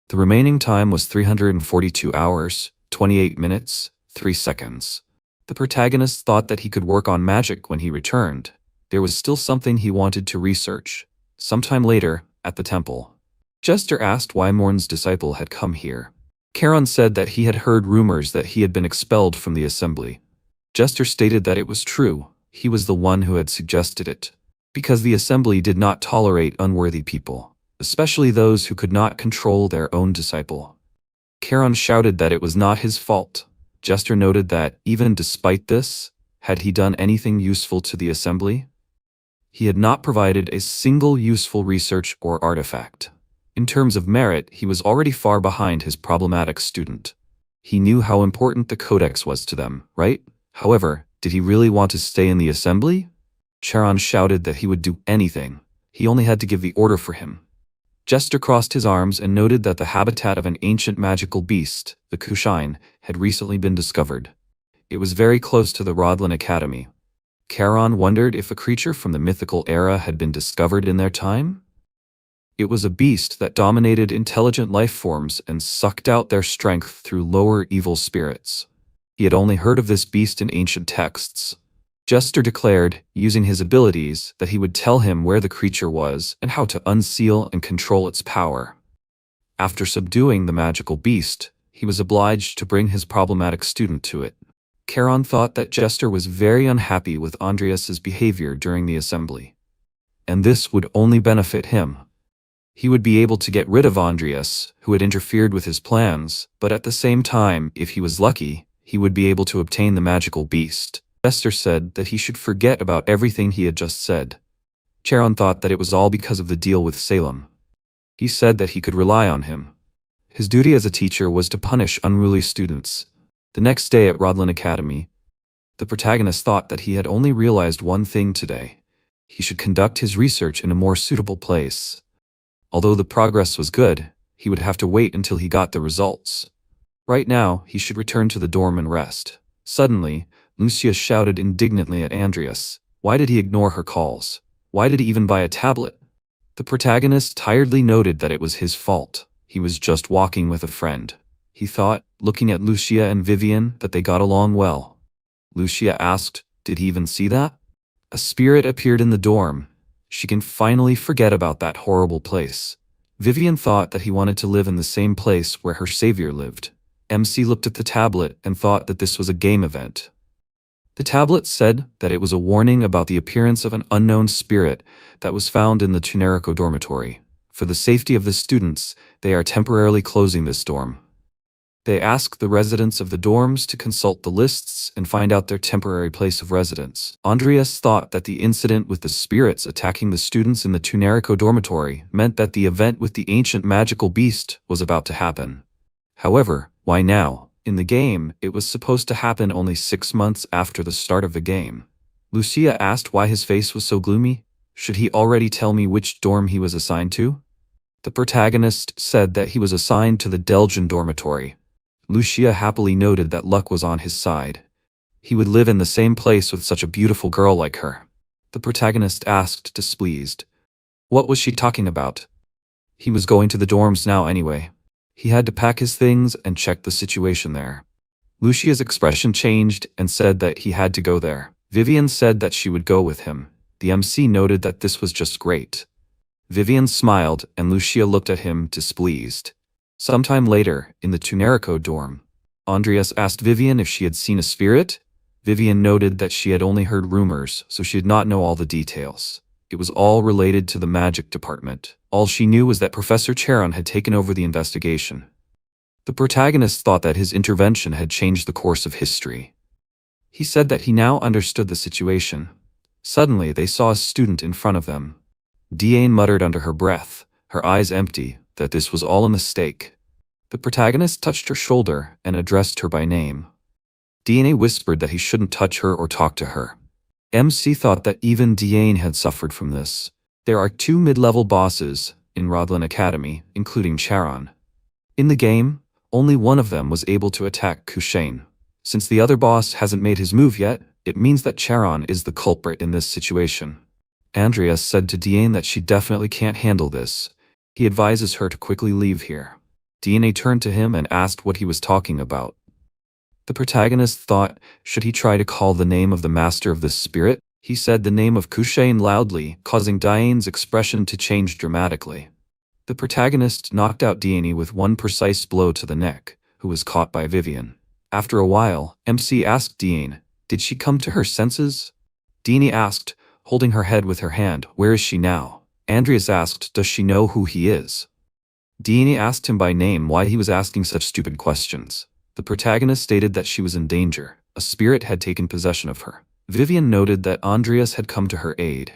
The remaining time was 342 hours, 28 minutes, 3 seconds. The protagonist thought that he could work on magic when he returned. There was still something he wanted to research. Sometime later, at the temple, Jester asked why Morn's disciple had come here. Charon said that he had heard rumors that he had been expelled from the assembly. Jester stated that it was true. He was the one who had suggested it. Because the assembly did not tolerate unworthy people, especially those who could not control their own disciple. Charon shouted that it was not his fault. Jester noted that, even despite this, had he done anything useful to the assembly? He had not provided a single useful research or artifact. In terms of merit, he was already far behind his problematic student. He knew how important the codex was to them, right? However, did he really want to stay in the assembly? Charon shouted that he would do anything. He only had to give the order for him. Jester crossed his arms and noted that the habitat of an ancient magical beast, the Kushine, had recently been discovered. It was very close to the Rodlin Academy. Charon wondered if a creature from the mythical era had been discovered in their time? It was a beast that dominated intelligent life forms and sucked out their strength through lower evil spirits. He had only heard of this beast in ancient texts. Jester declared, using his abilities, that he would tell him where the creature was and how to unseal and control its power. After subduing the magical beast, he was obliged to bring his problematic student to it. Charon thought that Jester was very unhappy with Andreas's behavior during the assembly. And this would only benefit him. He would be able to get rid of Andreas, who had interfered with his plans, but at the same time, if he was lucky, he would be able to obtain the magical beast. Jester said that he should forget about everything he had just said. Charon thought that it was all because of the deal with Salem. He said that he could rely on him. His duty as a teacher was to punish unruly students. The next day at Rodlin Academy, the protagonist thought that he had only realized one thing today. He should conduct his research in a more suitable place. Although the progress was good, he would have to wait until he got the results. Right now, he should return to the dorm and rest. Suddenly, Lucia shouted indignantly at Andreas. Why did he ignore her calls? Why did he even buy a tablet? The protagonist tiredly noted that it was his fault. He was just walking with a friend. He thought, looking at Lucia and Vivian, that they got along well. Lucia asked, did he even see that? A spirit appeared in the dorm. She can finally forget about that horrible place. Vivian thought that he wanted to live in the same place where her savior lived. MC looked at the tablet and thought that this was a game event. The tablet said that it was a warning about the appearance of an unknown spirit that was found in the Tunerico dormitory. For the safety of the students, they are temporarily closing this dorm. They asked the residents of the dorms to consult the lists and find out their temporary place of residence. Andreas thought that the incident with the spirits attacking the students in the Tunerico dormitory meant that the event with the ancient magical beast was about to happen. However, why now? In the game, it was supposed to happen only 6 months after the start of the game. Lucia asked why his face was so gloomy. Should he already tell me which dorm he was assigned to? The protagonist said that he was assigned to the Delgian dormitory. Lucia happily noted that luck was on his side. He would live in the same place with such a beautiful girl like her. The protagonist asked, displeased. What was she talking about? He was going to the dorms now anyway. He had to pack his things and check the situation there. Lucia's expression changed and said that he had to go there. Vivian said that she would go with him. The MC noted that this was just great. Vivian smiled and Lucia looked at him displeased. Sometime later, in the Tunerico dorm, Andreas asked Vivian if she had seen a spirit. Vivian noted that she had only heard rumors, so she did not know all the details. It was all related to the magic department. All she knew was that Professor Charon had taken over the investigation. The protagonist thought that his intervention had changed the course of history. He said that he now understood the situation. Suddenly, they saw a student in front of them. Diane muttered under her breath, her eyes empty, that this was all a mistake. The protagonist touched her shoulder and addressed her by name. Diane whispered that he shouldn't touch her or talk to her. MC thought that even Diane had suffered from this. There are 2 mid-level bosses in Rodlin Academy, including Charon. In the game, only one of them was able to attack Kushain. Since the other boss hasn't made his move yet, it means that Charon is the culprit in this situation. Andreas said to Diane that she definitely can't handle this. He advises her to quickly leave here. Diane turned to him and asked what he was talking about. The protagonist thought, should he try to call the name of the master of the spirit? He said the name of Kushain loudly, causing Diane's expression to change dramatically. The protagonist knocked out Diane with one precise blow to the neck, who was caught by Vivian. After a while, MC asked Diane, did she come to her senses? Diane asked, holding her head with her hand, where is she now? Andreas asked, does she know who he is? Diane asked him by name why he was asking such stupid questions. The protagonist stated that she was in danger. A spirit had taken possession of her. Vivian noted that Andreas had come to her aid.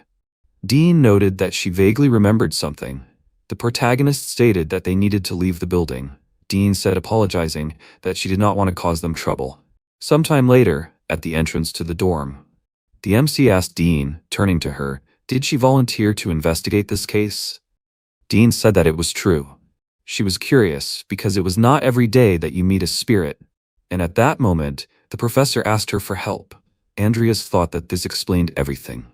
Dean noted that she vaguely remembered something. The protagonist stated that they needed to leave the building. Dean said, apologizing, that she did not want to cause them trouble. Sometime later, at the entrance to the dorm, the MC asked Dean, turning to her, did she volunteer to investigate this case? Dean said that it was true. She was curious because it was not every day that you meet a spirit, and at that moment, the professor asked her for help. Andreas thought that this explained everything.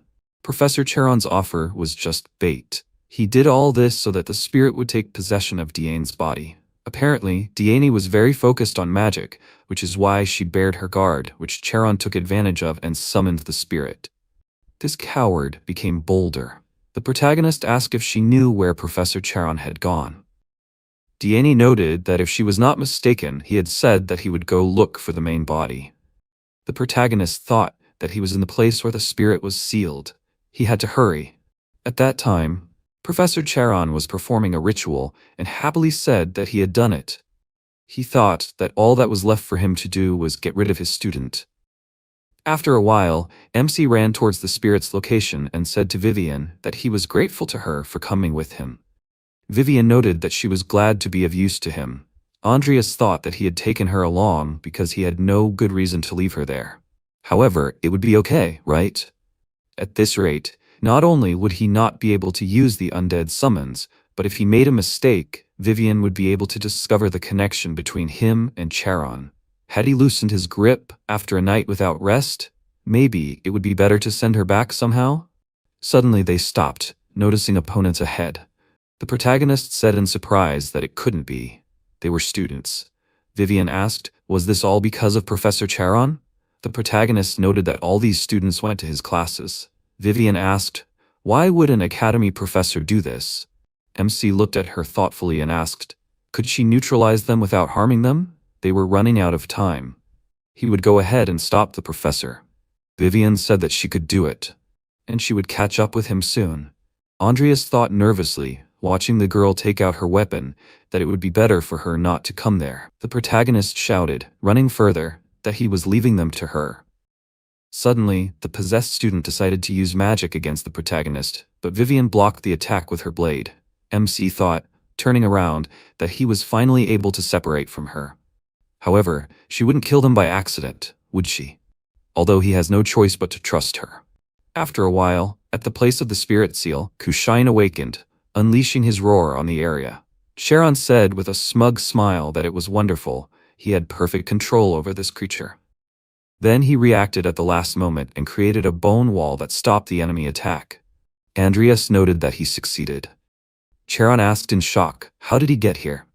Professor Charon's offer was just bait. He did all this so that the spirit would take possession of Diane's body. Apparently, Diane was very focused on magic, which is why she bared her guard, which Charon took advantage of and summoned the spirit. This coward became bolder. The protagonist asked if she knew where Professor Charon had gone. Diane noted that if she was not mistaken, he had said that he would go look for the main body. The protagonist thought that he was in the place where the spirit was sealed. He had to hurry. At that time, Professor Charon was performing a ritual and happily said that he had done it. He thought that all that was left for him to do was get rid of his student. After a while, MC ran towards the spirit's location and said to Vivian that he was grateful to her for coming with him. Vivian noted that she was glad to be of use to him. Andreas thought that he had taken her along because he had no good reason to leave her there. However, it would be okay, right? At this rate, not only would he not be able to use the undead summons, but if he made a mistake, Vivian would be able to discover the connection between him and Charon. Had he loosened his grip after a night without rest? Maybe it would be better to send her back somehow? Suddenly they stopped, noticing opponents ahead. The protagonist said in surprise that it couldn't be. They were students. Vivian asked, was this all because of Professor Charon? The protagonist noted that all these students went to his classes. Vivian asked, why would an academy professor do this? MC looked at her thoughtfully and asked, could she neutralize them without harming them? They were running out of time. He would go ahead and stop the professor. Vivian said that she could do it, and she would catch up with him soon. Andreas thought nervously, watching the girl take out her weapon, that it would be better for her not to come there. The protagonist shouted, running further, that he was leaving them to her. Suddenly, the possessed student decided to use magic against the protagonist, but Vivian blocked the attack with her blade. MC thought, turning around, that he was finally able to separate from her. However, she wouldn't kill them by accident, would she? Although he has no choice but to trust her. After a while, at the place of the spirit seal, Kushain awakened, unleashing his roar on the area. Charon said with a smug smile that it was wonderful, he had perfect control over this creature. Then he reacted at the last moment and created a bone wall that stopped the enemy attack. Andreas noted that he succeeded. Charon asked in shock, how did he get here?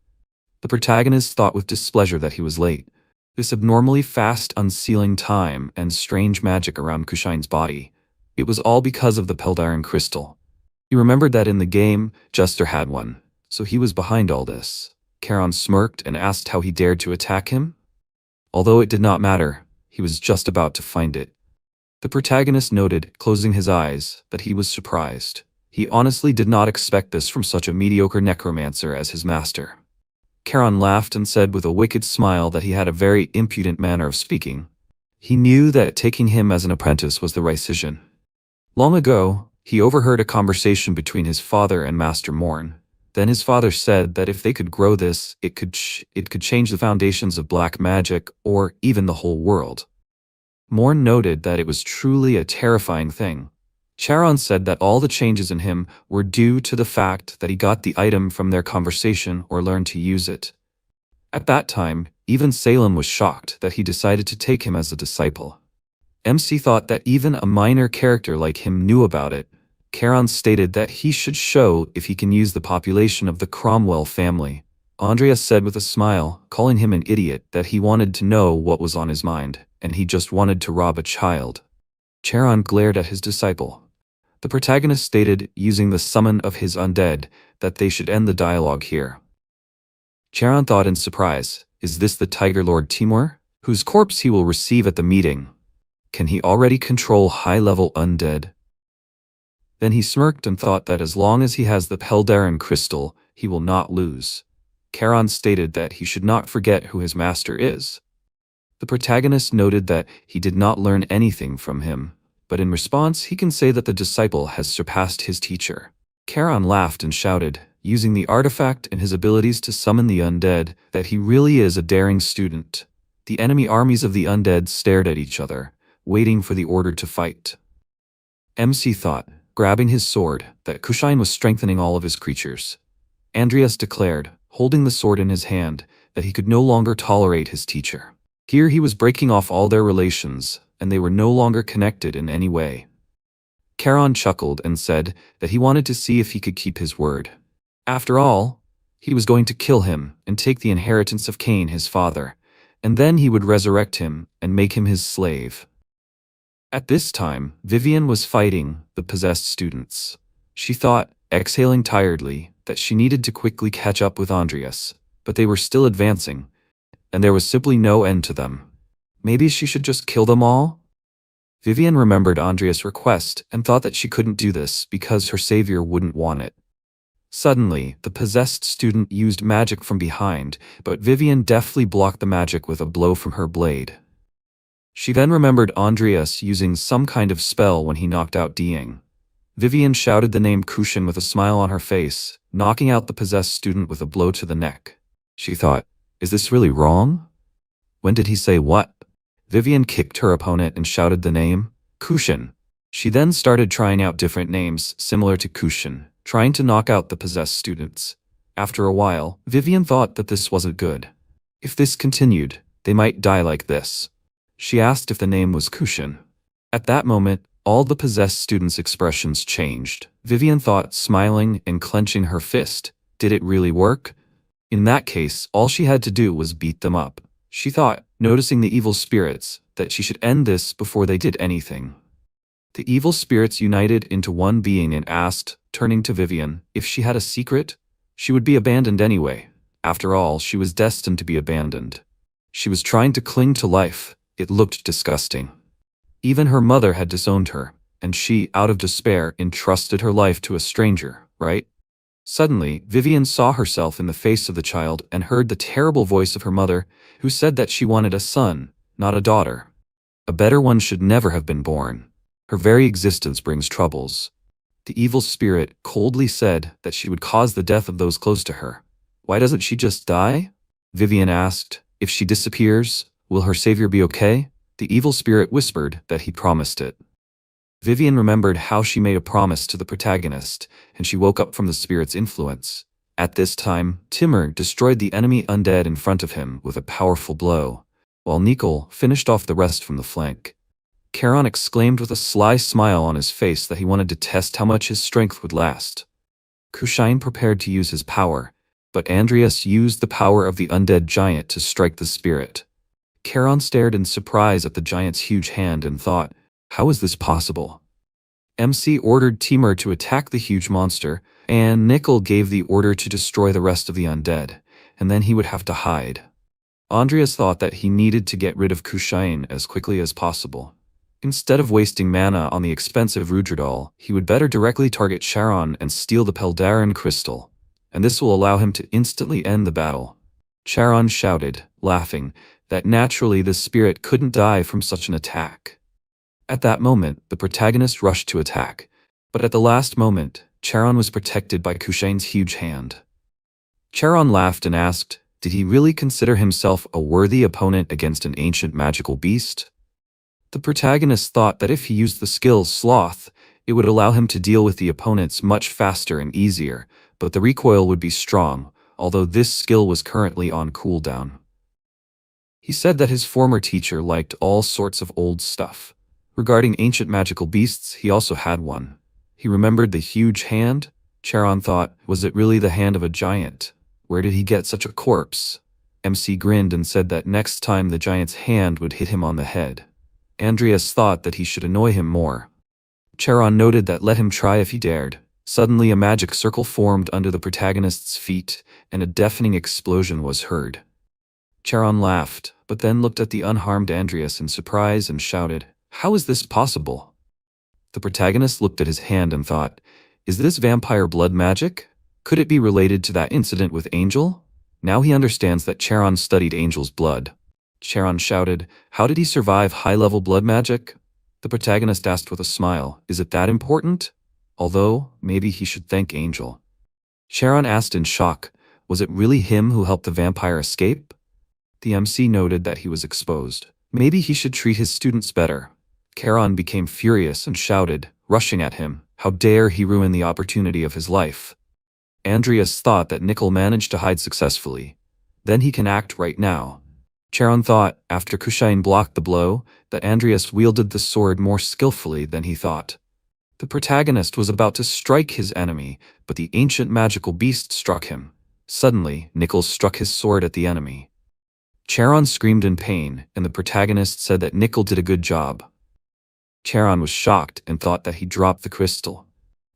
The protagonist thought with displeasure that he was late. This abnormally fast unsealing time and strange magic around Kushine's body. It was all because of the Peldaran crystal. He remembered that in the game, Juster had one, so he was behind all this. Charon smirked and asked how he dared to attack him. Although it did not matter, he was just about to find it. The protagonist noted, closing his eyes, that he was surprised. He honestly did not expect this from such a mediocre necromancer as his master. Charon laughed and said with a wicked smile that he had a very impudent manner of speaking. He knew that taking him as an apprentice was the right decision. Long ago, he overheard a conversation between his father and Master Morn. Then his father said that if they could grow this, it could change the foundations of black magic or even the whole world. Morn noted that it was truly a terrifying thing. Charon said that all the changes in him were due to the fact that he got the item from their conversation or learned to use it. At that time, even Salem was shocked that he decided to take him as a disciple. MC thought that even a minor character like him knew about it. Charon stated that he should show if he can use the population of the Cromwell family. Andreas said with a smile, calling him an idiot, that he wanted to know what was on his mind, and he just wanted to rob a child. Charon glared at his disciple. The protagonist stated, using the summon of his undead, that they should end the dialogue here. Charon thought in surprise, is this the Tiger Lord Timur, whose corpse he will receive at the meeting? Can he already control high-level undead? Then he smirked and thought that as long as he has the Peldaran crystal, he will not lose. Charon stated that he should not forget who his master is. The protagonist noted that he did not learn anything from him, but in response he can say that the disciple has surpassed his teacher. Charon laughed and shouted, using the artifact and his abilities to summon the undead, that he really is a daring student. The enemy armies of the undead stared at each other, waiting for the order to fight. MC thought, grabbing his sword, that Kushine was strengthening all of his creatures. Andreas declared, holding the sword in his hand, that he could no longer tolerate his teacher. Here he was breaking off all their relations, and they were no longer connected in any way. Charon chuckled and said that he wanted to see if he could keep his word. After all, he was going to kill him and take the inheritance of Cain, his father, and then he would resurrect him and make him his slave. At this time, Vivian was fighting the possessed students. She thought, exhaling tiredly, that she needed to quickly catch up with Andreas, but they were still advancing, and there was simply no end to them. Maybe she should just kill them all? Vivian remembered Andreas' request and thought that she couldn't do this because her savior wouldn't want it. Suddenly, the possessed student used magic from behind, but Vivian deftly blocked the magic with a blow from her blade. She then remembered Andreas using some kind of spell when he knocked out Dieng. Vivian shouted the name Kushin with a smile on her face, knocking out the possessed student with a blow to the neck. She thought, is this really wrong? When did he say what? Vivian kicked her opponent and shouted the name, Kushin. She then started trying out different names similar to Kushin, trying to knock out the possessed students. After a while, Vivian thought that this wasn't good. If this continued, they might die like this. She asked if the name was Kushin. At that moment, all the possessed students' expressions changed. Vivian thought, smiling and clenching her fist. Did it really work? In that case, all she had to do was beat them up. She thought, noticing the evil spirits, that she should end this before they did anything. The evil spirits united into one being and asked, turning to Vivian, if she had a secret? She would be abandoned anyway. After all, she was destined to be abandoned. She was trying to cling to life. It looked disgusting. Even her mother had disowned her, and she, out of despair, entrusted her life to a stranger, right? Suddenly, Vivian saw herself in the face of the child and heard the terrible voice of her mother, who said that she wanted a son, not a daughter. A better one should never have been born. Her very existence brings troubles. The evil spirit coldly said that she would cause the death of those close to her. Why doesn't she just die? Vivian asked. If she disappears, will her savior be okay? The evil spirit whispered that he promised it. Vivian remembered how she made a promise to the protagonist, and she woke up from the spirit's influence. At this time, Timur destroyed the enemy undead in front of him with a powerful blow, while Nikol finished off the rest from the flank. Charon exclaimed with a sly smile on his face that he wanted to test how much his strength would last. Kushine prepared to use his power, but Andreas used the power of the undead giant to strike the spirit. Charon stared in surprise at the giant's huge hand and thought, how is this possible? MC ordered Timur to attack the huge monster, and Nickel gave the order to destroy the rest of the undead, and then he would have to hide. Andreas thought that he needed to get rid of Kushain as quickly as possible. Instead of wasting mana on the expensive Rudradal, he would better directly target Charon and steal the Peldaran crystal, and this will allow him to instantly end the battle. Charon shouted, laughing, that naturally the spirit couldn't die from such an attack. At that moment, the protagonist rushed to attack, but at the last moment, Charon was protected by Kushain's huge hand. Charon laughed and asked, did he really consider himself a worthy opponent against an ancient magical beast? The protagonist thought that if he used the skill Sloth, it would allow him to deal with the opponents much faster and easier, but the recoil would be strong, although this skill was currently on cooldown. He said that his former teacher liked all sorts of old stuff. Regarding ancient magical beasts, he also had one. He remembered the huge hand. Charon thought, was it really the hand of a giant? Where did he get such a corpse? MC grinned and said that next time the giant's hand would hit him on the head. Andreas thought that he should annoy him more. Charon noted that let him try if he dared. Suddenly a magic circle formed under the protagonist's feet, and a deafening explosion was heard. Charon laughed, but then looked at the unharmed Andreas in surprise and shouted, how is this possible? The protagonist looked at his hand and thought, is this vampire blood magic? Could it be related to that incident with Angel? Now he understands that Charon studied Angel's blood. Charon shouted, how did he survive high-level blood magic? The protagonist asked with a smile, is it that important? Although, maybe he should thank Angel. Charon asked in shock, was it really him who helped the vampire escape? The MC noted that he was exposed. Maybe he should treat his students better. Charon became furious and shouted, rushing at him, how dare he ruin the opportunity of his life. Andreas thought that Nickel managed to hide successfully. Then he can act right now. Charon thought, after Kushain blocked the blow, that Andreas wielded the sword more skillfully than he thought. The protagonist was about to strike his enemy, but the ancient magical beast struck him. Suddenly, Nickel struck his sword at the enemy. Charon screamed in pain, and the protagonist said that Nickel did a good job. Charon was shocked and thought that he dropped the crystal.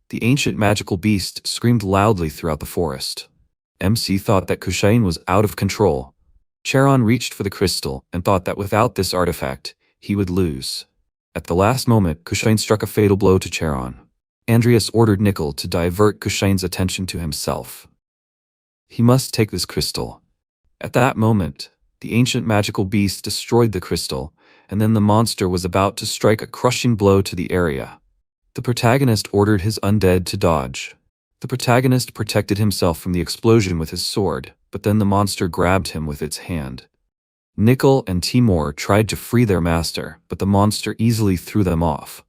The ancient magical beast screamed loudly throughout the forest. MC thought that Kushain was out of control. Charon reached for the crystal and thought that without this artifact, he would lose. At the last moment, Kushain struck a fatal blow to Charon. Andreas ordered Nickel to divert Kushain's attention to himself. He must take this crystal. At that moment, the ancient magical beast destroyed the crystal, and then the monster was about to strike a crushing blow to the area. The protagonist ordered his undead to dodge. The protagonist protected himself from the explosion with his sword, but then the monster grabbed him with its hand. Nickel and Timur tried to free their master, but the monster easily threw them off.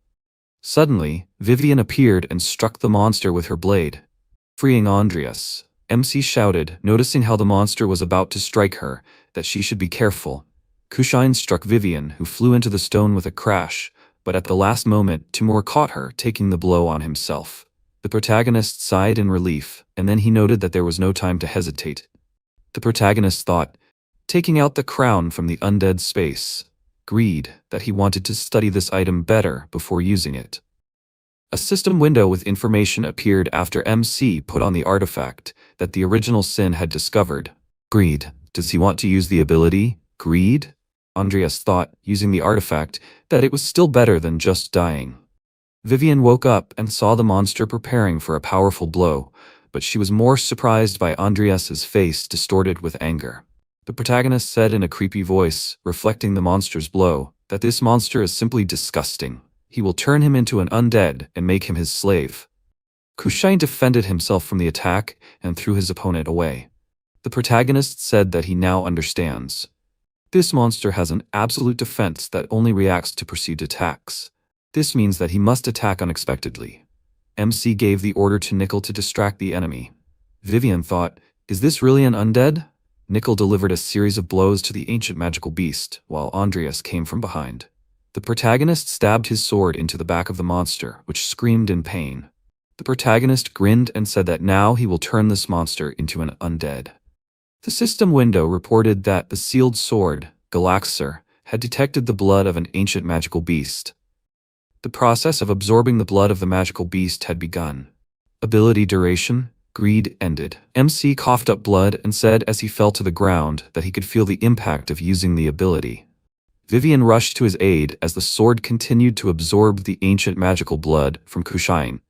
Suddenly, Vivian appeared and struck the monster with her blade. Freeing Andreas, MC shouted, noticing how the monster was about to strike her, that she should be careful. Kushain struck Vivian, who flew into the stone with a crash, but at the last moment Timur caught her, taking the blow on himself. The protagonist sighed in relief, and then he noted that there was no time to hesitate. The protagonist thought, taking out the crown from the undead space, agreed that he wanted to study this item better before using it. A system window with information appeared after MC put on the artifact that the original Sin had discovered. Greed. Does he want to use the ability? Greed? Andreas thought, using the artifact, that it was still better than just dying. Vivian woke up and saw the monster preparing for a powerful blow, but she was more surprised by Andreas's face distorted with anger. The protagonist said in a creepy voice, reflecting the monster's blow, that this monster is simply disgusting. He will turn him into an undead and make him his slave. Kushain defended himself from the attack and threw his opponent away. The protagonist said that he now understands. This monster has an absolute defense that only reacts to perceived attacks. This means that he must attack unexpectedly. MC gave the order to Nickel to distract the enemy. Vivian thought, is this really an undead? Nickel delivered a series of blows to the ancient magical beast, while Andreas came from behind. The protagonist stabbed his sword into the back of the monster, which screamed in pain. The protagonist grinned and said that now he will turn this monster into an undead. The system window reported that the sealed sword, Galaxer, had detected the blood of an ancient magical beast. The process of absorbing the blood of the magical beast had begun. Ability duration, greed ended. MC coughed up blood and said as he fell to the ground that he could feel the impact of using the ability. Vivian rushed to his aid as the sword continued to absorb the ancient magical blood from Kushain.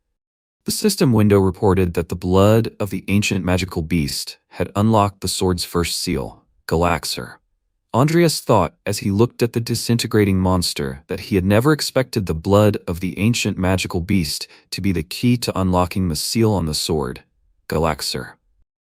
The system window reported that the blood of the ancient magical beast had unlocked the sword's first seal, Galaxer. Andreas thought as he looked at the disintegrating monster that he had never expected the blood of the ancient magical beast to be the key to unlocking the seal on the sword, Galaxer.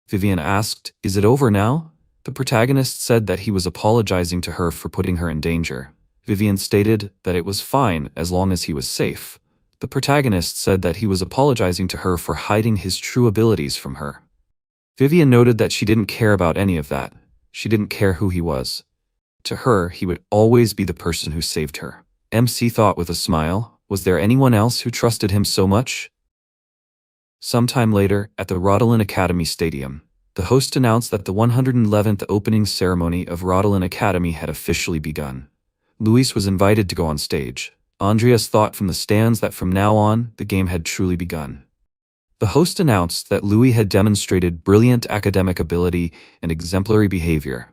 Vivian asked, "Is it over now?" The protagonist said that he was apologizing to her for putting her in danger. Vivian stated that it was fine as long as he was safe. The protagonist said that he was apologizing to her for hiding his true abilities from her. Vivian noted that she didn't care about any of that. She didn't care who he was. To her, he would always be the person who saved her. MC thought with a smile, was there anyone else who trusted him so much? Sometime later, at the Rodolin Academy Stadium, the host announced that the 111th opening ceremony of Rodolin Academy had officially begun. Luis was invited to go on stage. Andreas thought from the stands that from now on, the game had truly begun. The host announced that Louis had demonstrated brilliant academic ability and exemplary behavior.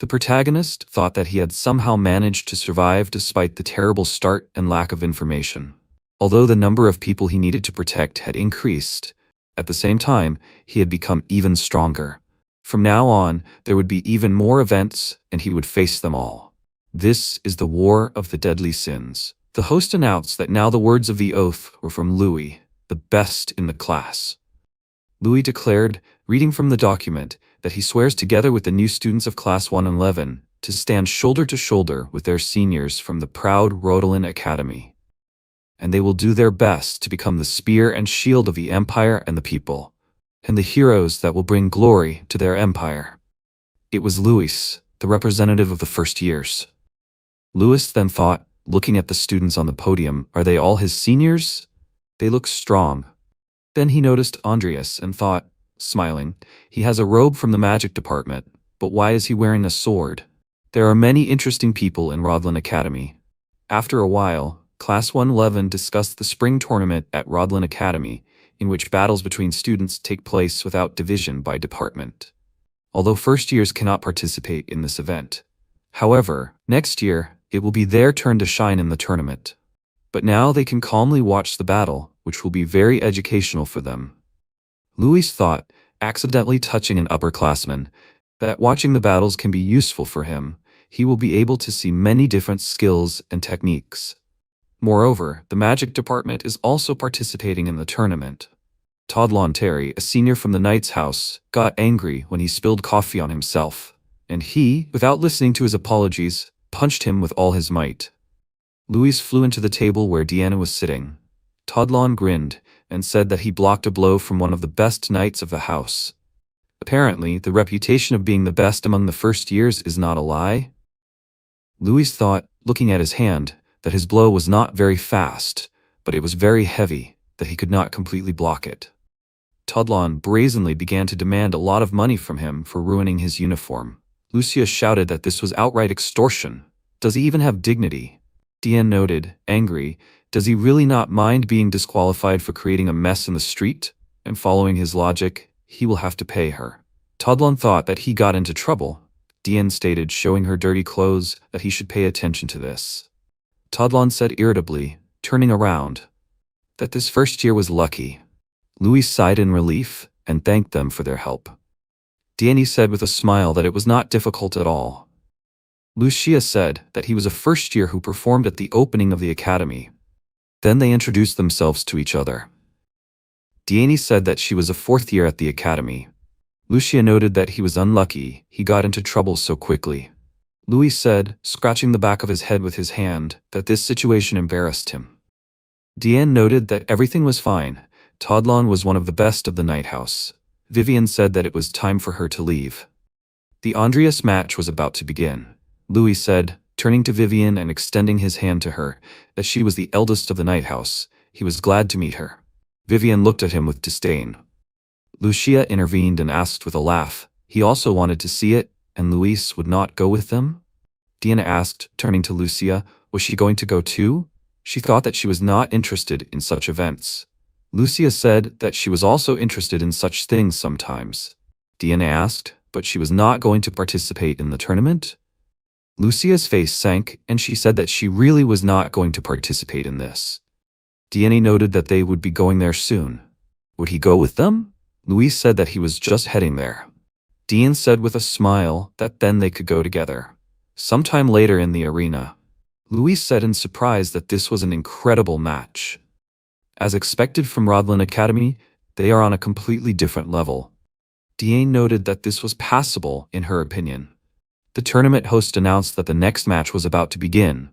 The protagonist thought that he had somehow managed to survive despite the terrible start and lack of information. Although the number of people he needed to protect had increased, at the same time, he had become even stronger. From now on, there would be even more events, and he would face them all. This is the War of the Deadly Sins. The host announced that now the words of the oath were from Louis, the best in the class. Louis declared, reading from the document, that he swears together with the new students of Class 111 to stand shoulder to shoulder with their seniors from the proud Rodolin Academy. And they will do their best to become the spear and shield of the Empire and the people, and the heroes that will bring glory to their empire. It was Louis, the representative of the first years. Louis then thought, looking at the students on the podium, are they all his seniors? They look strong. Then he noticed Andreas and thought, smiling, he has a robe from the magic department, but why is he wearing a sword? There are many interesting people in Rodolin Academy. After a while, Class 111 discussed the spring tournament at Rodolin Academy, in which battles between students take place without division by department. Although first years cannot participate in this event. However, next year, it will be their turn to shine in the tournament. But now they can calmly watch the battle, which will be very educational for them. Louis thought, accidentally touching an upperclassman, that watching the battles can be useful for him. He will be able to see many different skills and techniques. Moreover, the magic department is also participating in the tournament. Toddlon Terry, a senior from the Knight's house, got angry when he spilled coffee on himself, and he, without listening to his apologies, punched him with all his might. Louis flew into the table where Deanna was sitting. Toddlon grinned and said that he blocked a blow from one of the best knights of the house. Apparently, the reputation of being the best among the first years is not a lie. Louis thought, looking at his hand, that his blow was not very fast, but it was very heavy, that he could not completely block it. Toddlon brazenly began to demand a lot of money from him for ruining his uniform. Lucia shouted that this was outright extortion. Does he even have dignity? Deanne noted, angry, does he really not mind being disqualified for creating a mess in the street? And following his logic, he will have to pay her. Toddlon thought that he got into trouble. Deanne stated, showing her dirty clothes, that he should pay attention to this. Toddlon said irritably, turning around, that this first year was lucky. Louis sighed in relief and thanked them for their help. Deanne said with a smile that it was not difficult at all. Lucia said that he was a first year who performed at the opening of the academy. Then they introduced themselves to each other. Deanne said that she was a fourth year at the academy. Lucia noted that he was unlucky, he got into trouble so quickly. Louis said, scratching the back of his head with his hand, that this situation embarrassed him. Deanne noted that everything was fine. Toddlon was one of the best of the Night House. Vivian said that it was time for her to leave. The Andreas match was about to begin. Louis said, turning to Vivian and extending his hand to her, that she was the eldest of the Night House. He was glad to meet her. Vivian looked at him with disdain. Lucia intervened and asked with a laugh. He also wanted to see it, and Luis would not go with them? Diana asked, turning to Lucia. Was she going to go too? She thought that she was not interested in such events. Lucia said that she was also interested in such things sometimes. Diana asked, but she was not going to participate in the tournament? Lucia's face sank, and she said that she really was not going to participate in this. Diana noted that they would be going there soon. Would he go with them? Louise said that he was just heading there. Diana said with a smile that then they could go together. Sometime later in the arena, Louise said in surprise that this was an incredible match. As expected from Rodland Academy, they are on a completely different level. Diane noted that this was passable in her opinion. The tournament host announced that the next match was about to begin.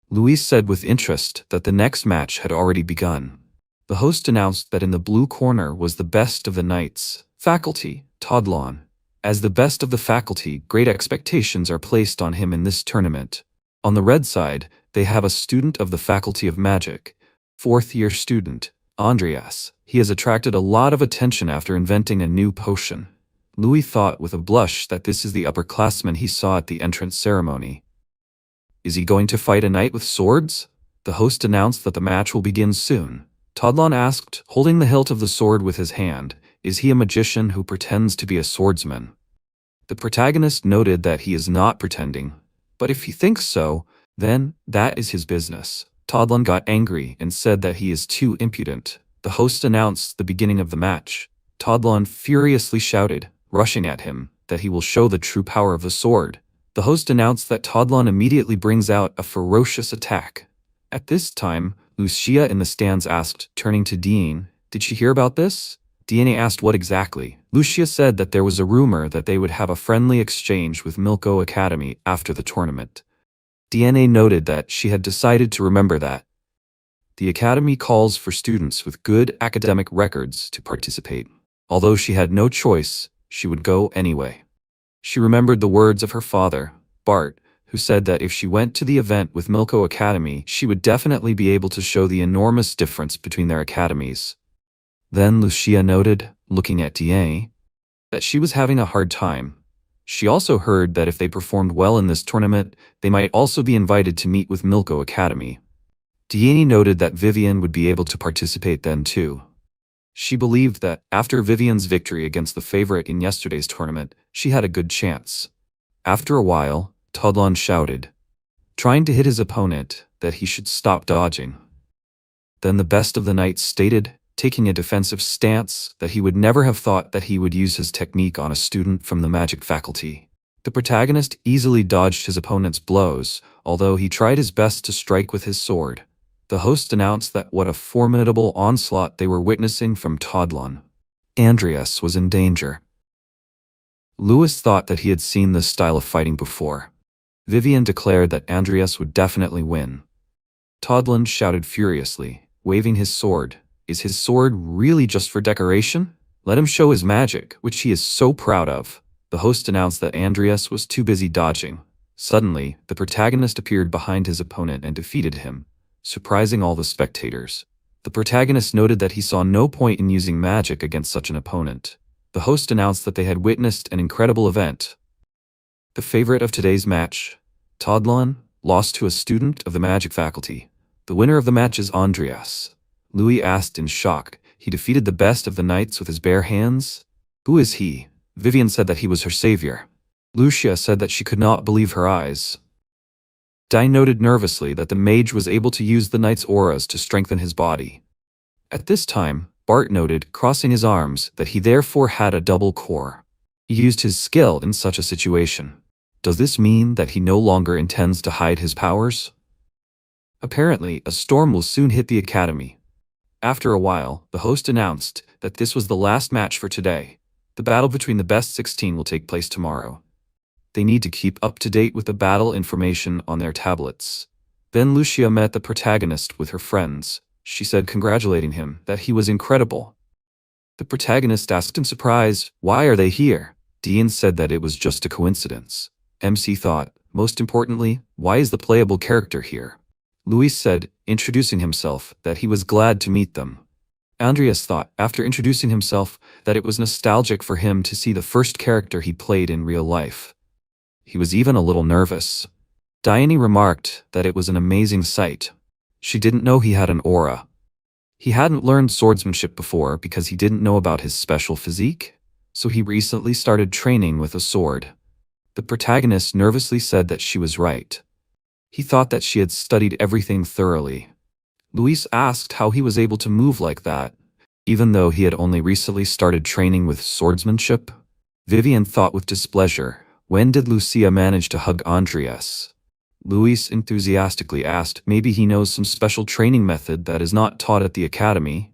Louise said with interest that the next match had already begun. The host announced that in the blue corner was the best of the knights, faculty, Todlon. As the best of the faculty, great expectations are placed on him in this tournament. On the red side, they have a student of the Faculty of Magic, fourth-year student, Andreas. He has attracted a lot of attention after inventing a new potion. Louis thought with a blush that this is the upperclassman he saw at the entrance ceremony. Is he going to fight a knight with swords? The host announced that the match will begin soon. Todlon asked, holding the hilt of the sword with his hand, is he a magician who pretends to be a swordsman? The protagonist noted that he is not pretending, but if he thinks so, then that is his business. Todlon got angry and said that he is too impudent. The host announced the beginning of the match. Todlon furiously shouted, rushing at him, that he will show the true power of the sword. The host announced that Todlon immediately brings out a ferocious attack. At this time, Lucia in the stands asked, turning to Dean, did she hear about this? Dean asked what exactly. Lucia said that there was a rumor that they would have a friendly exchange with Milko Academy after the tournament. Dean noted that she had decided to remember that. The academy calls for students with good academic records to participate. Although she had no choice, she would go anyway. She remembered the words of her father, Bart, who said that if she went to the event with Milko Academy, she would definitely be able to show the enormous difference between their academies. Then Lucia noted, looking at Da, that she was having a hard time. She also heard that if they performed well in this tournament, they might also be invited to meet with Milko Academy. Diane noted that Vivian would be able to participate then too. She believed that, after Vivian's victory against the favorite in yesterday's tournament, she had a good chance. After a while, Todlon shouted, trying to hit his opponent, that he should stop dodging. Then the best of the knights stated, taking a defensive stance, that he would never have thought that he would use his technique on a student from the magic faculty. The protagonist easily dodged his opponent's blows, although he tried his best to strike with his sword. The host announced that what a formidable onslaught they were witnessing from Todlon. Andreas was in danger. Louis thought that he had seen this style of fighting before. Vivian declared that Andreas would definitely win. Todlon shouted furiously, waving his sword. Is his sword really just for decoration? Let him show his magic, which he is so proud of. The host announced that Andreas was too busy dodging. Suddenly, the protagonist appeared behind his opponent and defeated him, surprising all the spectators. The protagonist noted that he saw no point in using magic against such an opponent. The host announced that they had witnessed an incredible event. The favorite of today's match, Todlon, lost to a student of the magic faculty. The winner of the match is Andreas. Louis asked in shock, he defeated the best of the knights with his bare hands? Who is he? Vivian said that he was her savior. Lucia said that she could not believe her eyes. Dai noted nervously that the mage was able to use the knight's auras to strengthen his body. At this time, Bart noted, crossing his arms, that he therefore had a double core. He used his skill in such a situation. Does this mean that he no longer intends to hide his powers? Apparently, a storm will soon hit the academy. After a while, the host announced that this was the last match for today. The battle between the best 16 will take place tomorrow. They need to keep up to date with the battle information on their tablets. Then Lucia met the protagonist with her friends. She said, congratulating him, that he was incredible. The protagonist asked in surprise, why are they here? Dean said that it was just a coincidence. MC thought, most importantly, why is the playable character here? Luis said, introducing himself, that he was glad to meet them. Andreas thought, after introducing himself, that it was nostalgic for him to see the first character he played in real life. He was even a little nervous. Diane remarked that it was an amazing sight. She didn't know he had an aura. He hadn't learned swordsmanship before because he didn't know about his special physique, so he recently started training with a sword. The protagonist nervously said that she was right. He thought that she had studied everything thoroughly. Luis asked how he was able to move like that, even though he had only recently started training with swordsmanship. Vivian thought with displeasure, when did Lucia manage to hug Andreas? Luis enthusiastically asked maybe he knows some special training method that is not taught at the academy.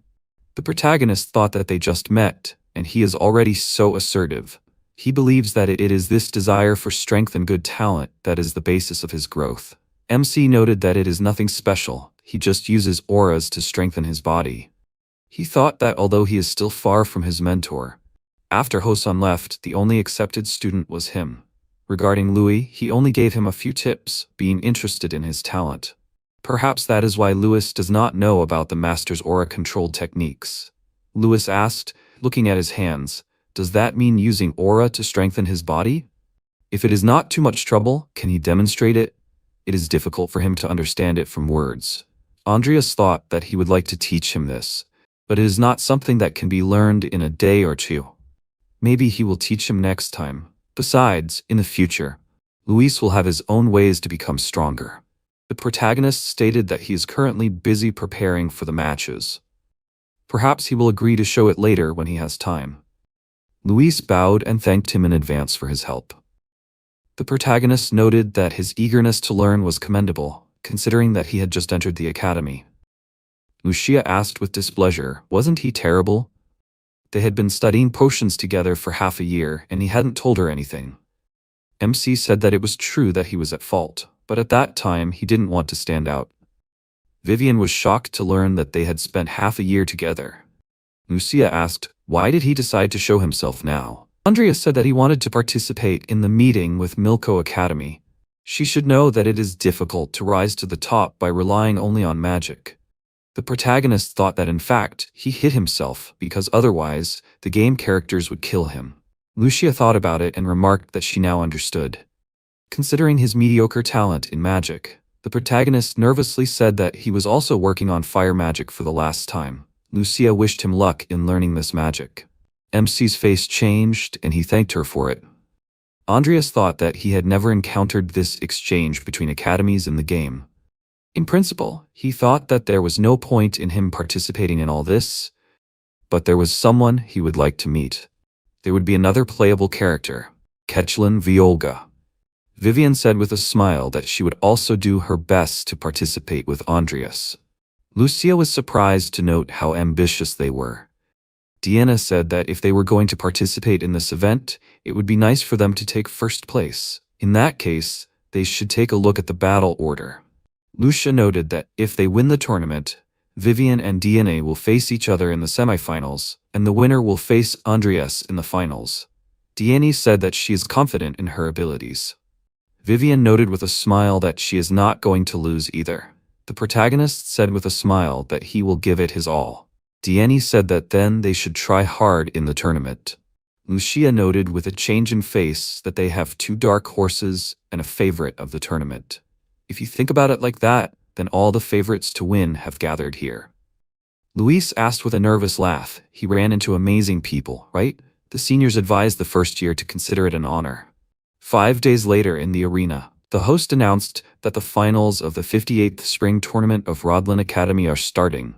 The protagonist thought that they just met, and he is already so assertive. He believes that it is this desire for strength and good talent that is the basis of his growth. MC noted that it is nothing special, he just uses auras to strengthen his body. He thought that although he is still far from his mentor, after Hosan left, the only accepted student was him. Regarding Louis, he only gave him a few tips, being interested in his talent. Perhaps that is why Louis does not know about the master's aura-controlled techniques. Louis asked, looking at his hands, does that mean using aura to strengthen his body? If it is not too much trouble, can he demonstrate it? It is difficult for him to understand it from words. Andreas thought that he would like to teach him this, but it is not something that can be learned in a day or two. Maybe he will teach him next time. Besides, in the future, Luis will have his own ways to become stronger. The protagonist stated that he is currently busy preparing for the matches. Perhaps he will agree to show it later when he has time. Luis bowed and thanked him in advance for his help. The protagonist noted that his eagerness to learn was commendable, considering that he had just entered the academy. Lucia asked with displeasure, wasn't he terrible? They had been studying potions together for half a year, and he hadn't told her anything. MC said that it was true that he was at fault, but at that time he didn't want to stand out. Vivian was shocked to learn that they had spent half a year together. Lucia asked, why did he decide to show himself now? Andrea said that he wanted to participate in the meeting with Milko Academy. She should know that it is difficult to rise to the top by relying only on magic. The protagonist thought that in fact, he hid himself because otherwise, the game characters would kill him. Lucia thought about it and remarked that she now understood. Considering his mediocre talent in magic, the protagonist nervously said that he was also working on fire magic for the last time. Lucia wished him luck in learning this magic. MC's face changed and he thanked her for it. Andreas thought that he had never encountered this exchange between academies in the game. In principle, he thought that there was no point in him participating in all this, but there was someone he would like to meet. There would be another playable character, Ketchlin Violga. Vivian said with a smile that she would also do her best to participate with Andreas. Lucia was surprised to note how ambitious they were. Deanna said that if they were going to participate in this event, it would be nice for them to take first place. In that case, they should take a look at the battle order. Lucia noted that if they win the tournament, Vivian and DNA will face each other in the semifinals, and the winner will face Andreas in the finals. DNA said that she is confident in her abilities. Vivian noted with a smile that she is not going to lose either. The protagonist said with a smile that he will give it his all. DNA said that then they should try hard in the tournament. Lucia noted with a change in face that they have two dark horses and a favorite of the tournament. If you think about it like that, then all the favorites to win have gathered here. Luis asked with a nervous laugh. He ran into amazing people, right? The seniors advised the first year to consider it an honor. 5 days later in the arena, the host announced that the finals of the 58th Spring Tournament of Rodlin Academy are starting.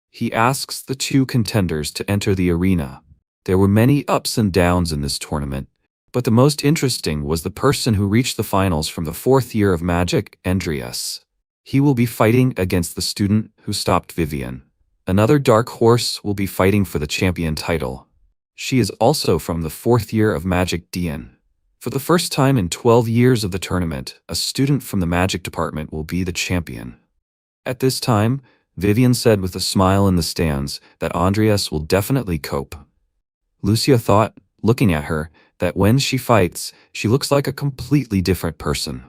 He asks the two contenders to enter the arena. There were many ups and downs in this tournament, but the most interesting was the person who reached the finals from the 4th year of magic, Andreas. He will be fighting against the student who stopped Vivian. Another dark horse will be fighting for the champion title. She is also from the 4th year of magic, Dian. For the first time in 12 years of the tournament, a student from the magic department will be the champion. At this time, Vivian said with a smile in the stands that Andreas will definitely cope. Lucia thought, looking at her, that when she fights, she looks like a completely different person.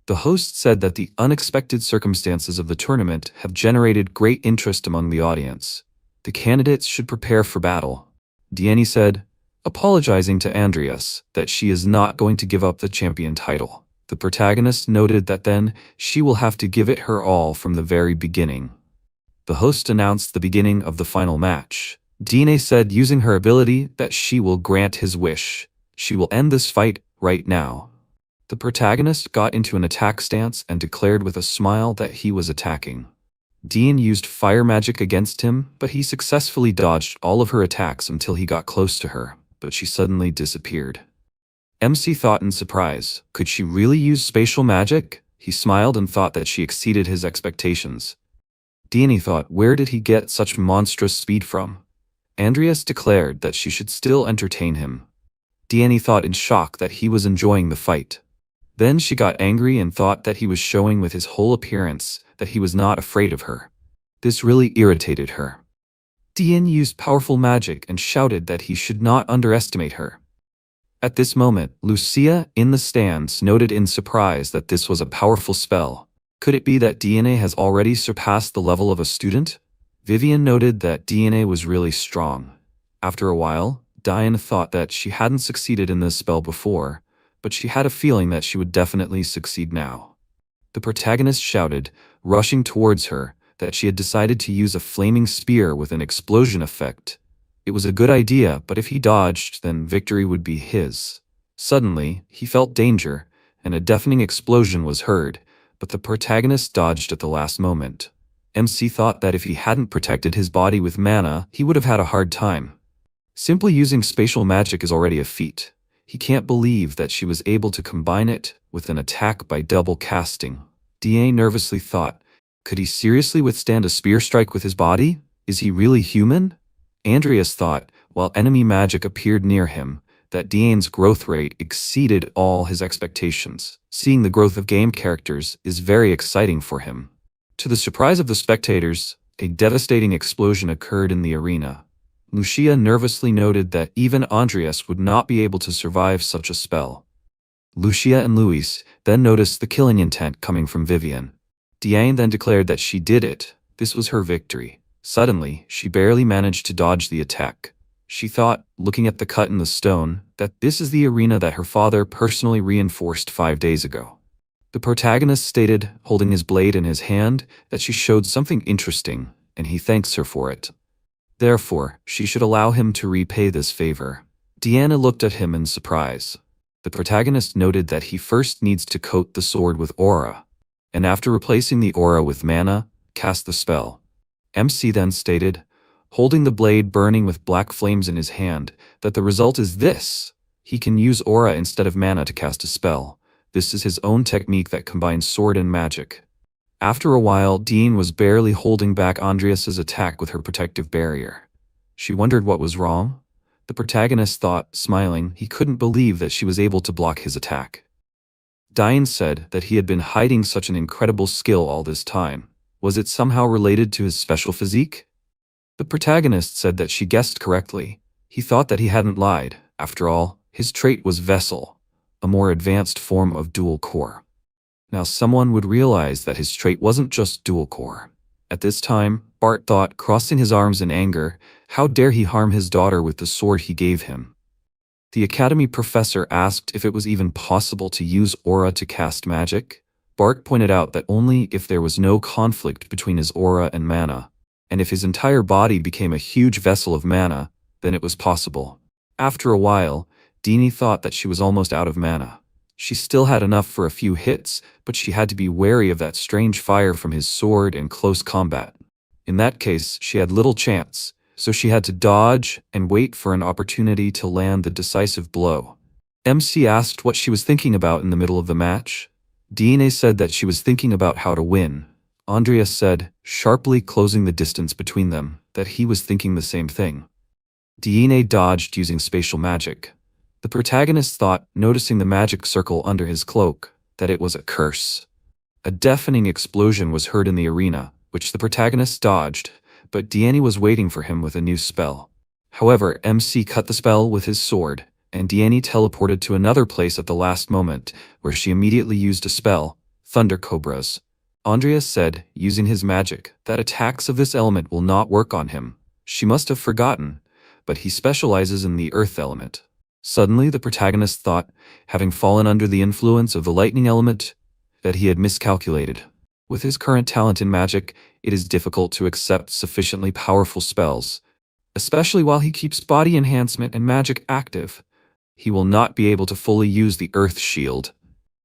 The host said that the unexpected circumstances of the tournament have generated great interest among the audience. The candidates should prepare for battle. Diani said, apologizing to Andreas, that she is not going to give up the champion title. The protagonist noted that then she will have to give it her all from the very beginning. The host announced the beginning of the final match. DNA said using her ability that she will grant his wish. She will end this fight right now. The protagonist got into an attack stance and declared with a smile that he was attacking. Dean used fire magic against him, but he successfully dodged all of her attacks until he got close to her, but she suddenly disappeared. MC thought in surprise, could she really use spatial magic? He smiled and thought that she exceeded his expectations. Deanie thought, where did he get such monstrous speed from? Andreas declared that she should still entertain him. Deanie thought in shock that he was enjoying the fight. Then she got angry and thought that he was showing with his whole appearance that he was not afraid of her. This really irritated her. Dean used powerful magic and shouted that he should not underestimate her. At this moment, Lucia in the stands noted in surprise that this was a powerful spell. Could it be that DNA has already surpassed the level of a student? Vivian noted that DNA was really strong. After a while, Diane thought that she hadn't succeeded in this spell before, but she had a feeling that she would definitely succeed now. The protagonist shouted, rushing towards her, that she had decided to use a flaming spear with an explosion effect. It was a good idea, but if he dodged, then victory would be his. Suddenly, he felt danger, and a deafening explosion was heard, but the protagonist dodged at the last moment. MC thought that if he hadn't protected his body with mana, he would have had a hard time. Simply using spatial magic is already a feat. He can't believe that she was able to combine it with an attack by double casting. DA nervously thought, could he seriously withstand a spear strike with his body? Is he really human? Andreas thought, while enemy magic appeared near him, that Diane's growth rate exceeded all his expectations. Seeing the growth of game characters is very exciting for him. To the surprise of the spectators, a devastating explosion occurred in the arena. Lucia nervously noted that even Andreas would not be able to survive such a spell. Lucia and Luis then noticed the killing intent coming from Vivian. Diane then declared that she did it. This was her victory. Suddenly, she barely managed to dodge the attack. She thought, looking at the cut in the stone, that this is the arena that her father personally reinforced 5 days ago. The protagonist stated, holding his blade in his hand, that she showed something interesting, and he thanks her for it. Therefore, she should allow him to repay this favor. Deanna looked at him in surprise. The protagonist noted that he first needs to coat the sword with aura, and after replacing the aura with mana, cast the spell. MC then stated, holding the blade burning with black flames in his hand, that the result is this. He can use aura instead of mana to cast a spell. This is his own technique that combines sword and magic. After a while, Dean was barely holding back Andreas's attack with her protective barrier. She wondered what was wrong. The protagonist thought, smiling, he couldn't believe that she was able to block his attack. Diane said that he had been hiding such an incredible skill all this time. Was it somehow related to his special physique? The protagonist said that she guessed correctly. He thought that he hadn't lied. After all, his trait was Vessel, a more advanced form of dual core. Now someone would realize that his trait wasn't just dual core. At this time, Bart thought, crossing his arms in anger, how dare he harm his daughter with the sword he gave him. The academy professor asked if it was even possible to use aura to cast magic. Bart pointed out that only if there was no conflict between his aura and mana, and if his entire body became a huge vessel of mana, then it was possible. After a while, Deanie thought that she was almost out of mana. She still had enough for a few hits, but she had to be wary of that strange fire from his sword in close combat. In that case, she had little chance, so she had to dodge and wait for an opportunity to land the decisive blow. MC asked what she was thinking about in the middle of the match. Deanie said that she was thinking about how to win. Andreas said, sharply closing the distance between them, that he was thinking the same thing. Deanie dodged using spatial magic. The protagonist thought, noticing the magic circle under his cloak, that it was a curse. A deafening explosion was heard in the arena, which the protagonist dodged, but Deanie was waiting for him with a new spell. However, MC cut the spell with his sword, and Deanie teleported to another place at the last moment, where she immediately used a spell, Thunder Cobras. Andreas said, using his magic, that attacks of this element will not work on him. She must have forgotten, but he specializes in the earth element. Suddenly, the protagonist thought, having fallen under the influence of the lightning element, that he had miscalculated. With his current talent in magic, it is difficult to accept sufficiently powerful spells, especially while he keeps body enhancement and magic active. He will not be able to fully use the Earth Shield.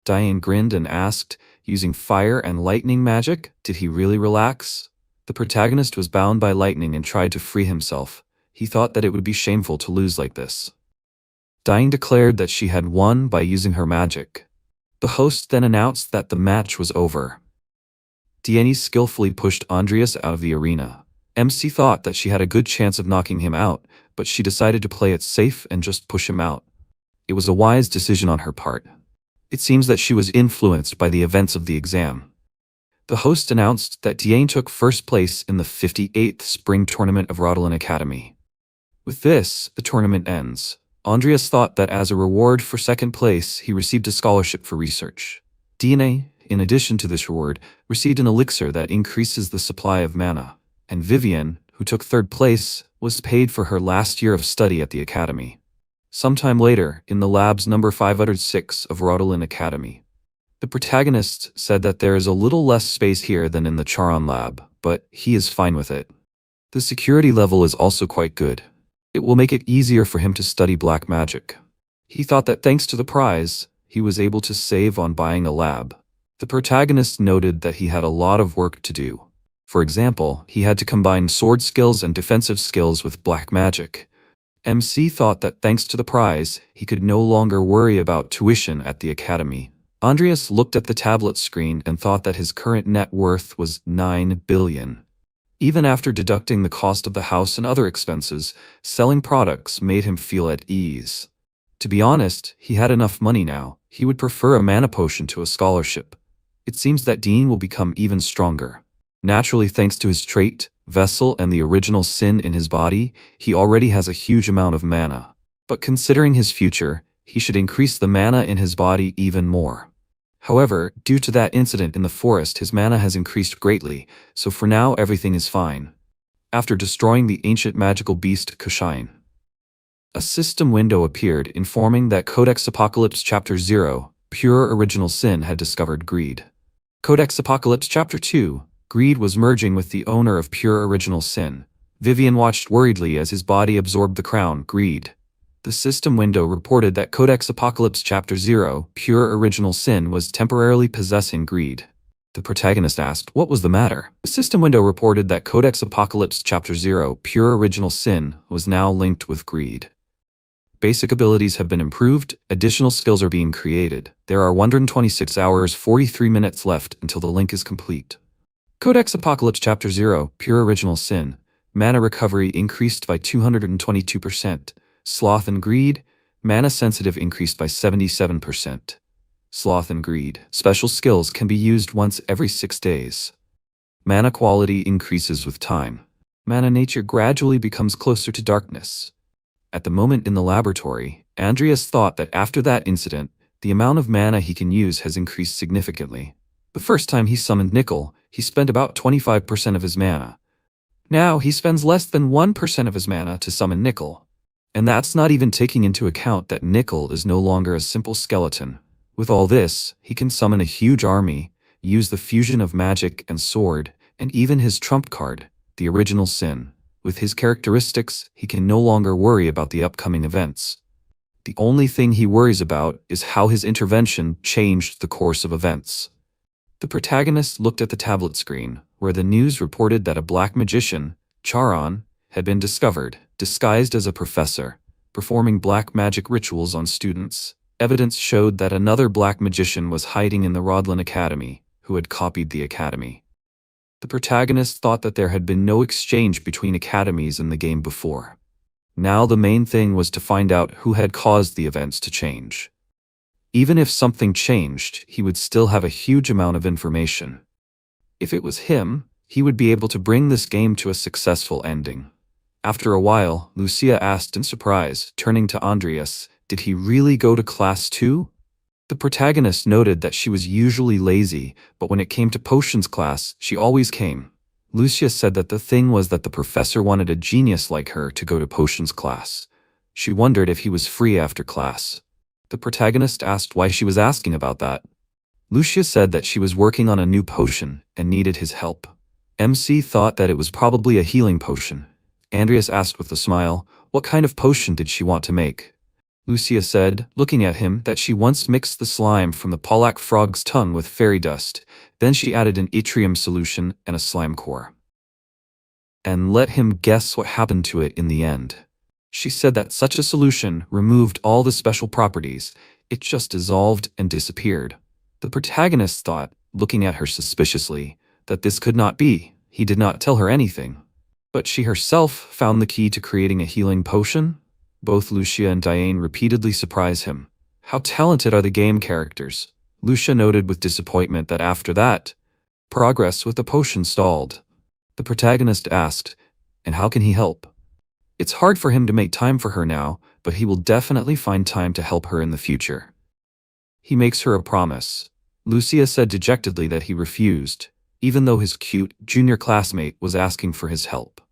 Diane grinned and asked, using fire and lightning magic, did he really relax? The protagonist was bound by lightning and tried to free himself. He thought that it would be shameful to lose like this. Diane declared that she had won by using her magic. The host then announced that the match was over. Diane skillfully pushed Andreas out of the arena. MC thought that she had a good chance of knocking him out, but she decided to play it safe and just push him out. It was a wise decision on her part. It seems that she was influenced by the events of the exam. The host announced that Diane took first place in the 58th Spring Tournament of Rodolin Academy. With this, the tournament ends. Andreas thought that as a reward for second place, he received a scholarship for research. Diane, in addition to this reward, received an elixir that increases the supply of mana, and Vivienne, who took third place, was paid for her last year of study at the academy. Sometime later, in the labs number 506 of Rodolin Academy, the protagonist said that there is a little less space here than in the Charon lab, but he is fine with it. The security level is also quite good. It will make it easier for him to study black magic. He thought that thanks to the prize, he was able to save on buying a lab. The protagonist noted that he had a lot of work to do. For example, he had to combine sword skills and defensive skills with black magic. MC thought that thanks to the prize, he could no longer worry about tuition at the academy. Andreas looked at the tablet screen and thought that his current net worth was 9 billion. Even after deducting the cost of the house and other expenses, selling products made him feel at ease. To be honest, he had enough money now. He would prefer a mana potion to a scholarship. It seems that Dean will become even stronger. Naturally, thanks to his trait, Vessel, and the original sin in his body, he already has a huge amount of mana. But considering his future, he should increase the mana in his body even more. However, due to that incident in the forest, his mana has increased greatly, so for now everything is fine. After destroying the ancient magical beast Kushain, a system window appeared informing that Codex Apocalypse Chapter 0, Pure Original Sin, had discovered Greed. Codex Apocalypse Chapter 2, Greed was merging with the owner of Pure Original Sin. Vivian watched worriedly as his body absorbed the crown, Greed. The system window reported that Codex Apocalypse Chapter 0, Pure Original Sin, was temporarily possessing Greed. The protagonist asked, what was the matter? The system window reported that Codex Apocalypse Chapter 0, Pure Original Sin, was now linked with Greed. Basic abilities have been improved, additional skills are being created. There are 126 hours 43 minutes left until the link is complete. Codex Apocalypse Chapter 0, Pure Original Sin, mana recovery increased by 222%. Sloth and Greed, mana sensitive increased by 77%. Sloth and Greed, special skills can be used once every 6 days. Mana quality increases with time. Mana nature gradually becomes closer to darkness. At the moment in the laboratory, Andreas thought that after that incident, the amount of mana he can use has increased significantly. The first time he summoned Nickel, he spent about 25% of his mana. Now he spends less than 1% of his mana to summon Nickel. And that's not even taking into account that Nickel is no longer a simple skeleton. With all this, he can summon a huge army, use the fusion of magic and sword, and even his trump card, the Original Sin. With his characteristics, he can no longer worry about the upcoming events. The only thing he worries about is how his intervention changed the course of events. The protagonist looked at the tablet screen, where the news reported that a black magician, Charon, had been discovered, disguised as a professor, performing black magic rituals on students. Evidence showed that another black magician was hiding in the Rodolin Academy, who had copied the academy. The protagonist thought that there had been no exchange between academies in the game before. Now the main thing was to find out who had caused the events to change. Even if something changed, he would still have a huge amount of information. If it was him, he would be able to bring this game to a successful ending. After a while, Lucia asked in surprise, turning to Andreas, did he really go to class too? The protagonist noted that she was usually lazy, but when it came to potions class, she always came. Lucia said that the thing was that the professor wanted a genius like her to go to potions class. She wondered if he was free after class. The protagonist asked why she was asking about that. Lucia said that she was working on a new potion and needed his help. MC thought that it was probably a healing potion. Andreas asked with a smile, what kind of potion did she want to make? Lucia said, looking at him, that she once mixed the slime from the Polak frog's tongue with fairy dust, then she added an yttrium solution and a slime core. And let him guess what happened to it in the end. She said that such a solution removed all the special properties, it just dissolved and disappeared. The protagonist thought, looking at her suspiciously, that this could not be. He did not tell her anything. But she herself found the key to creating a healing potion? Both Lucia and Diane repeatedly surprise him. How talented are the game characters? Lucia noted with disappointment that after that, progress with the potion stalled. The protagonist asked, and how can he help? It's hard for him to make time for her now, but he will definitely find time to help her in the future. He makes her a promise. Lucia said dejectedly that he refused, even though his cute junior classmate was asking for his help.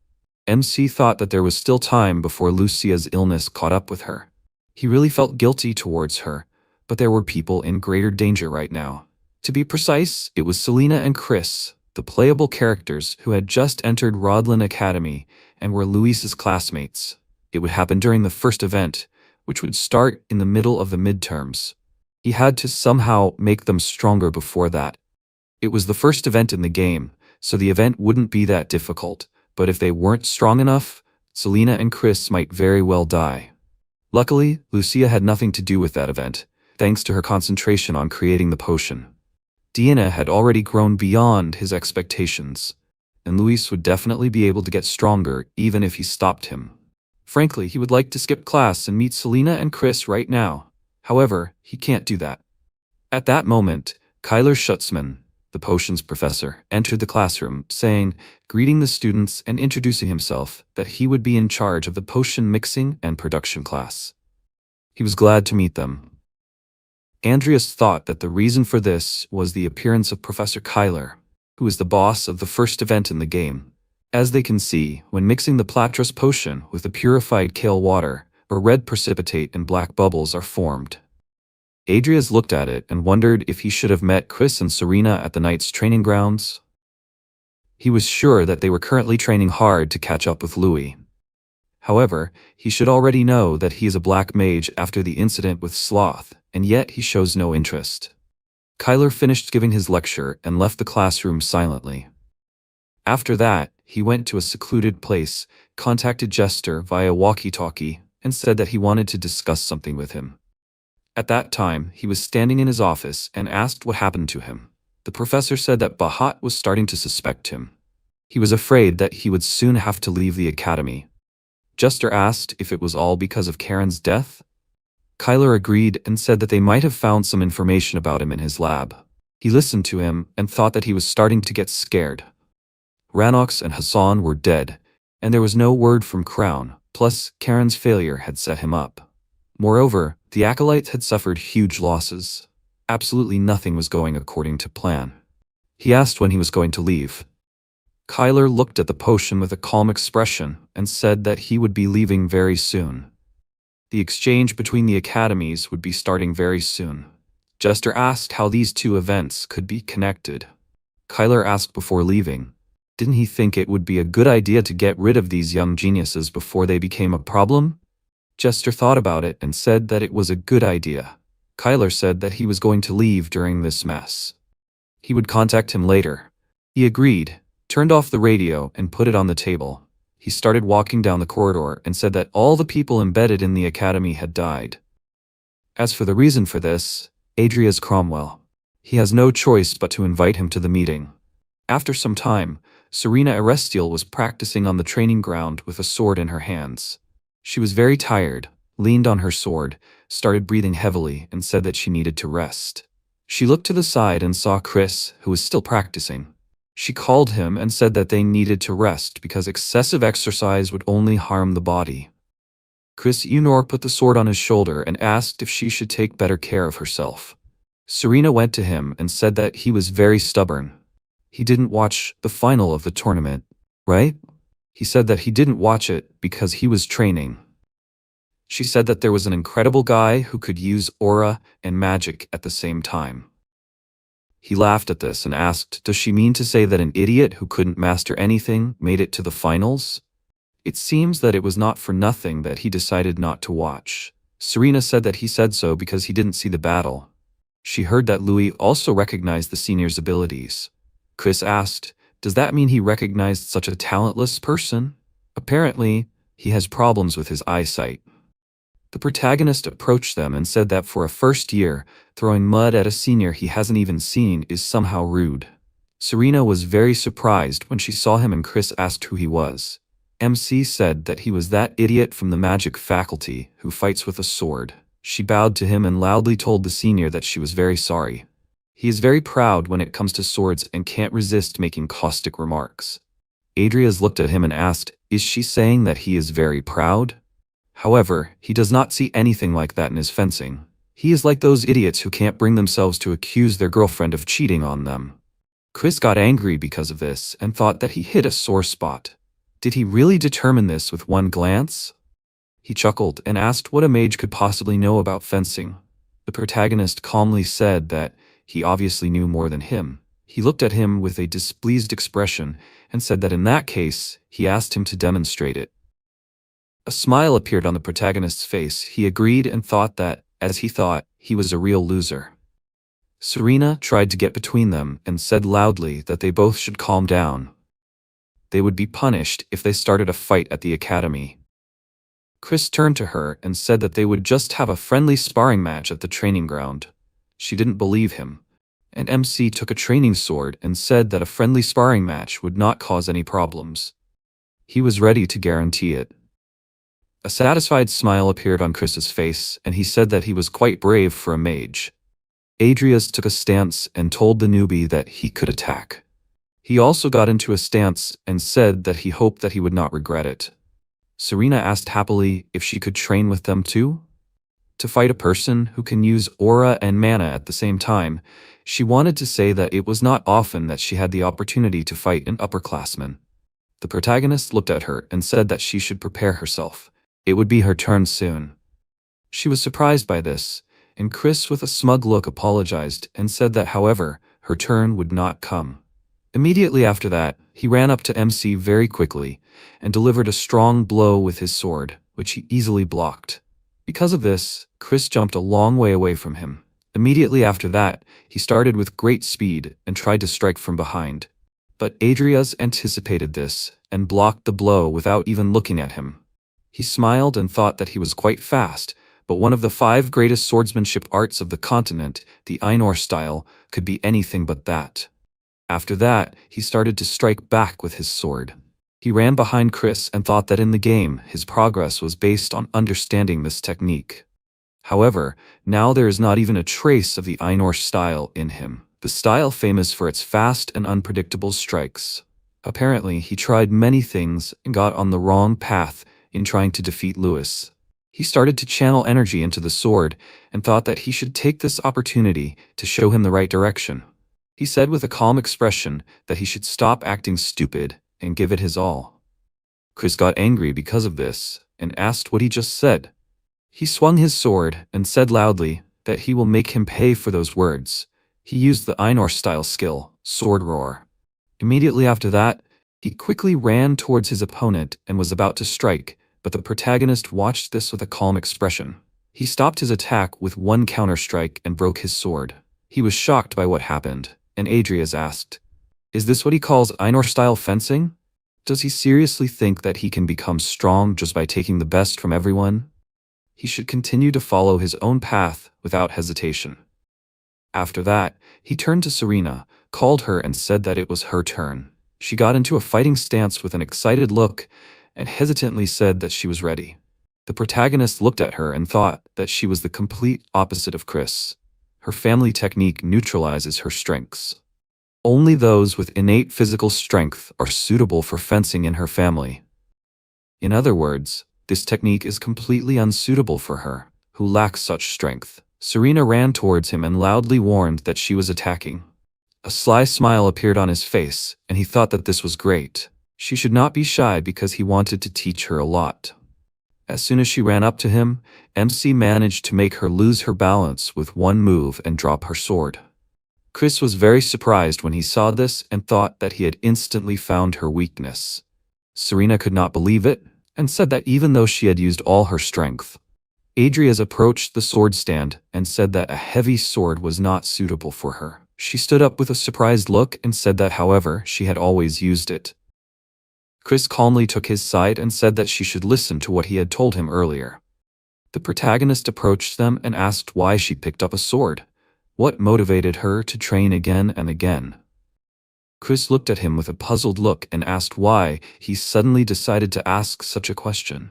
MC thought that there was still time before Lucia's illness caught up with her. He really felt guilty towards her, but there were people in greater danger right now. To be precise, it was Selena and Chris, the playable characters who had just entered Rodlin Academy and were Luis's classmates. It would happen during the first event, which would start in the middle of the midterms. He had to somehow make them stronger before that. It was the first event in the game, so the event wouldn't be that difficult, but if they weren't strong enough, Selena and Chris might very well die. Luckily, Lucia had nothing to do with that event, thanks to her concentration on creating the potion. Diana had already grown beyond his expectations, and Luis would definitely be able to get stronger even if he stopped him. Frankly, he would like to skip class and meet Selena and Chris right now. However, he can't do that. At that moment, Kyler Schutzman, the potions professor, entered the classroom, saying, greeting the students and introducing himself, that he would be in charge of the potion mixing and production class. He was glad to meet them. Andreas thought that the reason for this was the appearance of Professor Kyler, who is the boss of the first event in the game. As they can see, when mixing the Platros potion with the purified kale water, a red precipitate and black bubbles are formed. Adrias looked at it and wondered if he should have met Chris and Serena at the Knights' training grounds. He was sure that they were currently training hard to catch up with Louis. However, he should already know that he is a black mage after the incident with Sloth, and yet he shows no interest. Kyler finished giving his lecture and left the classroom silently. After that, he went to a secluded place, contacted Jester via walkie-talkie, and said that he wanted to discuss something with him. At that time, he was standing in his office and asked what happened to him. The professor said that Bahat was starting to suspect him. He was afraid that he would soon have to leave the academy. Jester asked if it was all because of Karen's death. Kyler agreed and said that they might have found some information about him in his lab. He listened to him and thought that he was starting to get scared. Ranox and Hassan were dead, and there was no word from Crown, plus Karen's failure had set him up. Moreover, the Acolytes had suffered huge losses. Absolutely nothing was going according to plan. He asked when he was going to leave. Kyler looked at the potion with a calm expression and said that he would be leaving very soon. The exchange between the academies would be starting very soon. Jester asked how these two events could be connected. Kyler asked before leaving, didn't he think it would be a good idea to get rid of these young geniuses before they became a problem? Jester thought about it and said that it was a good idea. Kyler said that he was going to leave during this mess. He would contact him later. He agreed, turned off the radio and put it on the table. He started walking down the corridor and said that all the people embedded in the academy had died. As for the reason for this, Adrias Cromwell. He has no choice but to invite him to the meeting. After some time, Serena Erestiel was practicing on the training ground with a sword in her hands. She was very tired, leaned on her sword, started breathing heavily, and said that she needed to rest. She looked to the side and saw Chris, who was still practicing. She called him and said that they needed to rest because excessive exercise would only harm the body. Chris Unor put the sword on his shoulder and asked if she should take better care of herself. Serena went to him and said that he was very stubborn. He didn't watch the final of the tournament, right? He said that he didn't watch it because he was training. She said that there was an incredible guy who could use aura and magic at the same time. He laughed at this and asked, does she mean to say that an idiot who couldn't master anything made it to the finals? It seems that it was not for nothing that he decided not to watch. Serena said that he said so because he didn't see the battle. She heard that Louis also recognized the senior's abilities. Chris asked, does that mean he recognized such a talentless person? Apparently, he has problems with his eyesight. The protagonist approached them and said that for a first year, throwing mud at a senior he hasn't even seen is somehow rude. Serena was very surprised when she saw him and Chris asked who he was. MC said that he was that idiot from the magic faculty who fights with a sword. She bowed to him and loudly told the senior that she was very sorry. He is very proud when it comes to swords and can't resist making caustic remarks. Adrias looked at him and asked, is she saying that he is very proud? However, he does not see anything like that in his fencing. He is like those idiots who can't bring themselves to accuse their girlfriend of cheating on them. Chris got angry because of this and thought that he hit a sore spot. Did he really determine this with one glance? He chuckled and asked what a mage could possibly know about fencing. The protagonist calmly said that he obviously knew more than him. He looked at him with a displeased expression and said that in that case, he asked him to demonstrate it. A smile appeared on the protagonist's face. He agreed and thought that, as he thought, he was a real loser. Serena tried to get between them and said loudly that they both should calm down. They would be punished if they started a fight at the academy. Chris turned to her and said that they would just have a friendly sparring match at the training ground. She didn't believe him, and MC took a training sword and said that a friendly sparring match would not cause any problems. He was ready to guarantee it. A satisfied smile appeared on Chris's face, and he said that he was quite brave for a mage. Adrias took a stance and told the newbie that he could attack. He also got into a stance and said that he hoped that he would not regret it. Serena asked happily if she could train with them too. To fight a person who can use aura and mana at the same time, she wanted to say that it was not often that she had the opportunity to fight an upperclassman. The protagonist looked at her and said that she should prepare herself. It would be her turn soon. She was surprised by this, and Chris with a smug look apologized and said that however, her turn would not come. Immediately after that, he ran up to MC very quickly and delivered a strong blow with his sword, which he easily blocked. Because of this, Chris jumped a long way away from him. Immediately after that, he started with great speed and tried to strike from behind. But Adrias anticipated this and blocked the blow without even looking at him. He smiled and thought that he was quite fast, but one of the 5 greatest swordsmanship arts of the continent, the Ainur style, could be anything but that. After that, he started to strike back with his sword. He ran behind Chris and thought that in the game, his progress was based on understanding this technique. However, now there is not even a trace of the Ainur style in him, the style famous for its fast and unpredictable strikes. Apparently, he tried many things and got on the wrong path in trying to defeat Louis. He started to channel energy into the sword and thought that he should take this opportunity to show him the right direction. He said with a calm expression that he should stop acting stupid and give it his all. Chris got angry because of this and asked what he just said. He swung his sword and said loudly that he will make him pay for those words. He used the Ainur-style skill, Sword Roar. Immediately after that, he quickly ran towards his opponent and was about to strike, but the protagonist watched this with a calm expression. He stopped his attack with one counter-strike and broke his sword. He was shocked by what happened, and Adrias asked, "Is this what he calls Ainur-style fencing? Does he seriously think that he can become strong just by taking the best from everyone? He should continue to follow his own path without hesitation." After that, he turned to Serena, called her and said that it was her turn. She got into a fighting stance with an excited look and hesitantly said that she was ready. The protagonist looked at her and thought that she was the complete opposite of Chris. Her family technique neutralizes her strengths. Only those with innate physical strength are suitable for fencing in her family. In other words, this technique is completely unsuitable for her, who lacks such strength. Serena ran towards him and loudly warned that she was attacking. A sly smile appeared on his face, and he thought that this was great. She should not be shy because he wanted to teach her a lot. As soon as she ran up to him, MC managed to make her lose her balance with one move and drop her sword. Chris was very surprised when he saw this and thought that he had instantly found her weakness. Serena could not believe it, and said that even though she had used all her strength, Adrias approached the sword stand and said that a heavy sword was not suitable for her. She stood up with a surprised look and said that, however, she had always used it. Chris calmly took his side and said that she should listen to what he had told him earlier. The protagonist approached them and asked why she picked up a sword. What motivated her to train again and again? Chris looked at him with a puzzled look and asked why he suddenly decided to ask such a question.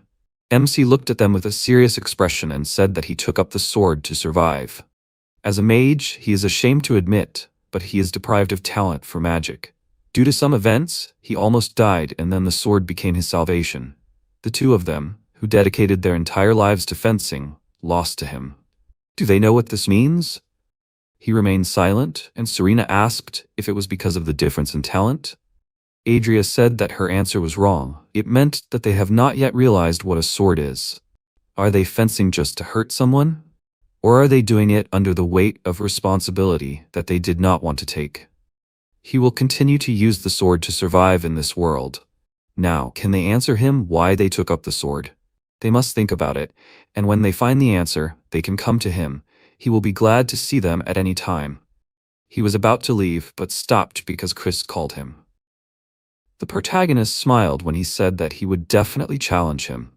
MC looked at them with a serious expression and said that he took up the sword to survive. As a mage, he is ashamed to admit, but he is deprived of talent for magic. Due to some events, he almost died, and then the sword became his salvation. The two of them, who dedicated their entire lives to fencing, lost to him. Do they know what this means? He remained silent, and Serena asked if it was because of the difference in talent. Adria said that her answer was wrong. It meant that they have not yet realized what a sword is. Are they fencing just to hurt someone? Or are they doing it under the weight of responsibility that they did not want to take? He will continue to use the sword to survive in this world. Now, can they answer him why they took up the sword? They must think about it, and when they find the answer, they can come to him. He will be glad to see them at any time. He was about to leave, but stopped because Chris called him. The protagonist smiled when he said that he would definitely challenge him.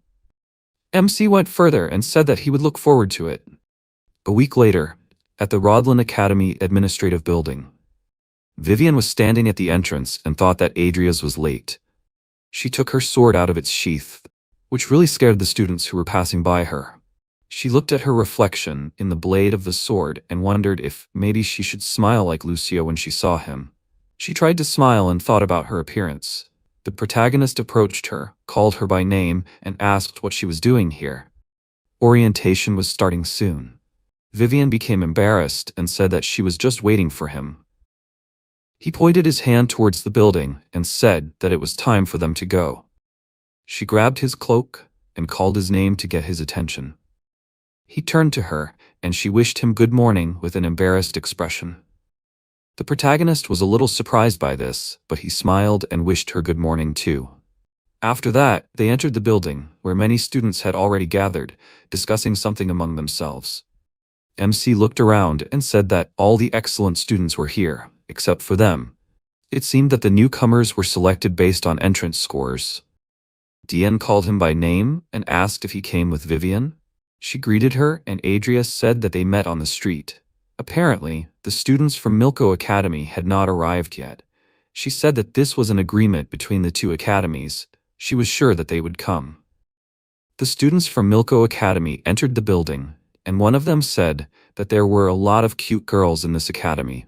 MC went further and said that he would look forward to it. A week later, at the Rodlin Academy administrative building, Vivian was standing at the entrance and thought that Adrias was late. She took her sword out of its sheath, which really scared the students who were passing by her. She looked at her reflection in the blade of the sword and wondered if maybe she should smile like Lucio when she saw him. She tried to smile and thought about her appearance. The protagonist approached her, called her by name, and asked what she was doing here. Orientation was starting soon. Vivian became embarrassed and said that she was just waiting for him. He pointed his hand towards the building and said that it was time for them to go. She grabbed his cloak and called his name to get his attention. He turned to her, and she wished him good morning with an embarrassed expression. The protagonist was a little surprised by this, but he smiled and wished her good morning too. After that, they entered the building, where many students had already gathered, discussing something among themselves. MC looked around and said that all the excellent students were here, except for them. It seemed that the newcomers were selected based on entrance scores. Dien called him by name and asked if he came with Vivian. She greeted her, and Adria said that they met on the street. Apparently, the students from Milko Academy had not arrived yet. She said that this was an agreement between the two academies. She was sure that they would come. The students from Milko Academy entered the building, and one of them said that there were a lot of cute girls in this academy.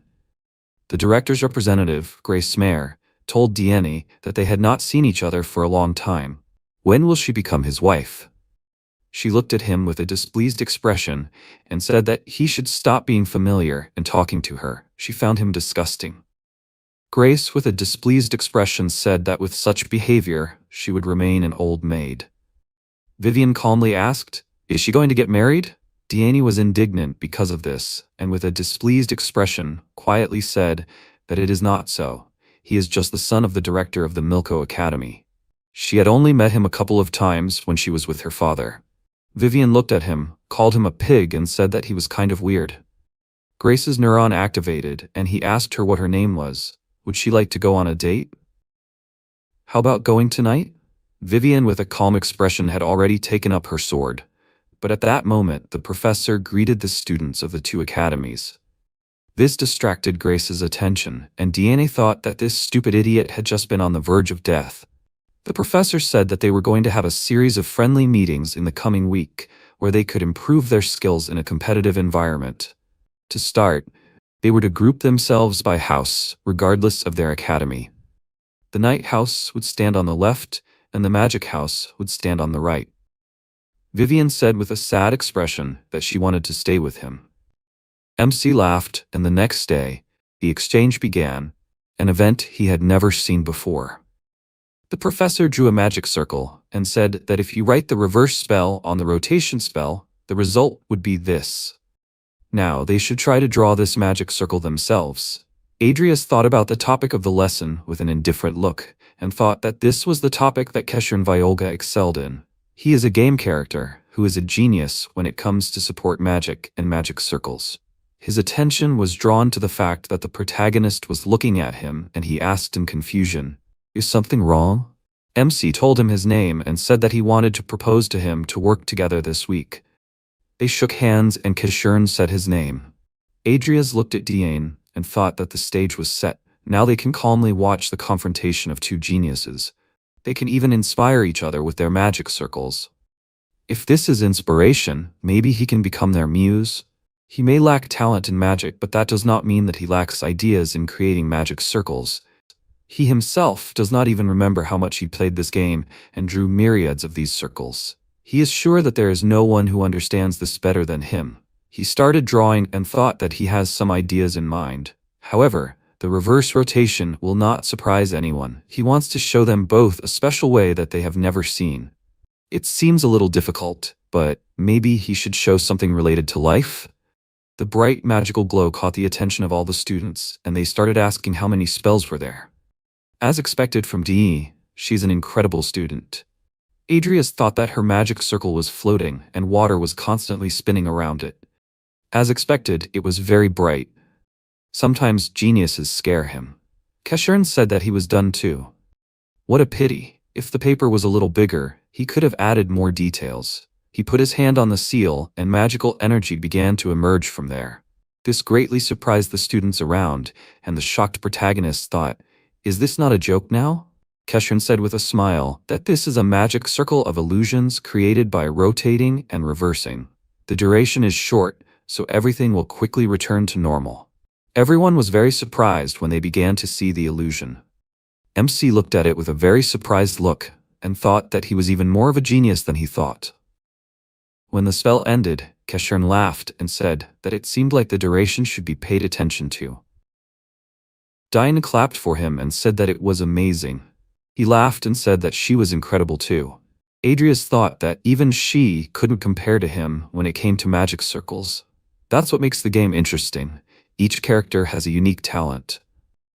The director's representative, Grace Mayer, told Dieni that they had not seen each other for a long time. When will she become his wife? She looked at him with a displeased expression and said that he should stop being familiar and talking to her. She found him disgusting. Grace, with a displeased expression, said that with such behavior, she would remain an old maid. Vivian calmly asked, "Is she going to get married?" Dieni was indignant because of this, and with a displeased expression, quietly said that it is not so. He is just the son of the director of the Milko Academy. She had only met him a couple of times when she was with her father. Vivian looked at him, called him a pig, and said that he was kind of weird. Grace's neuron activated, and he asked her what her name was. Would she like to go on a date? How about going tonight? Vivian, with a calm expression, had already taken up her sword. But at that moment, the professor greeted the students of the two academies. This distracted Grace's attention, and Diane thought that this stupid idiot had just been on the verge of death. The professor said that they were going to have a series of friendly meetings in the coming week, where they could improve their skills in a competitive environment. To start, they were to group themselves by house, regardless of their academy. The Night House would stand on the left, and the Magic House would stand on the right. Vivian said with a sad expression that she wanted to stay with him. MC laughed, and the next day, the exchange began, an event he had never seen before. The professor drew a magic circle and said that if you write the reverse spell on the rotation spell, the result would be this. Now they should try to draw this magic circle themselves. Adrius thought about the topic of the lesson with an indifferent look, and thought that this was the topic that Kesher and Violga excelled in. He is a game character who is a genius when it comes to support magic and magic circles. His attention was drawn to the fact that the protagonist was looking at him, and he asked in confusion, "Is something wrong?" MC told him his name and said that he wanted to propose to him to work together this week. They shook hands and Kishern said his name. Adrias looked at Diane and thought that the stage was set. Now they can calmly watch the confrontation of two geniuses. They can even inspire each other with their magic circles. If this is inspiration, maybe he can become their muse. He may lack talent in magic, but that does not mean that he lacks ideas in creating magic circles. He himself does not even remember how much he played this game and drew myriads of these circles. He is sure that there is no one who understands this better than him. He started drawing and thought that he has some ideas in mind. However, the reverse rotation will not surprise anyone. He wants to show them both a special way that they have never seen. It seems a little difficult, but maybe he should show something related to life? The bright magical glow caught the attention of all the students, and they started asking how many spells were there. As expected from Dee, she's an incredible student. Adrias thought that her magic circle was floating and water was constantly spinning around it. As expected, it was very bright. Sometimes geniuses scare him. Keshern said that he was done too. What a pity. If the paper was a little bigger, he could have added more details. He put his hand on the seal and magical energy began to emerge from there. This greatly surprised the students around, and the shocked protagonist thought, "Is this not a joke now?" Keshern said with a smile that this is a magic circle of illusions created by rotating and reversing. The duration is short, so everything will quickly return to normal. Everyone was very surprised when they began to see the illusion. MC looked at it with a very surprised look and thought that he was even more of a genius than he thought. When the spell ended, Keshern laughed and said that it seemed like the duration should be paid attention to. Diane clapped for him and said that it was amazing. He laughed and said that she was incredible too. Adrias thought that even she couldn't compare to him when it came to magic circles. That's what makes the game interesting. Each character has a unique talent.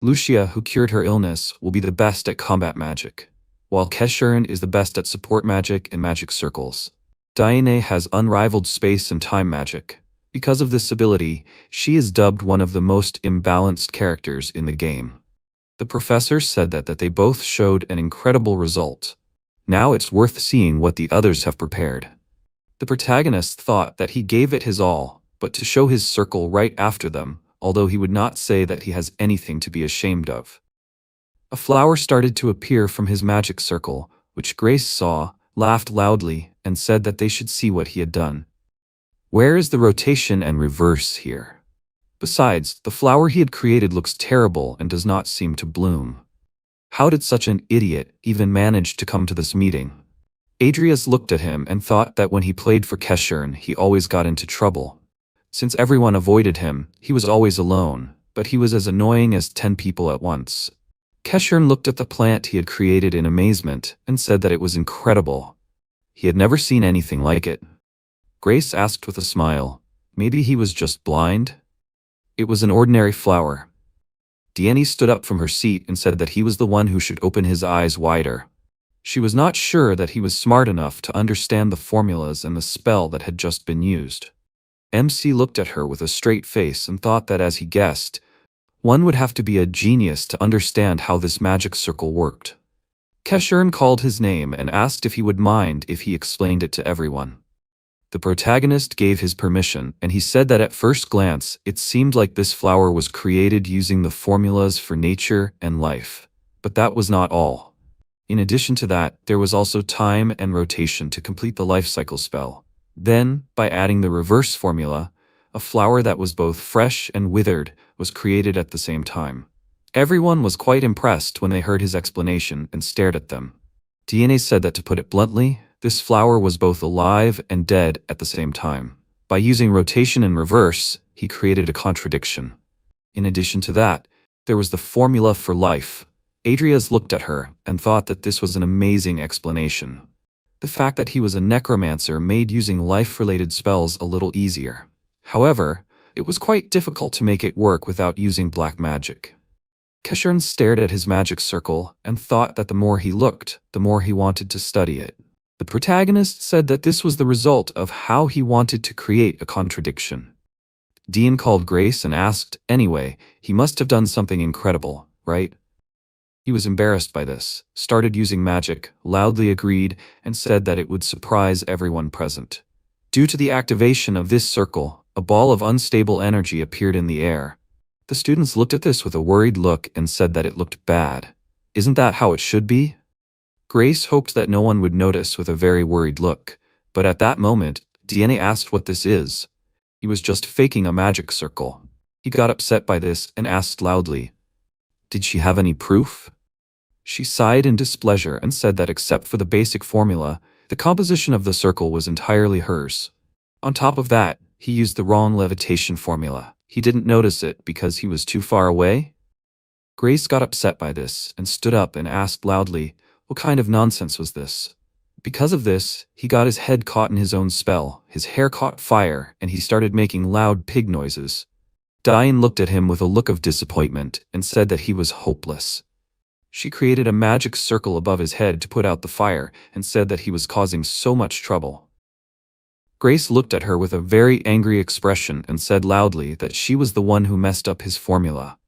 Lucia, who cured her illness, will be the best at combat magic, while Keshern is the best at support magic and magic circles. Diane has unrivaled space and time magic. Because of this ability, she is dubbed one of the most imbalanced characters in the game. The professor said that they both showed an incredible result. Now it's worth seeing what the others have prepared. The protagonist thought that he gave it his all, but to show his circle right after them, although he would not say that he has anything to be ashamed of. A flower started to appear from his magic circle, which Grace saw, laughed loudly, and said that they should see what he had done. Where is the rotation and reverse here? Besides, the flower he had created looks terrible and does not seem to bloom. How did such an idiot even manage to come to this meeting? Adrias looked at him and thought that when he played for Keshern, he always got into trouble. Since everyone avoided him, he was always alone, but he was as annoying as 10 people at once. Keshern looked at the plant he had created in amazement and said that it was incredible. He had never seen anything like it. Grace asked with a smile, maybe he was just blind? It was an ordinary flower. Diane stood up from her seat and said that he was the one who should open his eyes wider. She was not sure that he was smart enough to understand the formulas and the spell that had just been used. MC looked at her with a straight face and thought that, as he guessed, one would have to be a genius to understand how this magic circle worked. Keshern called his name and asked if he would mind if he explained it to everyone. The protagonist gave his permission, and he said that at first glance, it seemed like this flower was created using the formulas for nature and life. But that was not all. In addition to that, there was also time and rotation to complete the life cycle spell. Then, by adding the reverse formula, a flower that was both fresh and withered was created at the same time. Everyone was quite impressed when they heard his explanation and stared at them. DNA said that, to put it bluntly, this flower was both alive and dead at the same time. By using rotation and reverse, he created a contradiction. In addition to that, there was the formula for life. Adrias looked at her and thought that this was an amazing explanation. The fact that he was a necromancer made using life-related spells a little easier. However, it was quite difficult to make it work without using black magic. Keshern stared at his magic circle and thought that the more he looked, the more he wanted to study it. The protagonist said that this was the result of how he wanted to create a contradiction. Dean called Grace and asked, anyway, he must have done something incredible, right? He was embarrassed by this, started using magic, loudly agreed, and said that it would surprise everyone present. Due to the activation of this circle, a ball of unstable energy appeared in the air. The students looked at this with a worried look and said that it looked bad. Isn't that how it should be? Grace hoped that no one would notice with a very worried look, but at that moment, DNA asked what this is. He was just faking a magic circle. He got upset by this and asked loudly, "Did she have any proof?" She sighed in displeasure and said that except for the basic formula, the composition of the circle was entirely hers. On top of that, he used the wrong levitation formula. He didn't notice it because he was too far away. Grace got upset by this and stood up and asked loudly, what kind of nonsense was this? Because of this, he got his head caught in his own spell, his hair caught fire, and he started making loud pig noises. Diane looked at him with a look of disappointment and said that he was hopeless. She created a magic circle above his head to put out the fire and said that he was causing so much trouble. Grace looked at her with a very angry expression and said loudly that she was the one who messed up his formula.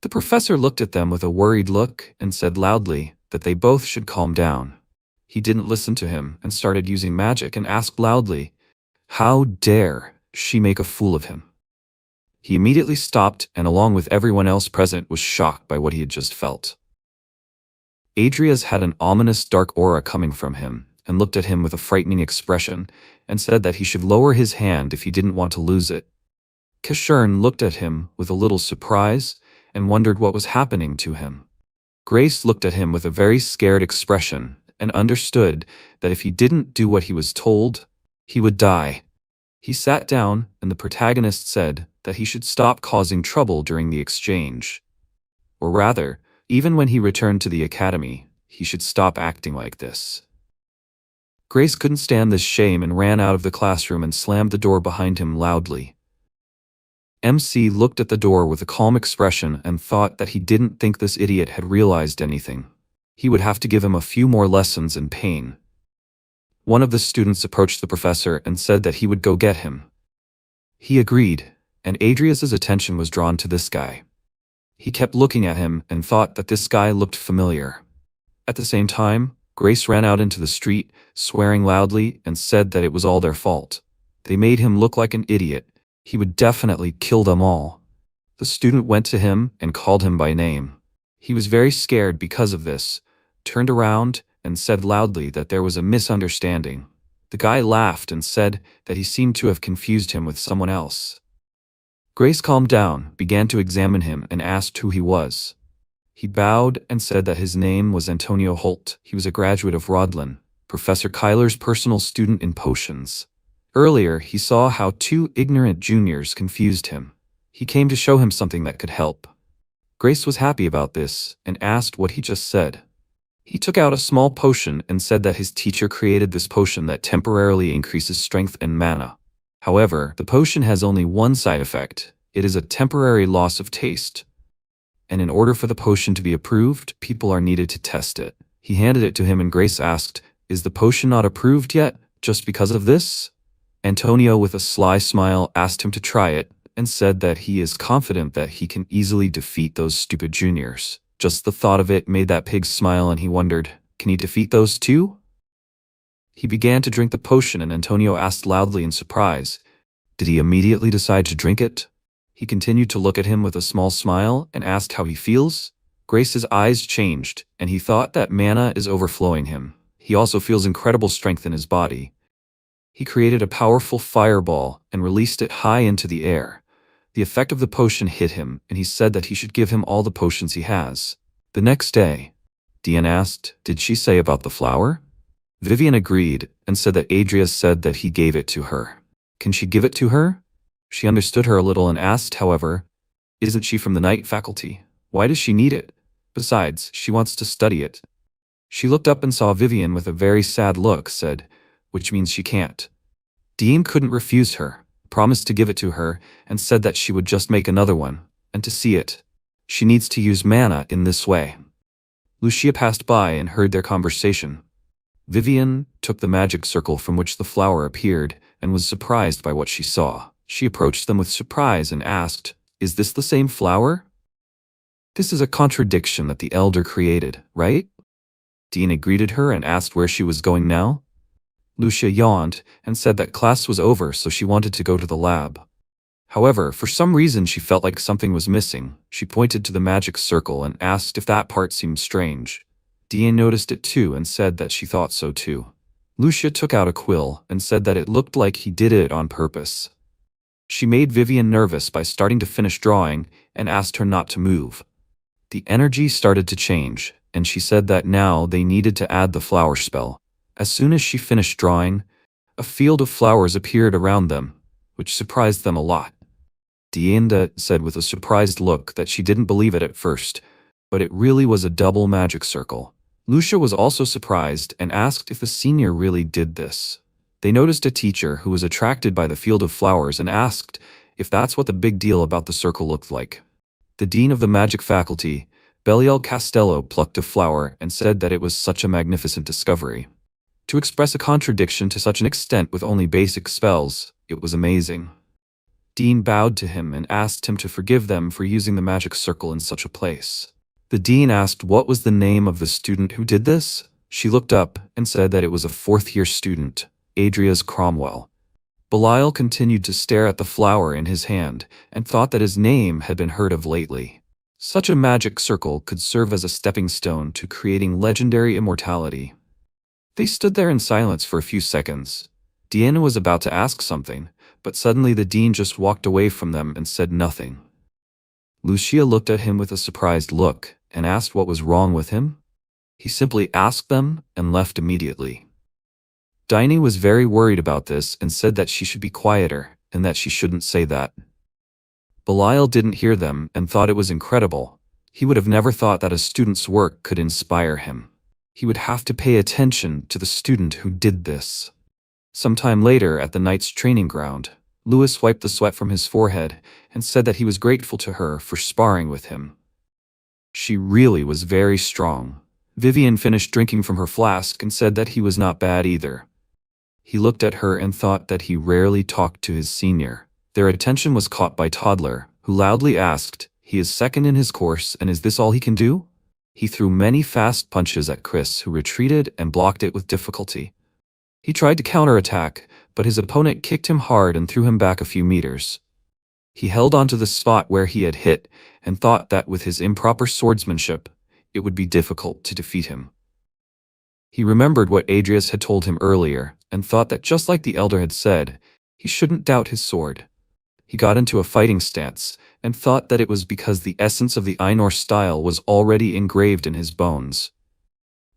The professor looked at them with a worried look and said loudly that they both should calm down. He didn't listen to him and started using magic and asked loudly, "How dare she make a fool of him?" He immediately stopped and along with everyone else present was shocked by what he had just felt. Adrias had an ominous dark aura coming from him and looked at him with a frightening expression and said that he should lower his hand if he didn't want to lose it. Keshern looked at him with a little surprise and wondered what was happening to him. Grace looked at him with a very scared expression and understood that if he didn't do what he was told, he would die. He sat down and the protagonist said that he should stop causing trouble during the exchange. Or rather, even when he returned to the academy, he should stop acting like this. Grace couldn't stand this shame and ran out of the classroom and slammed the door behind him loudly. MC looked at the door with a calm expression and thought that he didn't think this idiot had realized anything. He would have to give him a few more lessons in pain. One of the students approached the professor and said that he would go get him. He agreed, and Adrias's attention was drawn to this guy. He kept looking at him and thought that this guy looked familiar. At the same time, Grace ran out into the street, swearing loudly, and said that it was all their fault. They made him look like an idiot. He would definitely kill them all. The student went to him and called him by name. He was very scared because of this, turned around, and said loudly that there was a misunderstanding. The guy laughed and said that he seemed to have confused him with someone else. Grace calmed down, began to examine him, and asked who he was. He bowed and said that his name was Antonio Holt. He was a graduate of Rodlin, Professor Kyler's personal student in potions. Earlier, he saw how two ignorant juniors confused him. He came to show him something that could help. Grace was happy about this and asked what he just said. He took out a small potion and said that his teacher created this potion that temporarily increases strength and mana. However, the potion has only one side effect. It is a temporary loss of taste. And in order for the potion to be approved, people are needed to test it. He handed it to him and Grace asked, "Is the potion not approved yet, just because of this?" Antonio, with a sly smile, asked him to try it and said that he is confident that he can easily defeat those stupid juniors. Just the thought of it made that pig smile and he wondered, can he defeat those two? He began to drink the potion and Antonio asked loudly in surprise, did he immediately decide to drink it? He continued to look at him with a small smile and asked how he feels. Grace's eyes changed and he thought that mana is overflowing him. He also feels incredible strength in his body. He created a powerful fireball and released it high into the air. The effect of the potion hit him, and he said that he should give him all the potions he has. The next day, Diane asked, did she say about the flower? Vivian agreed, and said that Adrias said that he gave it to her. Can she give it to her? She understood her a little and asked, however, isn't she from the night faculty? Why does she need it? Besides, she wants to study it. She looked up and saw Vivian with a very sad look, said, which means she can't. Dean couldn't refuse her, promised to give it to her, and said that she would just make another one, and to see it, she needs to use mana in this way. Lucia passed by and heard their conversation. Vivian took the magic circle from which the flower appeared and was surprised by what she saw. She approached them with surprise and asked, "Is this the same flower? This is a contradiction that the elder created, right?" Dean greeted her and asked where she was going now. Lucia yawned and said that class was over, so she wanted to go to the lab. However, for some reason she felt like something was missing. She pointed to the magic circle and asked if that part seemed strange. Dean noticed it too and said that she thought so too. Lucia took out a quill and said that it looked like he did it on purpose. She made Vivian nervous by starting to finish drawing and asked her not to move. The energy started to change, and she said that now they needed to add the flower spell. As soon as she finished drawing, a field of flowers appeared around them, which surprised them a lot. Dienda said with a surprised look that she didn't believe it at first, but it really was a double magic circle. Lucia was also surprised and asked if the senior really did this. They noticed a teacher who was attracted by the field of flowers and asked if that's what the big deal about the circle looked like. The dean of the magic faculty, Belial Castello, plucked a flower and said that it was such a magnificent discovery. To express a contradiction to such an extent with only basic spells, it was amazing. Dean bowed to him and asked him to forgive them for using the magic circle in such a place. The dean asked what was the name of the student who did this. She looked up and said that it was a fourth-year student, Adria's Cromwell. Belial continued to stare at the flower in his hand and thought that his name had been heard of lately. Such a magic circle could serve as a stepping stone to creating legendary immortality. They stood there in silence for a few seconds. Deanna was about to ask something, but suddenly the dean just walked away from them and said nothing. Lucia looked at him with a surprised look and asked what was wrong with him. He simply asked them and left immediately. Diney was very worried about this and said that she should be quieter and that she shouldn't say that. Belial didn't hear them and thought it was incredible. He would have never thought that a student's work could inspire him. He would have to pay attention to the student who did this. Sometime later at the knight's training ground, Lewis wiped the sweat from his forehead and said that he was grateful to her for sparring with him. She really was very strong. Vivian finished drinking from her flask and said that he was not bad either. He looked at her and thought that he rarely talked to his senior. Their attention was caught by Toddler, who loudly asked, "He is second in his course, and is this all he can do?" He threw many fast punches at Chris, who retreated and blocked it with difficulty. He tried to counterattack, but his opponent kicked him hard and threw him back a few meters. He held onto the spot where he had hit and thought that with his improper swordsmanship, it would be difficult to defeat him. He remembered what Adrias had told him earlier and thought that just like the elder had said, he shouldn't doubt his sword. He got into a fighting stance and thought that it was because the essence of the Ainur style was already engraved in his bones.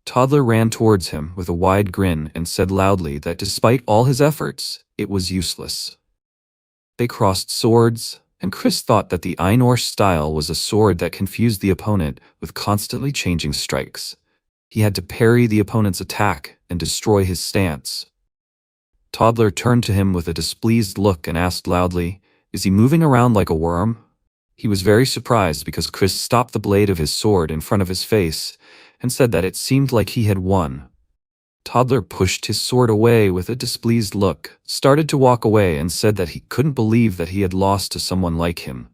Toddler ran towards him with a wide grin and said loudly that despite all his efforts, it was useless. They crossed swords, and Chris thought that the Ainur style was a sword that confused the opponent with constantly changing strikes. He had to parry the opponent's attack and destroy his stance. Toddler turned to him with a displeased look and asked loudly, "Is he moving around like a worm?" He was very surprised because Chris stopped the blade of his sword in front of his face and said that it seemed like he had won. Toddler pushed his sword away with a displeased look, started to walk away and said that he couldn't believe that he had lost to someone like him.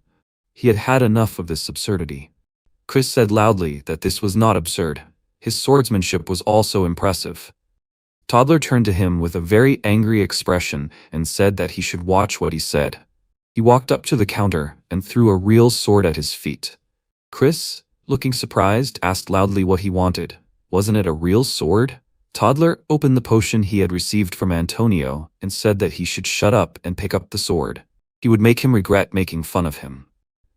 He had had enough of this absurdity. Chris said loudly that this was not absurd. His swordsmanship was also impressive. Toddler turned to him with a very angry expression and said that he should watch what he said. He walked up to the counter and threw a real sword at his feet. Chris, looking surprised, asked loudly what he wanted. Wasn't it a real sword? Toddler opened the potion he had received from Antonio and said that he should shut up and pick up the sword. He would make him regret making fun of him.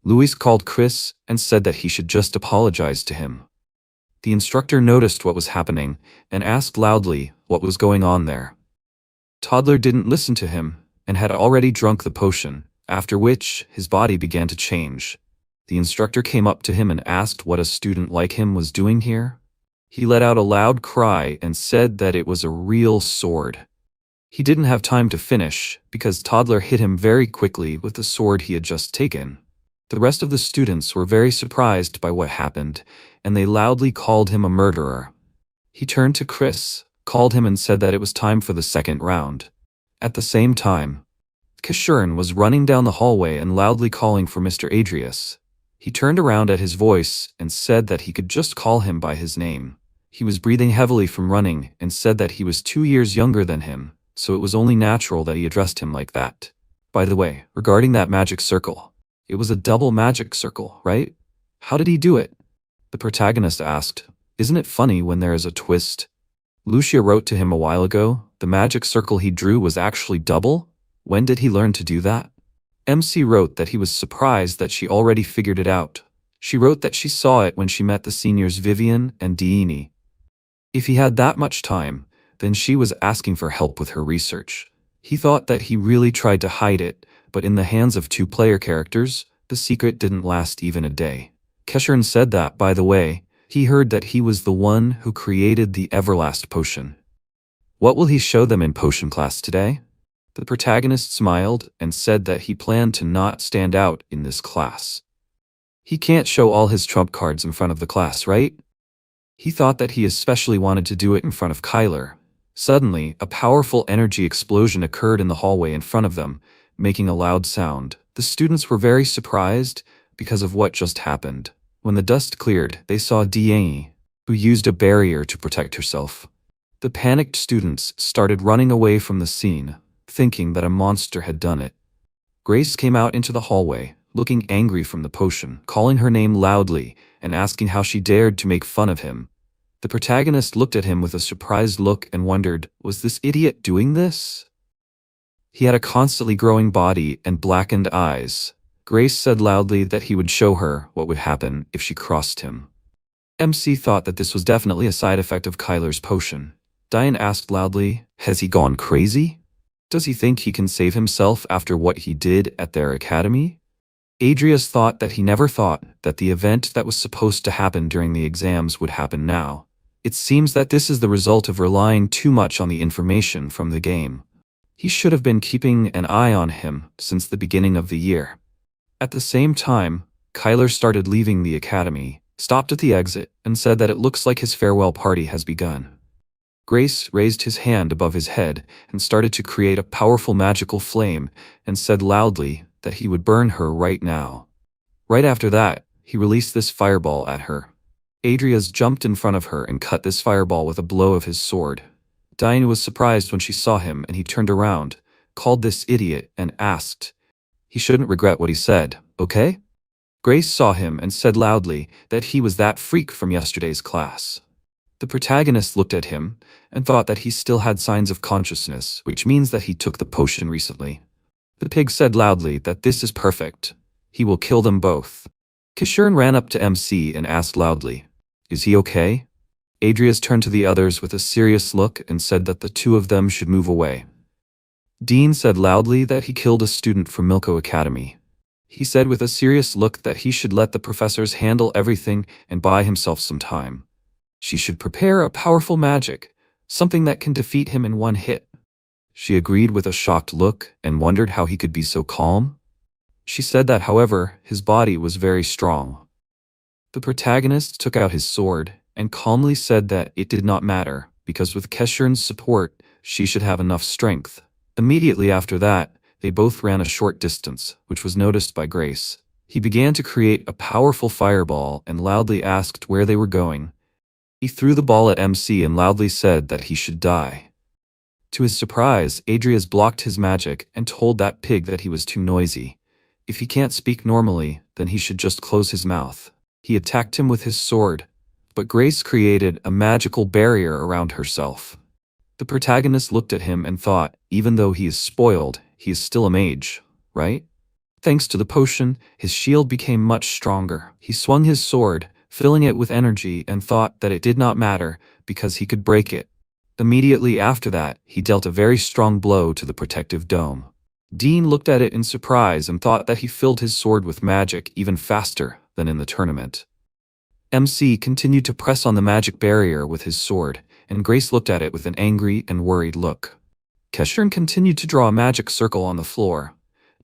Luis called Chris and said that he should just apologize to him. The instructor noticed what was happening and asked loudly what was going on there. Toddler didn't listen to him and had already drunk the potion, after which his body began to change. The instructor came up to him and asked what a student like him was doing here. He let out a loud cry and said that it was a real sword. He didn't have time to finish because Toddler hit him very quickly with the sword he had just taken. The rest of the students were very surprised by what happened, and they loudly called him a murderer. He turned to Chris, called him and said that it was time for the second round. At the same time, Kishurn was running down the hallway and loudly calling for Mr. Adrius. He turned around at his voice and said that he could just call him by his name. He was breathing heavily from running and said that he was 2 years younger than him, so it was only natural that he addressed him like that. By the way, regarding that magic circle, it was a double magic circle, right? How did he do it? The protagonist asked. Isn't it funny when there is a twist? Lucia wrote to him a while ago, the magic circle he drew was actually double? When did he learn to do that? MC wrote that he was surprised that she already figured it out. She wrote that she saw it when she met the seniors Vivian and Deanie. If he had that much time, then she was asking for help with her research. He thought that he really tried to hide it, but in the hands of 2 player characters, the secret didn't last even a day. Keshurn said that, by the way, he heard that he was the one who created the Everlast potion. What will he show them in potion class today? The protagonist smiled and said that he planned to not stand out in this class. He can't show all his trump cards in front of the class, right? He thought that he especially wanted to do it in front of Kyler. Suddenly, a powerful energy explosion occurred in the hallway in front of them, making a loud sound. The students were very surprised because of what just happened. When the dust cleared, they saw Deanie, who used a barrier to protect herself. The panicked students started running away from the scene, thinking that a monster had done it. Grace came out into the hallway, looking angry from the potion, calling her name loudly and asking how she dared to make fun of him. The protagonist looked at him with a surprised look and wondered, was this idiot doing this? He had a constantly growing body and blackened eyes. Grace said loudly that he would show her what would happen if she crossed him. MC thought that this was definitely a side effect of Kyler's potion. Diane asked loudly, has he gone crazy? Does he think he can save himself after what he did at their academy? Adrius thought that he never thought that the event that was supposed to happen during the exams would happen now. It seems that this is the result of relying too much on the information from the game. He should have been keeping an eye on him since the beginning of the year. At the same time, Kyler started leaving the academy, stopped at the exit, and said that it looks like his farewell party has begun. Grace raised his hand above his head and started to create a powerful magical flame and said loudly that he would burn her right now. Right after that, he released this fireball at her. Adrias jumped in front of her and cut this fireball with a blow of his sword. Diane was surprised when she saw him and he turned around, called this idiot, and asked. He shouldn't regret what he said, okay? Grace saw him and said loudly that he was that freak from yesterday's class. The protagonist looked at him and thought that he still had signs of consciousness, which means that he took the potion recently. The pig said loudly that this is perfect. He will kill them both. Kishurn ran up to MC and asked loudly, is he okay? Adrias turned to the others with a serious look and said that the 2 of them should move away. Dean said loudly that he killed a student from Milko Academy. He said with a serious look that he should let the professors handle everything and buy himself some time. She should prepare a powerful magic, something that can defeat him in one hit. She agreed with a shocked look and wondered how he could be so calm. She said that, however, his body was very strong. The protagonist took out his sword and calmly said that it did not matter because with Keshurn's support, she should have enough strength. Immediately after that, they both ran a short distance, which was noticed by Grace. He began to create a powerful fireball and loudly asked where they were going. He threw the ball at MC and loudly said that he should die. To his surprise, Adrias blocked his magic and told that pig that he was too noisy. If he can't speak normally, then he should just close his mouth. He attacked him with his sword, but Grace created a magical barrier around herself. The protagonist looked at him and thought, even though he is spoiled, he is still a mage, right? Thanks to the potion, his shield became much stronger. He swung his sword, filling it with energy, and thought that it did not matter because he could break it. Immediately after that, he dealt a very strong blow to the protective dome. Dean looked at it in surprise and thought that he filled his sword with magic even faster than in the tournament. MC continued to press on the magic barrier with his sword, and Grace looked at it with an angry and worried look. Keshern continued to draw a magic circle on the floor,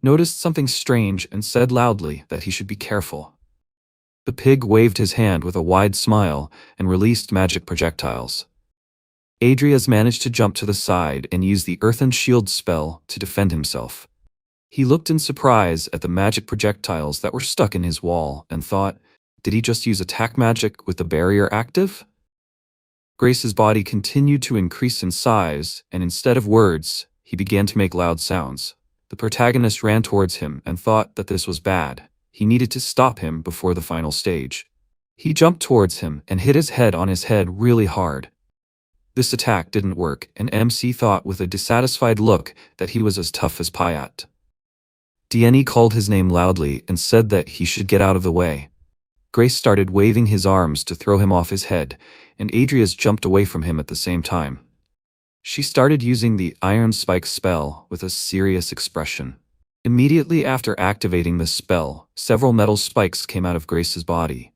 noticed something strange and said loudly that he should be careful. The pig waved his hand with a wide smile and released magic projectiles. Adrias managed to jump to the side and use the Earthen Shield spell to defend himself. He looked in surprise at the magic projectiles that were stuck in his wall and thought, did he just use attack magic with the barrier active? Grace's body continued to increase in size, and instead of words, he began to make loud sounds. The protagonist ran towards him and thought that this was bad. He needed to stop him before the final stage. He jumped towards him and hit his head on his head really hard. This attack didn't work, and MC thought with a dissatisfied look that he was as tough as Payat. Dieni called his name loudly and said that he should get out of the way. Grace started waving his arms to throw him off his head, and Adrias jumped away from him at the same time. She started using the Iron Spike spell with a serious expression. Immediately after activating the spell, several metal spikes came out of Grace's body.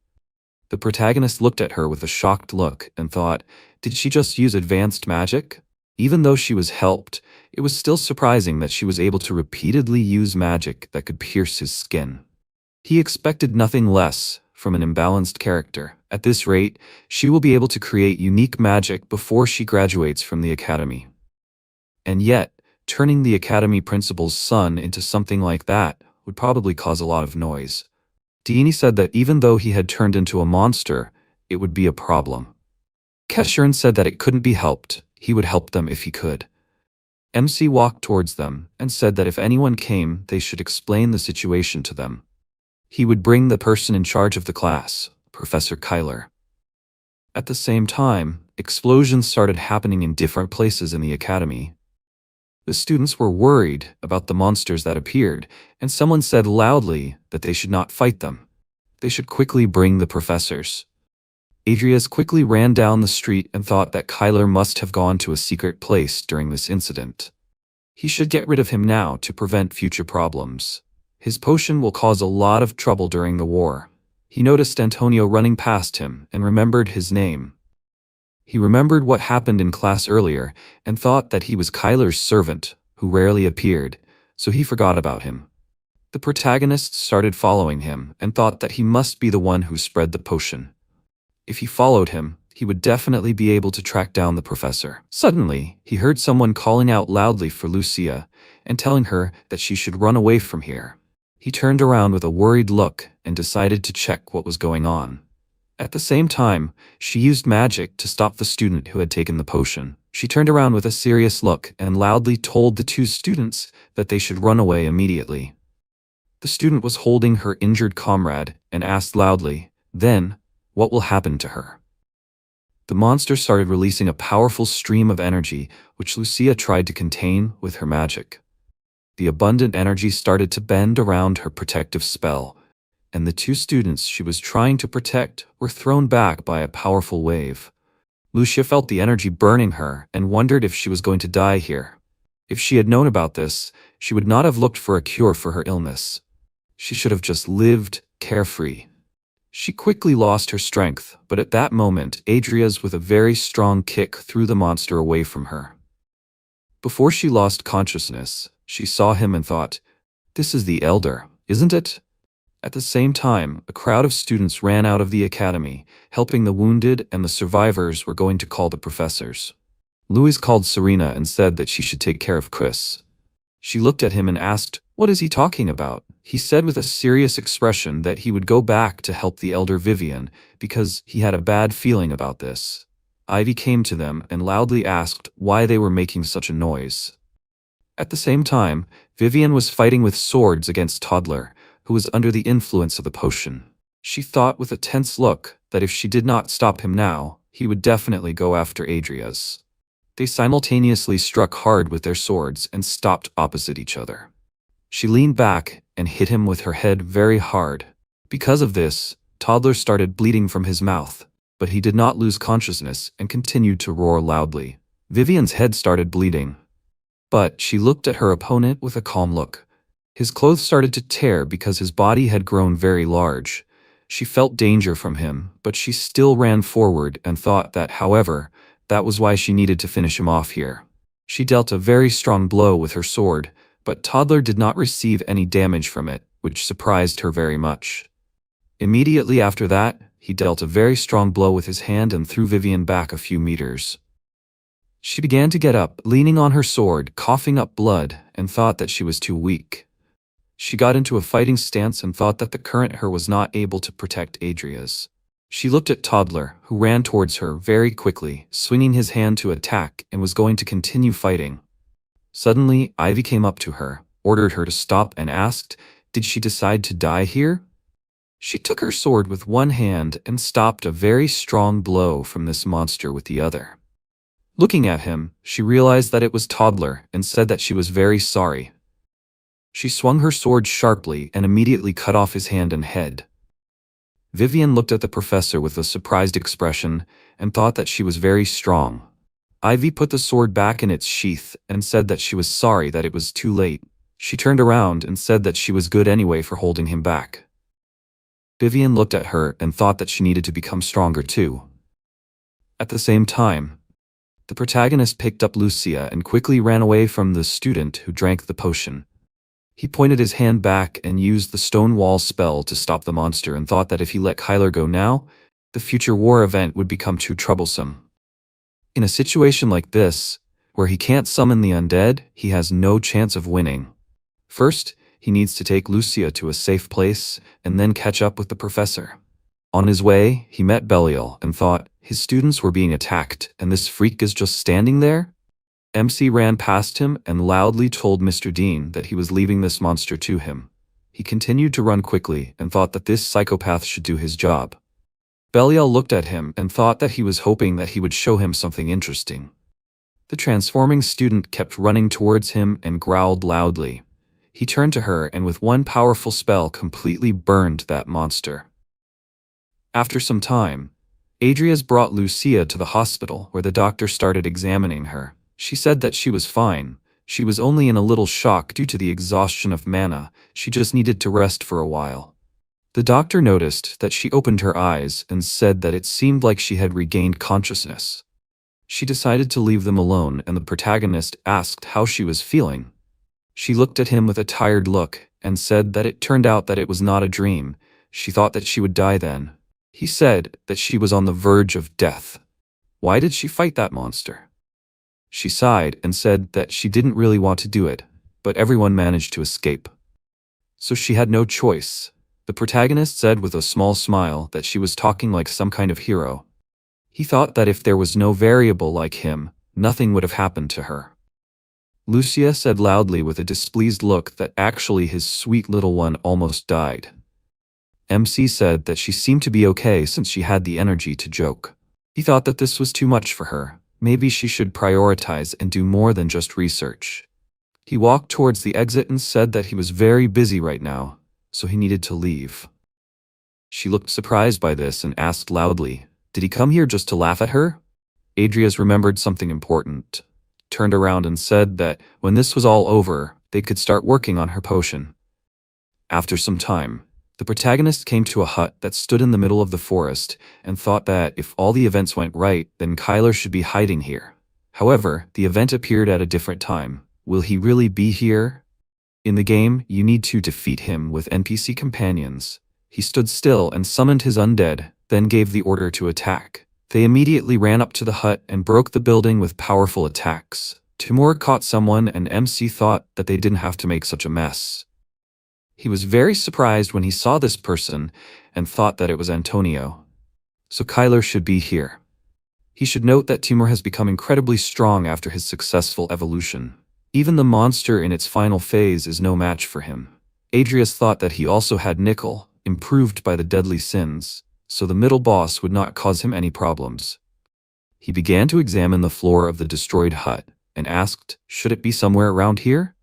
The protagonist looked at her with a shocked look and thought, did she just use advanced magic? Even though she was helped, it was still surprising that she was able to repeatedly use magic that could pierce his skin. He expected nothing less from an imbalanced character. At this rate, she will be able to create unique magic before she graduates from the academy. And yet, turning the academy principal's son into something like that would probably cause a lot of noise. Dieni said that even though he had turned into a monster, it would be a problem. Keshern said that it couldn't be helped, he would help them if he could. MC walked towards them and said that if anyone came, they should explain the situation to them. He would bring the person in charge of the class, Professor Kyler. At the same time, explosions started happening in different places in the academy. The students were worried about the monsters that appeared, and someone said loudly that they should not fight them. They should quickly bring the professors. Adrias quickly ran down the street and thought that Kyler must have gone to a secret place during this incident. He should get rid of him now to prevent future problems. His potion will cause a lot of trouble during the war. He noticed Antonio running past him and remembered his name. He remembered what happened in class earlier and thought that he was Kyler's servant, who rarely appeared, so he forgot about him. The protagonist started following him and thought that he must be the one who spread the potion. If he followed him, he would definitely be able to track down the professor. Suddenly, he heard someone calling out loudly for Lucia and telling her that she should run away from here. He turned around with a worried look and decided to check what was going on. At the same time, she used magic to stop the student who had taken the potion. She turned around with a serious look and loudly told the two students that they should run away immediately. The student was holding her injured comrade and asked loudly, "Then, what will happen to her?" The monster started releasing a powerful stream of energy, which Lucia tried to contain with her magic. The abundant energy started to bend around her protective spell, and the two students she was trying to protect were thrown back by a powerful wave. Lucia felt the energy burning her and wondered if she was going to die here. If she had known about this, she would not have looked for a cure for her illness. She should have just lived carefree. She quickly lost her strength, but at that moment, Adrias with a very strong kick threw the monster away from her. Before she lost consciousness, she saw him and thought, "This is the Elder, isn't it?" At the same time, a crowd of students ran out of the academy, helping the wounded, and the survivors were going to call the professors. Louis called Serena and said that she should take care of Chris. She looked at him and asked, "What is he talking about?" He said with a serious expression that he would go back to help the elder Vivian because he had a bad feeling about this. Ivy came to them and loudly asked why they were making such a noise. At the same time, Vivian was fighting with swords against Toddler, who was under the influence of the potion. She thought with a tense look that if she did not stop him now, he would definitely go after Adrias. They simultaneously struck hard with their swords and stopped opposite each other. She leaned back and hit him with her head very hard. Because of this, Toddler started bleeding from his mouth, but he did not lose consciousness and continued to roar loudly. Vivian's head started bleeding. But she looked at her opponent with a calm look. His clothes started to tear because his body had grown very large. She felt danger from him, but she still ran forward and thought that, however, that was why she needed to finish him off here. She dealt a very strong blow with her sword, but Toddler did not receive any damage from it, which surprised her very much. Immediately after that, he dealt a very strong blow with his hand and threw Vivian back a few meters. She began to get up, leaning on her sword, coughing up blood, and thought that she was too weak. She got into a fighting stance and thought that the current her was not able to protect Adria's. She looked at Toddler, who ran towards her very quickly, swinging his hand to attack, and was going to continue fighting. Suddenly, Ivy came up to her, ordered her to stop, and asked, "Did she decide to die here?" She took her sword with one hand and stopped a very strong blow from this monster with the other. Looking at him, she realized that it was Toddler and said that she was very sorry. She swung her sword sharply and immediately cut off his hand and head. Vivian looked at the professor with a surprised expression and thought that she was very strong. Ivy put the sword back in its sheath and said that she was sorry that it was too late. She turned around and said that she was good anyway for holding him back. Vivian looked at her and thought that she needed to become stronger too. At the same time, the protagonist picked up Lucia and quickly ran away from the student who drank the potion. He pointed his hand back and used the stone wall spell to stop the monster and thought that if he let Kyler go now, the future war event would become too troublesome. In a situation like this, where he can't summon the undead, he has no chance of winning. First, he needs to take Lucia to a safe place and then catch up with the professor. On his way, he met Belial and thought his students were being attacked and this freak is just standing there? MC ran past him and loudly told Mr. Dean that he was leaving this monster to him. He continued to run quickly and thought that this psychopath should do his job. Belial looked at him and thought that he was hoping that he would show him something interesting. The transforming student kept running towards him and growled loudly. He turned to her and with one powerful spell completely burned that monster. After some time, Adria's brought Lucia to the hospital where the doctor started examining her. She said that she was fine. She was only in a little shock due to the exhaustion of mana. She just needed to rest for a while. The doctor noticed that she opened her eyes and said that it seemed like she had regained consciousness. She decided to leave them alone and the protagonist asked how she was feeling. She looked at him with a tired look and said that it turned out that it was not a dream. She thought that she would die then. He said that she was on the verge of death. Why did she fight that monster? She sighed and said that she didn't really want to do it, but everyone managed to escape. So she had no choice. The protagonist said with a small smile that she was talking like some kind of hero. He thought that if there was no variable like him, nothing would have happened to her. Lucia said loudly with a displeased look that actually his sweet little one almost died. MC said that she seemed to be okay since she had the energy to joke. He thought that this was too much for her. Maybe she should prioritize and do more than just research. He walked towards the exit and said that he was very busy right now, so he needed to leave. She looked surprised by this and asked loudly, "Did he come here just to laugh at her?" Adria's remembered something important, turned around and said that when this was all over, they could start working on her potion. After some time, the protagonist came to a hut that stood in the middle of the forest and thought that if all the events went right, then Kyler should be hiding here. However, the event appeared at a different time. Will he really be here? In the game, you need to defeat him with NPC companions. He stood still and summoned his undead, then gave the order to attack. They immediately ran up to the hut and broke the building with powerful attacks. Timur caught someone and MC thought that they didn't have to make such a mess. He was very surprised when he saw this person and thought that it was Antonio. So Kyler should be here. He should note that Timur has become incredibly strong after his successful evolution. Even the monster in its final phase is no match for him. Adrias thought that he also had nickel, improved by the deadly sins, so the middle boss would not cause him any problems. He began to examine the floor of the destroyed hut and asked, should it be somewhere around here?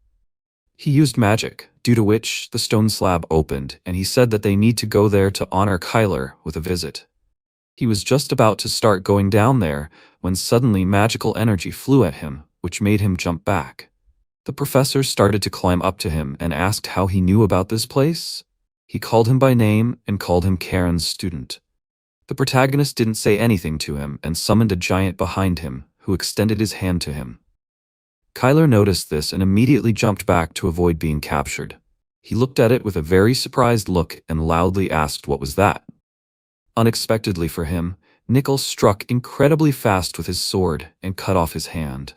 He used magic, due to which the stone slab opened, and he said that they need to go there to honor Kyler with a visit. He was just about to start going down there when suddenly magical energy flew at him, which made him jump back. The professor started to climb up to him and asked how he knew about this place. He called him by name and called him Karen's student. The protagonist didn't say anything to him and summoned a giant behind him, who extended his hand to him. Kyler noticed this and immediately jumped back to avoid being captured. He looked at it with a very surprised look and loudly asked what was that. Unexpectedly for him, Nickel struck incredibly fast with his sword and cut off his hand.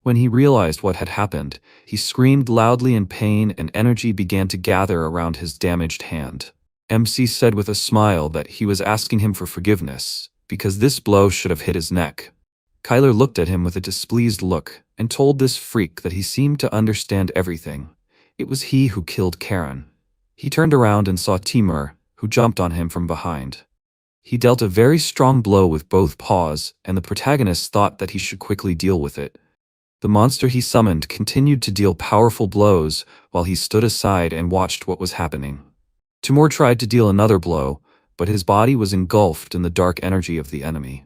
When he realized what had happened, he screamed loudly in pain and energy began to gather around his damaged hand. MC said with a smile that he was asking him for forgiveness, because this blow should have hit his neck. Kyler looked at him with a displeased look and told this freak that he seemed to understand everything. It was he who killed Karen. He turned around and saw Timur, who jumped on him from behind. He dealt a very strong blow with both paws, and the protagonist thought that he should quickly deal with it. The monster he summoned continued to deal powerful blows while he stood aside and watched what was happening. Timur tried to deal another blow, but his body was engulfed in the dark energy of the enemy.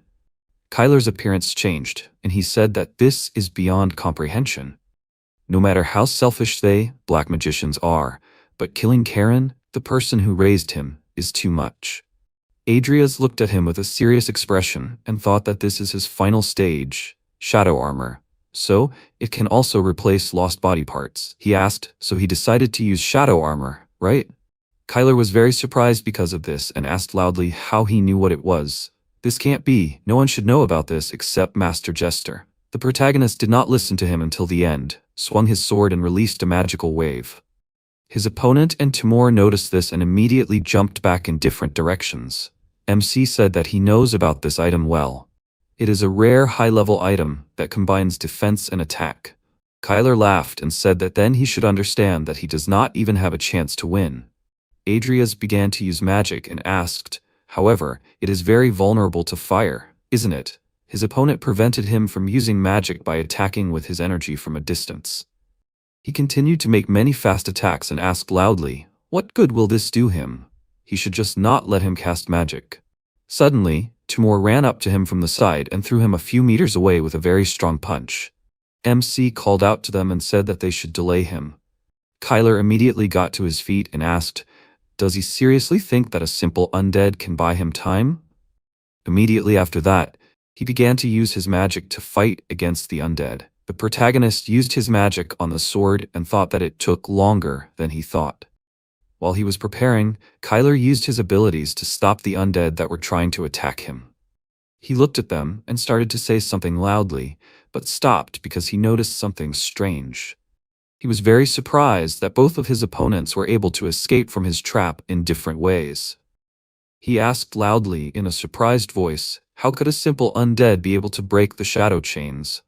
Kyler's appearance changed, and he said that this is beyond comprehension. No matter how selfish they, black magicians, are, but killing Karen, the person who raised him, is too much. Adrias looked at him with a serious expression and thought that this is his final stage, shadow armor. So, it can also replace lost body parts, he asked, so he decided to use shadow armor, right? Kyler was very surprised because of this and asked loudly how he knew what it was. This can't be, no one should know about this except Master Jester. The protagonist did not listen to him until the end, swung his sword and released a magical wave. His opponent and Timur noticed this and immediately jumped back in different directions. MC said that he knows about this item well. It is a rare high-level item that combines defense and attack. Kyler laughed and said that then he should understand that he does not even have a chance to win. Adrias began to use magic and asked, however, it is very vulnerable to fire, isn't it? His opponent prevented him from using magic by attacking with his energy from a distance. He continued to make many fast attacks and asked loudly, what good will this do him? He should just not let him cast magic. Suddenly, Timur ran up to him from the side and threw him a few meters away with a very strong punch. MC called out to them and said that they should delay him. Kyler immediately got to his feet and asked, does he seriously think that a simple undead can buy him time? Immediately after that, he began to use his magic to fight against the undead. The protagonist used his magic on the sword and thought that it took longer than he thought. While he was preparing, Kyler used his abilities to stop the undead that were trying to attack him. He looked at them and started to say something loudly, but stopped because he noticed something strange. He was very surprised that both of his opponents were able to escape from his trap in different ways. He asked loudly in a surprised voice, how could a simple undead be able to break the shadow chains?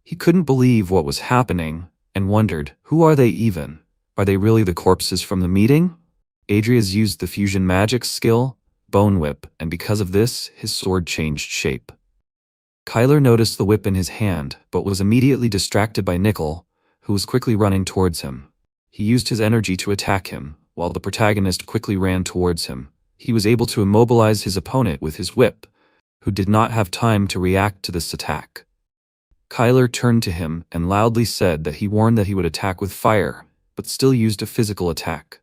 He couldn't believe what was happening, and wondered, who are they even? Are they really the corpses from the meeting? Adrias used the fusion magic skill, Bone Whip, and because of this, his sword changed shape. Kyler noticed the whip in his hand, but was immediately distracted by Nickel, who was quickly running towards him. He used his energy to attack him, while the protagonist quickly ran towards him. He was able to immobilize his opponent with his whip, who did not have time to react to this attack. Kyler turned to him and loudly said that he warned that he would attack with fire, but still used a physical attack.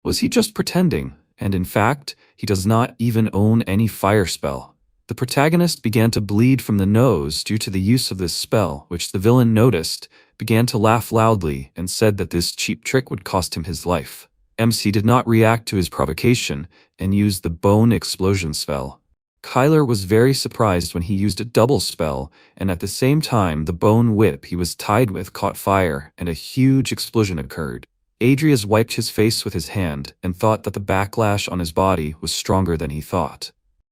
Was he just pretending? And in fact, he does not even own any fire spell. The protagonist began to bleed from the nose due to the use of this spell, which the villain noticed, began to laugh loudly, and said that this cheap trick would cost him his life. MC did not react to his provocation and used the Bone Explosion spell. Kyler was very surprised when he used a double spell, and at the same time the bone whip he was tied with caught fire and a huge explosion occurred. Adrias wiped his face with his hand and thought that the backlash on his body was stronger than he thought.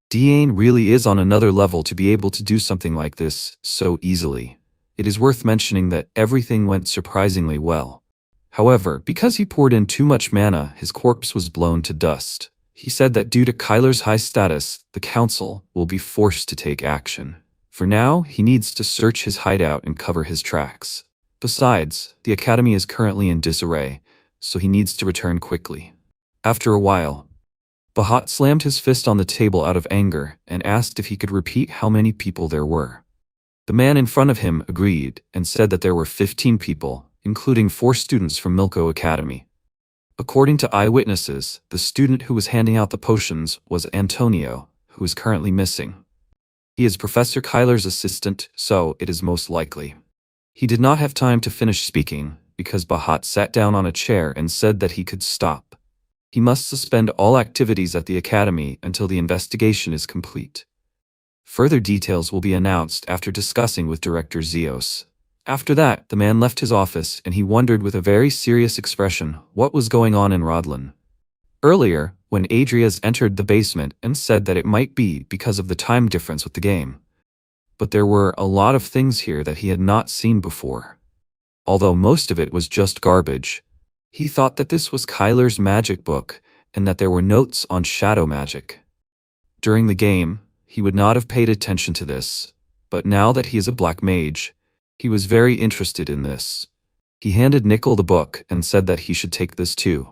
Diane really is on another level to be able to do something like this so easily. It is worth mentioning that everything went surprisingly well. However, because he poured in too much mana, his corpse was blown to dust. He said that due to Kyler's high status, the council will be forced to take action. For now, he needs to search his hideout and cover his tracks. Besides, the academy is currently in disarray, so he needs to return quickly. After a while, Bahat slammed his fist on the table out of anger and asked if he could repeat how many people there were. The man in front of him agreed and said that there were 15 people, including 4 students from Milko Academy. According to eyewitnesses, the student who was handing out the potions was Antonio, who is currently missing. He is Professor Kyler's assistant, so it is most likely. He did not have time to finish speaking, because Bahat sat down on a chair and said that he could stop. He must suspend all activities at the academy until the investigation is complete. Further details will be announced after discussing with Director Zeos. After that, the man left his office and he wondered with a very serious expression what was going on in Rodlin. Earlier, when Adrias entered the basement and said that it might be because of the time difference with the game. But there were a lot of things here that he had not seen before. Although most of it was just garbage. He thought that this was Kyler's magic book and that there were notes on shadow magic. During the game, he would not have paid attention to this, but now that he is a black mage, he was very interested in this. He handed Nickel the book and said that he should take this too.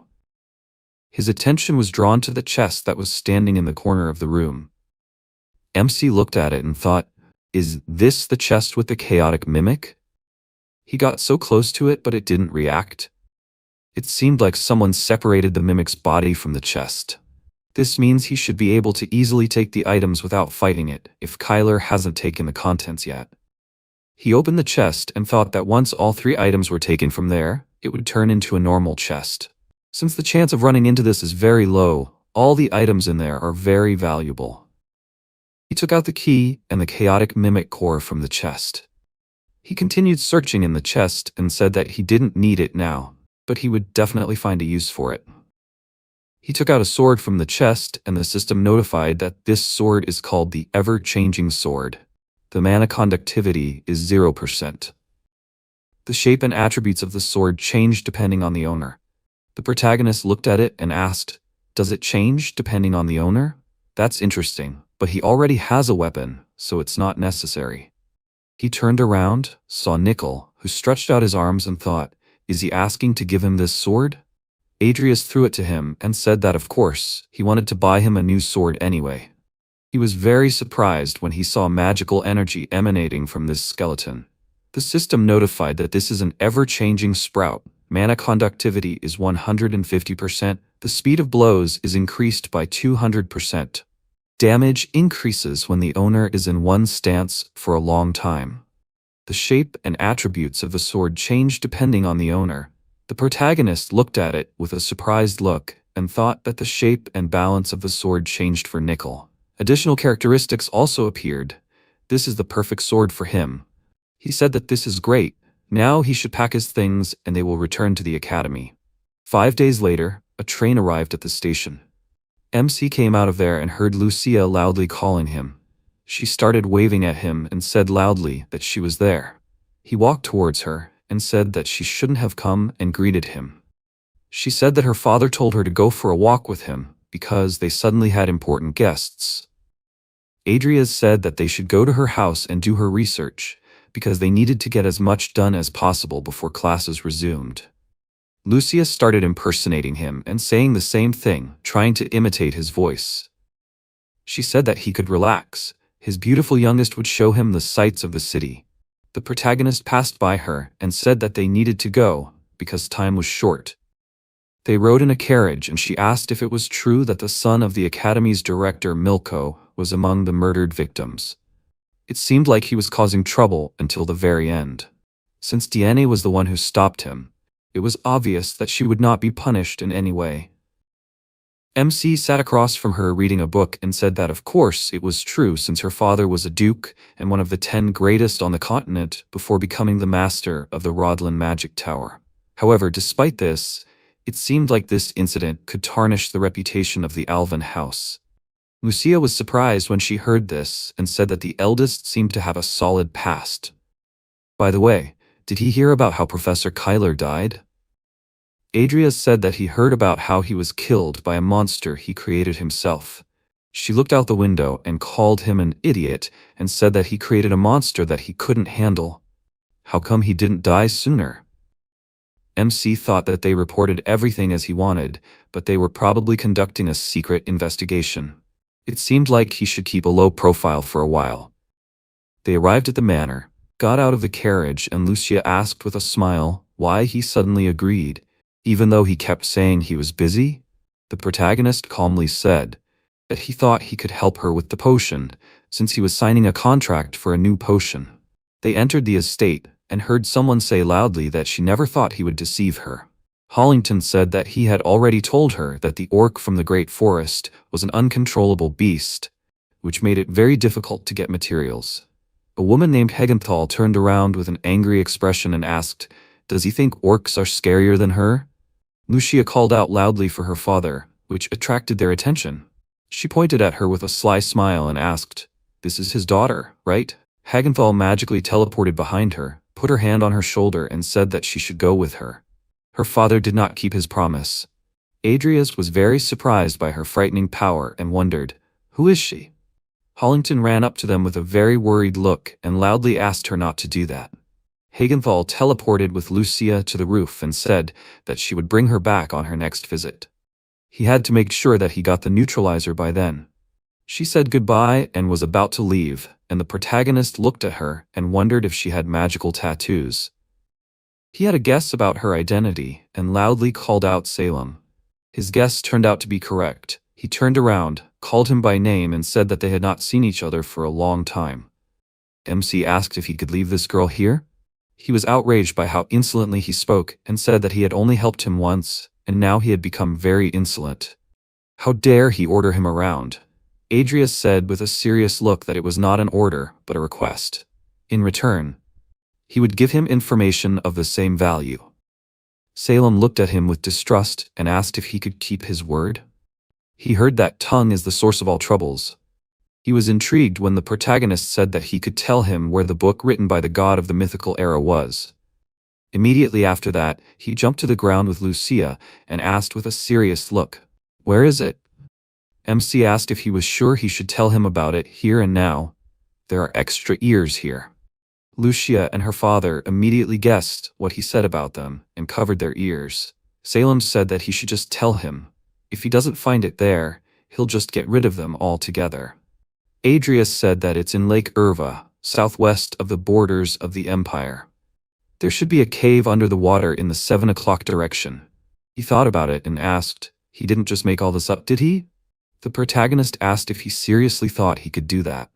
His attention was drawn to the chest that was standing in the corner of the room. MC looked at it and thought, is this the chest with the chaotic mimic? He got so close to it but it didn't react. It seemed like someone separated the mimic's body from the chest. This means he should be able to easily take the items without fighting it, if Kyler hasn't taken the contents yet. He opened the chest and thought that once all 3 items were taken from there, it would turn into a normal chest. Since the chance of running into this is very low, all the items in there are very valuable. He took out the key and the chaotic mimic core from the chest. He continued searching in the chest and said that he didn't need it now, but he would definitely find a use for it. He took out a sword from the chest and the system notified that this sword is called the Ever-Changing Sword. The mana conductivity is 0%. The shape and attributes of the sword change depending on the owner. The protagonist looked at it and asked, does it change depending on the owner? That's interesting, but he already has a weapon, so it's not necessary. He turned around, saw Nickel, who stretched out his arms and thought, is he asking to give him this sword? Adrias threw it to him and said that of course, he wanted to buy him a new sword anyway. He was very surprised when he saw magical energy emanating from this skeleton. The system notified that this is an ever-changing sprout. Mana conductivity is 150%. The speed of blows is increased by 200%. Damage increases when the owner is in one stance for a long time. The shape and attributes of the sword change depending on the owner. The protagonist looked at it with a surprised look and thought that the shape and balance of the sword changed for Nickel. Additional characteristics also appeared. This is the perfect sword for him. He said that this is great. Now he should pack his things and they will return to the academy. 5 days later, a train arrived at the station. MC came out of there and heard Lucia loudly calling him. She started waving at him and said loudly that she was there. He walked towards her and said that she shouldn't have come and greeted him. She said that her father told her to go for a walk with him because they suddenly had important guests. Adrias said that they should go to her house and do her research because they needed to get as much done as possible before classes resumed. Lucia started impersonating him and saying the same thing, trying to imitate his voice. She said that he could relax. His beautiful youngest would show him the sights of the city. The protagonist passed by her and said that they needed to go because time was short. They rode in a carriage and she asked if it was true that the son of the academy's director Milko was among the murdered victims. It seemed like he was causing trouble until the very end. Since Diane was the one who stopped him, it was obvious that she would not be punished in any way. MC sat across from her reading a book and said that of course it was true since her father was a duke and one of the 10 greatest on the continent before becoming the master of the Rodlin Magic Tower. However, despite this, it seemed like this incident could tarnish the reputation of the Alvin house. Lucia was surprised when she heard this and said that the eldest seemed to have a solid past. By the way, did he hear about how Professor Kyler died? Adrias said that he heard about how he was killed by a monster he created himself. She looked out the window and called him an idiot and said that he created a monster that he couldn't handle. How come he didn't die sooner? MC thought that they reported everything as he wanted, but they were probably conducting a secret investigation. It seemed like he should keep a low profile for a while. They arrived at the manor, got out of the carriage, and Lucia asked with a smile why he suddenly agreed, even though he kept saying he was busy. The protagonist calmly said that he thought he could help her with the potion, since he was signing a contract for a new potion. They entered the estate and heard someone say loudly that she never thought he would deceive her. Hollington said that he had already told her that the orc from the Great Forest was an uncontrollable beast, which made it very difficult to get materials. A woman named Hegenthal turned around with an angry expression and asked, "Does he think orcs are scarier than her?" Lucia called out loudly for her father, which attracted their attention. She pointed at her with a sly smile and asked, "This is his daughter, right?" Hagenthal magically teleported behind her, put her hand on her shoulder, and said that she should go with her. Her father did not keep his promise. Adrias was very surprised by her frightening power and wondered, "Who is she?" Hollington ran up to them with a very worried look and loudly asked her not to do that. Hagenthal teleported with Lucia to the roof and said that she would bring her back on her next visit. He had to make sure that he got the neutralizer by then. She said goodbye and was about to leave, and the protagonist looked at her and wondered if she had magical tattoos. He had a guess about her identity and loudly called out Salem. His guess turned out to be correct. He turned around, called him by name, and said that they had not seen each other for a long time. MC asked if he could leave this girl here. He was outraged by how insolently he spoke and said that he had only helped him once, and now he had become very insolent. How dare he order him around? Adrias said with a serious look that it was not an order, but a request. In return, he would give him information of the same value. Salem looked at him with distrust and asked if he could keep his word. He heard that tongue is the source of all troubles. He was intrigued when the protagonist said that he could tell him where the book written by the god of the mythical era was. Immediately after that, he jumped to the ground with Lucia and asked with a serious look, "Where is it?" MC asked if he was sure he should tell him about it here and now. "There are extra ears here." Lucia and her father immediately guessed what he said about them and covered their ears. Salem said that he should just tell him. If he doesn't find it there, he'll just get rid of them altogether. Adrias said that it's in Lake Irva, southwest of the borders of the Empire. There should be a cave under the water in the 7 o'clock direction. He thought about it and asked, "He didn't just make all this up, did he?" The protagonist asked if he seriously thought he could do that.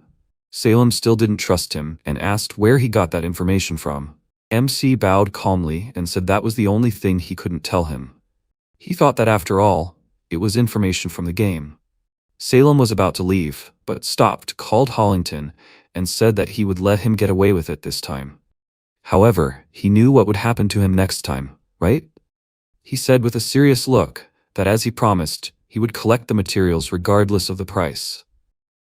Salem still didn't trust him and asked where he got that information from. MC bowed calmly and said that was the only thing he couldn't tell him. He thought that after all, it was information from the game. Salem was about to leave, but stopped, called Hollington, and said that he would let him get away with it this time. However, he knew what would happen to him next time, right? He said with a serious look that as he promised, he would collect the materials regardless of the price.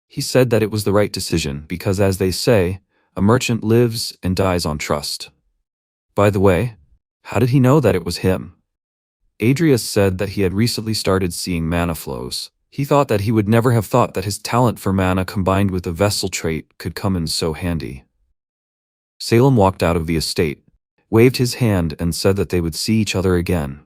He said that it was the right decision because, as they say, a merchant lives and dies on trust. By the way, how did he know that it was him? Adrias said that he had recently started seeing mana flows. He thought that he would never have thought that his talent for mana combined with the vessel trait could come in so handy. Salem walked out of the estate, waved his hand and said that they would see each other again.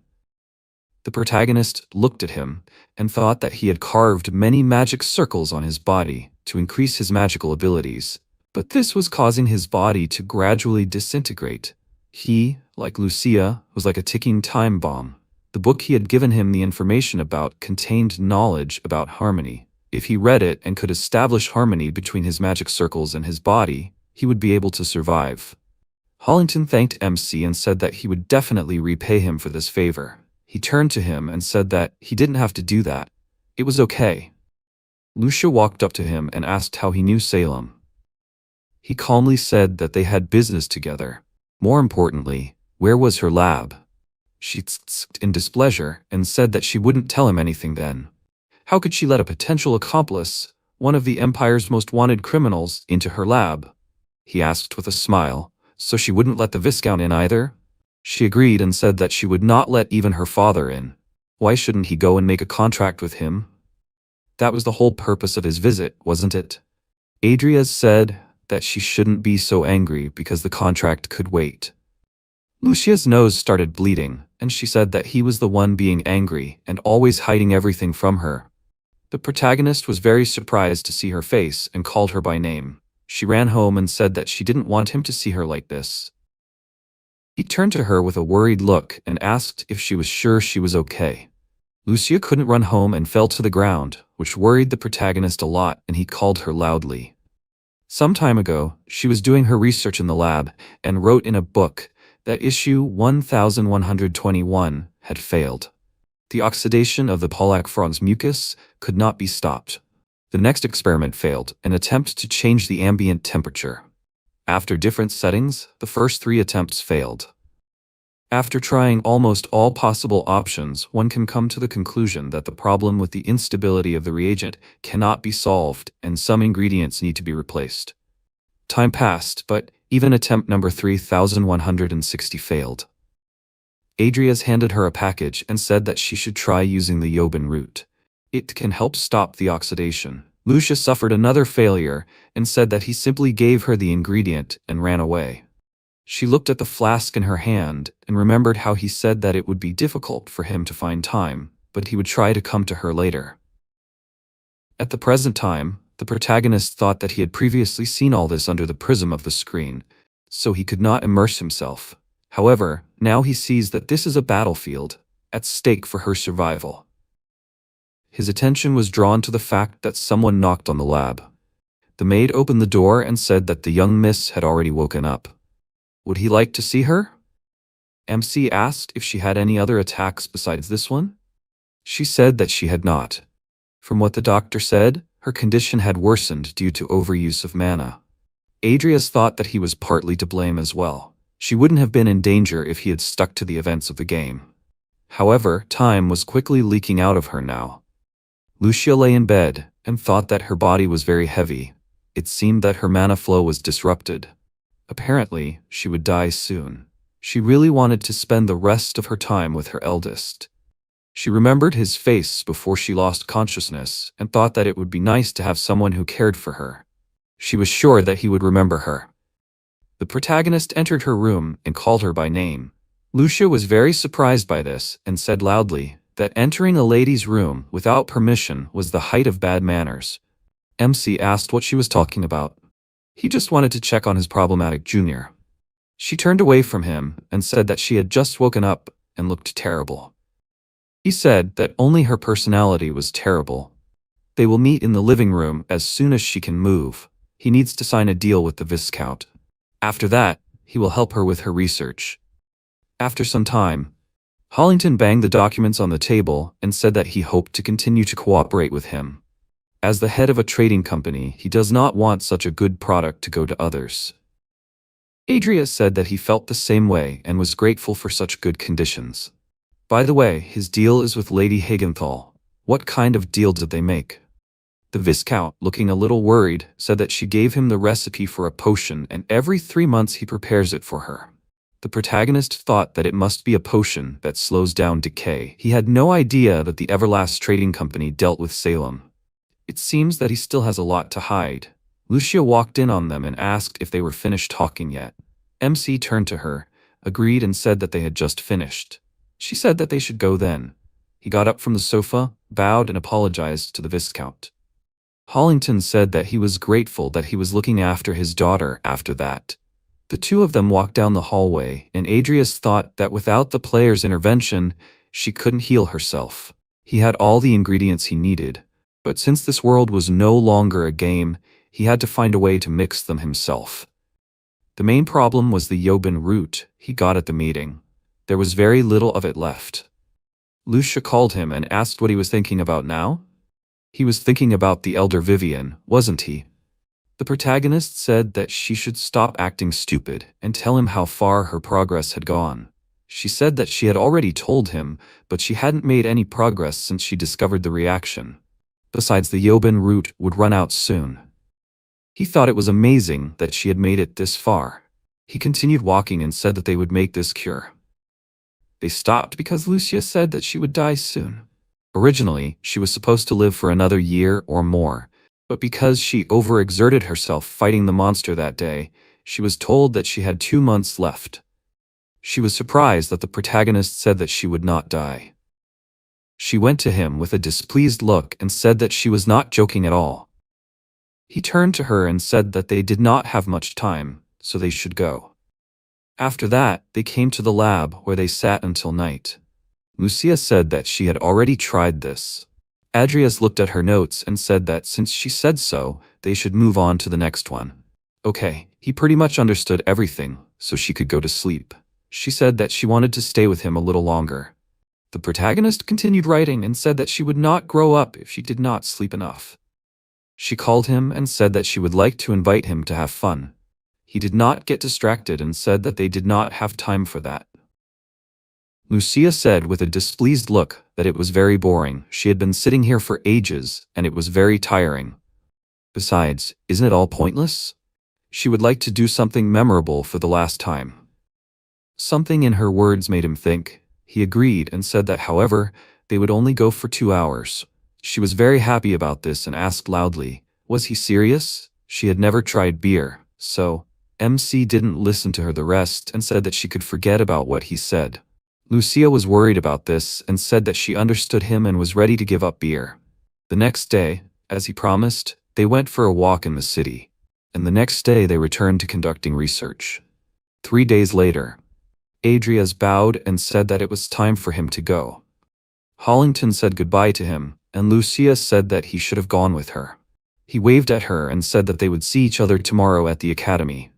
The protagonist looked at him and thought that he had carved many magic circles on his body to increase his magical abilities, but this was causing his body to gradually disintegrate. He, like Lucia, was like a ticking time bomb. The book he had given him the information about contained knowledge about harmony. If he read it and could establish harmony between his magic circles and his body, he would be able to survive. Hollington thanked MC and said that he would definitely repay him for this favor. He turned to him and said that he didn't have to do that. It was okay. Lucia walked up to him and asked how he knew Salem. He calmly said that they had business together. More importantly, where was her lab? She tsked in displeasure and said that she wouldn't tell him anything then. How could she let a potential accomplice, one of the Empire's most wanted criminals, into her lab? He asked with a smile, so she wouldn't let the Viscount in either? She agreed and said that she would not let even her father in. Why shouldn't he go and make a contract with him? That was the whole purpose of his visit, wasn't it? Adrias said that she shouldn't be so angry because the contract could wait. Lucia's nose started bleeding, and she said that he was the one being angry and always hiding everything from her. The protagonist was very surprised to see her face and called her by name. She ran home and said that she didn't want him to see her like this. He turned to her with a worried look and asked if she was sure she was okay. Lucia couldn't run home and fell to the ground, which worried the protagonist a lot, and he called her loudly. Some time ago, she was doing her research in the lab and wrote in a book that issue 1121 had failed. The oxidation of the pollack frog's mucus could not be stopped. The next experiment failed, an attempt to change the ambient temperature. After different settings, the first 3 attempts failed. After trying almost all possible options, one can come to the conclusion that the problem with the instability of the reagent cannot be solved and some ingredients need to be replaced. Time passed, but even attempt number 3160 failed. Adrias handed her a package and said that she should try using the Yoban root. It can help stop the oxidation. Lucia suffered another failure and said that he simply gave her the ingredient and ran away. She looked at the flask in her hand and remembered how he said that it would be difficult for him to find time, but he would try to come to her later. At the present time, the protagonist thought that he had previously seen all this under the prism of the screen, so he could not immerse himself. However, now he sees that this is a battlefield, at stake for her survival. His attention was drawn to the fact that someone knocked on the lab. The maid opened the door and said that the young miss had already woken up. Would he like to see her? MC asked if she had any other attacks besides this one. She said that she had not. From what the doctor said, her condition had worsened due to overuse of mana. Adrias thought that he was partly to blame as well. She wouldn't have been in danger if he had stuck to the events of the game. However, time was quickly leaking out of her now. Lucia lay in bed and thought that her body was very heavy. It seemed that her mana flow was disrupted. Apparently, she would die soon. She really wanted to spend the rest of her time with her eldest. She remembered his face before she lost consciousness and thought that it would be nice to have someone who cared for her. She was sure that he would remember her. The protagonist entered her room and called her by name. Lucia was very surprised by this and said loudly that entering a lady's room without permission was the height of bad manners. MC asked what she was talking about. He just wanted to check on his problematic junior. She turned away from him and said that she had just woken up and looked terrible. He said that only her personality was terrible. They will meet in the living room as soon as she can move. He needs to sign a deal with the Viscount. After that, he will help her with her research. After some time, Hollington banged the documents on the table and said that he hoped to continue to cooperate with him. As the head of a trading company, he does not want such a good product to go to others. Adrias said that he felt the same way and was grateful for such good conditions. By the way, his deal is with Lady Hagenthal. What kind of deal did they make? The Viscount, looking a little worried, said that she gave him the recipe for a potion and every 3 months he prepares it for her. The protagonist thought that it must be a potion that slows down decay. He had no idea that the Everlast Trading Company dealt with Salem. It seems that he still has a lot to hide. Lucia walked in on them and asked if they were finished talking yet. MC turned to her, agreed and said that they had just finished. She said that they should go then. He got up from the sofa, bowed and apologized to the Viscount. Hollington said that he was grateful that he was looking after his daughter after that. The two of them walked down the hallway, and Adrias thought that without the player's intervention, she couldn't heal herself. He had all the ingredients he needed, but since this world was no longer a game, he had to find a way to mix them himself. The main problem was the Yoban root he got at the meeting. There was very little of it left. Lucia called him and asked what he was thinking about now. He was thinking about the elder Vivian, wasn't he? The protagonist said that she should stop acting stupid and tell him how far her progress had gone. She said that she had already told him, but she hadn't made any progress since she discovered the reaction. Besides, the Yoban root would run out soon. He thought it was amazing that she had made it this far. He continued walking and said that they would make this cure. They stopped because Lucia said that she would die soon. Originally, she was supposed to live for another year or more, but because she overexerted herself fighting the monster that day, she was told that she had 2 months left. She was surprised that the protagonist said that she would not die. She went to him with a displeased look and said that she was not joking at all. He turned to her and said that they did not have much time, so they should go. After that, they came to the lab where they sat until night. Lucia said that she had already tried this. Adrias looked at her notes and said that since she said so, they should move on to the next one. Okay, he pretty much understood everything, so she could go to sleep. She said that she wanted to stay with him a little longer. The protagonist continued writing and said that she would not grow up if she did not sleep enough. She called him and said that she would like to invite him to have fun. He did not get distracted and said that they did not have time for that. Lucia said with a displeased look that it was very boring. She had been sitting here for ages, and it was very tiring. Besides, isn't it all pointless? She would like to do something memorable for the last time. Something in her words made him think. He agreed and said that, however, they would only go for 2 hours. She was very happy about this and asked loudly, was he serious? She had never tried beer, so MC didn't listen to her the rest and said that she could forget about what he said. Lucia was worried about this and said that she understood him and was ready to give up beer. The next day, as he promised, they went for a walk in the city. And the next day they returned to conducting research. 3 days later, Adrias bowed and said that it was time for him to go. Hollington said goodbye to him, and Lucia said that he should have gone with her. He waved at her and said that they would see each other tomorrow at the academy.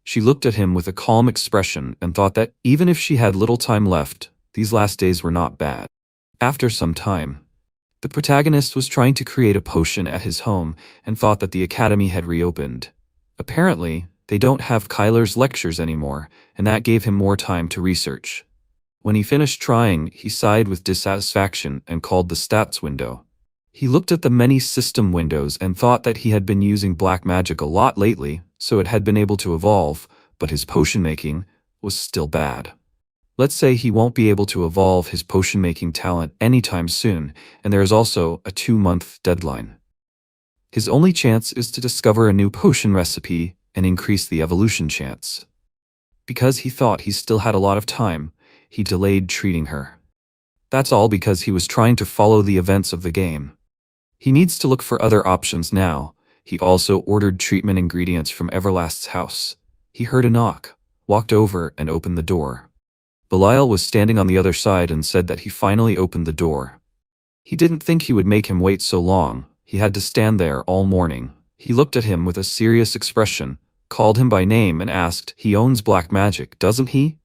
She looked at him with a calm expression and thought that, even if she had little time left, these last days were not bad. After some time, the protagonist was trying to create a potion at his home and thought that the academy had reopened. Apparently, they don't have Kyler's lectures anymore, and that gave him more time to research. When he finished trying, he sighed with dissatisfaction and called the stats window. He looked at the many system windows and thought that he had been using black magic a lot lately, so it had been able to evolve, but his potion making was still bad. Let's say he won't be able to evolve his potion making talent anytime soon, and there is also a 2-month deadline. His only chance is to discover a new potion recipe and increase the evolution chance. Because he thought he still had a lot of time, he delayed treating her. That's all because he was trying to follow the events of the game. He needs to look for other options now. He also ordered treatment ingredients from Everlast's house. He heard a knock, walked over and opened the door. Belial was standing on the other side and said that he finally opened the door. He didn't think he would make him wait so long. He had to stand there all morning. He looked at him with a serious expression, called him by name and asked, he owns black magic, doesn't he?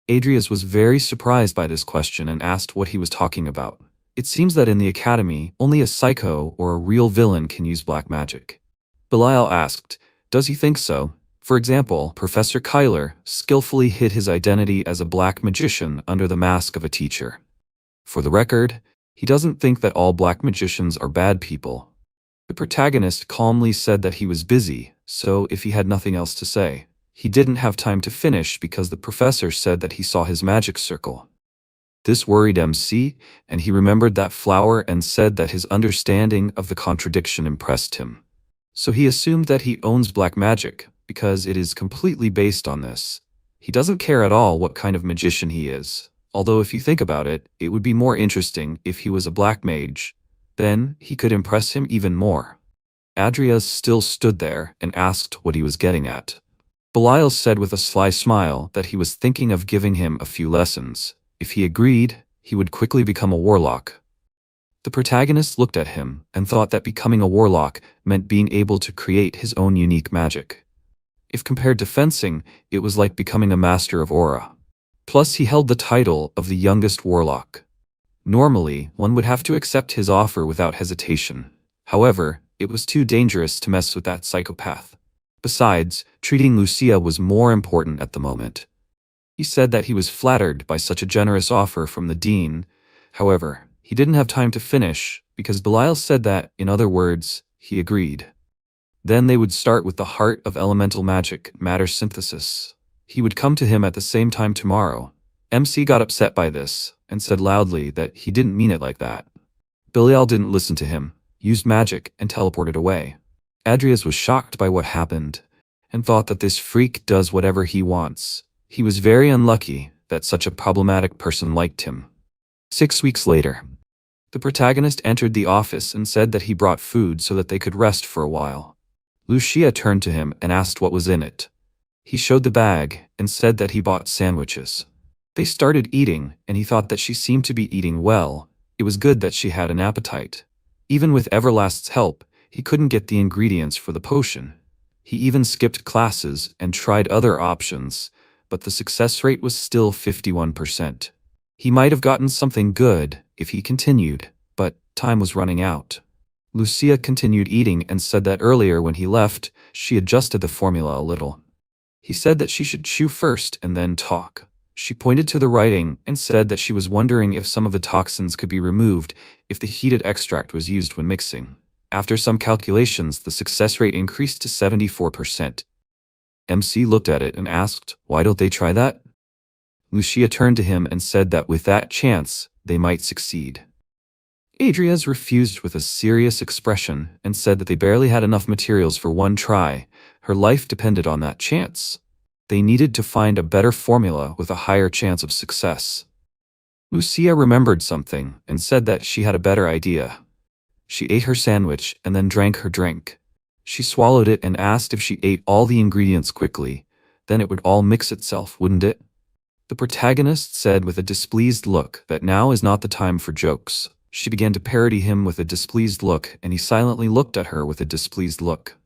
Adrias was very surprised by this question and asked what he was talking about. It seems that in the academy, only a psycho or a real villain can use black magic. Belial asked, does he think so? For example, Professor Kyler skillfully hid his identity as a black magician under the mask of a teacher. For the record, he doesn't think that all black magicians are bad people. The protagonist calmly said that he was busy, so if he had nothing else to say, he didn't have time to finish because the professor said that he saw his magic circle. This worried MC, and he remembered that flower and said that his understanding of the contradiction impressed him. So he assumed that he owns black magic, because it is completely based on this. He doesn't care at all what kind of magician he is, although if you think about it, it would be more interesting if he was a black mage. Then he could impress him even more. Adrias still stood there and asked what he was getting at. Belial said with a sly smile that he was thinking of giving him a few lessons. If he agreed, he would quickly become a warlock. The protagonist looked at him and thought that becoming a warlock meant being able to create his own unique magic. If compared to fencing, it was like becoming a master of aura. Plus, he held the title of the youngest warlock. Normally, one would have to accept his offer without hesitation. However, it was too dangerous to mess with that psychopath. Besides, treating Lucia was more important at the moment. He said that he was flattered by such a generous offer from the dean. However, he didn't have time to finish, because Belial said that, in other words, he agreed. Then they would start with the heart of elemental magic, matter synthesis. He would come to him at the same time tomorrow. MC got upset by this, and said loudly that he didn't mean it like that. Belial didn't listen to him, used magic, and teleported away. Adrias was shocked by what happened, and thought that this freak does whatever he wants. He was very unlucky that such a problematic person liked him. 6 weeks later, the protagonist entered the office and said that he brought food so that they could rest for a while. Lucia turned to him and asked what was in it. He showed the bag and said that he bought sandwiches. They started eating, and he thought that she seemed to be eating well. It was good that she had an appetite. Even with Everlast's help, he couldn't get the ingredients for the potion. He even skipped classes and tried other options, but the success rate was still 51%. He might have gotten something good if he continued, but time was running out. Lucia continued eating and said that earlier when he left, she adjusted the formula a little. He said that she should chew first and then talk. She pointed to the writing and said that she was wondering if some of the toxins could be removed if the heated extract was used when mixing. After some calculations, the success rate increased to 74%. MC looked at it and asked, "Why don't they try that?" Lucia turned to him and said that with that chance, they might succeed. Adrias refused with a serious expression and said that they barely had enough materials for one try. Her life depended on that chance. They needed to find a better formula with a higher chance of success. Lucia remembered something and said that she had a better idea. She ate her sandwich and then drank her drink. She swallowed it and asked if she ate all the ingredients quickly, then it would all mix itself, wouldn't it? The protagonist said with a displeased look that now is not the time for jokes. She began to parody him with a displeased look, and he silently looked at her with a displeased look.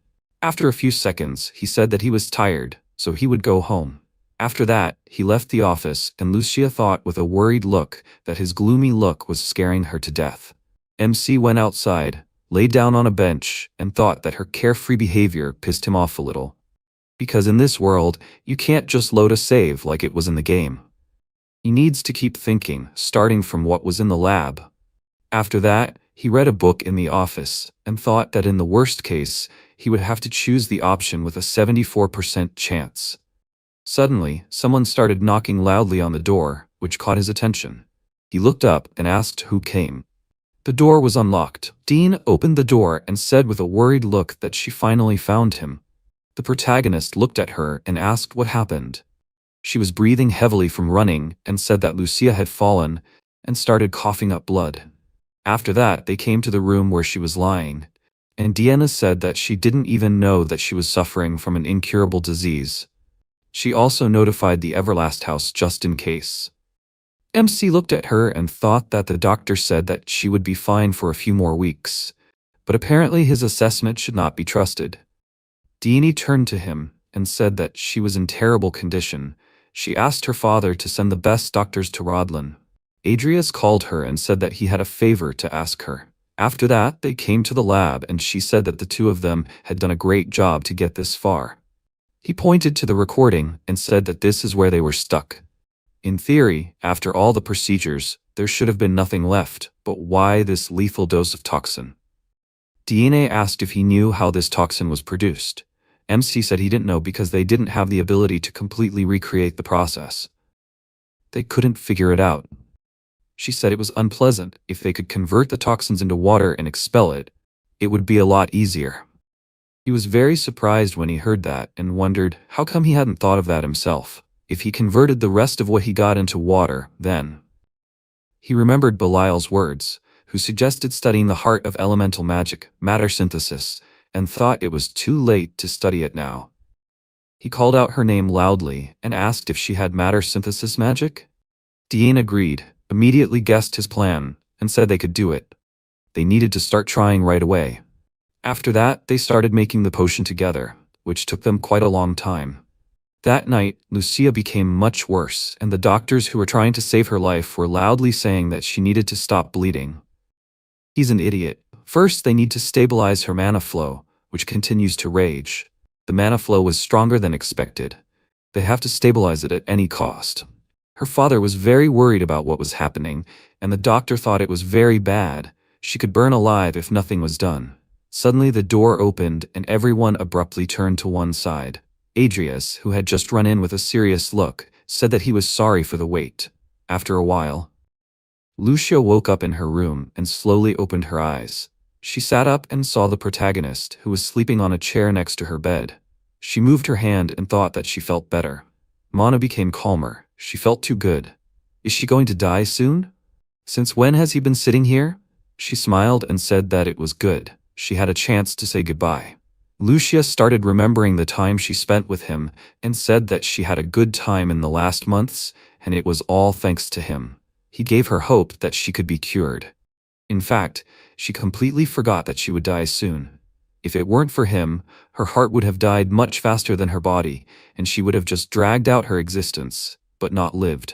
After a few seconds, he said that he was tired, so he would go home. After that, he left the office, and Lucia thought with a worried look that his gloomy look was scaring her to death. MC went outside, laid down on a bench, and thought that her carefree behavior pissed him off a little. Because in this world, you can't just load a save like it was in the game. He needs to keep thinking, starting from what was in the lab. After that, he read a book in the office, and thought that in the worst case, he would have to choose the option with a 74% chance. Suddenly, someone started knocking loudly on the door, which caught his attention. He looked up and asked who came. The door was unlocked. Dean opened the door and said with a worried look that she finally found him. The protagonist looked at her and asked what happened. She was breathing heavily from running and said that Lucia had fallen and started coughing up blood. After that, they came to the room where she was lying, and Deanna said that she didn't even know that she was suffering from an incurable disease. She also notified the Everlast house just in case. MC looked at her and thought that the doctor said that she would be fine for a few more weeks, but apparently his assessment should not be trusted. Deanie turned to him and said that she was in terrible condition. She asked her father to send the best doctors to Rodlin. Adrias called her and said that he had a favor to ask her. After that, they came to the lab and she said that the two of them had done a great job to get this far. He pointed to the recording and said that this is where they were stuck. In theory, after all the procedures, there should have been nothing left, but why this lethal dose of toxin? DNA asked if he knew how this toxin was produced. MC said he didn't know because they didn't have the ability to completely recreate the process. They couldn't figure it out. She said it was unpleasant. If they could convert the toxins into water and expel it, it would be a lot easier. He was very surprised when he heard that and wondered how come he hadn't thought of that himself. If he converted the rest of what he got into water, then... He remembered Belial's words, who suggested studying the heart of elemental magic, matter synthesis, and thought it was too late to study it now. He called out her name loudly and asked if she had matter synthesis magic. Dean agreed, immediately guessed his plan, and said they could do it. They needed to start trying right away. After that, they started making the potion together, which took them quite a long time. That night, Lucia became much worse, and the doctors who were trying to save her life were loudly saying that she needed to stop bleeding. He's an idiot. First, they need to stabilize her mana flow, which continues to rage. The mana flow was stronger than expected. They have to stabilize it at any cost. Her father was very worried about what was happening, and the doctor thought it was very bad. She could burn alive if nothing was done. Suddenly the door opened and everyone abruptly turned to one side. Adrias, who had just run in with a serious look, said that he was sorry for the wait. After a while, Lucia woke up in her room and slowly opened her eyes. She sat up and saw the protagonist, who was sleeping on a chair next to her bed. She moved her hand and thought that she felt better. Mana became calmer. She felt too good. Is she going to die soon? Since when has he been sitting here? She smiled and said that it was good. She had a chance to say goodbye. Lucia started remembering the time she spent with him and said that she had a good time in the last months, and it was all thanks to him. He gave her hope that she could be cured. In fact, she completely forgot that she would die soon. If it weren't for him, her heart would have died much faster than her body, and she would have just dragged out her existence, but not lived.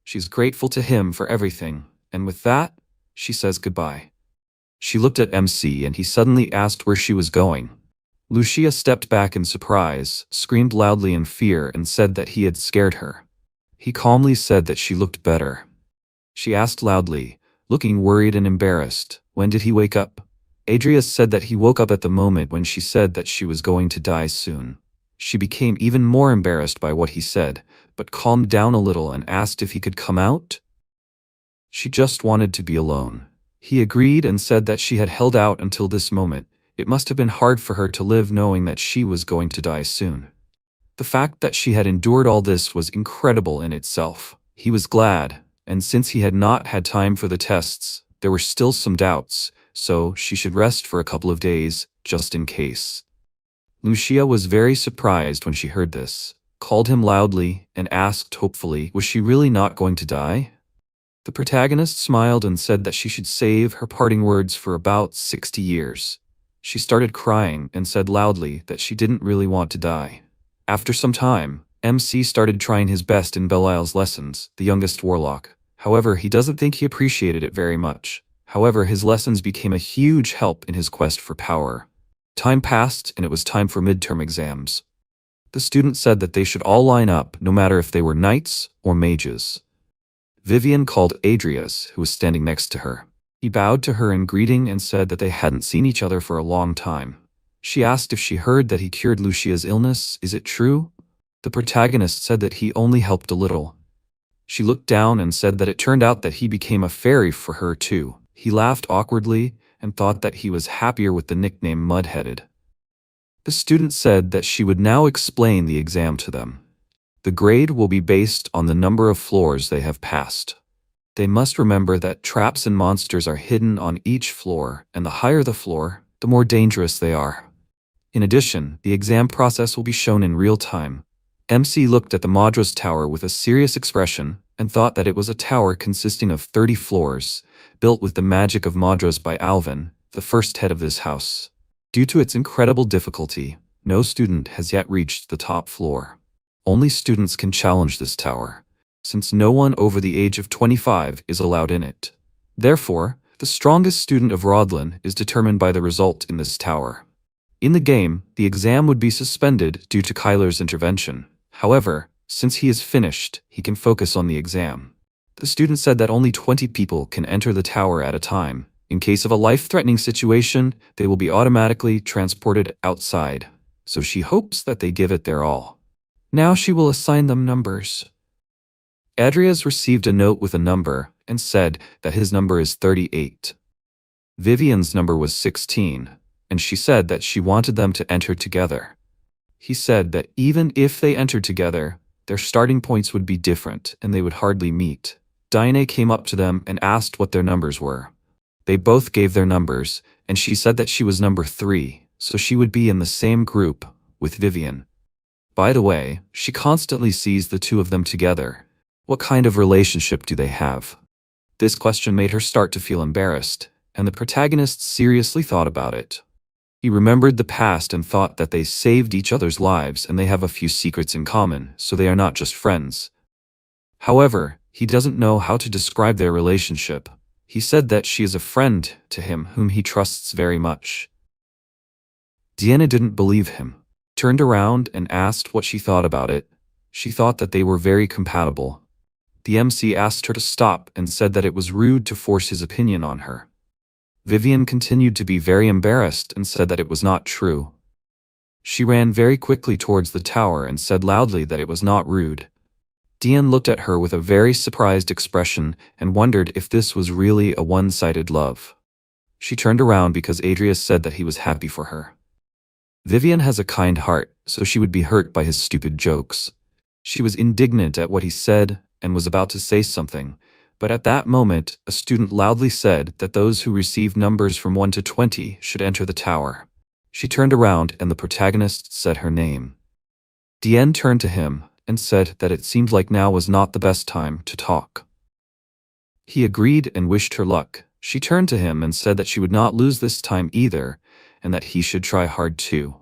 She's grateful to him for everything, and with that, she says goodbye. She looked at MC and he suddenly asked where she was going. Lucia stepped back in surprise, screamed loudly in fear, and said that he had scared her. He calmly said that she looked better. She asked loudly, looking worried and embarrassed, when did he wake up? Adrias said that he woke up at the moment when she said that she was going to die soon. She became even more embarrassed by what he said, but calmed down a little and asked if he could come out. She just wanted to be alone. He agreed and said that she had held out until this moment. It must have been hard for her to live knowing that she was going to die soon. The fact that she had endured all this was incredible in itself. He was glad, and since he had not had time for the tests, there were still some doubts, so she should rest for a couple of days, just in case. Lucia was very surprised when she heard this, called him loudly, and asked hopefully, was she really not going to die? The protagonist smiled and said that she should save her parting words for about 60 years. She started crying and said loudly that she didn't really want to die. After some time, MC started trying his best in Belial's lessons, the youngest warlock. However, he doesn't think he appreciated it very much. However, his lessons became a huge help in his quest for power. Time passed and it was time for midterm exams. The student said that they should all line up, no matter if they were knights or mages. Vivian called Adrias, who was standing next to her. He bowed to her in greeting and said that they hadn't seen each other for a long time. She asked if she heard that he cured Lucia's illness. Is it true? The protagonist said that he only helped a little. She looked down and said that it turned out that he became a fairy for her too. He laughed awkwardly and thought that he was happier with the nickname Mudheaded. The student said that she would now explain the exam to them. The grade will be based on the number of floors they have passed. They must remember that traps and monsters are hidden on each floor, and the higher the floor, the more dangerous they are. In addition, the exam process will be shown in real time. MC looked at the Madras Tower with a serious expression and thought that it was a tower consisting of 30 floors, built with the magic of Madras by Alvin, the first head of this house. Due to its incredible difficulty, no student has yet reached the top floor. Only students can challenge this tower, since no one over the age of 25 is allowed in it. Therefore, the strongest student of Rodlin is determined by the result in this tower. In the game, the exam would be suspended due to Kyler's intervention. However, since he is finished, he can focus on the exam. The student said that only 20 people can enter the tower at a time. In case of a life-threatening situation, they will be automatically transported outside, so she hopes that they give it their all. Now she will assign them numbers. Adrias received a note with a number and said that his number is 38. Vivian's number was 16, and she said that she wanted them to enter together. He said that even if they entered together, their starting points would be different and they would hardly meet. Diane came up to them and asked what their numbers were. They both gave their numbers, and she said that she was number 3, so she would be in the same group with Vivian. By the way, she constantly sees the two of them together. What kind of relationship do they have? This question made her start to feel embarrassed, and the protagonist seriously thought about it. He remembered the past and thought that they saved each other's lives and they have a few secrets in common, so they are not just friends. However, he doesn't know how to describe their relationship. He said that she is a friend to him whom he trusts very much. Diana didn't believe him, turned around and asked what she thought about it. She thought that they were very compatible. The MC asked her to stop and said that it was rude to force his opinion on her. Vivian continued to be very embarrassed and said that it was not true. She ran very quickly towards the tower and said loudly that it was not rude. Diane looked at her with a very surprised expression and wondered if this was really a one-sided love. She turned around because Adrias said that he was happy for her. Vivian has a kind heart, so she would be hurt by his stupid jokes. She was indignant at what he said and was about to say something, but at that moment, a student loudly said that those who received numbers from 1 to 20 should enter the tower. She turned around and the protagonist said her name. Dien turned to him and said that it seemed like now was not the best time to talk. He agreed and wished her luck. She turned to him and said that she would not lose this time either, and that he should try hard too.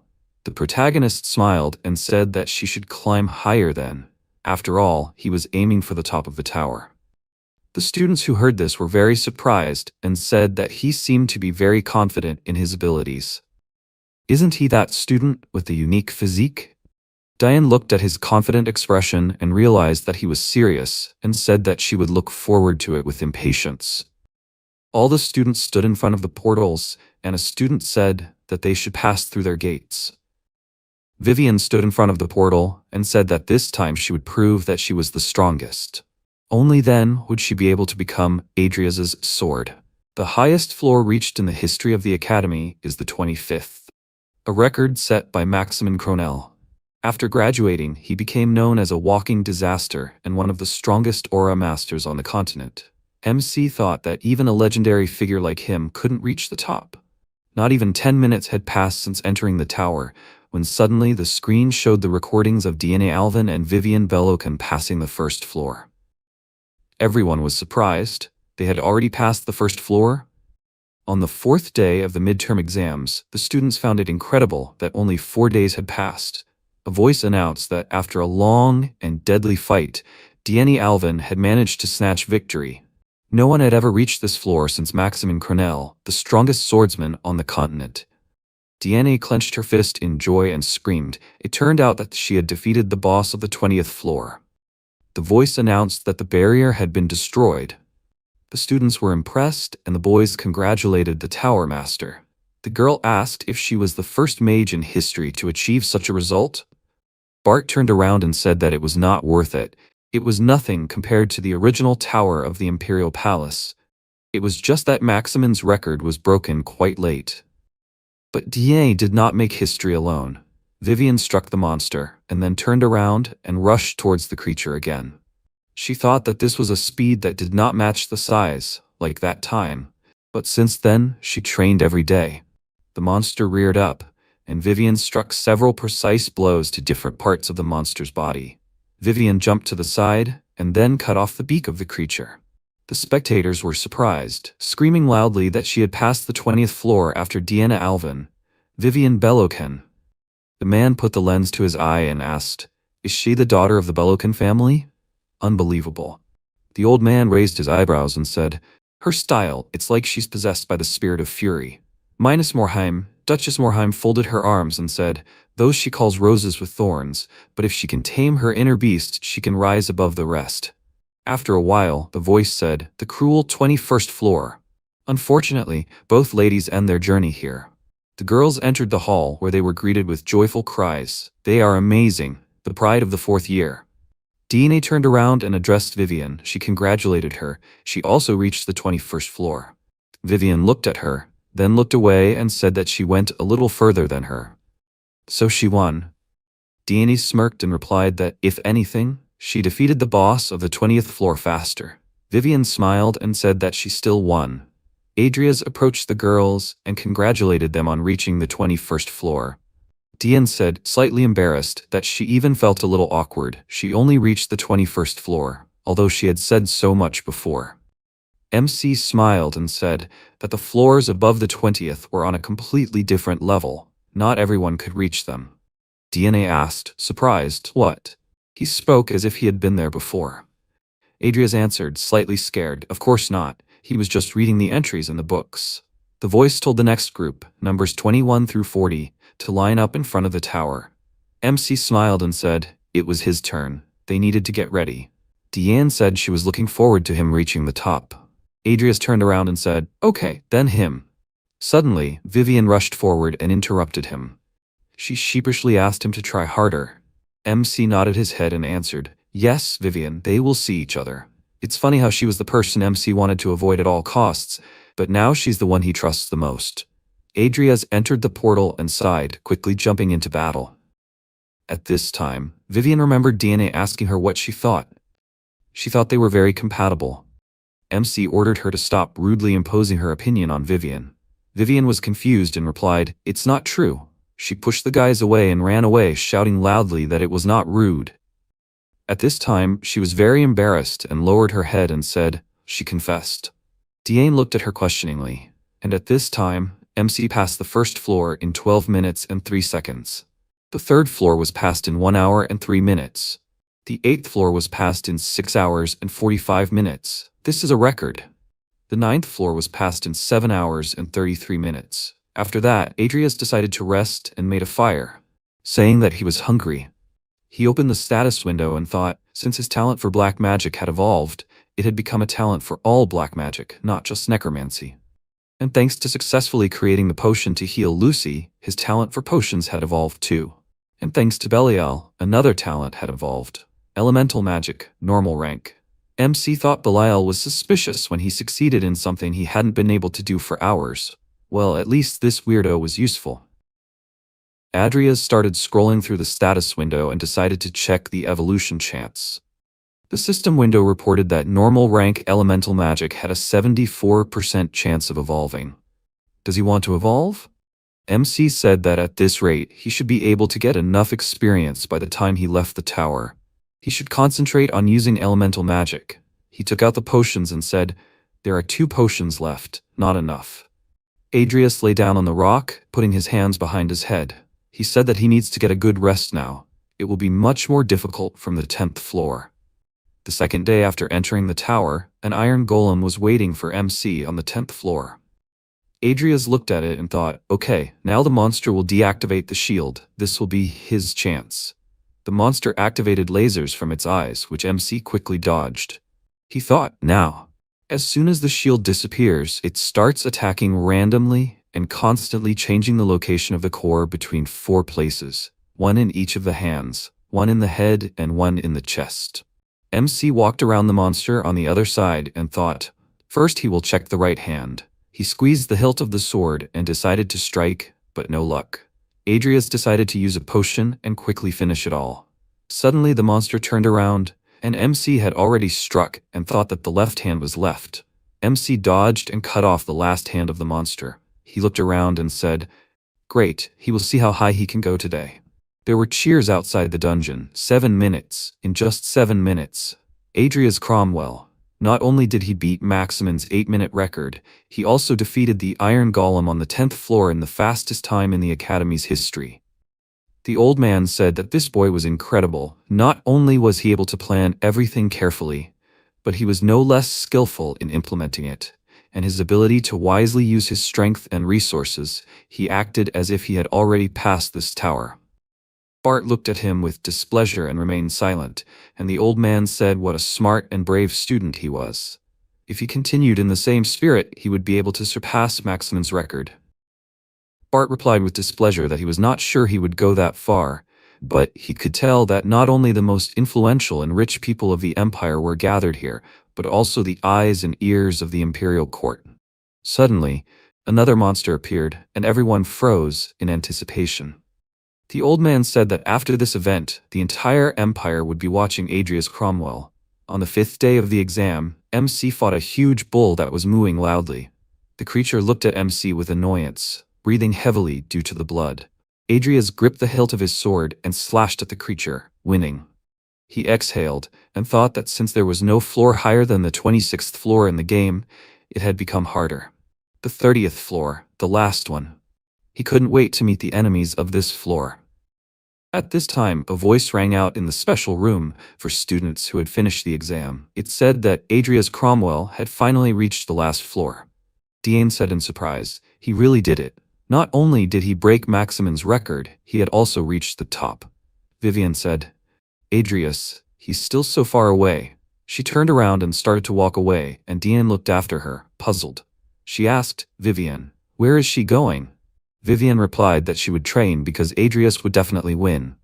The protagonist smiled and said that she should climb higher then. After all, he was aiming for the top of the tower. The students who heard this were very surprised and said that he seemed to be very confident in his abilities. Isn't he that student with the unique physique? Diane looked at his confident expression and realized that he was serious and said that she would look forward to it with impatience. All the students stood in front of the portals, and a student said that they should pass through their gates. Vivian stood in front of the portal and said that this time she would prove that she was the strongest. Only then would she be able to become Adria's sword. The highest floor reached in the history of the Academy is the 25th, a record set by Maximin Cronel. After graduating, he became known as a walking disaster and one of the strongest aura masters on the continent. MC thought that even a legendary figure like him couldn't reach the top. Not even 10 minutes had passed since entering the tower, when suddenly the screen showed the recordings of DNA Alvin and Vivian Belokan passing the first floor. Everyone was surprised. They had already passed the first floor. On the 4th day of the midterm exams, the students found it incredible that only 4 days had passed. A voice announced that after a long and deadly fight, DNA Alvin had managed to snatch victory. No one had ever reached this floor since Maximin Cronel, the strongest swordsman on the continent. DNA clenched her fist in joy and screamed. It turned out that she had defeated the boss of the 20th floor. The voice announced that the barrier had been destroyed. The students were impressed and the boys congratulated the tower master. The girl asked if she was the first mage in history to achieve such a result. Bart turned around and said that it was not worth it. It was nothing compared to the original tower of the Imperial Palace. It was just that Maximin's record was broken quite late. But DNA did not make history alone. Vivian struck the monster and then turned around and rushed towards the creature again. She thought that this was a speed that did not match the size, like that time. But since then, she trained every day. The monster reared up, and Vivian struck several precise blows to different parts of the monster's body. Vivian jumped to the side and then cut off the beak of the creature. The spectators were surprised, screaming loudly that she had passed the 20th floor after Deanna Alvin, Vivian Belokan. The man put the lens to his eye and asked, "Is she the daughter of the Belokan family?" Unbelievable. The old man raised his eyebrows and said, "Her style, it's like she's possessed by the spirit of fury." Duchess Morheim folded her arms and said, "Those she calls roses with thorns, but if she can tame her inner beast, she can rise above the rest." After a while, the voice said, "The cruel 21st floor." Unfortunately, both ladies end their journey here. The girls entered the hall where they were greeted with joyful cries. "They are amazing, the pride of the 4th year." DNA turned around and addressed Vivian. She congratulated her. She also reached the 21st floor. Vivian looked at her, then looked away and said that she went a little further than her. So she won. DNA smirked and replied that, if anything, she defeated the boss of the 20th floor faster. Vivian smiled and said that she still won. Adrias approached the girls and congratulated them on reaching the 21st floor. Diane said, slightly embarrassed, that she even felt a little awkward. She only reached the 21st floor, although she had said so much before. MC smiled and said that the floors above the 20th were on a completely different level. Not everyone could reach them. DNA asked, surprised, "What?" He spoke as if he had been there before. Adrias answered, slightly scared, "Of course not. He was just reading the entries in the books." The voice told the next group, numbers 21 through 40, to line up in front of the tower. MC smiled and said it was his turn. They needed to get ready. Deanne said she was looking forward to him reaching the top. Adrias turned around and said, "Okay, then him." Suddenly, Vivian rushed forward and interrupted him. She sheepishly asked him to try harder. MC nodded his head and answered, "Yes, Vivian, they will see each other." It's funny how she was the person MC wanted to avoid at all costs, but now she's the one he trusts the most. Adrias entered the portal and sighed, quickly jumping into battle. At this time, Vivian remembered DNA asking her what she thought. She thought they were very compatible. MC ordered her to stop rudely imposing her opinion on Vivian. Vivian was confused and replied, "It's not true." She pushed the guys away and ran away, shouting loudly that it was not rude. At this time, she was very embarrassed and lowered her head and said, she confessed. Diane looked at her questioningly, and at this time, MC passed the first floor in 12 minutes and 3 seconds. The third floor was passed in 1 hour and 3 minutes. The eighth floor was passed in 6 hours and 45 minutes. This is a record. The ninth floor was passed in 7 hours and 33 minutes. After that, Adrias decided to rest and made a fire, saying that he was hungry. He opened the status window and thought, since his talent for black magic had evolved, it had become a talent for all black magic, not just necromancy. And thanks to successfully creating the potion to heal Lucy, his talent for potions had evolved too. And thanks to Belial, another talent had evolved. Elemental magic, normal rank. MC thought Belial was suspicious when he succeeded in something he hadn't been able to do for hours. Well, at least this weirdo was useful. Adrias started scrolling through the status window and decided to check the evolution chance. The system window reported that normal rank elemental magic had a 74% chance of evolving. Does he want to evolve? MC said that at this rate, he should be able to get enough experience by the time he left the tower. He should concentrate on using elemental magic. He took out the potions and said, "There are 2 potions left, not enough." Adrias lay down on the rock, putting his hands behind his head. He said that he needs to get a good rest now. It will be much more difficult from the 10th floor. The second day after entering the tower, an iron golem was waiting for MC on the 10th floor. Adrias looked at it and thought, okay, now the monster will deactivate the shield. This will be his chance. The monster activated lasers from its eyes, which MC quickly dodged. He thought, now. As soon as the shield disappears, it starts attacking randomly and constantly changing the location of the core between 4 places, 1 in each of the hands, 1 in the head, and 1 in the chest. MC walked around the monster on the other side and thought, first he will check the right hand. He squeezed the hilt of the sword and decided to strike, but no luck. Adrias decided to use a potion and quickly finish it all. Suddenly the monster turned around, and MC had already struck and thought that the left hand was left. MC dodged and cut off the last hand of the monster. He looked around and said, great, he will see how high he can go today. There were cheers outside the dungeon. 7 minutes. In just 7 minutes. Adrias Cromwell. Not only did he beat Maximin's 8-minute record, he also defeated the Iron Golem on the 10th floor in the fastest time in the Academy's history. The old man said that this boy was incredible. Not only was he able to plan everything carefully, but he was no less skillful in implementing it. And his ability to wisely use his strength and resources, he acted as if he had already passed this tower. Bart looked at him with displeasure and remained silent, and the old man said what a smart and brave student he was. If he continued in the same spirit, he would be able to surpass Maximin's record. Bart replied with displeasure that he was not sure he would go that far, but he could tell that not only the most influential and rich people of the Empire were gathered here, but also the eyes and ears of the imperial court. Suddenly, another monster appeared, and everyone froze in anticipation. The old man said that after this event, the entire empire would be watching Adrias Cromwell. On the 5th day of the exam, MC fought a huge bull that was mooing loudly. The creature looked at MC with annoyance, breathing heavily due to the blood. Adrias gripped the hilt of his sword and slashed at the creature, winning. He exhaled and thought that since there was no floor higher than the 26th floor in the game, it had become harder. The 30th floor, the last one. He couldn't wait to meet the enemies of this floor. At this time, a voice rang out in the special room for students who had finished the exam. It said that Adrias Cromwell had finally reached the last floor. Diane said in surprise, he really did it. Not only did he break Maximin's record, he had also reached the top. Vivian said, Adrias, he's still so far away. She turned around and started to walk away, and Diane looked after her, puzzled. She asked, Vivian, where is she going? Vivian replied that she would train because Adrias would definitely win.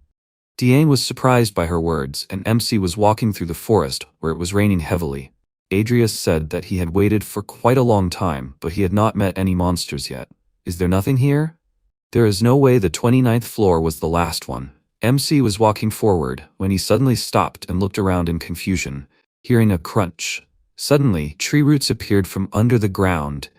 Diane was surprised by her words, and MC was walking through the forest where it was raining heavily. Adrias said that he had waited for quite a long time, but he had not met any monsters yet. Is there nothing here? There is no way the 29th floor was the last one. MC was walking forward when he suddenly stopped and looked around in confusion, hearing a crunch. Suddenly, tree roots appeared from under the ground,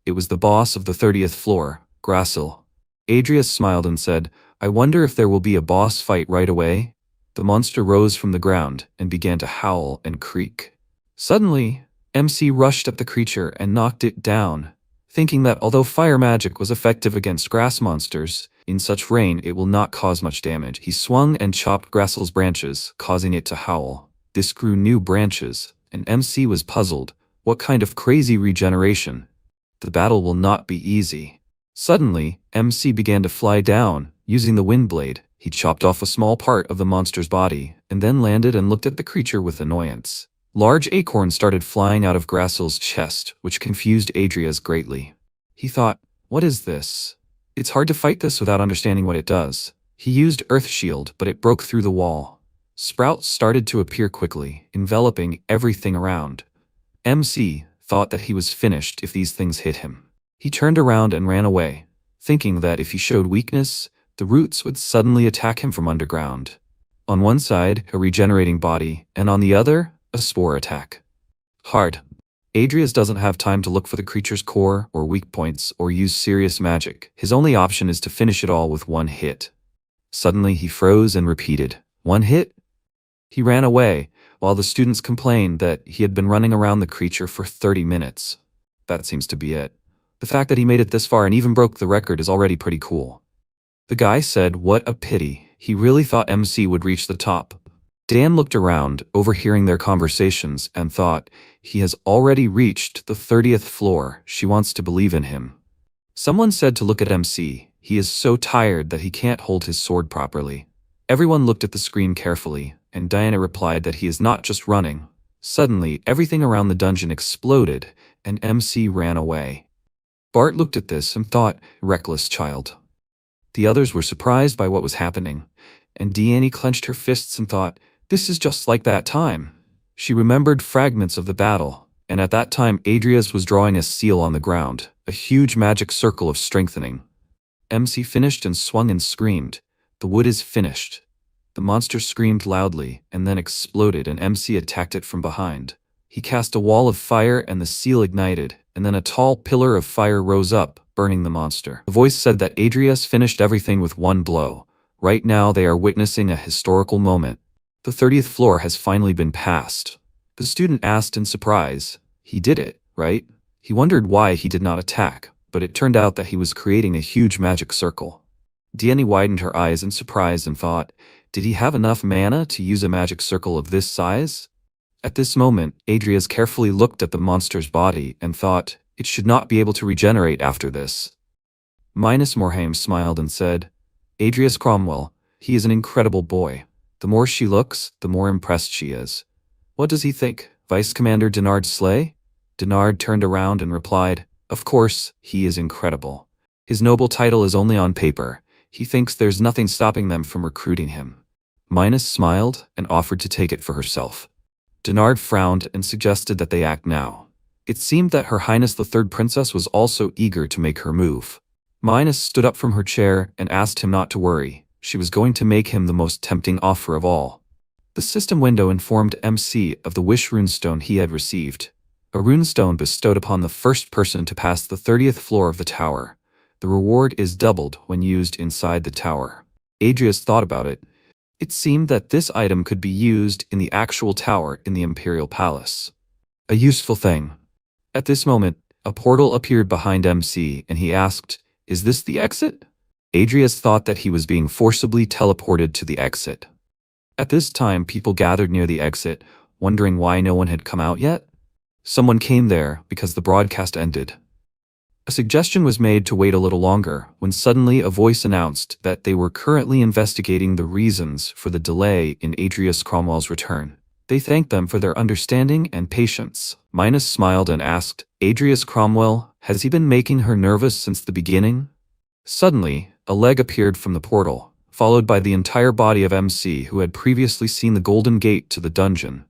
It was the boss of the 30th floor, Grassil. Adrius smiled and said, "I wonder if there will be a boss fight right away?" The monster rose from the ground and began to howl and creak. Suddenly, MC rushed at the creature and knocked it down, thinking that although fire magic was effective against grass monsters, in such rain it will not cause much damage. He swung and chopped Grassil's branches, causing it to howl. This grew new branches, and MC was puzzled. What kind of crazy regeneration? The battle will not be easy. Suddenly, MC began to fly down, using the wind blade. He chopped off a small part of the monster's body, and then landed and looked at the creature with annoyance. Large acorns started flying out of Grassil's chest, which confused Adrius greatly. He thought, "What is this? It's hard to fight this without understanding what it does." He used Earth Shield, but it broke through the wall. Sprouts started to appear quickly, enveloping everything around. MC thought that he was finished if these things hit him. He turned around and ran away, thinking that if he showed weakness, the roots would suddenly attack him from underground. On one side, a regenerating body, and on the other, a spore attack. Hard. Adrius doesn't have time to look for the creature's core or weak points or use serious magic. His only option is to finish it all with one hit. Suddenly he froze and repeated, "One hit?" He ran away, while the students complained that he had been running around the creature for 30 minutes. That seems to be it. The fact that he made it this far and even broke the record is already pretty cool. The guy said, "What a pity. He really thought MC would reach the top." Dan looked around, overhearing their conversations, and thought, "He has already reached the 30th floor. She wants to believe in him." Someone said to look at MC. He is so tired that he can't hold his sword properly. Everyone looked at the screen carefully, and Diana replied that he is not just running. Suddenly, everything around the dungeon exploded, and MC ran away. Bart looked at this and thought, "Reckless child." The others were surprised by what was happening, and Deanne clenched her fists and thought, "This is just like that time." She remembered fragments of the battle, and at that time Adrius was drawing a seal on the ground, a huge magic circle of strengthening. MC finished and swung and screamed, "The wood is finished." The monster screamed loudly and then exploded, and MC attacked it from behind. He cast a wall of fire and the seal ignited, and then a tall pillar of fire rose up, burning the monster. The voice said that Adrius finished everything with one blow. Right now they are witnessing a historical moment. The 30th floor has finally been passed. The student asked in surprise, "He did it, right?" He wondered why he did not attack, but it turned out that he was creating a huge magic circle. Deanne widened her eyes in surprise and thought, did he have enough mana to use a magic circle of this size? At this moment, Adrius carefully looked at the monster's body and thought, it should not be able to regenerate after this. Minus Morhaime smiled and said, "Adrius Cromwell, he is an incredible boy. The more she looks, the more impressed she is." "What does he think, Vice Commander Denard Slay?" Denard turned around and replied, "Of course, he is incredible. His noble title is only on paper. He thinks there's nothing stopping them from recruiting him." Minus smiled and offered to take it for herself. Denard frowned and suggested that they act now. It seemed that Her Highness the Third Princess was also eager to make her move. Minus stood up from her chair and asked him not to worry. She was going to make him the most tempting offer of all. The system window informed MC of the wish runestone he had received. A runestone bestowed upon the first person to pass the 30th floor of the tower. The reward is doubled when used inside the tower. Adrius thought about it. It seemed that this item could be used in the actual tower in the Imperial Palace. A useful thing. At this moment, a portal appeared behind MC and he asked, "Is this the exit?" Adrius thought that he was being forcibly teleported to the exit. At this time, people gathered near the exit, wondering why no one had come out yet. Someone came there because the broadcast ended. A suggestion was made to wait a little longer, when suddenly a voice announced that they were currently investigating the reasons for the delay in Adrius Cromwell's return. They thanked them for their understanding and patience. Minus smiled and asked, "Adrius Cromwell, has he been making her nervous since the beginning?" Suddenly, a leg appeared from the portal, followed by the entire body of MC, who had previously seen the golden gate to the dungeon.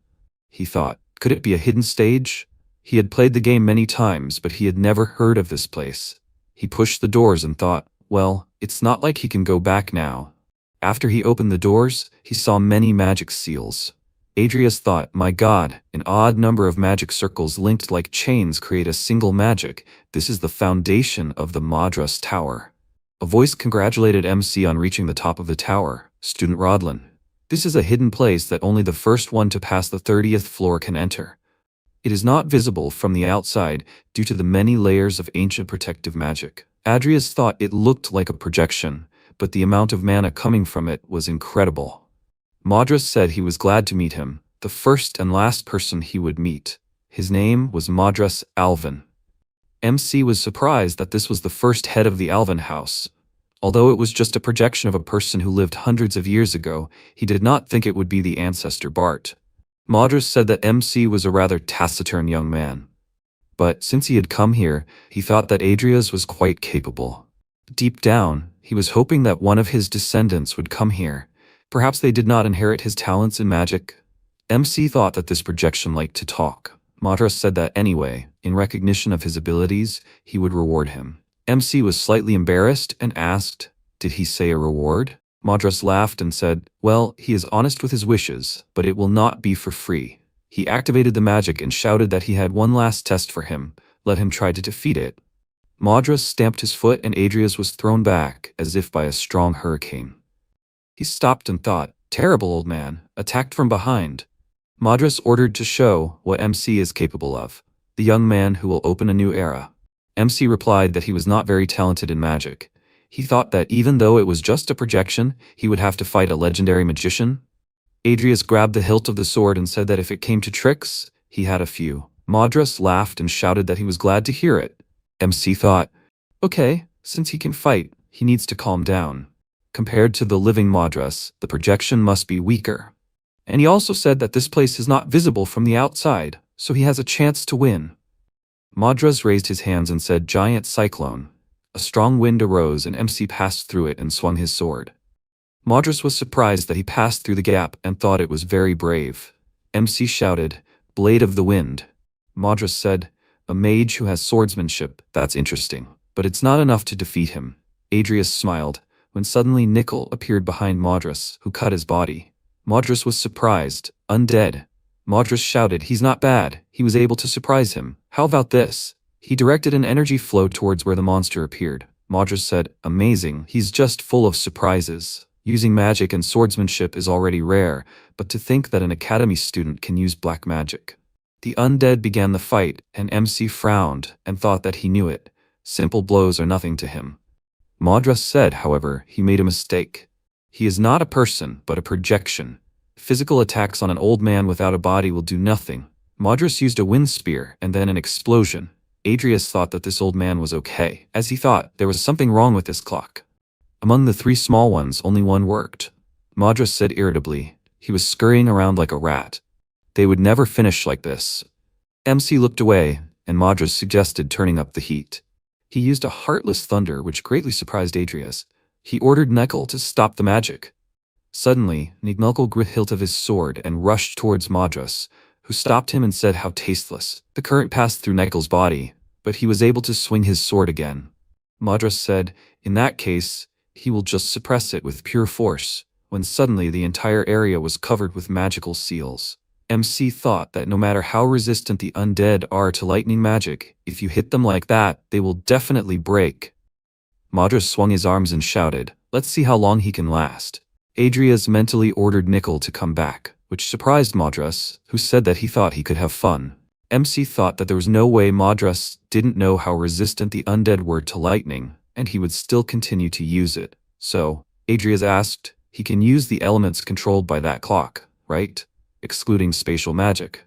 He thought, could it be a hidden stage? He had played the game many times, but he had never heard of this place. He pushed the doors and thought, well, it's not like he can go back now. After he opened the doors, he saw many magic seals. Adrias thought, my god, an odd number of magic circles linked like chains create a single magic. This is the foundation of the Madras Tower. A voice congratulated MC on reaching the top of the tower. Student Rodlin. This is a hidden place that only the first one to pass the 30th floor can enter. It is not visible from the outside due to the many layers of ancient protective magic. Adrias thought it looked like a projection, but the amount of mana coming from it was incredible. Madras said he was glad to meet him, the first and last person he would meet. His name was Madras Alvin. MC was surprised that this was the first head of the Alvin house. Although it was just a projection of a person who lived hundreds of years ago, he did not think it would be the ancestor Bart. Madras said that MC was a rather taciturn young man. But since he had come here, he thought that Adrias was quite capable. Deep down, he was hoping that one of his descendants would come here. Perhaps they did not inherit his talents in magic. MC thought that this projection liked to talk. Madras said that anyway, in recognition of his abilities, he would reward him. MC was slightly embarrassed and asked, did he say a reward? Madras laughed and said, well, he is honest with his wishes, but it will not be for free. He activated the magic and shouted that he had one last test for him. Let him try to defeat it. Madras stamped his foot and Adrias was thrown back as if by a strong hurricane. He stopped and thought, terrible old man, attacked from behind. Madras ordered to show what MC is capable of. The young man who will open a new era. MC replied that he was not very talented in magic. He thought that even though it was just a projection, he would have to fight a legendary magician. Adrias grabbed the hilt of the sword and said that if it came to tricks, he had a few. Madras laughed and shouted that he was glad to hear it. MC thought, okay, since he can fight, he needs to calm down. Compared to the living Madras, the projection must be weaker. And he also said that this place is not visible from the outside, so he has a chance to win. Madras raised his hands and said, giant cyclone. A strong wind arose and MC passed through it and swung his sword. Madras was surprised that he passed through the gap and thought it was very brave. MC shouted, blade of the wind. Madras said, a mage who has swordsmanship, that's interesting, but it's not enough to defeat him. Adrias smiled, when suddenly Nickel appeared behind Madras, who cut his body. Madras was surprised, undead. Madras shouted, he's not bad, he was able to surprise him. How about this? He directed an energy flow towards where the monster appeared. Madras said, amazing, he's just full of surprises. Using magic and swordsmanship is already rare, but to think that an academy student can use black magic. The undead began the fight, and MC frowned and thought that he knew it. Simple blows are nothing to him. Madras said, however, he made a mistake. He is not a person, but a projection. Physical attacks on an old man without a body will do nothing. Madras used a wind spear and then an explosion. Adrias thought that this old man was okay. As he thought, there was something wrong with this clock. Among the three small ones, only one worked. Madras said irritably. He was scurrying around like a rat. They would never finish like this. MC looked away, and Madras suggested turning up the heat. He used a heartless thunder which greatly surprised Adrias. He ordered Neckel to stop the magic. Suddenly, Neckel gripped the hilt of his sword and rushed towards Madras, who stopped him and said how tasteless. The current passed through Neckel's body, but he was able to swing his sword again. Madras said, in that case, he will just suppress it with pure force, when suddenly the entire area was covered with magical seals. MC thought that no matter how resistant the undead are to lightning magic, if you hit them like that, they will definitely break. Madras swung his arms and shouted, let's see how long he can last. Adrias mentally ordered Nickel to come back, which surprised Madras, who said that he thought he could have fun. MC thought that there was no way Madras didn't know how resistant the undead were to lightning, and he would still continue to use it. So, Adrias asked, he can use the elements controlled by that clock, right? Excluding spatial magic.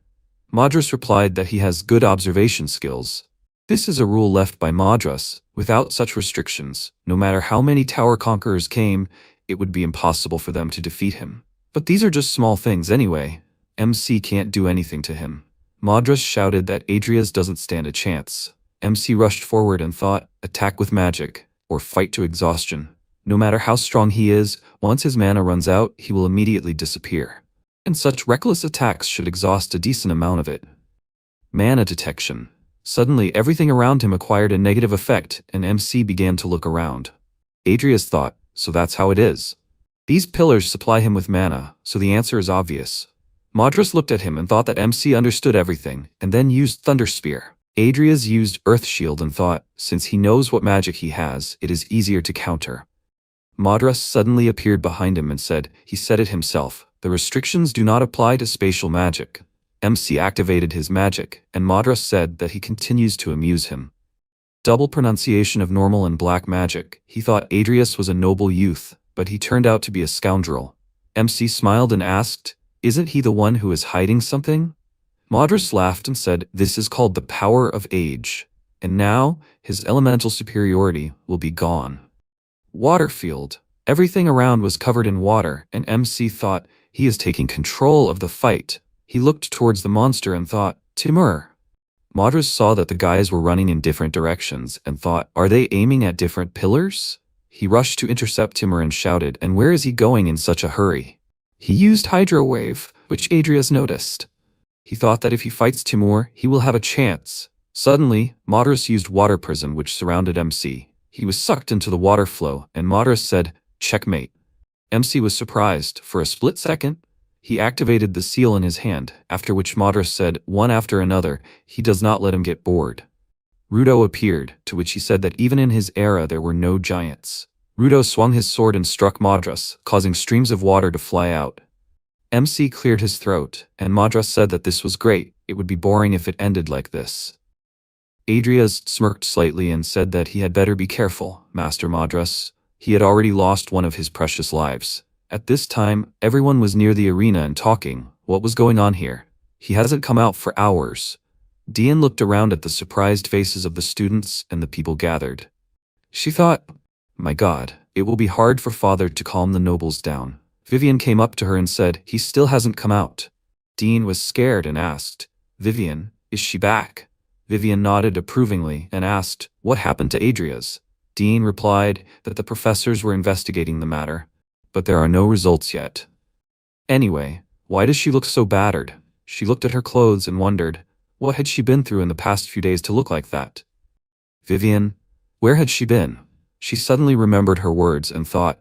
Madras replied that he has good observation skills. This is a rule left by Madras. Without such restrictions, no matter how many tower conquerors came, it would be impossible for them to defeat him. But these are just small things anyway. MC can't do anything to him. Madras shouted that Adrias doesn't stand a chance. MC rushed forward and thought, attack with magic, or fight to exhaustion. No matter how strong he is, once his mana runs out, he will immediately disappear. And such reckless attacks should exhaust a decent amount of it. Mana detection. Suddenly everything around him acquired a negative effect and MC began to look around. Adrias thought, so that's how it is. These pillars supply him with mana, so the answer is obvious. Madras looked at him and thought that MC understood everything, and then used Thunder Spear. Adrias used Earth Shield and thought, since he knows what magic he has, it is easier to counter. Madras suddenly appeared behind him and said, he said it himself, the restrictions do not apply to spatial magic. MC activated his magic, and Madras said that he continues to amuse him. Double pronunciation of normal and black magic. He thought Adrias was a noble youth, but he turned out to be a scoundrel. MC smiled and asked, isn't he the one who is hiding something? Madras laughed and said, this is called the power of age, and now his elemental superiority will be gone. Water field. Everything around was covered in water, and MC thought, he is taking control of the fight. He looked towards the monster and thought, Timur. Madras saw that the guys were running in different directions and thought, are they aiming at different pillars? He rushed to intercept Timur and shouted, and where is he going in such a hurry? He used Hydro Wave, which Adrias noticed. He thought that if he fights Timur, he will have a chance. Suddenly, Madras used Water Prison, which surrounded MC. He was sucked into the water flow, and Madras said, checkmate. MC was surprised. For a split second, he activated the seal in his hand, after which Madras said, one after another, he does not let him get bored. Rudo appeared, to which he said that even in his era there were no giants. Rudo swung his sword and struck Madras, causing streams of water to fly out. MC cleared his throat, and Madras said that this was great, it would be boring if it ended like this. Adrias smirked slightly and said that he had better be careful, Master Madras. He had already lost one of his precious lives. At this time, everyone was near the arena and talking. What was going on here? He hasn't come out for hours. Dian looked around at the surprised faces of the students and the people gathered. She thought, my God, it will be hard for father to calm the nobles down. Vivian came up to her and said, he still hasn't come out. Dean was scared and asked, Vivian, is she back? Vivian nodded approvingly and asked, what happened to Adrias? Dean replied that the professors were investigating the matter, but there are no results yet. Anyway, why does she look so battered? She looked at her clothes and wondered, what had she been through in the past few days to look like that? Vivian, where had she been? She suddenly remembered her words and thought,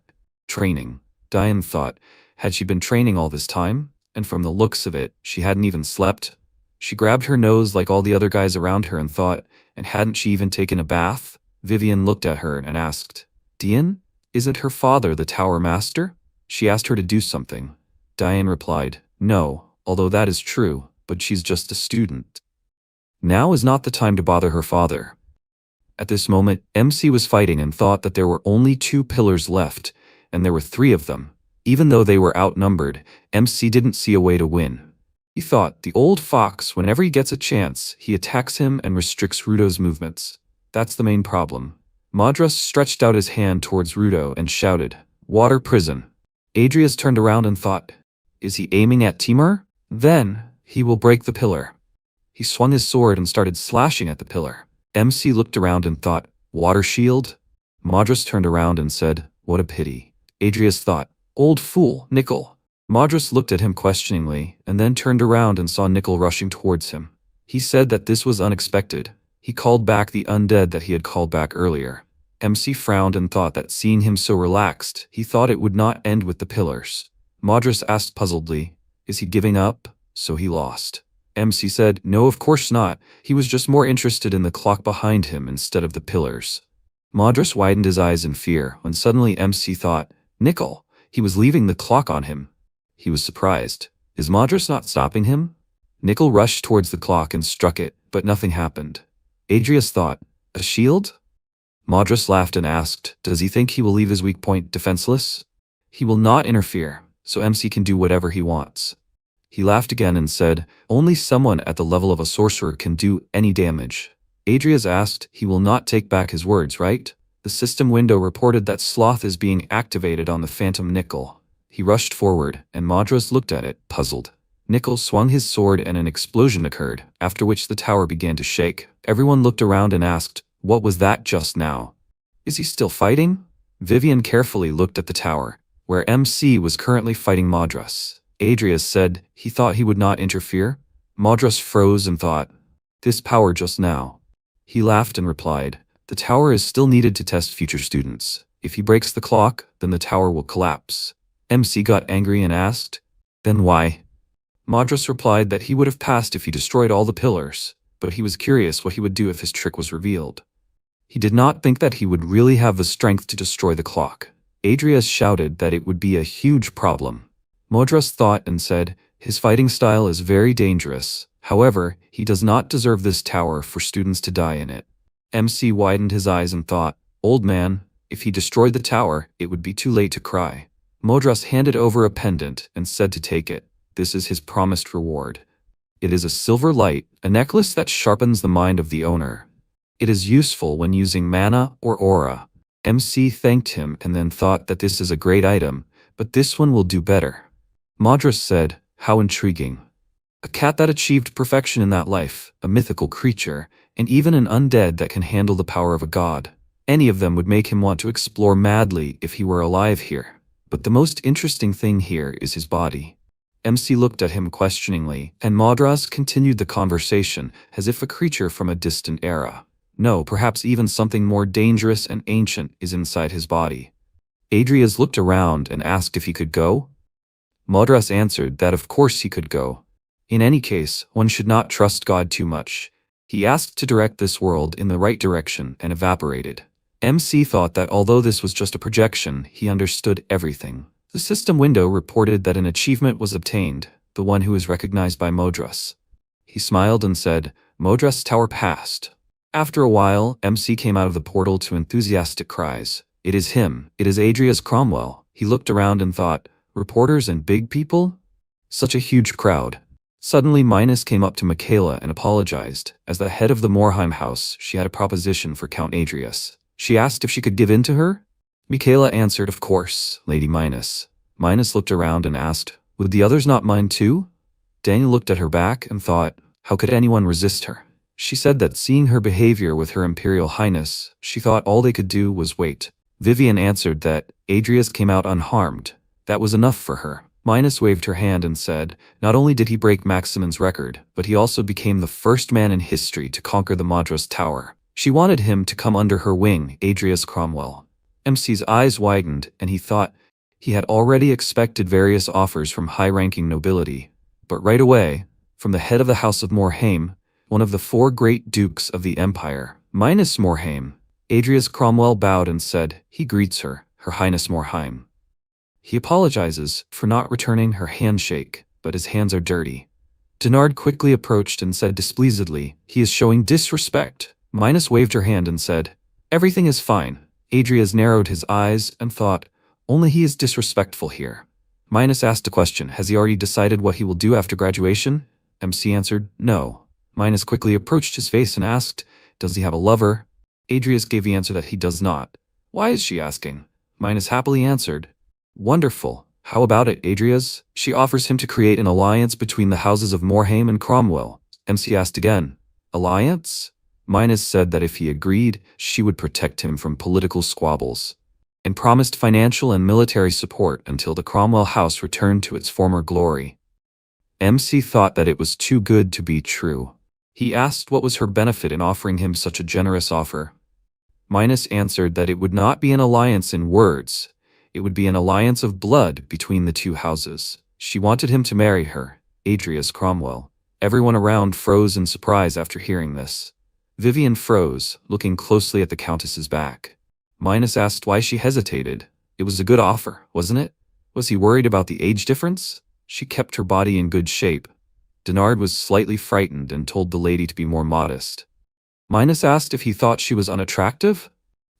training. Diane thought, had she been training all this time? And from the looks of it, she hadn't even slept. She grabbed her nose like all the other guys around her and thought, and hadn't she even taken a bath? Vivian looked at her and asked, Diane, isn't her father the Tower Master? She asked her to do something. Diane replied, no, although that is true, but she's just a student. Now is not the time to bother her father. At this moment, MC was fighting and thought that there were only 2 pillars left, and there were 3 of them. Even though they were outnumbered, MC didn't see a way to win. He thought, the old fox, whenever he gets a chance, he attacks him and restricts Rudo's movements. That's the main problem. Madras stretched out his hand towards Rudo and shouted, Water Prison. Adrias turned around and thought, is he aiming at Timur? Then, he will break the pillar. He swung his sword and started slashing at the pillar. MC looked around and thought, Water Shield? Madras turned around and said, what a pity. Adrias thought, old fool, Nickel. Madras looked at him questioningly, and then turned around and saw Nickel rushing towards him. He said that this was unexpected. He called back the undead that he had called back earlier. MC frowned and thought that seeing him so relaxed, he thought it would not end with the pillars. Madras asked puzzledly, is he giving up? So he lost. MC said, no, of course not. He was just more interested in the clock behind him instead of the pillars. Madras widened his eyes in fear when suddenly MC thought, Nickel, he was leaving the clock on him. He was surprised. Is Madras not stopping him? Nickel rushed towards the clock and struck it, but nothing happened. Adrias thought, a shield? Madras laughed and asked, does he think he will leave his weak point defenseless? He will not interfere, so MC can do whatever he wants. He laughed again and said, only someone at the level of a sorcerer can do any damage. Adrias asked, he will not take back his words, right? The system window reported that Sloth is being activated on the Phantom Nickel. He rushed forward, and Madras looked at it, puzzled. Nickel swung his sword and an explosion occurred, after which the tower began to shake. Everyone looked around and asked, what was that just now? Is he still fighting? Vivian carefully looked at the tower, where MC was currently fighting Madras. Adrias said he thought he would not interfere. Madras froze and thought, this power just now. He laughed and replied, the tower is still needed to test future students. If he breaks the clock, then the tower will collapse. MC got angry and asked, then why? Madras replied that he would have passed if he destroyed all the pillars, but he was curious what he would do if his trick was revealed. He did not think that he would really have the strength to destroy the clock. Adrias shouted that it would be a huge problem. Madras thought and said, his fighting style is very dangerous. However, he does not deserve this tower for students to die in it. MC widened his eyes and thought, old man, if he destroyed the tower, it would be too late to cry. Madras handed over a pendant and said to take it. This is his promised reward. It is a silver light, a necklace that sharpens the mind of the owner. It is useful when using mana or aura. MC thanked him and then thought that this is a great item, but this one will do better. Madras said, how intriguing. A cat that achieved perfection in that life, a mythical creature, and even an undead that can handle the power of a god. Any of them would make him want to explore madly if he were alive here. But the most interesting thing here is his body. MC looked at him questioningly, and Madras continued the conversation as if a creature from a distant era. No, perhaps even something more dangerous and ancient is inside his body. Adrias looked around and asked if he could go. Madras answered that of course he could go. In any case, one should not trust God too much. He asked to direct this world in the right direction and evaporated. MC thought that although this was just a projection, he understood everything. The system window reported that an achievement was obtained, the one who was recognized by Madras. He smiled and said, Madras Tower passed. After a while, MC came out of the portal to enthusiastic cries. It is him, it is Adrias Cromwell. He looked around and thought, reporters and big people? Such a huge crowd. Suddenly Minus came up to Michaela and apologized. As the head of the Morheim house, she had a proposition for Count Adrias. She asked if she could give in to her? Michaela answered, of course, Lady Minus. Minus looked around and asked, would the others not mind too? Daniel looked at her back and thought, how could anyone resist her? She said that seeing her behavior with her Imperial Highness, she thought all they could do was wait. Vivian answered that Adrias came out unharmed. That was enough for her. Minus waved her hand and said, not only did he break Maximin's record, but he also became the first man in history to conquer the Madras Tower. She wanted him to come under her wing, Adrias Cromwell. MC's eyes widened, and he thought he had already expected various offers from high-ranking nobility. But right away, from the head of the House of Morhaime, one of the 4 great dukes of the empire, Minus Morhaime, Adrias Cromwell bowed and said, he greets her, Her Highness Morhaime. He apologizes for not returning her handshake, but his hands are dirty. Denard quickly approached and said displeasedly, he is showing disrespect. Minus waved her hand and said, everything is fine. Adrias narrowed his eyes and thought, only he is disrespectful here. Minus asked a question, has he already decided what he will do after graduation? MC answered, no. Minus quickly approached his face and asked, does he have a lover? Adrias gave the answer that he does not. Why is she asking? Minus happily answered, wonderful. How about it, Adrias? She offers him to create an alliance between the houses of Morhaime and Cromwell. MC asked again, alliance? Minus said that if he agreed, she would protect him from political squabbles, and promised financial and military support until the Cromwell house returned to its former glory. MC thought that it was too good to be true. He asked what was her benefit in offering him such a generous offer. Minus answered that it would not be an alliance in words, it would be an alliance of blood between the 2 houses. She wanted him to marry her, Adrias Cromwell. Everyone around froze in surprise after hearing this. Vivian froze, looking closely at the Countess's back. Minus asked why she hesitated. It was a good offer, wasn't it? Was he worried about the age difference? She kept her body in good shape. Denard was slightly frightened and told the lady to be more modest. Minus asked if he thought she was unattractive.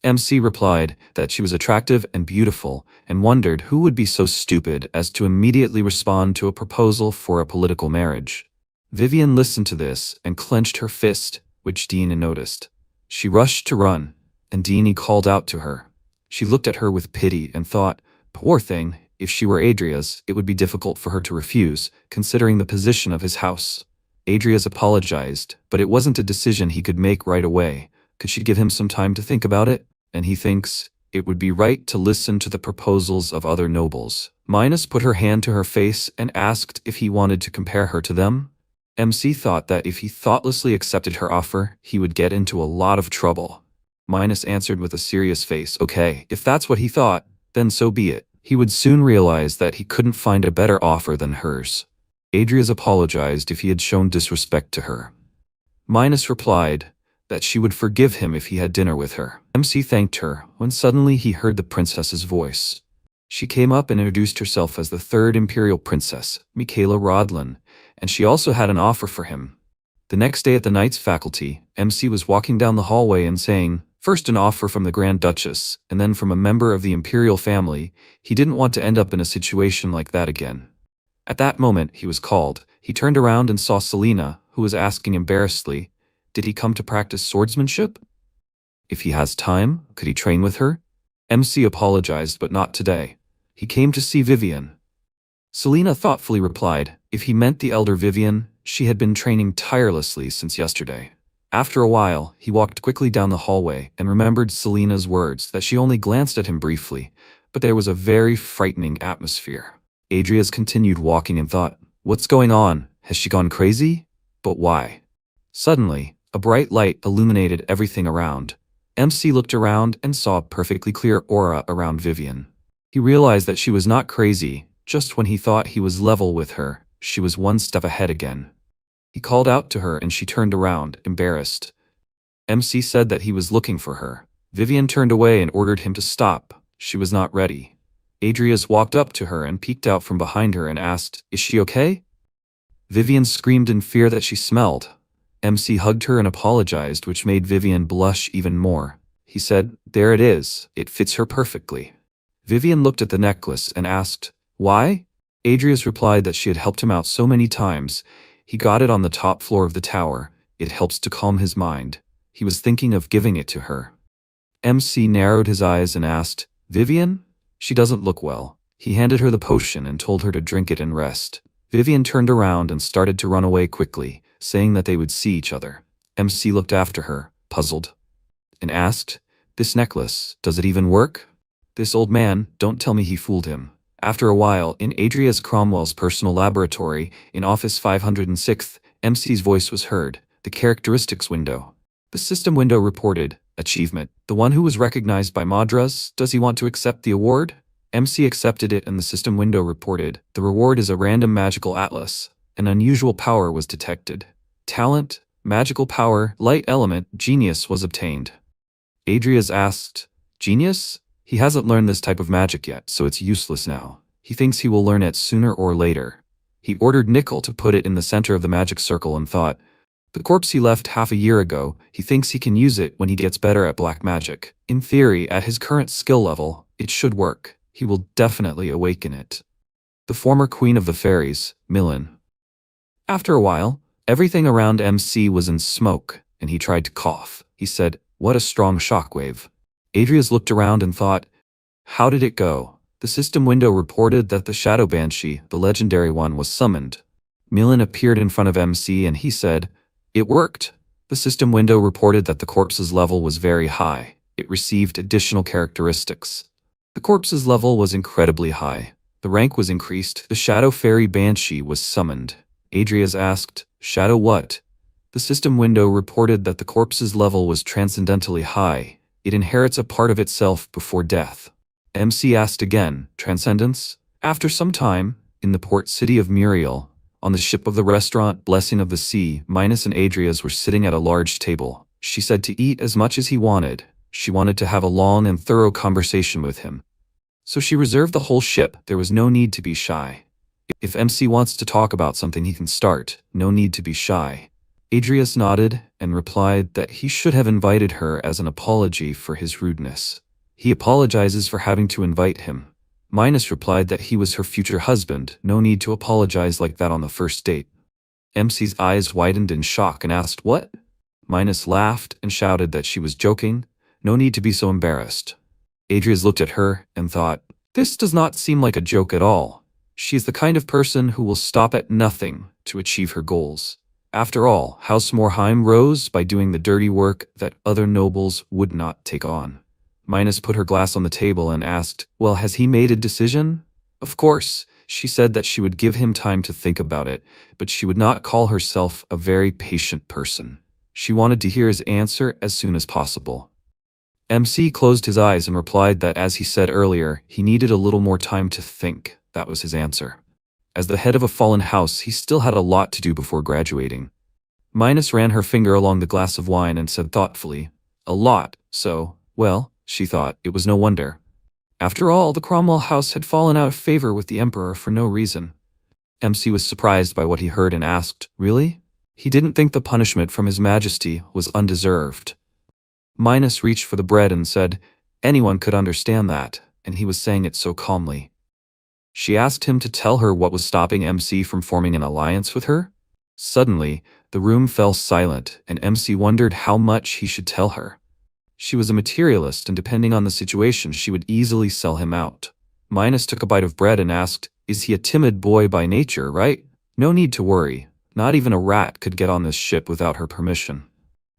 MC replied that she was attractive and beautiful, and wondered who would be so stupid as to immediately respond to a proposal for a political marriage. Vivian listened to this and clenched her fist, which Deanie noticed. She rushed to run, and Deanie called out to her. She looked at her with pity and thought, poor thing, if she were Adrias, it would be difficult for her to refuse, considering the position of his house. Adrias apologized, but it wasn't a decision he could make right away. Could she give him some time to think about it? And he thinks, it would be right to listen to the proposals of other nobles. Minus put her hand to her face and asked if he wanted to compare her to them. MC thought that if he thoughtlessly accepted her offer, he would get into a lot of trouble. Minus answered with a serious face, okay, if that's what he thought, then so be it. He would soon realize that he couldn't find a better offer than hers. Adria's apologized if he had shown disrespect to her. Minus replied that she would forgive him if he had dinner with her. MC thanked her when suddenly he heard the princess's voice. She came up and introduced herself as the third imperial princess, Michaela Rodlin, and she also had an offer for him. The next day at the Knights faculty, MC was walking down the hallway and saying, first an offer from the Grand Duchess, and then from a member of the imperial family. He didn't want to end up in a situation like that again. At that moment, he was called. He turned around and saw Selena, who was asking embarrassedly, did he come to practice swordsmanship? If he has time, could he train with her? MC apologized, but not today. He came to see Vivian. Selena thoughtfully replied, if he meant the elder Vivian, she had been training tirelessly since yesterday. After a while, he walked quickly down the hallway and remembered Selena's words that she only glanced at him briefly, but there was a very frightening atmosphere. Adria's continued walking and thought, what's going on? Has she gone crazy? But why? Suddenly, a bright light illuminated everything around. MC looked around and saw a perfectly clear aura around Vivian. He realized that she was not crazy. Just when he thought he was level with her, she was one step ahead again. He called out to her and she turned around, embarrassed. MC said that he was looking for her. Vivian turned away and ordered him to stop. She was not ready. Adrias walked up to her and peeked out from behind her and asked, is she okay? Vivian screamed in fear that she smelled. MC hugged her and apologized, which made Vivian blush even more. He said, there it is, it fits her perfectly. Vivian looked at the necklace and asked, why? Adrias replied that she had helped him out so many times. He got it on the top floor of the tower. It helps to calm his mind. He was thinking of giving it to her. MC narrowed his eyes and asked, Vivian? She doesn't look well. He handed her the potion and told her to drink it and rest. Vivian turned around and started to run away quickly, saying that they would see each other. MC looked after her, puzzled, and asked, this necklace, does it even work? This old man, don't tell me he fooled him. After a while, in Adrias Cromwell's personal laboratory, in Office 506th, MC's voice was heard, the characteristics window. The system window reported, achievement. The one who was recognized by Madras, does he want to accept the award? MC accepted it and the system window reported, the reward is a random magical atlas. An unusual power was detected. Talent, magical power, light element, genius was obtained. Adrias asked, genius? He hasn't learned this type of magic yet, so it's useless now. He thinks he will learn it sooner or later. He ordered Nickel to put it in the center of the magic circle and thought, the corpse he left half a year ago, he thinks he can use it when he gets better at black magic. In theory, at his current skill level, it should work. He will definitely awaken it. The former queen of the fairies, Millen. After a while, everything around MC was in smoke, and he tried to cough. He said, what a strong shockwave. Adrias looked around and thought, how did it go? The system window reported that the Shadow Banshee, the legendary one, was summoned. Millen appeared in front of MC and he said, it worked. The system window reported that the corpse's level was very high. It received additional characteristics. The corpse's level was incredibly high. The rank was increased. The Shadow Fairy Banshee was summoned. Adrias asked, Shadow what? The system window reported that the corpse's level was transcendentally high. It inherits a part of itself before death. MC asked again, Transcendence? After some time, in the port city of Muriel, on the ship of the restaurant Blessing of the Sea, Minus and Adrias were sitting at a large table. She said to eat as much as he wanted. She wanted to have a long and thorough conversation with him. So she reserved the whole ship. There was no need to be shy. If MC wants to talk about something, he can start. No need to be shy. Adrias nodded and replied that he should have invited her as an apology for his rudeness. He apologizes for having to invite him. Minus replied that he was her future husband, no need to apologize like that on the first date. MC's eyes widened in shock and asked, what? Minus laughed and shouted that she was joking, no need to be so embarrassed. Adrias looked at her and thought, this does not seem like a joke at all. She is the kind of person who will stop at nothing to achieve her goals. After all, House Morheim rose by doing the dirty work that other nobles would not take on. Minus put her glass on the table and asked, well, has he made a decision? Of course, she said that she would give him time to think about it, but she would not call herself a very patient person. She wanted to hear his answer as soon as possible. MC closed his eyes and replied that as he said earlier, he needed a little more time to think. That was his answer. As the head of a fallen house, he still had a lot to do before graduating. Minus ran her finger along the glass of wine and said thoughtfully, "A lot, so, well," she thought, it was no wonder. After all, the Cromwell house had fallen out of favor with the emperor for no reason. MC was surprised by what he heard and asked, "Really?" He didn't think the punishment from His Majesty was undeserved. Minus reached for the bread and said, anyone could understand that, and he was saying it so calmly. She asked him to tell her what was stopping MC from forming an alliance with her. Suddenly, the room fell silent, and MC wondered how much he should tell her. She was a materialist, and depending on the situation, she would easily sell him out. Minus took a bite of bread and asked, "Is he a timid boy by nature, right? No need to worry. Not even a rat could get on this ship without her permission."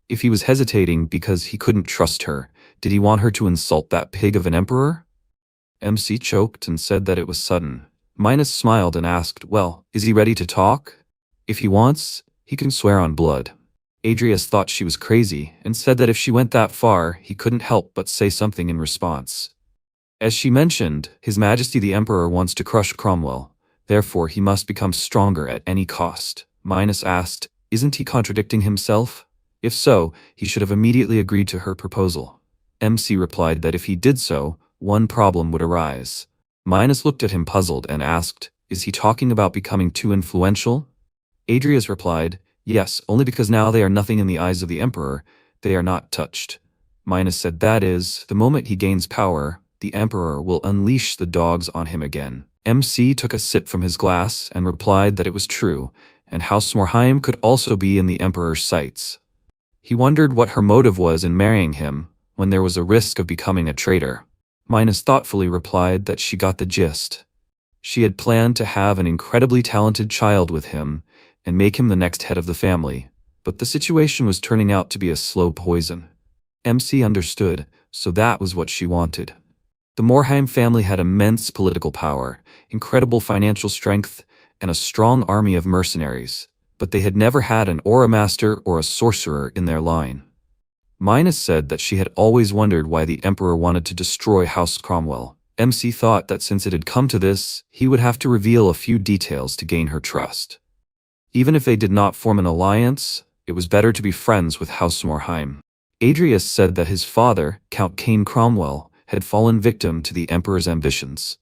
If he was hesitating because he couldn't trust her, did he want her to insult that pig of an emperor? MC choked and said that it was sudden. Minus smiled and asked, "Well, is he ready to talk? If he wants, he can swear on blood." Adrias thought she was crazy and said that if she went that far, he couldn't help but say something in response. As she mentioned, His Majesty the Emperor wants to crush Cromwell, therefore he must become stronger at any cost. Minus asked, isn't he contradicting himself? If so, he should have immediately agreed to her proposal. MC replied that if he did so, one problem would arise. Minus looked at him puzzled and asked, is he talking about becoming too influential? Adrias replied, yes, only because now they are nothing in the eyes of the Emperor, they are not touched. Minus said that is, the moment he gains power, the Emperor will unleash the dogs on him again. MC took a sip from his glass and replied that it was true, and House Morheim could also be in the Emperor's sights. He wondered what her motive was in marrying him, when there was a risk of becoming a traitor. Minus thoughtfully replied that she got the gist. She had planned to have an incredibly talented child with him, and make him the next head of the family, but the situation was turning out to be a slow poison. MC understood, so that was what she wanted. The Morheim family had immense political power, incredible financial strength, and a strong army of mercenaries, but they had never had an aura master or a sorcerer in their line. Minus said that she had always wondered why the Emperor wanted to destroy House Cromwell. MC thought that since it had come to this, he would have to reveal a few details to gain her trust. Even if they did not form an alliance, it was better to be friends with House Morheim. Adrias said that his father, Count Cain Cromwell, had fallen victim to the Emperor's ambitions.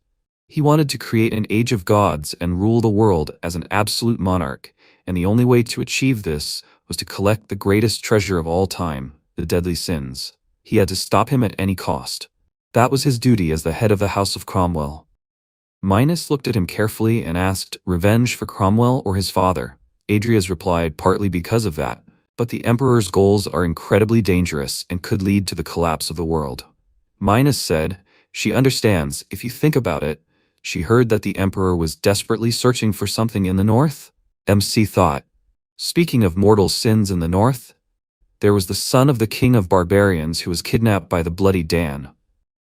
He wanted to create an age of gods and rule the world as an absolute monarch, and the only way to achieve this was to collect the greatest treasure of all time, the deadly sins. He had to stop him at any cost. That was his duty as the head of the House of Cromwell. Minus looked at him carefully and asked, revenge for Cromwell or his father? Adrias replied, partly because of that, but the Emperor's goals are incredibly dangerous and could lead to the collapse of the world. Minus said, she understands, if you think about it. She heard that the Emperor was desperately searching for something in the north. MC thought, speaking of mortal sins in the north, there was the son of the king of barbarians who was kidnapped by the bloody Dan.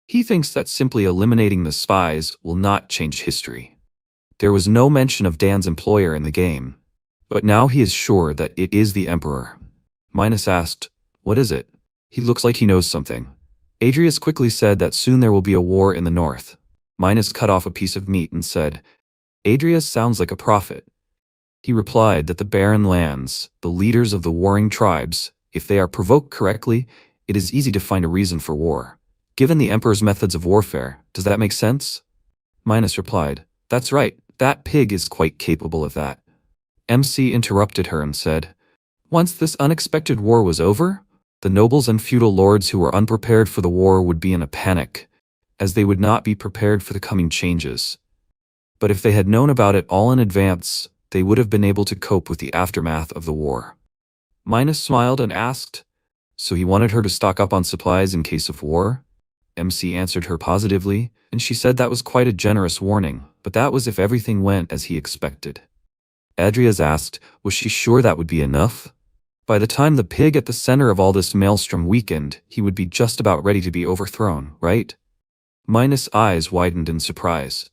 He thinks that simply eliminating the spies will not change history. There was no mention of Dan's employer in the game, but now he is sure that it is the Emperor. Minus asked, what is it? He looks like he knows something. Adrias quickly said that soon there will be a war in the north. Minus cut off a piece of meat and said, Adrias sounds like a prophet. He replied that the barren lands, the leaders of the warring tribes, if they are provoked correctly, it is easy to find a reason for war. Given the Emperor's methods of warfare, does that make sense? Minus replied, that's right, that pig is quite capable of that. MC interrupted her and said, once this unexpected war was over, the nobles and feudal lords who were unprepared for the war would be in a panic, as they would not be prepared for the coming changes. But if they had known about it all in advance, they would have been able to cope with the aftermath of the war. Minus smiled and asked, so he wanted her to stock up on supplies in case of war? MC answered her positively, and she said that was quite a generous warning, but that was if everything went as he expected. Adrias asked, was she sure that would be enough? By the time the pig at the center of all this maelstrom weakened, he would be just about ready to be overthrown, right? Minus' eyes widened in surprise.